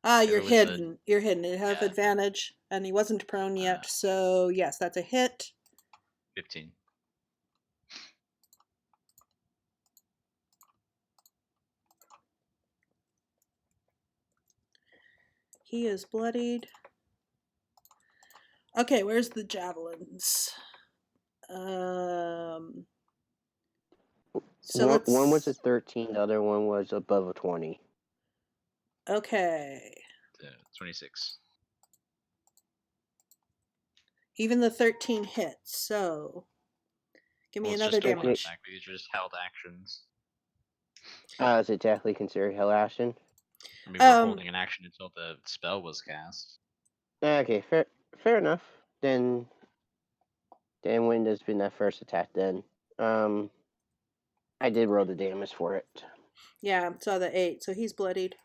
Blue. You're It was a- hidden. You're hidden. You have Yeah. advantage, and he wasn't prone yet, so yes, that's a hit. 15. He is bloodied. Okay, where's the javelins? So One was a 13, the other one was above a 20. Okay. 26. Even the 13 hits, so give me another just damage. Attack, these are just held actions. Is it definitely considered hell action? I mean, we're holding an action until the spell was cast. Okay, fair enough. Then when there's been that first attack, then I did roll the damage for it. Yeah, saw the 8, so he's bloodied.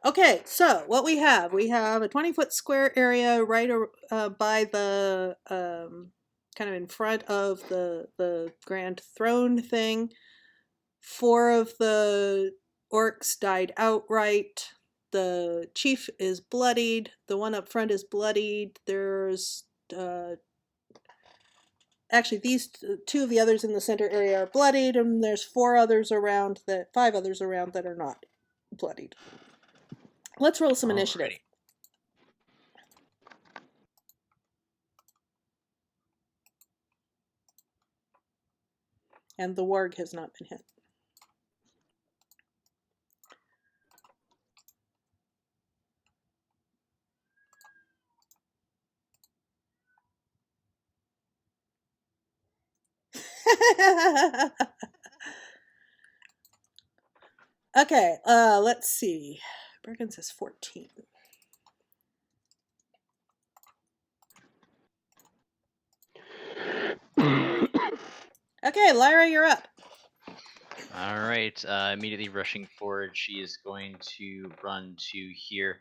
Okay, so what we have a 20-foot square area right by the kind of in front of the grand throne thing. 4 of the orcs died outright. The chief is bloodied. The one up front is bloodied. There's actually these 2 of the others in the center area are bloodied, and there's 5 others around that are not bloodied. Let's roll some initiative. And the warg has not been hit. Okay, let's see. Bergen says 14. Okay, Lyra, you're up. Alright, immediately rushing forward, she is going to run to here,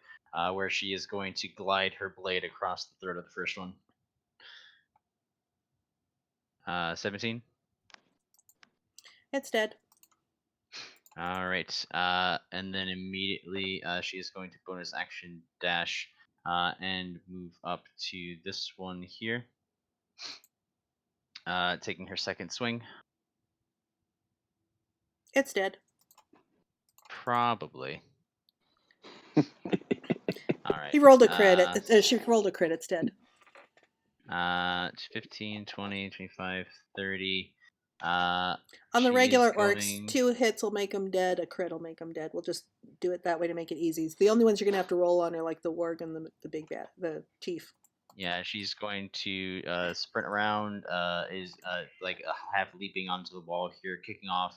where she is going to glide her blade across the throat of the first one. 17? It's dead. Alright, and then immediately she is going to bonus action dash and move up to this one here. Taking her second swing. It's dead. Probably. All right. He rolled a crit. She rolled a crit. It's dead. 15, 20, 25, 30. On the She regular is orcs, going... 2 hits will make them dead. A crit will make them dead. We'll just do it that way to make it easy. The only ones you're gonna have to roll on are like the warg and the big bat, the chief. Yeah, she's going to sprint around. Is like half leaping onto the wall here, kicking off.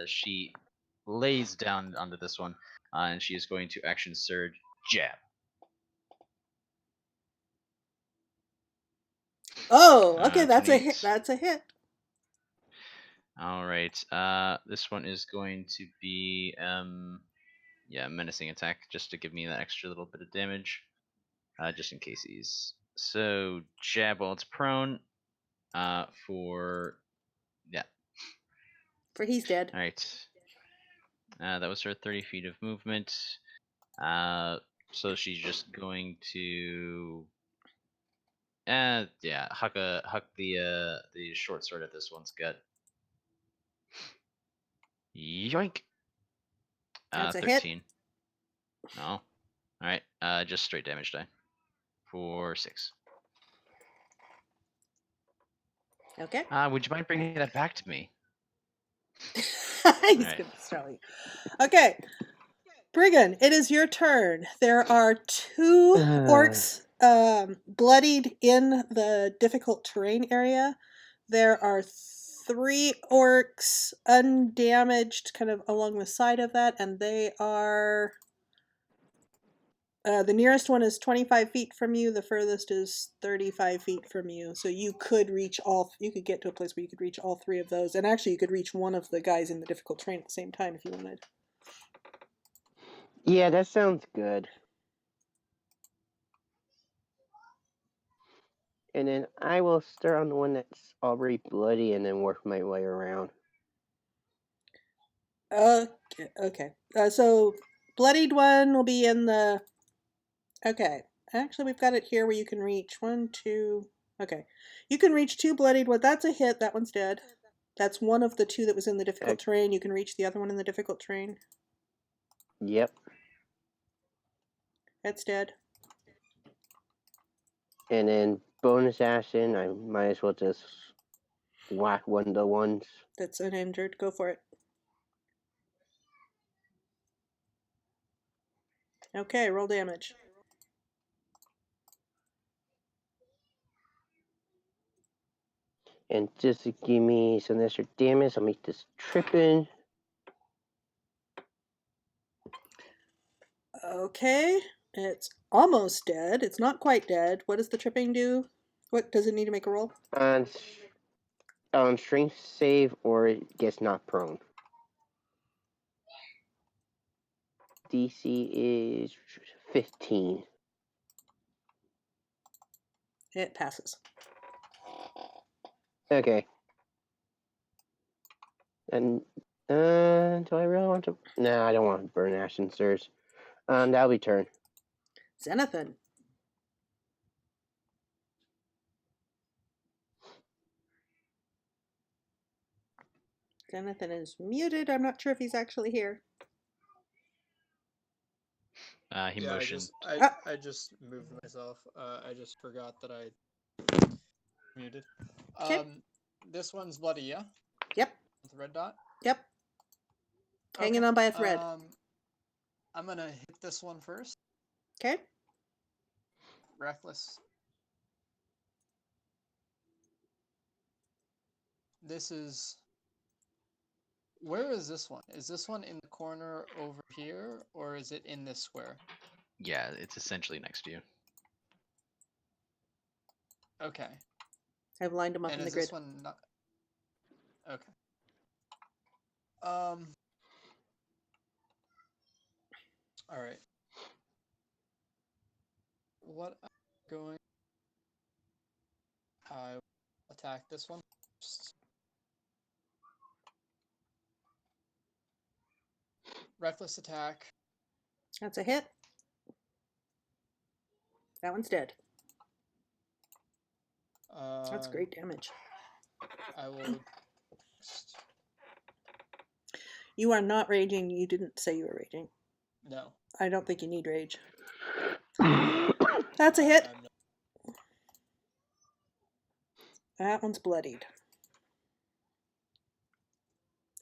She lays down onto this one, and she is going to action surge jab. Oh, okay, that's a 28. hit. That's a hit. All right. This one is going to be yeah, menacing attack, just to give me that extra little bit of damage, just in case he's so jab while it's prone. For yeah. For he's dead. All right. That was her 30 feet of movement. So she's just going to yeah, huck the short sword at this one's gut. Yoink. That's a 13. hit. No. Alright, just straight damage die. For 6. Okay. Would you mind bringing that back to me? He's Right. gonna destroy you. Okay. Brigand, it is your turn. There are 2 orcs bloodied in the difficult terrain area. There are 3 orcs undamaged kind of along the side of that, and they are... the nearest one is 25 feet from you. The furthest is 35 feet from you. So you could reach you could get to a place where you could reach all 3 of those. And actually you could reach one of the guys in the difficult terrain at the same time if you wanted. Yeah, that sounds good. And then I will start on the one that's already bloody and then work my way around. Okay. So bloodied one will be in the... Okay. Actually, we've got it here where you can reach 1, 2... Okay. You can reach 2 bloodied ones. That's a hit. That one's dead. That's one of the 2 that was in the difficult terrain. You can reach the other one in the difficult terrain. Yep. That's dead. And then bonus action, I might as well just whack one of the ones. That's uninjured. Go for it. Okay, roll damage. And just to give me some extra damage, I'll make this tripping. Okay, it's almost dead. It's not quite dead. What does the tripping do? What does it need to make a roll? Strength save or it gets knocked prone. DC is 15. It passes. Okay. And do I really want to? No, I don't want to burn Ashen Surge. That'll be turn. Xenothan. Xenothan is muted. I'm not sure if he's actually here. He motioned. I just moved myself. I just forgot that I muted. This one's bloody, yeah? Yep. With the red dot? Yep. Hanging on by a thread. I'm gonna hit this one first. Okay. Reckless. This is... Where is this one? Is this one in the corner over here, or is it in this square? Yeah, it's essentially next to you. Okay. I've lined them up in the grid. This one not... Okay. Alright. What I'm going... I attack this one first. Reckless attack. That's a hit. That one's dead. That's great damage. I will... You are not raging. You didn't say you were raging. No. I don't think you need rage. That's a hit. I'm not. That one's bloodied.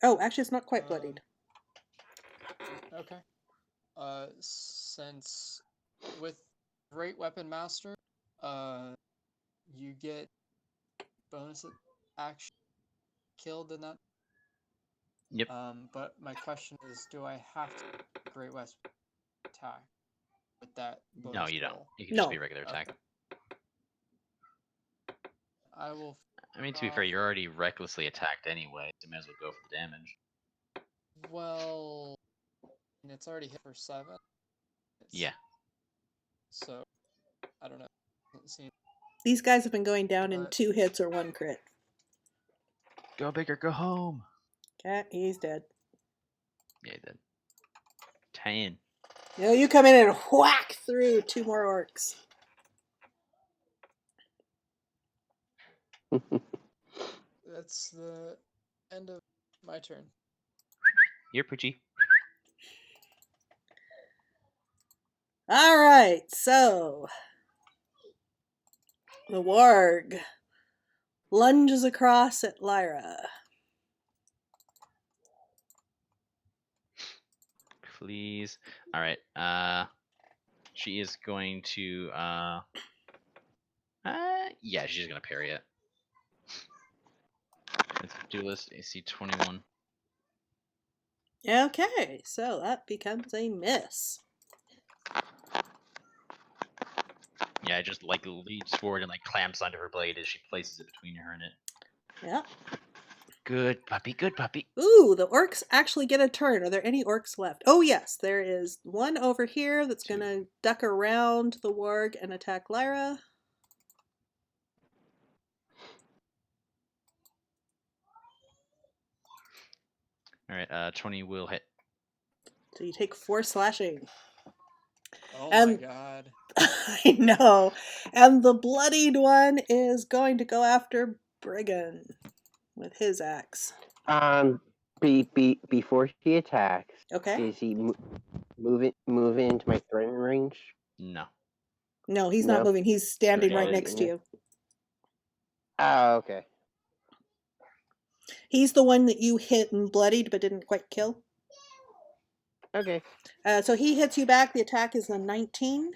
Oh, actually, it's not quite bloodied. Okay. Since with Great Weapon Master, you get bonus action killed in that. Yep. But my question is, do I have to Great Weapon attack with that bonus No, you don't. roll? You can just No. be regular attack. Okay. I will. I mean, to be fair, you're already recklessly attacked anyway. So you might as well go for the damage. Well, and it's already hit for 7. Yeah. So, I don't know. Doesn't seem. These guys have been going down in But- 2 hits or 1 crit. Go bigger, go home. Okay, he's dead. Yeah, he did. 10. No, you come in and whack through 2 more orcs. That's the end of my turn. You're Poochie. All right, so the warg lunges across at Lyra. Please. All right. She is going to. Yeah, she's gonna parry it. It's Duelist AC 21. Okay, so that becomes a miss. Yeah, it just like leads forward and like clamps onto her blade as she places it between her and it. Yeah. Good puppy, good puppy. Ooh, the orcs actually get a turn. Are there any orcs left? Oh, yes, there is one over here that's going to duck around the warg and attack Lyra. All right, 20 will hit. So you take 4 slashing. Oh And my god. I know. And the bloodied one is going to go after Brigand with his axe. Before he attacks, Okay. is he moving into my threatening range? No. No, he's not No. moving. He's standing Okay. right next to you. Oh, okay. He's the one that you hit and bloodied but didn't quite kill. Okay. So he hits you back. The attack is a 19.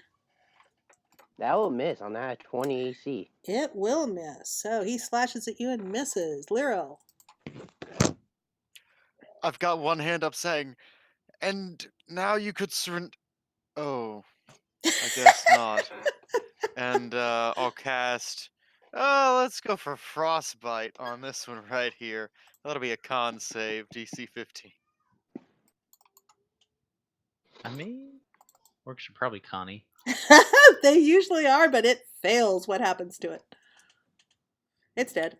That will miss on that 20 AC. It will miss. So he slashes at you and misses. Liro. I've got one hand up saying, and now you could surrender. Oh, I guess not. And I'll cast. Oh, let's go for Frostbite on this one right here. That'll be a con save, DC 15. I mean, orcs are probably Connie. They usually are, but it fails. What happens to it? It's dead.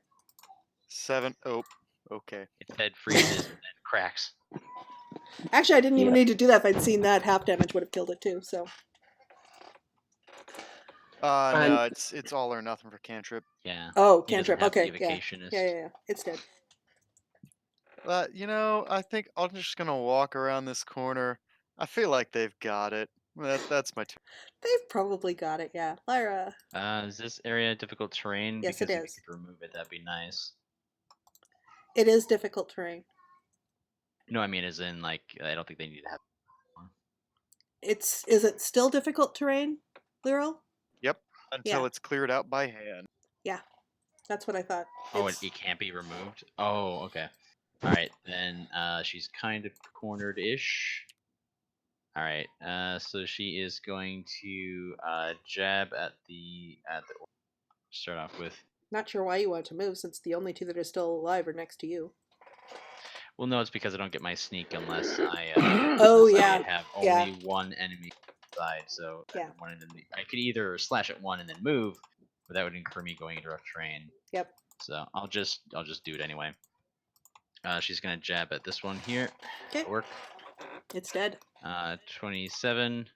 7. Oh, okay. Its head freezes and then cracks. Actually, I didn't even Yeah. need to do that. If I'd seen that, half damage would have killed it too. So No, it's all or nothing for cantrip. Yeah. oh, He doesn't cantrip. have the Okay, yeah. evocationist. Yeah. It's dead. You know, I think I'm just gonna walk around this corner. I feel like they've got it. That's my turn. They've probably got it. Yeah, Lyra. Is this area difficult terrain? Yes, it because if is. you could remove it, that'd be nice. It is difficult terrain. No, I mean, as in, like, I don't think they need to have. Is it still difficult terrain, Lyral? Yep, until Yeah. it's cleared out by hand. Yeah, that's what I thought. Oh, it can't be removed? Oh, okay. Alright, then she's kind of cornered-ish. Alright, so she is going to jab at the start off with. Not sure why you want to move, since the only 2 that are still alive are next to you. Well, no, it's because I don't get my sneak unless I Oh, unless yeah. I have Yeah. only one enemy side. So Yeah. one enemy, I could either slash at one and then move, but that would incur me going into rough terrain. Yep. So I'll just do it anyway. She's gonna jab at this one here. Okay. Work. It's dead. 27,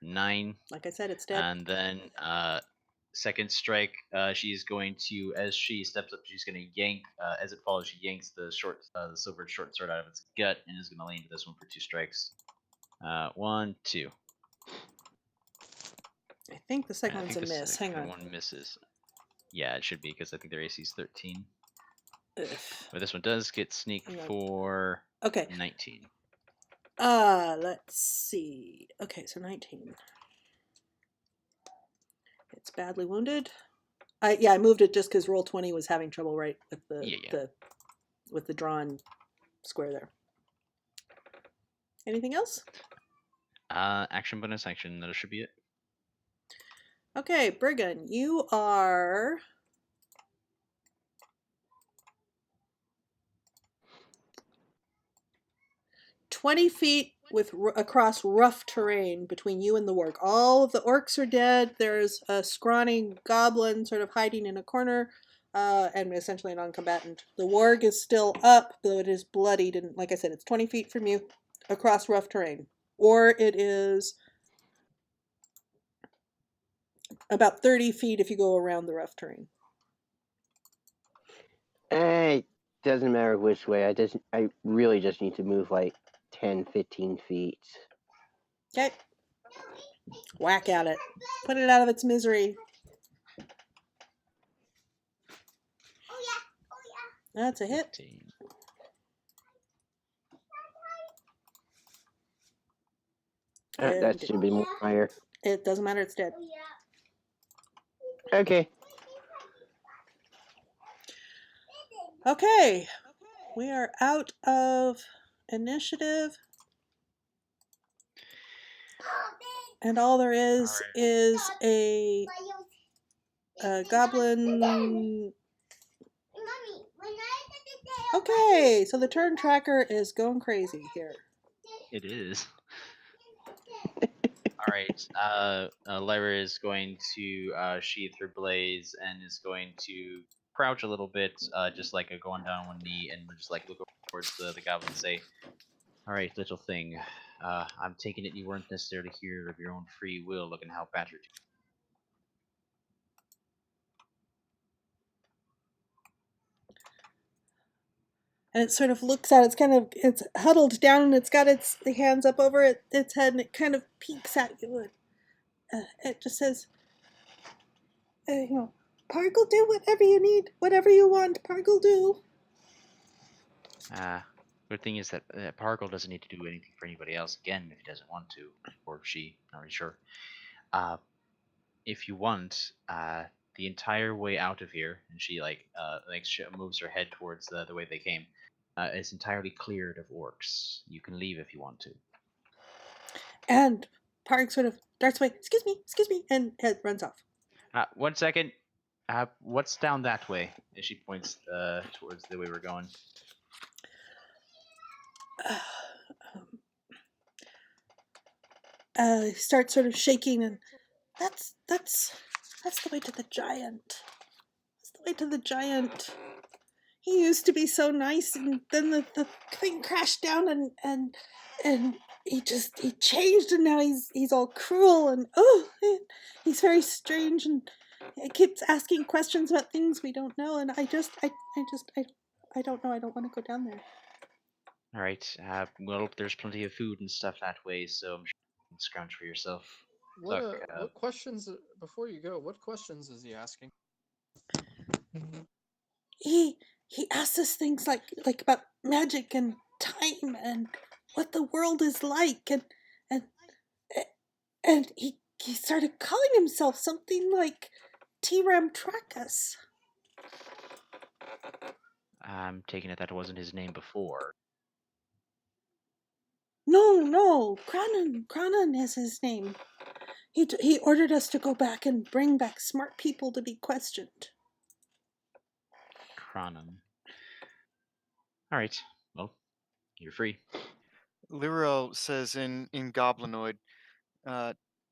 9, Like I said, it's dead. and then second strike. She's going to, as she steps up, she's gonna yank. As it falls, she yanks the silver short sword out of its gut and is gonna lay into this one for 2 strikes. 1, 2. I think the second I one's think a the miss. Hang second on. one misses. Yeah, it should be because I think their AC is 13. Ugh. But this one does get sneak Hang on. for Okay. 19. Let's see. Okay, so 19. It's badly wounded. I moved it just because roll 20 was having trouble right with the drawn square there. Anything else? Action bonus action. That should be it. Okay, Briggan, you are 20 feet across rough terrain between you and the warg. All of the orcs are dead. There's a scrawny goblin sort of hiding in a corner, and essentially a non-combatant. The warg is still up, though it is bloodied, and like I said, it's 20 feet from you across rough terrain. Or it is about 30 feet if you go around the rough terrain. It doesn't matter which way. I really just need to move like 10, 15 feet. Okay. Whack at it. Put it out of its misery. That's a hit. 15. That should be more higher. It doesn't matter, it's dead. Okay. Okay. We are out of initiative. And all there is a goblin. Okay, so the turn tracker is going crazy here. It is. Alright, Lyra is going to sheath her blaze and is going to crouch a little bit, just like going down on one knee, and just like look towards the goblin and say, "Alright, little thing, I'm taking it you weren't necessarily here of your own free will, looking how battered." And it sort of looks out, it's huddled down and it's got its hands up over its head and it kind of peeks at you. It just says, Parg'll do whatever you need, whatever you want, Parg'll do. Good thing is that Parg'll doesn't need to do anything for anybody else again if he doesn't want to, or she, not really sure. If you want, the entire way out of here, and she moves her head towards the way they came, is entirely cleared of orcs. You can leave if you want to. And Parg sort of darts away, excuse me, and head runs off. 1 second. What's down that way? As she points towards the way we're going. Starts sort of shaking, and that's the way to the giant. That's the way to the giant. He used to be so nice, and then the thing crashed down, and he changed, and now he's all cruel, and he's very strange, and he keeps asking questions about things we don't know, and I don't know. I don't want to go down there. All right. Well, there's plenty of food and stuff that way, so I'm sure you can scrounge for yourself. What questions, before you go, what questions is he asking? He asks us things like about magic and time and what the world is like, and he started calling himself something like T-Ram Trackus. I'm taking it that wasn't his name before. No, Kranan is his name. He ordered us to go back and bring back smart people to be questioned. Kranan. Alright, well, you're free. Lyra says in Goblinoid,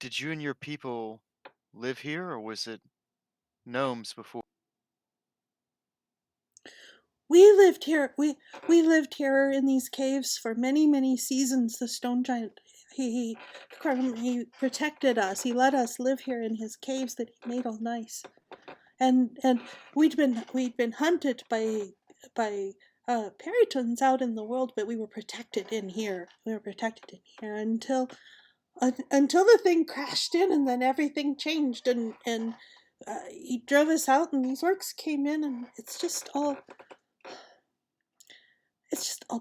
did you and your people live here, or was it gnomes before? We lived here. We lived here in these caves for many seasons. The stone giant, he protected us. He let us live here in his caves that he made all nice. And we'd been hunted by Peryton's out in the world, but we were protected in here. Until the thing crashed in, and then everything changed, and he drove us out, and these orcs came in, and it's just all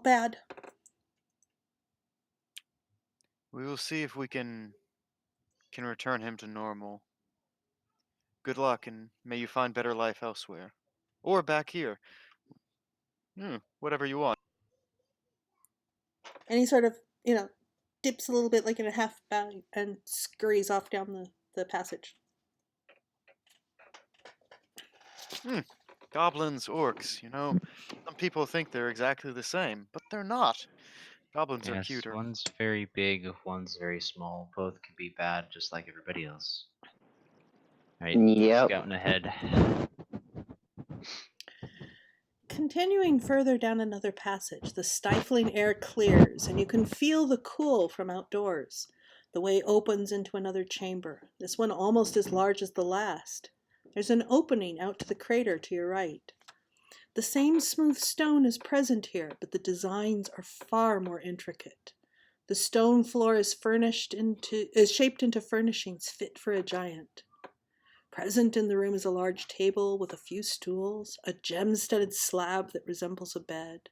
bad. We will see if we can return him to normal. Good luck, and may you find better life elsewhere. Or back here. Whatever you want. And he sort of, dips a little bit like in a half bow and scurries off down the passage. Goblins, orcs, some people think they're exactly the same, but they're not. Goblins are Yes, cuter. one's very big, one's very small. Both can be bad, just like everybody else. All right, Yep. scouting ahead. Continuing further down another passage, the stifling air clears, and you can feel the cool from outdoors. The way opens into another chamber, this one almost as large as the last. There's an opening out to the crater to your right. The same smooth stone is present here, but the designs are far more intricate. The stone floor is shaped into furnishings fit for a giant. Present in the room is a large table with a few stools, a gem-studded slab that resembles a bed,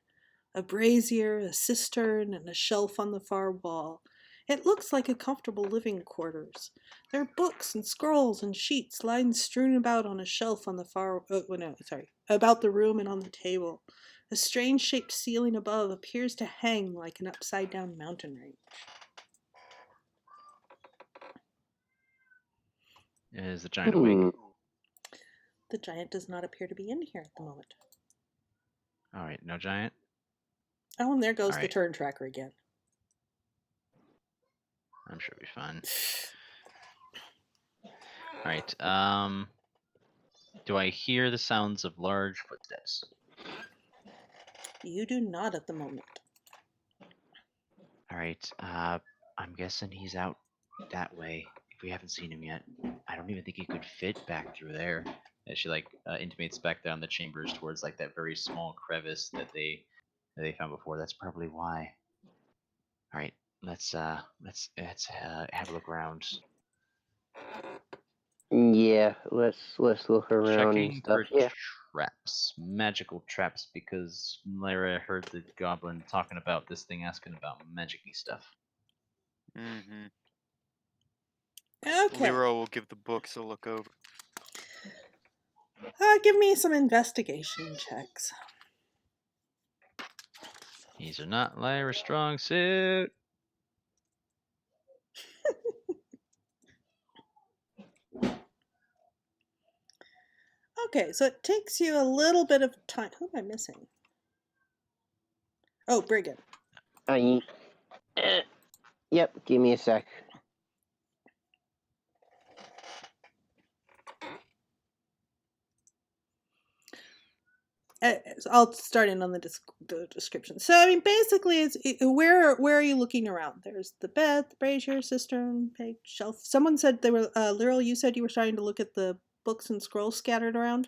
a brazier, a cistern, and a shelf on the far wall. It looks like a comfortable living quarters. There are books and scrolls and sheets lying strewn about on a shelf on the about the room and on the table. A strange-shaped ceiling above appears to hang like an upside-down mountain range. Is the giant awake? The giant does not appear to be in here at the moment. All right, no giant. Oh, and there goes All the right. turn tracker again. I'm sure it'll be fine. All right. Do I hear the sounds of large footsteps? You do not at the moment. All right. I'm guessing he's out that way. If we haven't seen him yet, I don't even think he could fit back through there. As she intimates back down the chambers towards like that very small crevice that they found before. That's probably why. All right. Let's have a look around. Yeah, let's look around and Checking stuff. for Yeah. traps, magical traps, because Lyra heard the goblin talking about this thing, asking about magic-y stuff. Mm-hmm. Okay. Lyra will give the books a look over. Give me some investigation checks. These are not Lyra's strong suit. Okay, so it takes you a little bit of time. Who am I missing? Oh, Brigand. Yep, give me a sec. I'll start in on the description. So, I mean, basically, where are you looking around? There's the bed, the brazier, cistern, peg, shelf. Someone said they were, Lyral, you said you were starting to look at the books and scrolls scattered around?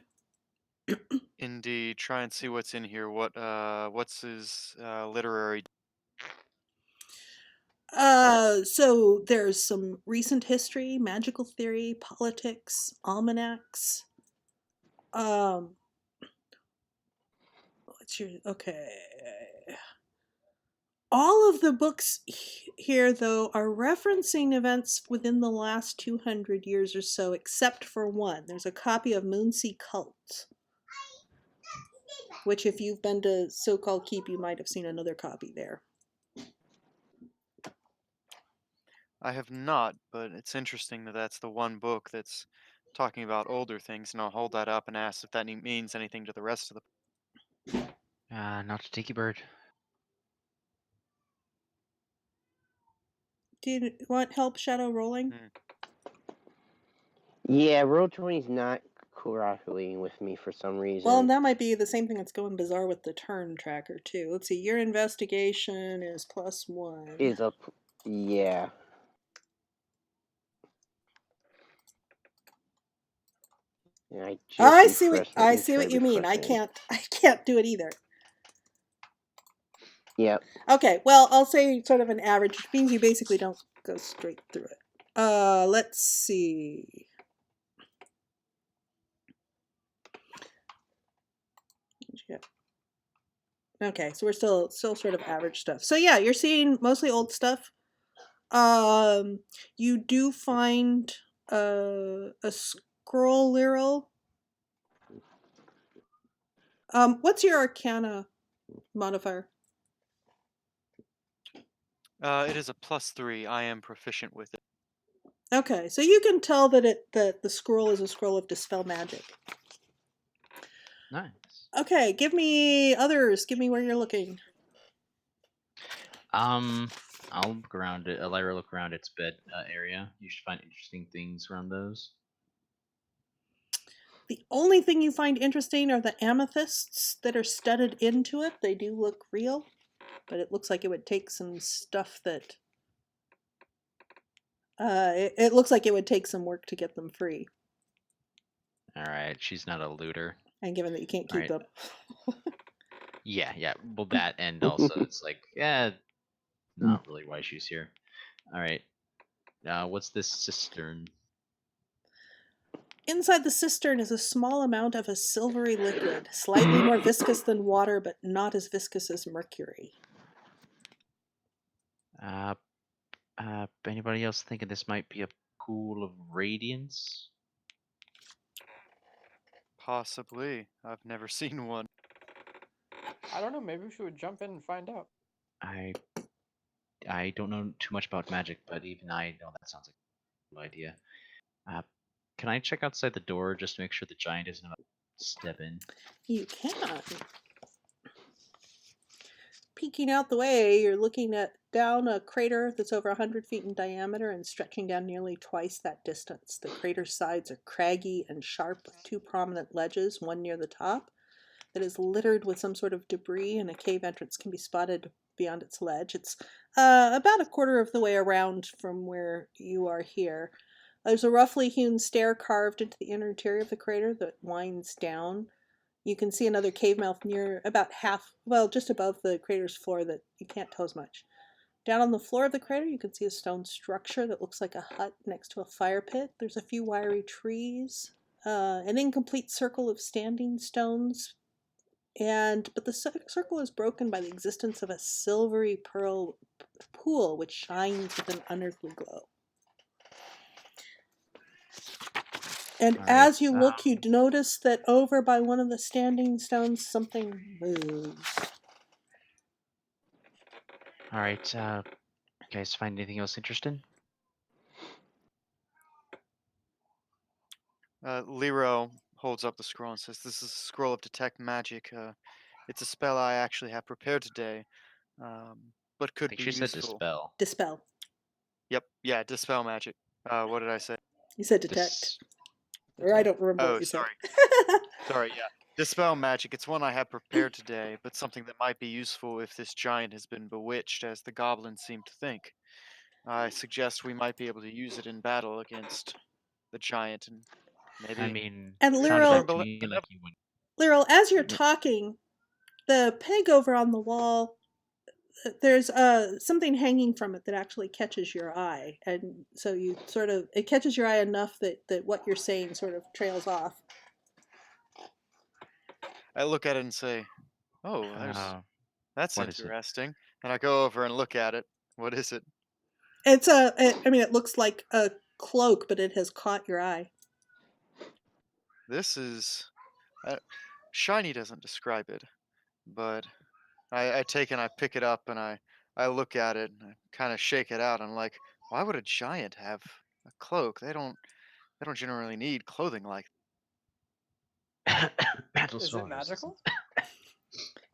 Indeed, try and see what's in here. What's his literary? So there's some recent history, magical theory, politics, almanacs. Okay. All of the books here, though, are referencing events within the last 200 years or so, except for one. There's a copy of Moonsea Cult, which if you've been to So-Called Keep, you might have seen another copy there. I have not, but it's interesting that that's the one book that's talking about older things, and I'll hold that up and ask if that means anything to the rest of the. Not a tiki bird. Do you want help shadow rolling? Yeah, Roll20's not cooperating with me for some reason. Well, that might be the same thing that's going bizarre with the turn tracker, too. Let's see, your investigation is +1. Is up. Yeah. I see what you mean. I can't do it either. Yep. Okay, well, I'll say sort of an average, which means you basically don't go straight through it. Let's see. Okay, so we're still sort of average stuff. So yeah, you're seeing mostly old stuff. You do find a scroll lyral. What's your Arcana modifier? It is a +3. I am proficient with it. Okay, so you can tell that the scroll is a scroll of dispel magic. Nice. Okay, give me others. Give me where you're looking. I'll look around it. Lyra look around its bed area. You should find interesting things around those. The only thing you find interesting are the amethysts that are studded into it. They do look real, but it looks like it would take some stuff that. It looks like it would take some work to get them free. All right, she's not a looter. And given that you can't keep them. Yeah. Well, that and also it's like, yeah, not really why she's here. All right. What's this cistern? Inside the cistern is a small amount of a silvery liquid, slightly more viscous than water, but not as viscous as mercury. Anybody else thinking this might be a pool of radiance? Possibly. I've never seen one. I don't know. Maybe we should jump in and find out. I don't know too much about magic, but even I know that sounds like a good idea. Can I check outside the door just to make sure the giant isn't about to step in? You can. Peeking out the way, you're looking down a crater that's over 100 feet in diameter and stretching down nearly twice that distance. The crater's sides are craggy and sharp with two prominent ledges, one near the top, that is littered with some sort of debris, and a cave entrance can be spotted beyond its ledge. It's about a quarter of the way around from where you are here. There's a roughly hewn stair carved into the inner interior of the crater that winds down. You can see another cave mouth near about just above the crater's floor that you can't tell as much. Down on the floor of the crater, you can see a stone structure that looks like a hut next to a fire pit. There's a few wiry trees, an incomplete circle of standing stones, but the circle is broken by the existence of a silvery pearl pool which shines with an unearthly glow. And as you look, you notice that over by one of the standing stones, something moves. All right, you guys find anything else interesting? Lero holds up the scroll and says, "This is a scroll of detect magic. It's a spell I actually have prepared today, but could I think be she useful." said dispel. Dispel. Yep. Yeah. Dispel magic. What did I say? You said detect. Or I don't remember what you sorry. said. Sorry. Yeah. Dispel magic. It's one I have prepared today, but something that might be useful if this giant has been bewitched, as the goblins seem to think. I suggest we might be able to use it in battle against the giant, and maybe. I mean, and sounded Lyral, to me like you would. Lyral, as you're talking, the peg over on the wall, there's something hanging from it that actually catches your eye, and so it catches your eye enough that what you're saying sort of trails off. I look at it and say, "Oh, that's interesting." And I go over and look at it. What is it? It looks like a cloak, but it has caught your eye. This is shiny doesn't describe it, but I take and I pick it up and I look at it and I kind of shake it out. I'm like, why would a giant have a cloak? They don't generally need clothing like Battle Is it magical?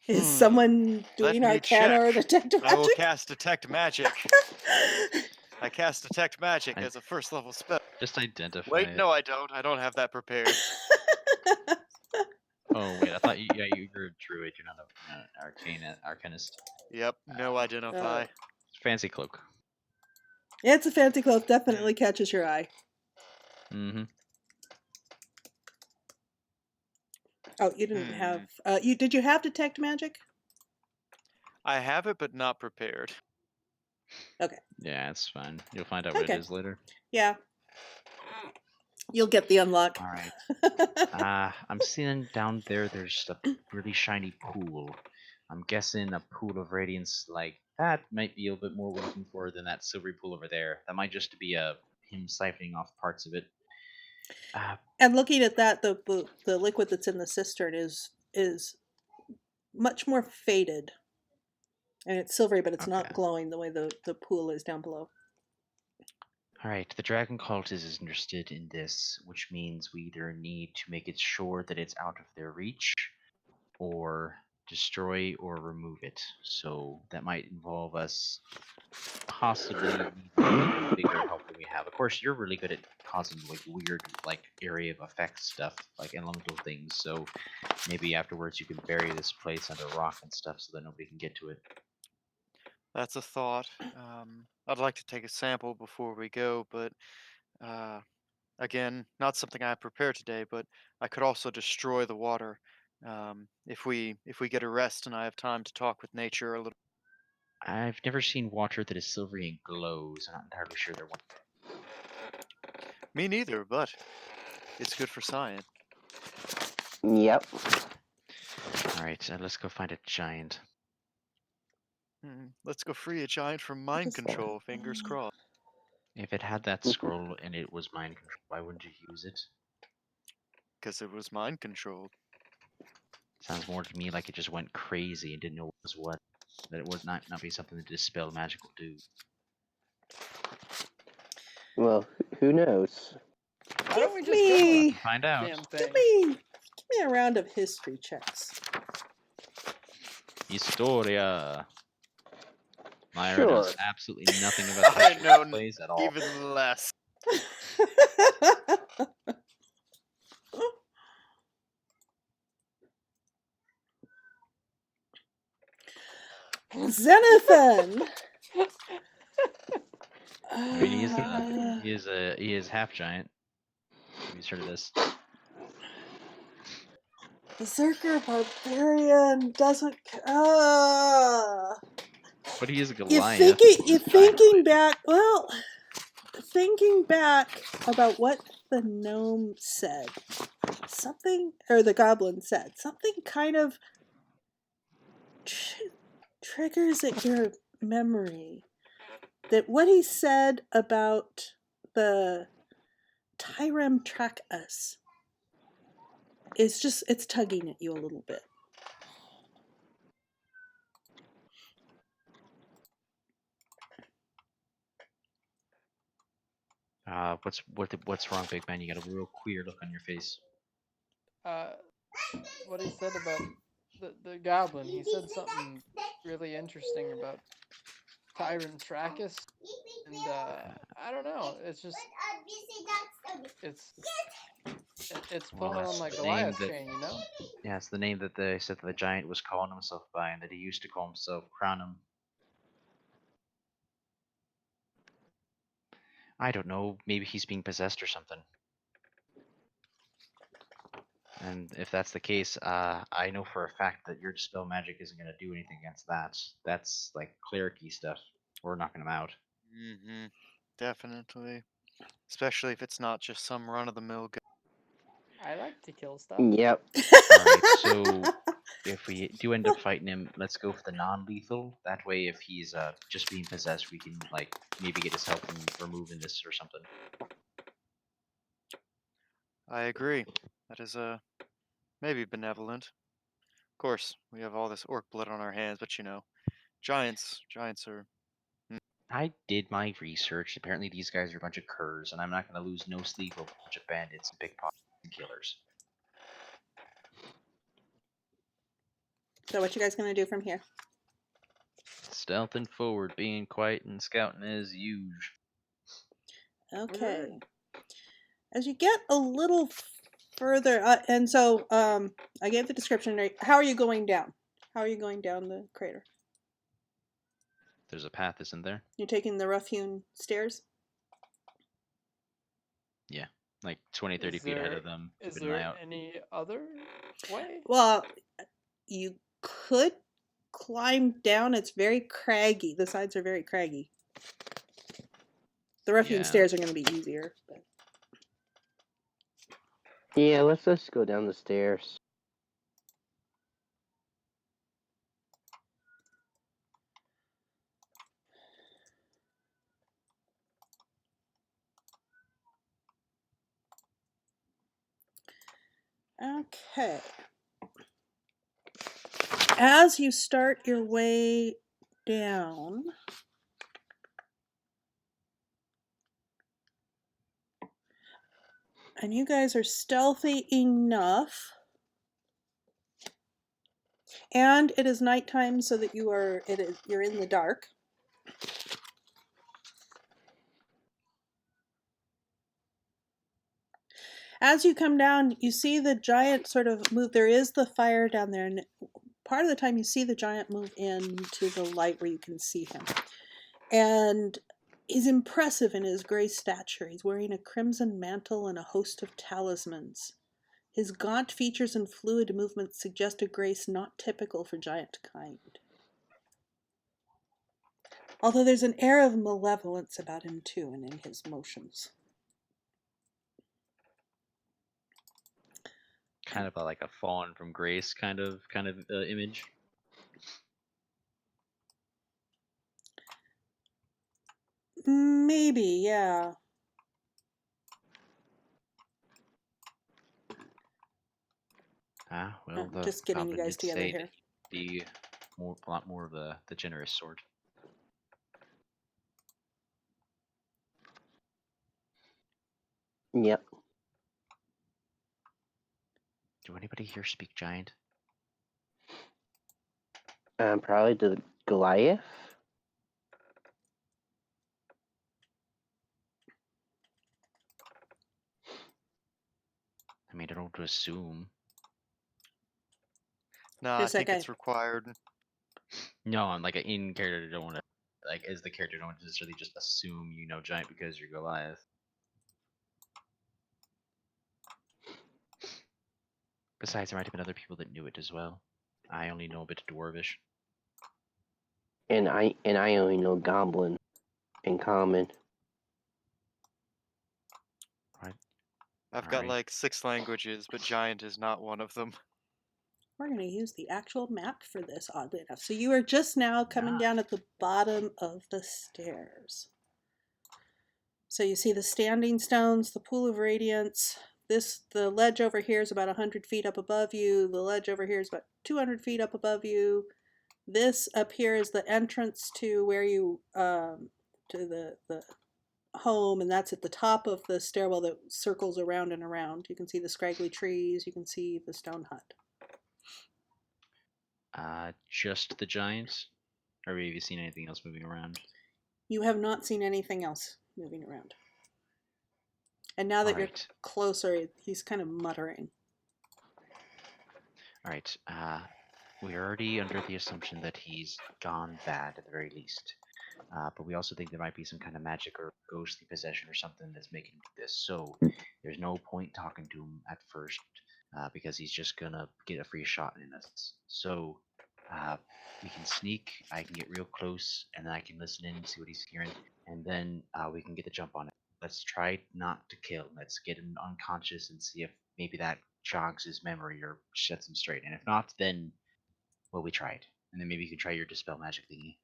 Is someone doing Arcana or Detect Magic? I will cast Detect Magic. I cast Detect Magic as a first level spell. Just identify Wait, it. no, I don't. I don't have that prepared. Oh wait, I thought you were a druid. You're not an arcanist. Yep, no identify. Fancy cloak. It's a fancy cloak. Definitely catches your eye. Mm-hmm. Oh, you didn't have. Did you have Detect Magic? I have it, but not prepared. Yeah, it's fine. You'll find out what Okay. it is later. Yeah. You'll get the unlock. All right. I'm seeing down there. There's a really shiny pool. I'm guessing a pool of radiance like that might be a bit more we're looking for than that silvery pool over there. That might just be him siphoning off parts of it. And looking at that, the liquid that's in the cistern is much more faded. And it's silvery, but it's not Okay. glowing the way the pool is down below. All right, the dragon cult is interested in this, which means we either need to make it sure that it's out of their reach, or destroy or remove it. So that might involve us possibly needing even bigger help than we have. Of course, you're really good at causing like weird like area of effect stuff, like elemental things. So maybe afterwards you can bury this place under rock and stuff so that nobody can get to it. That's a thought. I'd like to take a sample before we go, but again, not something I prepared today. But I could also destroy the water if we get a rest and I have time to talk with nature a little. I've never seen water that is silvery and glows. I'm not entirely sure they're one. Me neither, but it's good for science. Yep. All right, let's go find a giant. Let's go free a giant from mind control. Fingers crossed. If it had that scroll and it was mind control, why wouldn't you use it? Because it was mind controlled. Sounds more to me like it just went crazy and didn't know what was what. That it would not be something that Dispel Magic will do. Well, who knows? Why don't we Give just me- go? Find out. Damn thing. Give me a round of history checks. Historia. Myra Sure. knows absolutely nothing about I this know plays at all. even less. Xenothan. I mean, he is half giant. He's heard of this. Berserker Barbarian doesn't. But he is a You're Goliath. thinking back. Well, thinking back about what the gnome said, something, or the goblin said, something kind of triggers at your memory. That what he said about the Tyrem track us it's tugging at you a little bit. What's wrong, big man? You got a real queer look on your face. What he said about the goblin. He said something really interesting about Tyrant Trachis, and I don't know. It's just it's pulling Well, on my that's the name Goliath that- chain, you know. Yeah, it's the name that they said that the giant was calling himself by, and that he used to call himself Crownum. I don't know. Maybe he's being possessed or something. And if that's the case, I know for a fact that your dispel magic isn't going to do anything against that. That's like cleric-y stuff. We're knocking him out. Definitely. Especially if it's not just some run-of-the-mill guy. I like to kill stuff. Yep. Alright, so if we do end up fighting him, let's go for the non-lethal. That way, if he's just being possessed, we can like maybe get his help in removing this or something. I agree. That is maybe benevolent. Of course, we have all this orc blood on our hands, but you know, giants are. I did my research. Apparently, these guys are a bunch of curs, and I'm not going to lose no sleep over a bunch of bandits and pickpockets and killers. So what you guys gonna do from here? Stealthing forward, being quiet and scouting as usual. Okay. As you get a little further, and so I gave the description. Right? How are you going down? How are you going down the crater? There's a path, isn't there? You're taking the rough-hewn stairs? Yeah, like 20, 30 feet ahead of them. Is Keep an eye there out. any other way? Well, you could climb down, it's very craggy. The sides are very craggy. The ruffian Yeah. stairs are going to be easier. But... Yeah, let's just go down the stairs. Okay. As you start your way down, and you guys are stealthy enough, and it is nighttime, so that you're in the dark. As you come down, you see the giant sort of move. There is the fire down there, and part of the time you see the giant move into the light where you can see him. And he's impressive in his gray stature. He's wearing a crimson mantle and a host of talismans. His gaunt features and fluid movements suggest a grace not typical for giant kind. Although there's an air of malevolence about him too, and in his motions. Kind of like a fallen from grace kind of image. Maybe, yeah. Well, the just getting you goblin guys did together say here. that he'd be a lot more of the generous sort. Yep. Do anybody here speak giant? Probably the Goliath. I mean, I don't assume. No, I think it's required. No, I'm like an in character. Don't want to like as the character don't necessarily just assume you know giant because you're Goliath. Besides, there might have been other people that knew it as well. I only know a bit of Dwarvish. And I only know Goblin in common. Right. I've got like 6 languages, but giant is not one of them. We're going to use the actual map for this, oddly enough. So you are just now coming down at the bottom of the stairs. So you see the standing stones, the Pool of Radiance. The ledge over here is about 100 feet up above you. The ledge over here is about 200 feet up above you. This up here is the entrance to where you, to the home, and that's at the top of the stairwell that circles around and around. You can see the scraggly trees. You can see the stone hut. Just the giants? Or have you seen anything else moving around? You have not seen anything else moving around. And now that you're closer, he's kind of muttering. Alright, we're already under the assumption that he's gone bad at the very least. But we also think there might be some kind of magic or ghostly possession or something that's making this. So there's no point talking to him at first because he's just gonna get a free shot in us. So we can sneak, I can get real close, and then I can listen in and see what he's hearing, and then we can get the jump on it. Let's try not to kill. Let's get him unconscious and see if maybe that jogs his memory or sets him straight. And if not, then, well, we tried. And then maybe you can try your dispel magic thingy.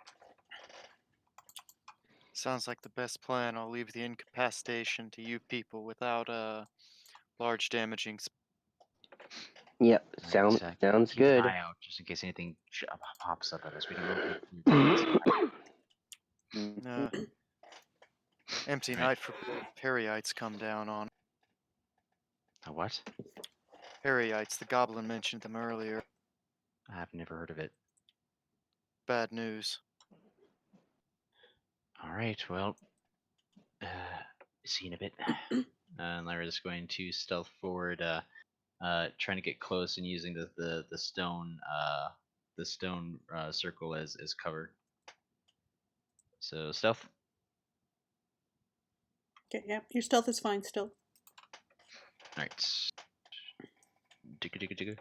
Sounds like the best plan. I'll leave the incapacitation to you people without large damaging. Yep, sounds Keep good. an eye out just in case anything pops up at us. We don't know. Empty night for Perryites come down on. A what? Perryites, the goblin mentioned them earlier. I've never heard of it. Bad news. Alright, well, see you in a bit. And Lyra's going to stealth forward, trying to get close and using the stone circle as cover. So stealth. Okay, yeah, your stealth is fine still. Alright. Digga.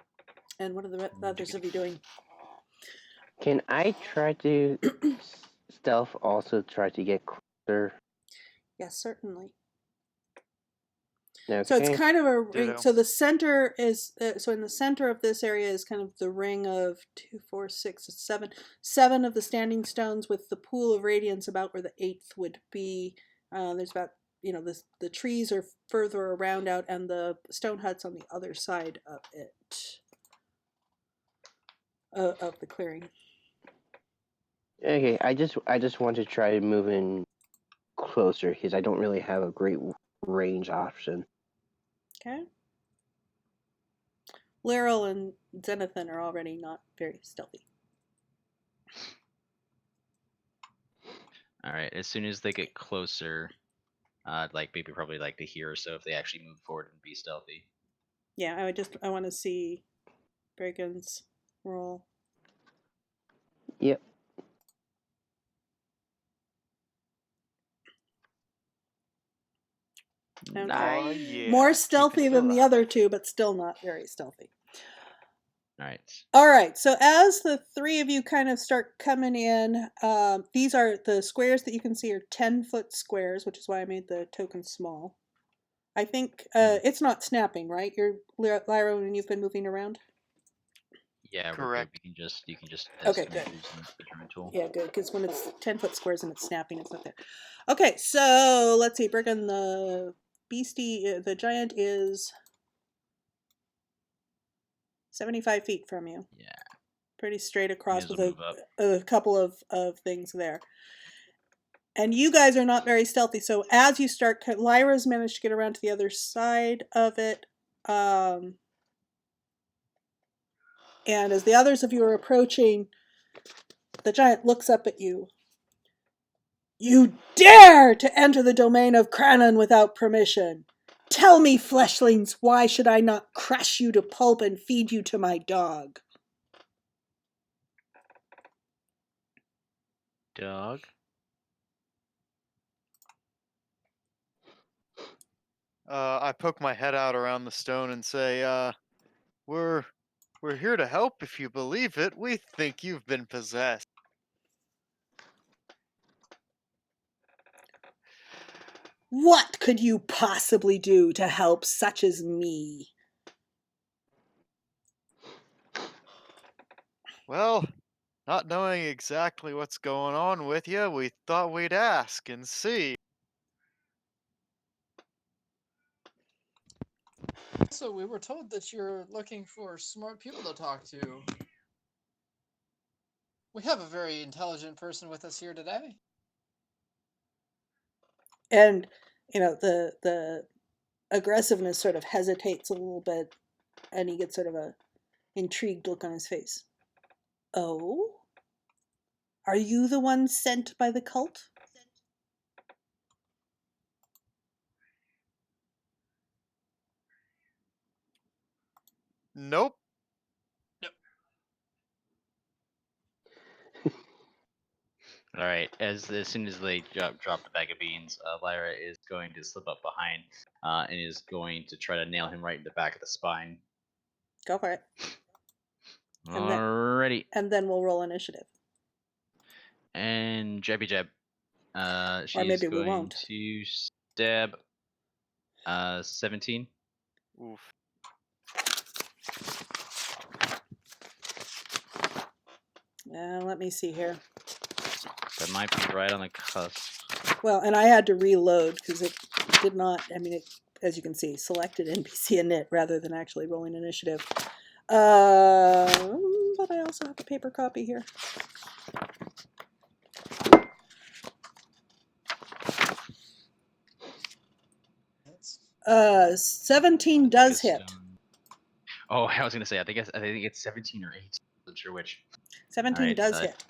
And what are the others of you doing? Can I try to stealth also try to get closer? Yes, certainly. Okay. So it's kind of a ring. Ditto. So the center is so in the center of this area is kind of the ring of 2, 4, 6, 7, 7 of the standing stones, with the pool of radiance about where the 8th would be. There's about the trees are further around out, and the stone huts on the other side of it, of the clearing. Okay, I just want to try moving closer because I don't really have a great range option. Okay. Laryl and Zenithan are already not very stealthy. All right. As soon as they get closer, like maybe probably like to hear or so if they actually move forward and be stealthy. Yeah, I want to see Brigands roll. Yep. Okay. Oh, yeah. More Keep it stealthy than the alive. other two, but still not very stealthy. All right. All right, so as the three of you kind of start coming in, these are the squares that you can see are 10-foot squares, which is why I made the token small. I think it's not snapping, right? You're Lyra when you've been moving around. Yeah, we're good. Correct. You can just Okay, estimate good. using the measurement tool. Yeah, good, because when it's 10-foot squares and it's snapping, it's not there. Okay, so let's see, Brigan, the beastie, the giant is 75 feet from you. Yeah. Pretty straight across as with well move up. a couple of things there. And you guys are not very stealthy, so as you start, Lyra's managed to get around to the other side of it. And as the others of you are approaching, the giant looks up at you. You dare to enter the domain of Cranon without permission! Tell me, fleshlings, why should I not crush you to pulp and feed you to my dog? Dog? I poke my head out around the stone and say, we're here to help if you believe it. We think you've been possessed. What could you possibly do to help such as me? Well, not knowing exactly what's going on with you, we thought we'd ask and see. So we were told that you're looking for smart people to talk to. We have a very intelligent person with us here today. And the aggressiveness sort of hesitates a little bit, and he gets sort of a intrigued look on his face. Oh? Are you the one sent by the cult? Nope. All right. As soon as they drop the bag of beans, Lyra is going to slip up behind and is going to try to nail him right in the back of the spine. Go for it. Alrighty. And then we'll roll initiative. And jabby jab. She's maybe we going won't. to stab 17. Oof. Let me see here. That might be right on the cusp. Well, and I had to reload because it did not, it, as you can see, selected NPC init rather than actually rolling initiative. But I also have a paper copy here. 17 does hit. Oh, I was gonna say I think it's 17 or 18. I'm not sure which. 17 does hit.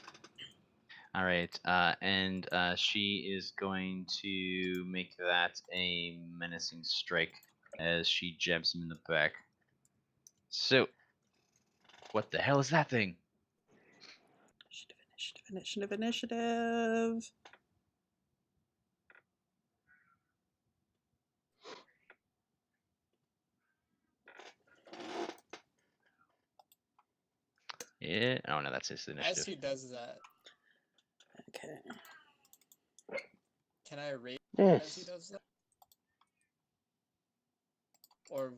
All right, and she is going to make that a menacing strike as she jabs him in the back. So, what the hell is that thing? Initiative. it? Oh no, that's his As initiative. he does that, Okay. can I rage as he Yes. does that? Or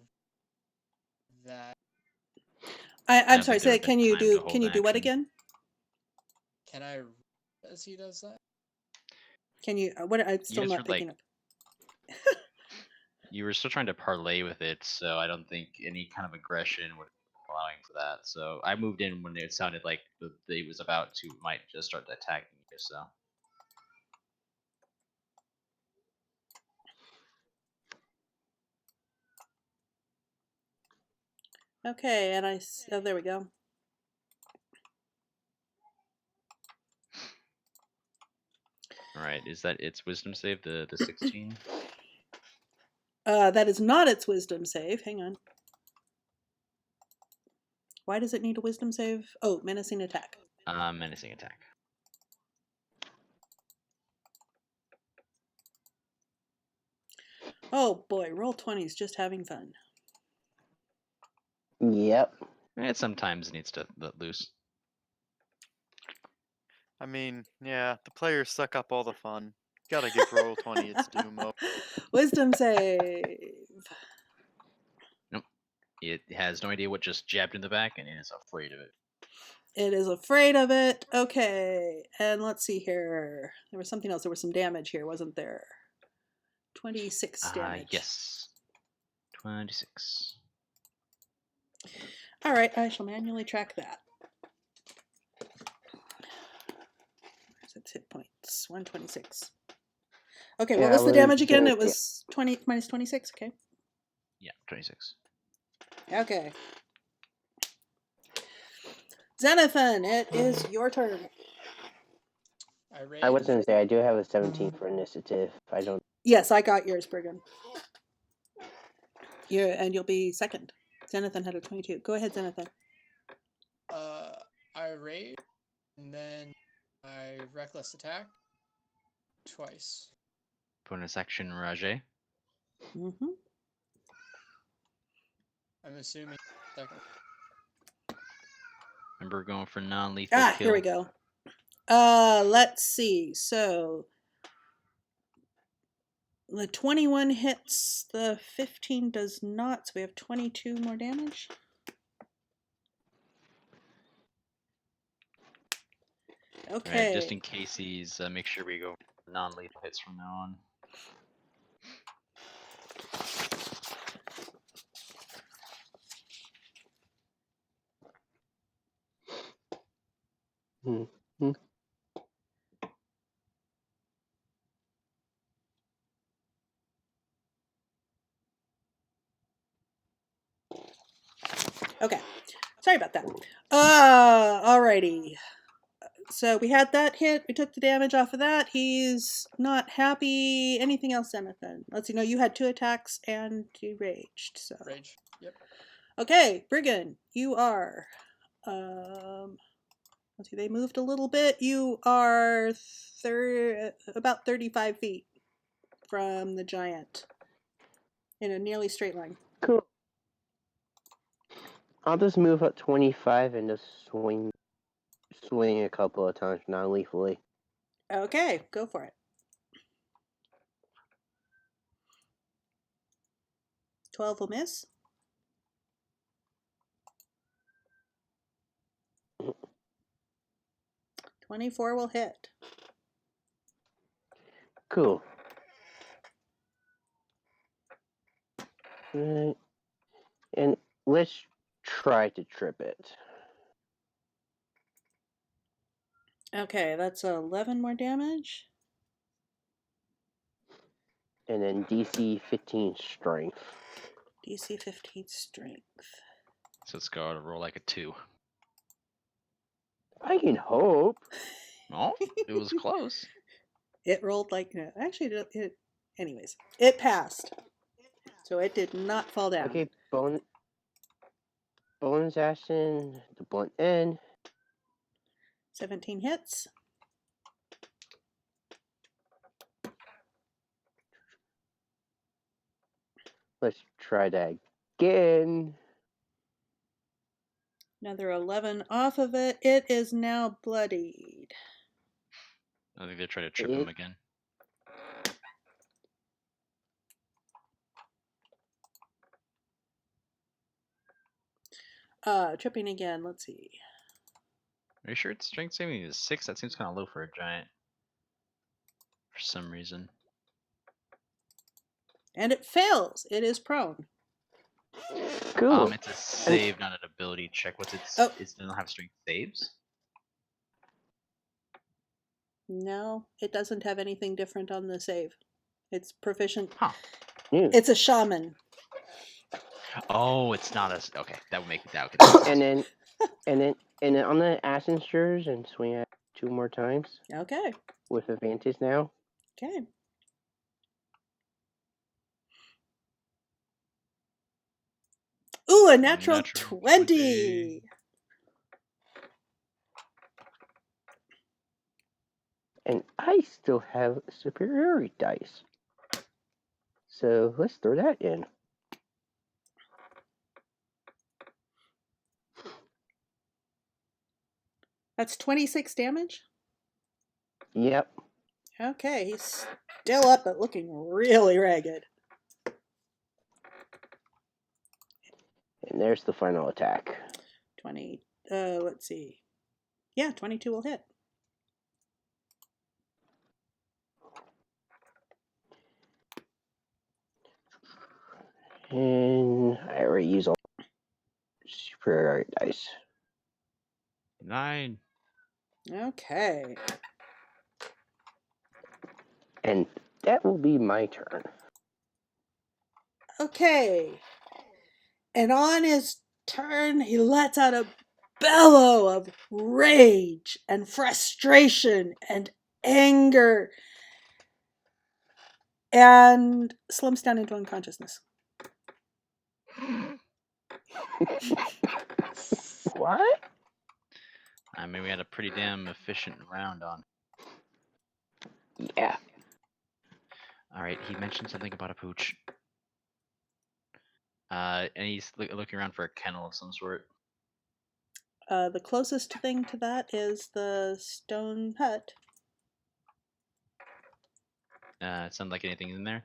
that I'm don't sorry. think there Say, would've been can you time to do? hold Can you do what action. again? can I as he does that? Can you? What? I'm still guys not were, picking like- up. You were still trying to parlay with it, so I don't think any kind of aggression would be allowing for that. So I moved in when it sounded like they was about to might just start attacking you. So Okay, and oh, there we go. all right, is that its wisdom save the 16? That is not its wisdom save. Hang on. Why does it need a wisdom save? Oh, menacing attack. Menacing attack. Oh boy, roll 20 is just having fun. Yep. It sometimes needs to let loose. I mean, yeah, the players suck up all the fun. Gotta give roll 20 its due, Mo. Wisdom save. Nope. It has no idea what just jabbed in the back, and it is afraid of it. It is afraid of it. Okay, and let's see here. There was something else. There was some damage here, wasn't there? 26 damage. Yes. 26. All right, I shall manually track that. Where's its hit points? 126. Okay, what Yeah, was the we're damage again? gonna- It was 20 minus 26. Okay. Yeah, 26. Okay. Xenothan, it is your turn. I rage. I was gonna say I do have a 17 for initiative. I don't. Yes, I got yours, Brigham. And you'll be second. Xenothan had a 22. Go ahead, Xenothan. I rage, and then I reckless attack twice. Bonus action, Rajay. Mm-hmm. I'm assuming second. Remember, we're going for non-lethal kill. Here we go. Let's see. So the 21 hits, the 15 does not. So we have 22 more damage. Okay. Right, just in case he's, make sure we go for non-lethal hits from now on. Hmm. Okay. Sorry about that. Alrighty. So we had that hit. We took the damage off of that. He's not happy. Anything else, Xenothan? Let's see. No, you had 2 attacks and you raged. So Rage. Yep. okay, Brigand, you are. Let's see. They moved a little bit. You are about 35 feet from the giant in a nearly straight line. Cool. I'll just move up 25 and just swing a couple of times non-lethally. Okay, go for it. 12 will miss. 24 will hit. Cool. Right. And let's try to trip it. Okay, that's 11 more damage. And then DC 15 strength. DC 15 strength. So it's got to roll like a 2. I can hope. Oh, it was close. It rolled like, no, actually, anyways, it passed. So it did not fall down. Okay, bonus action, the blunt end. 17 hits. Let's try that again. Another 11 off of it. It is now bloodied. I think they're trying to trip him again. Tripping again. Let's see. Are you sure its strength saving is 6? That seems kind of low for a giant. For some reason. And it fails. It is prone. Cool. It's a save, not an ability check. What's its? Oh. It doesn't have strength saves. No, it doesn't have anything different on the save. It's proficient. Huh. It's a shaman. Oh, it's not a. Okay, that would make it that. And then on the Ashen Shores and swing at 2 more times. Okay. With advantage now. Okay. Ooh, a natural 20. And I still have superiority dice. So let's throw that in. That's 26 damage? Yep. Okay, he's still up but looking really ragged. And there's the final attack. 20. Let's see. Yeah, 22 will hit. And I already used all superiority dice. 9. Okay. And that will be my turn. Okay. And on his turn, he lets out a bellow of rage and frustration and anger and slumps down into unconsciousness. What? I mean, we had a pretty damn efficient round on. Yeah. Alright, he mentioned something about a pooch. And he's looking around for a kennel of some sort. The closest thing to that is the stone hut. It sounds like anything in there?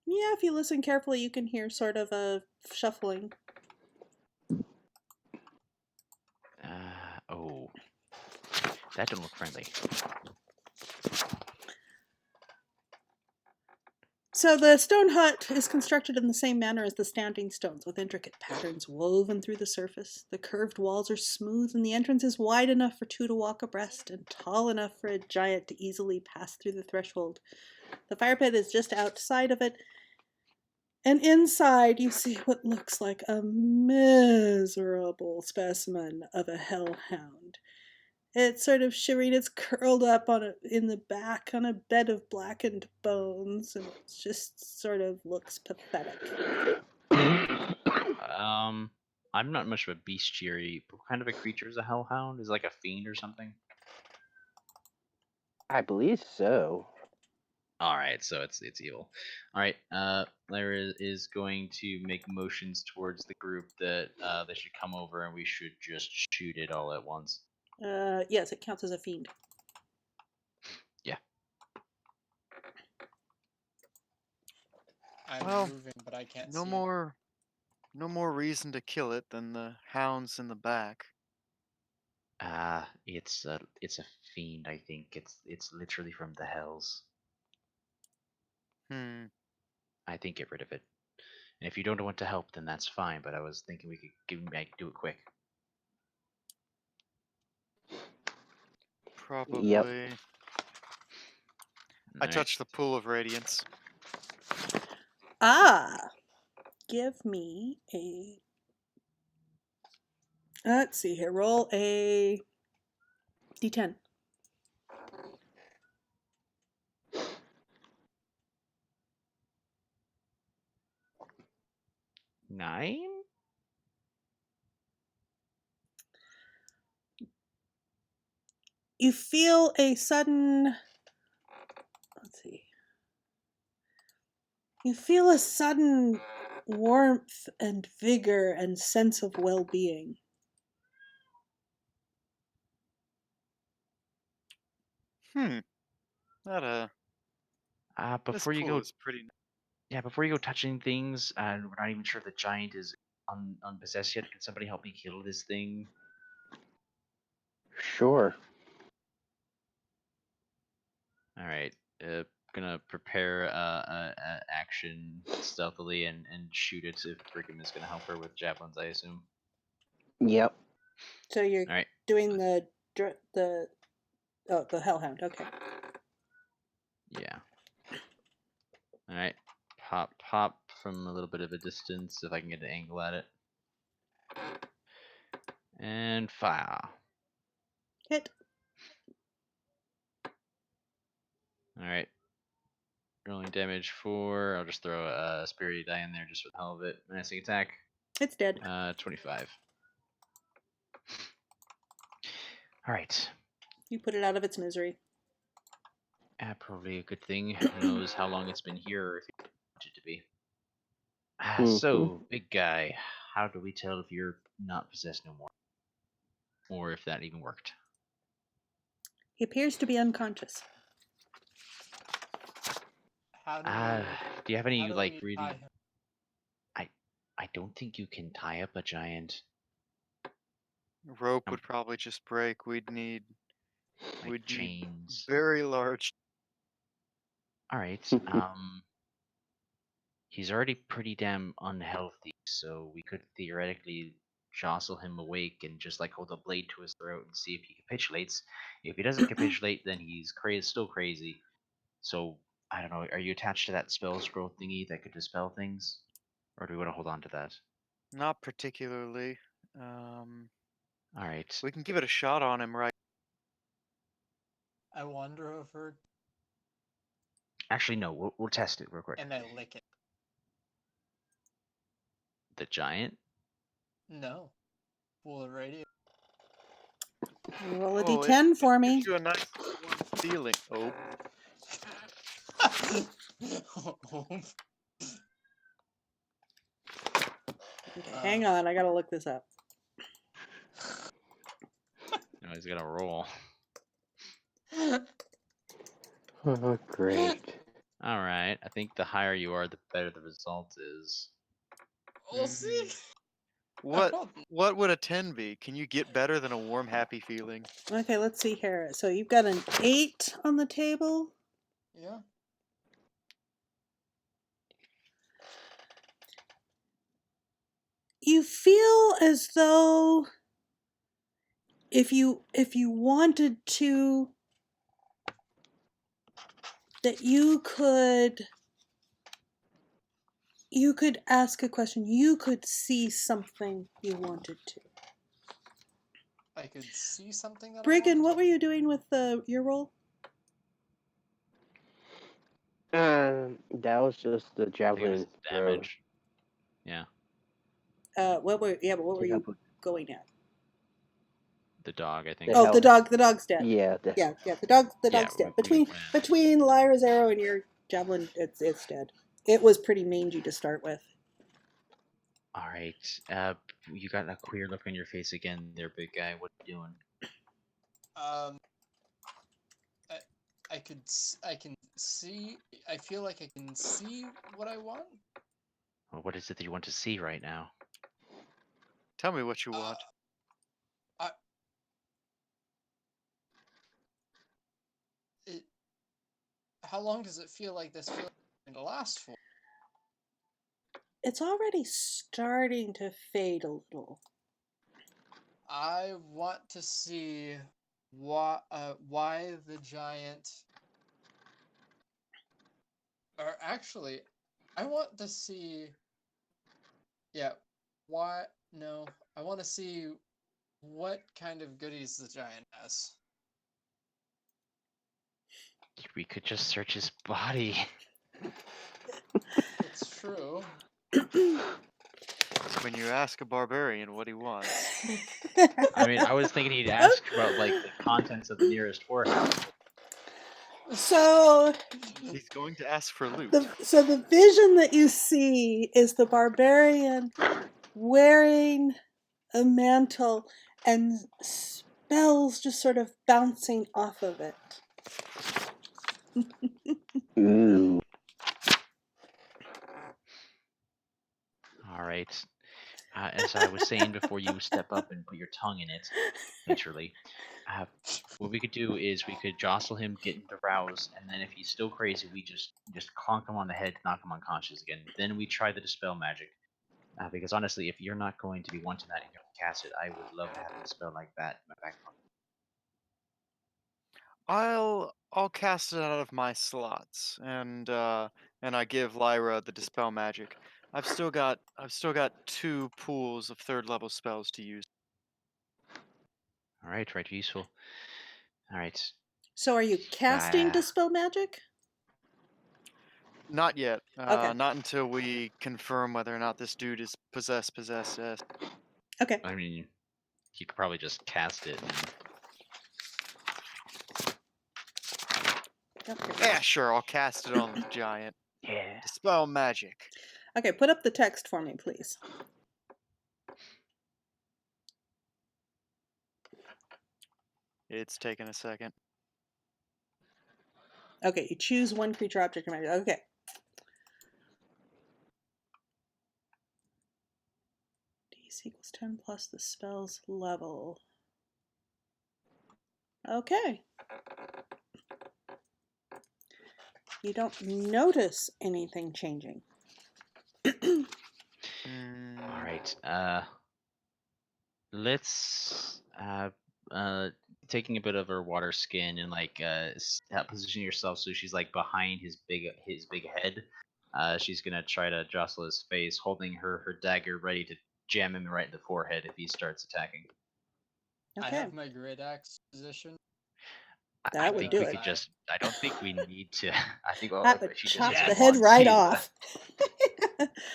Yeah, if you listen carefully, you can hear sort of a shuffling. Oh. That don't look friendly. So the stone hut is constructed in the same manner as the standing stones, with intricate patterns woven through the surface. The curved walls are smooth, and the entrance is wide enough for 2 to walk abreast, and tall enough for a giant to easily pass through the threshold. The fire pit is just outside of it, and inside you see what looks like a miserable specimen of a hellhound. It's sort of shivering. It's curled up in the back on a bed of blackened bones, and it just sort of looks pathetic. I'm not much of a bestiary. What kind of a creature is a hellhound? Is it like a fiend or something? I believe so. Alright, so it's evil. Alright, Lyra is going to make motions towards the group that they should come over and we should just shoot it all at once. Yes, it counts as a fiend. Yeah. I'm Well, moving, but I can't No see. no more reason to kill it than the hounds in the back. It's a fiend, I think. It's literally from the hells. I think get rid of it. And if you don't want to help, then that's fine, but I was thinking we could do it quick. Probably. Yep. I touched the Pool of Radiance. Give me a... Let's see here. Roll a d10. Nine? You feel a sudden... Let's see. You feel a sudden warmth and vigor and sense of well-being. That this Before you pool go, is pretty. yeah, before you go touching things, and we're not even sure if the giant is unpossessed yet. Can somebody help me kill this thing? Sure. All right. Gonna prepare action stealthily and shoot it if Brigham is gonna help her with javelins, I assume. Yep. So you're All right. doing the hellhound. Okay. Yeah. All right. Pop from a little bit of a distance if I can get an angle at it. And fire. Hit. All right. Rolling damage 4. I'll just throw a spirit die in there just for the hell of it. Menacing attack. It's dead. 25. All right. You put it out of its misery. Probably a good thing. Who knows how long it's been here or if you want it to be. Mhm. So, big guy, how do we tell if you're not possessed no more? Or if that even worked? He appears to be unconscious. How do Do you have any, how do like, we really... tie him? I don't think you can tie up a giant. Rope would probably just break. We'd need Like chains. very large. All right. He's already pretty damn unhealthy, so we could theoretically jostle him awake and just like hold a blade to his throat and see if he capitulates. If he doesn't capitulate, then he's still crazy. So I don't know. Are you attached to that spell scroll thingy that could dispel things, or do we want to hold on to that? Not particularly. All right. We can give it a shot on him, right? I wander over Actually, no. We'll test it real quick. and I lick it. The giant. No. Pool of Radiance. Roll a Oh, d10 for it me. gives you a nice warm feeling. Oh, Okay, hang on, I gotta look this up. No, he's got to roll. Oh, great. All right. I think the higher you are, the better the result is. We'll see. what would a 10 be? Can you get better than a warm, happy feeling? Okay, let's see here. So you've got an 8 on the table. Yeah. You feel as though if you wanted to, that you could ask a question. You could see something you wanted to. I could see something that Briggan, what were you doing with your roll? That was just the I think it was javelin throw. damage. Yeah. What were you going at? The dog, I think. The Oh, hell- the dog's dead. Yeah. Yeah, the dog's dead. we- Between Lyra's arrow and your javelin, it's dead. It was pretty mangy to start with. All right. You got a queer look on your face again, there, big guy. What are you doing? I can see. I feel like I can see what I want. Well, what is it that you want to see right now? Tell me what you want. How long does it feel like this feeling going to last for? It's already starting to fade a little. I want to see why the giant. Or actually, I want to see. Yeah, why? No, I want to see what kind of goodies the giant has. We could just search his body. It's true. When you ask a barbarian what he wants. I mean, I was thinking he'd ask about like the contents of the nearest whorehouse. So He's going to ask for loot. the vision that you see is the barbarian wearing a mantle and spells just sort of bouncing off of it. Ooh. All right. As I was saying before you step up and put your tongue in it, literally, what we could do is we could jostle him, get him to rouse, and then if he's still crazy, we just clonk him on the head, knock him unconscious again. Then we try the dispel magic. Because honestly, if you're not going to be wanting that and you're going to cast it, I would love to have a spell like that in my back pocket. I'll cast it out of my slots, and I give Lyra the dispel magic. I've still got 2 pools of 3rd level spells to use. All right, useful. All right. So are you casting Ah. dispel magic? Not yet. Okay. Not until we confirm whether or not this dude is possessed. Okay. I mean, you could probably just cast it. Okay. Yeah, sure. I'll cast it on the giant. Yeah. Dispel magic. Okay, put up the text for me, please. It's taking a second. Okay, you choose one creature, object, or magic. Okay. DC equals 10 plus the spell's level. Okay. You don't notice anything changing. All right. Let's taking a bit of her water skin and position yourself so she's like behind his big head. She's gonna try to jostle his face, holding her dagger ready to jam him right in the forehead if he starts attacking. Okay. I have my great axe position. That would do it. I don't think we need to. I think That would she just chop needs the to head want right to. off.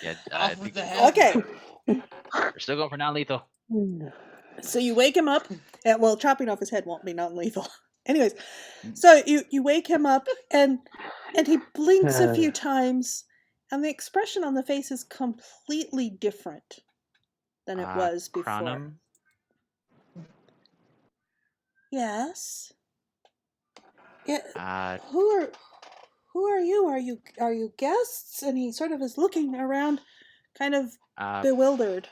Yeah, Off I with think the head. Okay. we're still going for non-lethal. So you wake him up. Well, chopping off his head won't be non-lethal. Anyways, so you wake him up and he blinks a few times, and the expression on the face is completely different than it was before. Chronum? Yes. Uh, Who are you? Are you guests? And he sort of is looking around, kind of bewildered.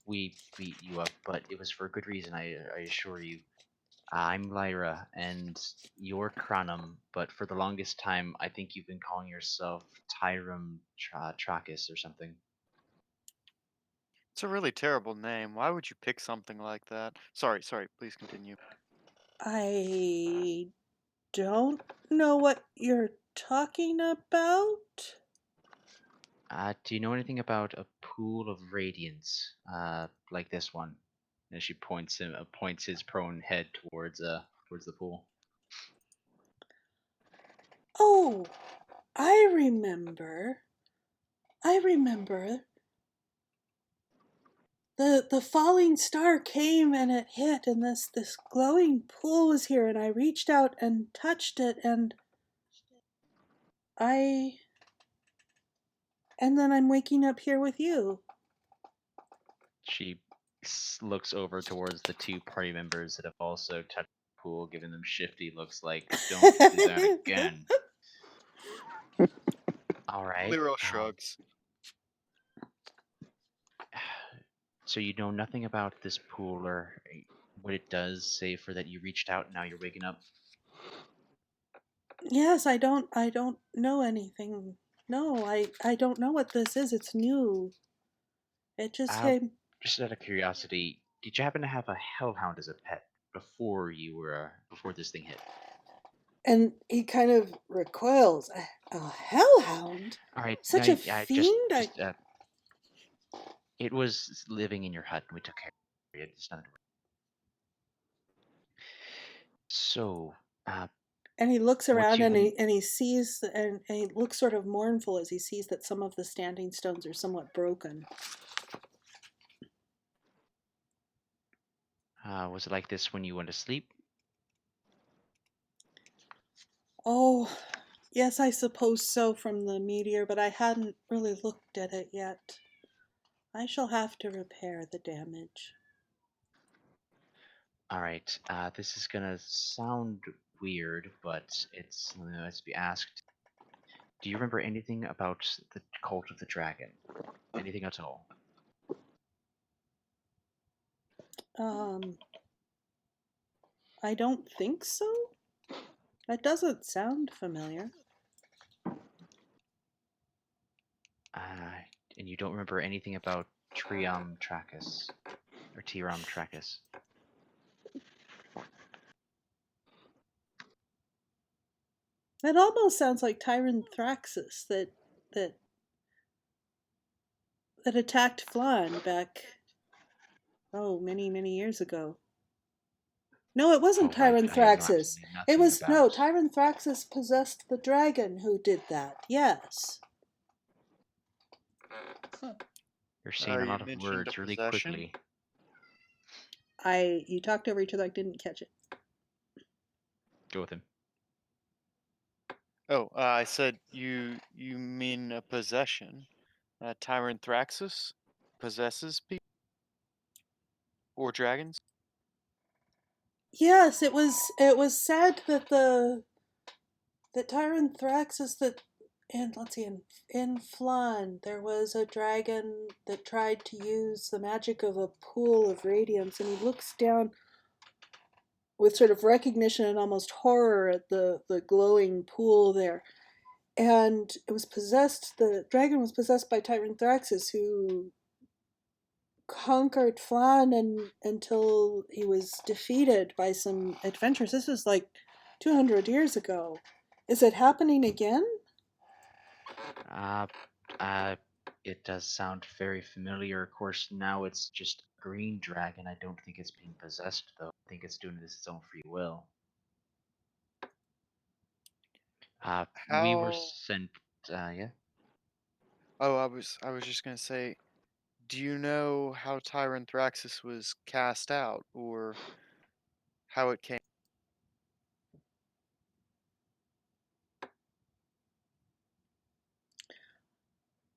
We beat you up, but it was for a good reason. I assure you. I'm Lyra, and you're Chronum, but for the longest time, I think you've been calling yourself Tyrum Trachis or something. It's a really terrible name. Why would you pick something like that? Sorry. Please continue. I don't know what you're talking about. Do you know anything about a pool of radiance, like this one? And she points his prone head towards the pool. Oh, I remember. The falling star came and it hit, and this glowing pool was here, and I reached out and touched it, and then I'm waking up here with you. She looks over towards the 2 party members that have also touched the pool, giving them shifty looks like, don't do that again. All right. Lyra shrugs. So you know nothing about this pool or what it does, save for that you reached out and now you're waking up? Yes, I don't know anything. No, I don't know what this is. It's new. It just came. Just out of curiosity, did you happen to have a hellhound as a pet before this thing hit? And he kind of recoils. A hellhound? All right, Such a fiend? It was living in your hut, and we took care of it. It's nothing. So, and he looks around and been... he sees and he looks sort of mournful as he sees that some of the standing stones are somewhat broken. Was it like this when you went to sleep? Oh, yes, I suppose so from the meteor, but I hadn't really looked at it yet. I shall have to repair the damage. All right. This is gonna sound weird, but it's something that has to be asked. Do you remember anything about the cult of the dragon? Anything at all? I don't think so. That doesn't sound familiar. And you don't remember anything about Trium Trachis or Tiram Trachis? That almost sounds like Tyranthraxis that attacked Phlan back many years ago. No, it wasn't Oh, I know Tyranthraxis. absolutely It nothing was no about. Tyranthraxis possessed the dragon who did that. Yes. You're saying a You lot of mentioned a words really possession. quickly. You talked over each other. I didn't catch it. Go with him. Oh, I said you mean a possession. Tyranthraxis possesses people or dragons. Yes, it was said that Tyranthraxis and let's see in Phlan there was a dragon that tried to use the magic of a pool of radiance, and he looks down with sort of recognition and almost horror at the glowing pool there. And the dragon was possessed by Tyranthraxis, who conquered Phlan until he was defeated by some adventurers. This was like 200 years ago. Is it happening again? Uh, uh, it does sound very familiar. Of course, now it's just a green dragon. I don't think it's being possessed, though. I think it's doing this its own free will. We were How? sent. Yeah. Oh, I was just gonna say, do you know how Tyranthraxis was cast out, or how it came?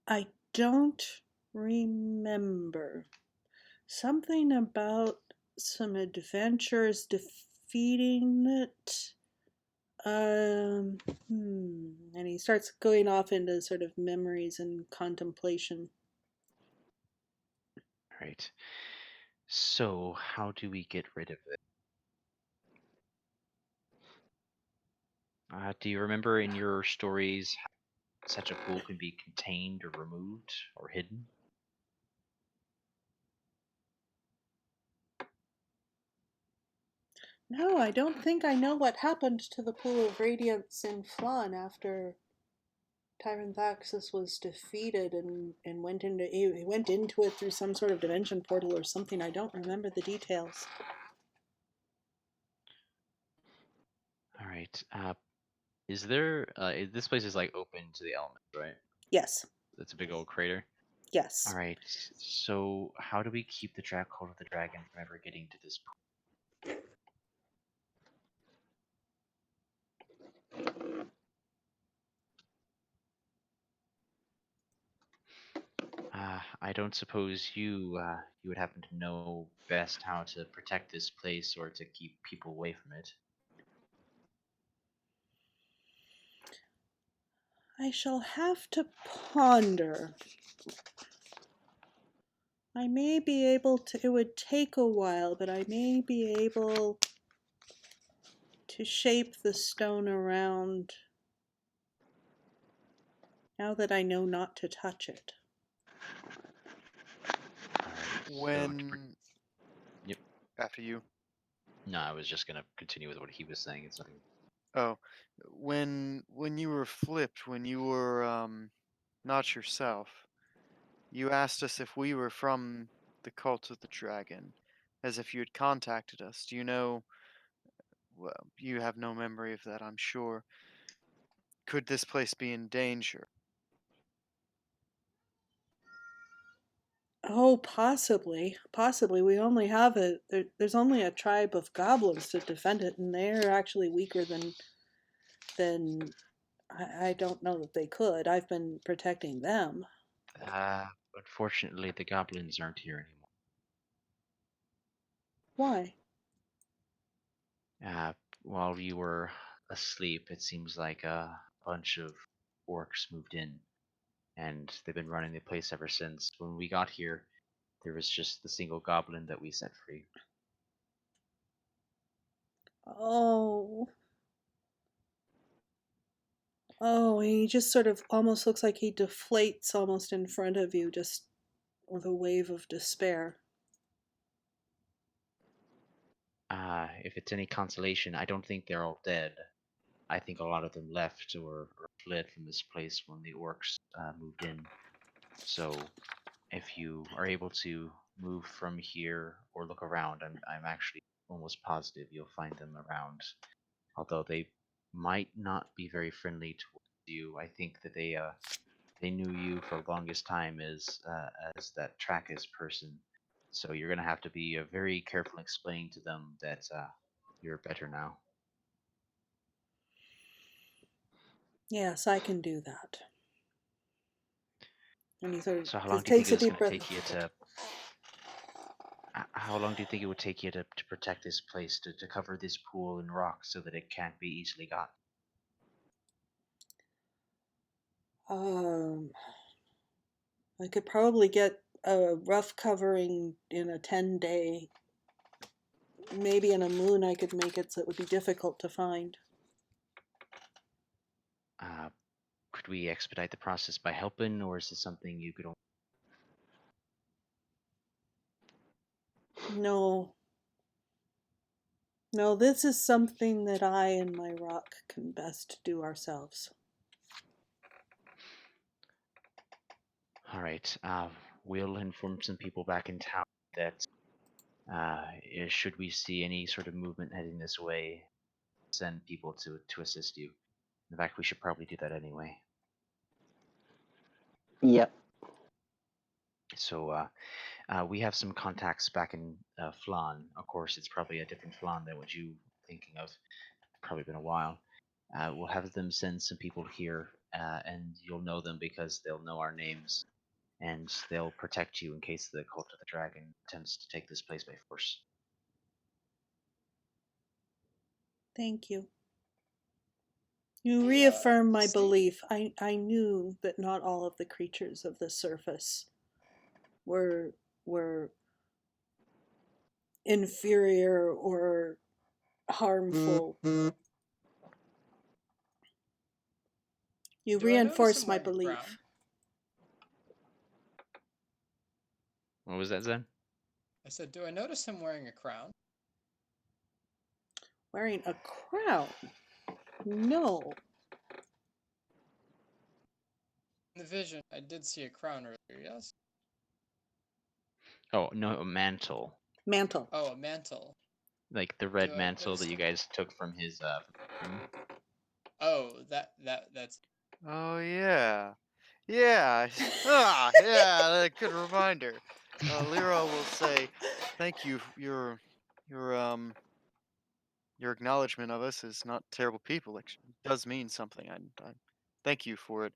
I don't remember. Something about some adventurers defeating it. And he starts going off into sort of memories and contemplation. Right. So, how do we get rid of it? Do you remember in your stories how such a pool can be contained or removed or hidden? No, I don't think I know what happened to the Pool of Radiance in Phlan after Tyranthraxis was defeated and he went into it through some sort of dimension portal or something. I don't remember the details. All right. Is there? This place is like open to the elements, right? Yes. It's a big old crater. Yes. All right. So, how do we keep the cult of the dragon from ever getting to this pool? I don't suppose you would happen to know best how to protect this place or to keep people away from it. I shall have to ponder. I may be able to, it would take a while, but I may be able to shape the stone around now that I know not to touch it. When Yep. after you. No, I was just gonna continue with what he was saying. It's nothing. Oh, when you were flipped, when you were not yourself, you asked us if we were from the cult of the dragon, as if you had contacted us. Do you know? Well, you have no memory of that, I'm sure. Could this place be in danger? Oh, possibly. Possibly. We only have there's only a tribe of goblins to defend it, and they're actually weaker than then I don't know that they could. I've been protecting them. Unfortunately, the goblins aren't here anymore. Why? While you were asleep, it seems like a bunch of orcs moved in, and they've been running the place ever since. When we got here, there was just the single goblin that we set free. Oh. Oh, he just sort of almost looks like he deflates almost in front of you, just with a wave of despair. If it's any consolation, I don't think they're all dead. I think a lot of them left or fled from this place when the orcs moved in. So, if you are able to move from here or look around, I'm actually almost positive you'll find them around. Although they might not be very friendly towards you, I think that they knew you for the longest time as that Trackers person. So you're gonna have to be very careful explaining to them that you're better now. Yes, I can do that. And he sort So how of long do you think takes a it's deep going to breath. take you to? How long do you think it would take you to protect this place, to cover this pool in rock so that it can't be easily got? I could probably get a rough covering in a 10-day. Maybe in a moon I could make it so it would be difficult to find. Could we expedite the process by helping, or is this something you could only... No. No, this is something that I and my rock can best do ourselves. All right. We'll inform some people back in town that should we see any sort of movement heading this way, send people to assist you. In fact, we should probably do that anyway. Yep. So we have some contacts back in Phlan. Of course, it's probably a different Phlan than what you're thinking of. Probably been a while. We'll have them send some people here, and you'll know them because they'll know our names, and they'll protect you in case the Cult of the Dragon attempts to take this place by force. Thank you. You reaffirm my belief. I knew that not all of the creatures of the surface were inferior or harmful. You reinforce my belief. What was that, Zen? I said, do I notice him wearing a crown? Wearing a crown? No. In the vision, I did see a crown earlier, yes? Oh, no, a mantle. Mantle. Oh, a mantle. Like the red mantle that you guys took from his room. Oh, that's... Oh, yeah. Yeah. Yeah, good reminder. Lyra will say, thank you. Your acknowledgement of us as not terrible people does mean something. I thank you for it.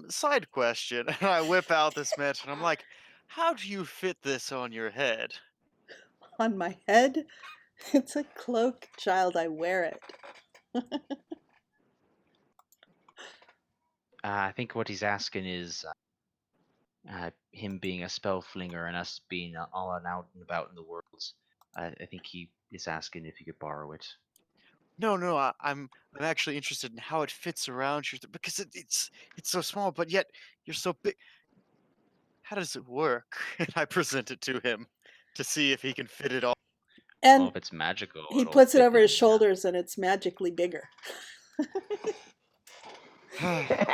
Side question. And I whip out this match and I'm like, how do you fit this on your head? On my head? It's a cloak, child. I wear it. I think what he's asking is him being a spell flinger and us being all out and about in the world. I think he is asking if you could borrow it. No, I'm actually interested in how it fits around you because it's so small, but yet you're so big. How does it work? And I present it to him to see if he can fit it all. And well, if it's magical, he it'll puts it fit over his in, shoulders and it's magically bigger.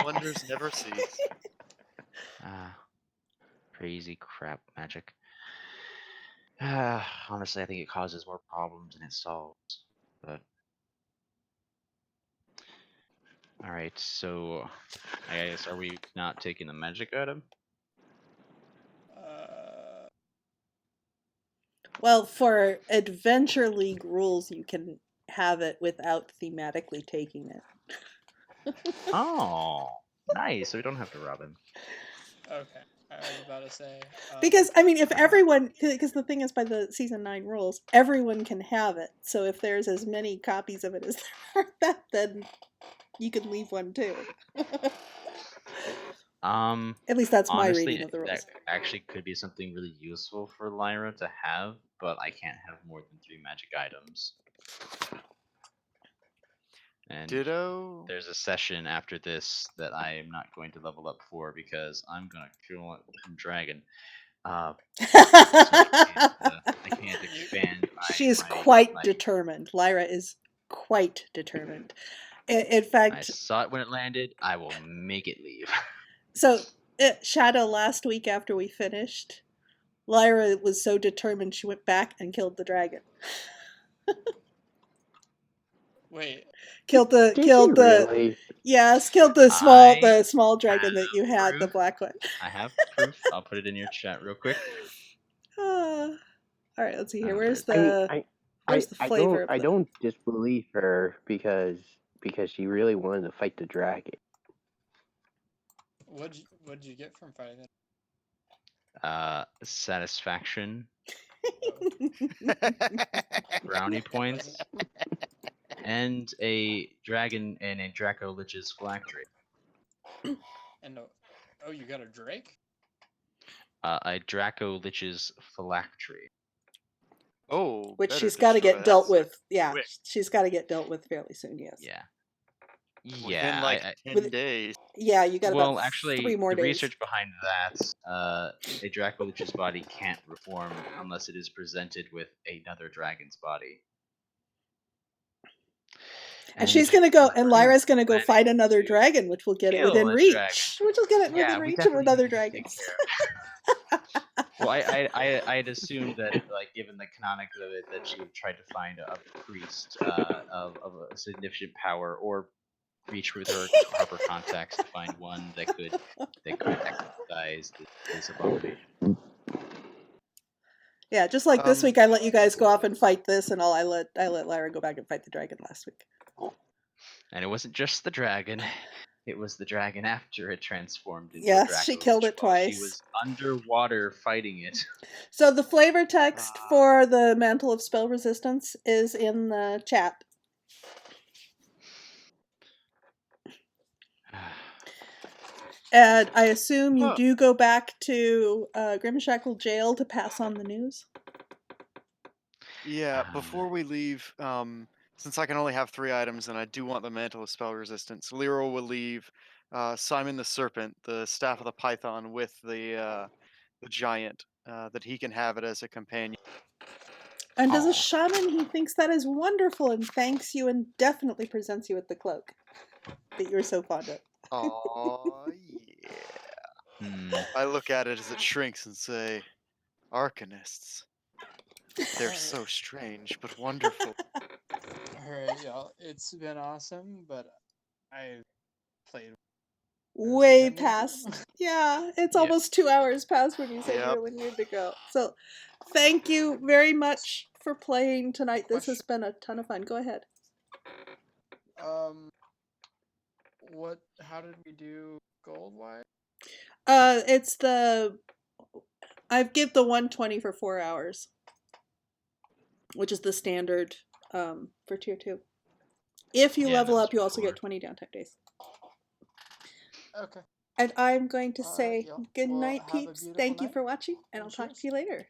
Wonders never cease. Crazy crap magic. Honestly, I think it causes more problems than it solves. But all right, so I guess are we not taking the magic item? Well, for Adventure League rules, you can have it without thematically taking it. Oh, nice. So we don't have to rob him. Okay, I was about to say. Because, I mean, if Why not? everyone, because the thing is, by the season 9 rules, everyone can have it. So if there's as many copies of it as there are that, then you can leave one too. At least that's my Honestly, reading of the rules. that actually could be something really useful for Lyra to have, but I can't have more than 3 magic items. And Ditto. there's a session after this that I am not going to level up for because I'm gonna kill a dragon. So I can't expand. She is quite determined. Lyra is quite determined. In I fact, saw it when it landed. I will make it leave. so Shadow, last week after we finished, Lyra was so determined she went back and killed the dragon. Wait. Killed the Really? yes, killed the small dragon that you had, the black one. I have proof. I'll put it in your chat real quick. All right, let's see here. Where's I mean, the where's the flavor? I don't disbelieve her because she really wanted to fight the dragon. What'd you get from fighting it? Satisfaction. Brownie points. And a dragon and a Draco Lich's phylactery. And you got a Drake? A Draco Lich's phylactery. Oh, which better she's got to get destroy dealt that with. Yeah, quick. she's got to get dealt with fairly soon. Yes. Yeah. Within like 10 days. Yeah, you got well, about actually, 3 more the days. research behind that, a Draco Lich's body can't reform unless it is presented with another dragon's body. And she's gonna go, and Lyra's gonna go fight another dragon, which will get it within reach. Which will get it within reach of another dragon. Well, I'd assumed that, like, given the canonics of it, that she would try to find a priest of a significant power, or reach with her proper contacts to find one that could exercise this abomination. Yeah, just like this week, I let you guys go off and fight this, and I let Lyra go back and fight the dragon last week. And it wasn't just the dragon; it was the dragon after it transformed into a Yes, Draco she killed Lich it while twice. She was underwater fighting it. So the flavor text for the Mantle of Spell Resistance is in the chat. And I assume you do go back to Grimshackle Jail to pass on the news? Yeah, before we leave, since I can only have 3 items and I do want the Mantle of Spell Resistance, Lyra will leave Simon the Serpent, the Staff of the Python, with the Giant, that he can have it as a companion. And as a shaman, he thinks that is wonderful and thanks you and definitely presents you with the cloak that you're so fond of. Oh, yeah. I look at it as it shrinks and say, Arcanists. They're so strange, but wonderful. Alright, y'all. It's been awesome, but I played way past. Yeah, it's almost 2 hours past when you said you really needed to go. So thank you very much for playing tonight. This has been a ton of fun. Go ahead. How did we do gold-wise? It's I've give the 120 for 4 hours, which is the standard for tier 2. If you level up, you also get 20 downtime days. Okay. And I'm going to say good night, peeps. Thank you for watching, and I'll talk to you later.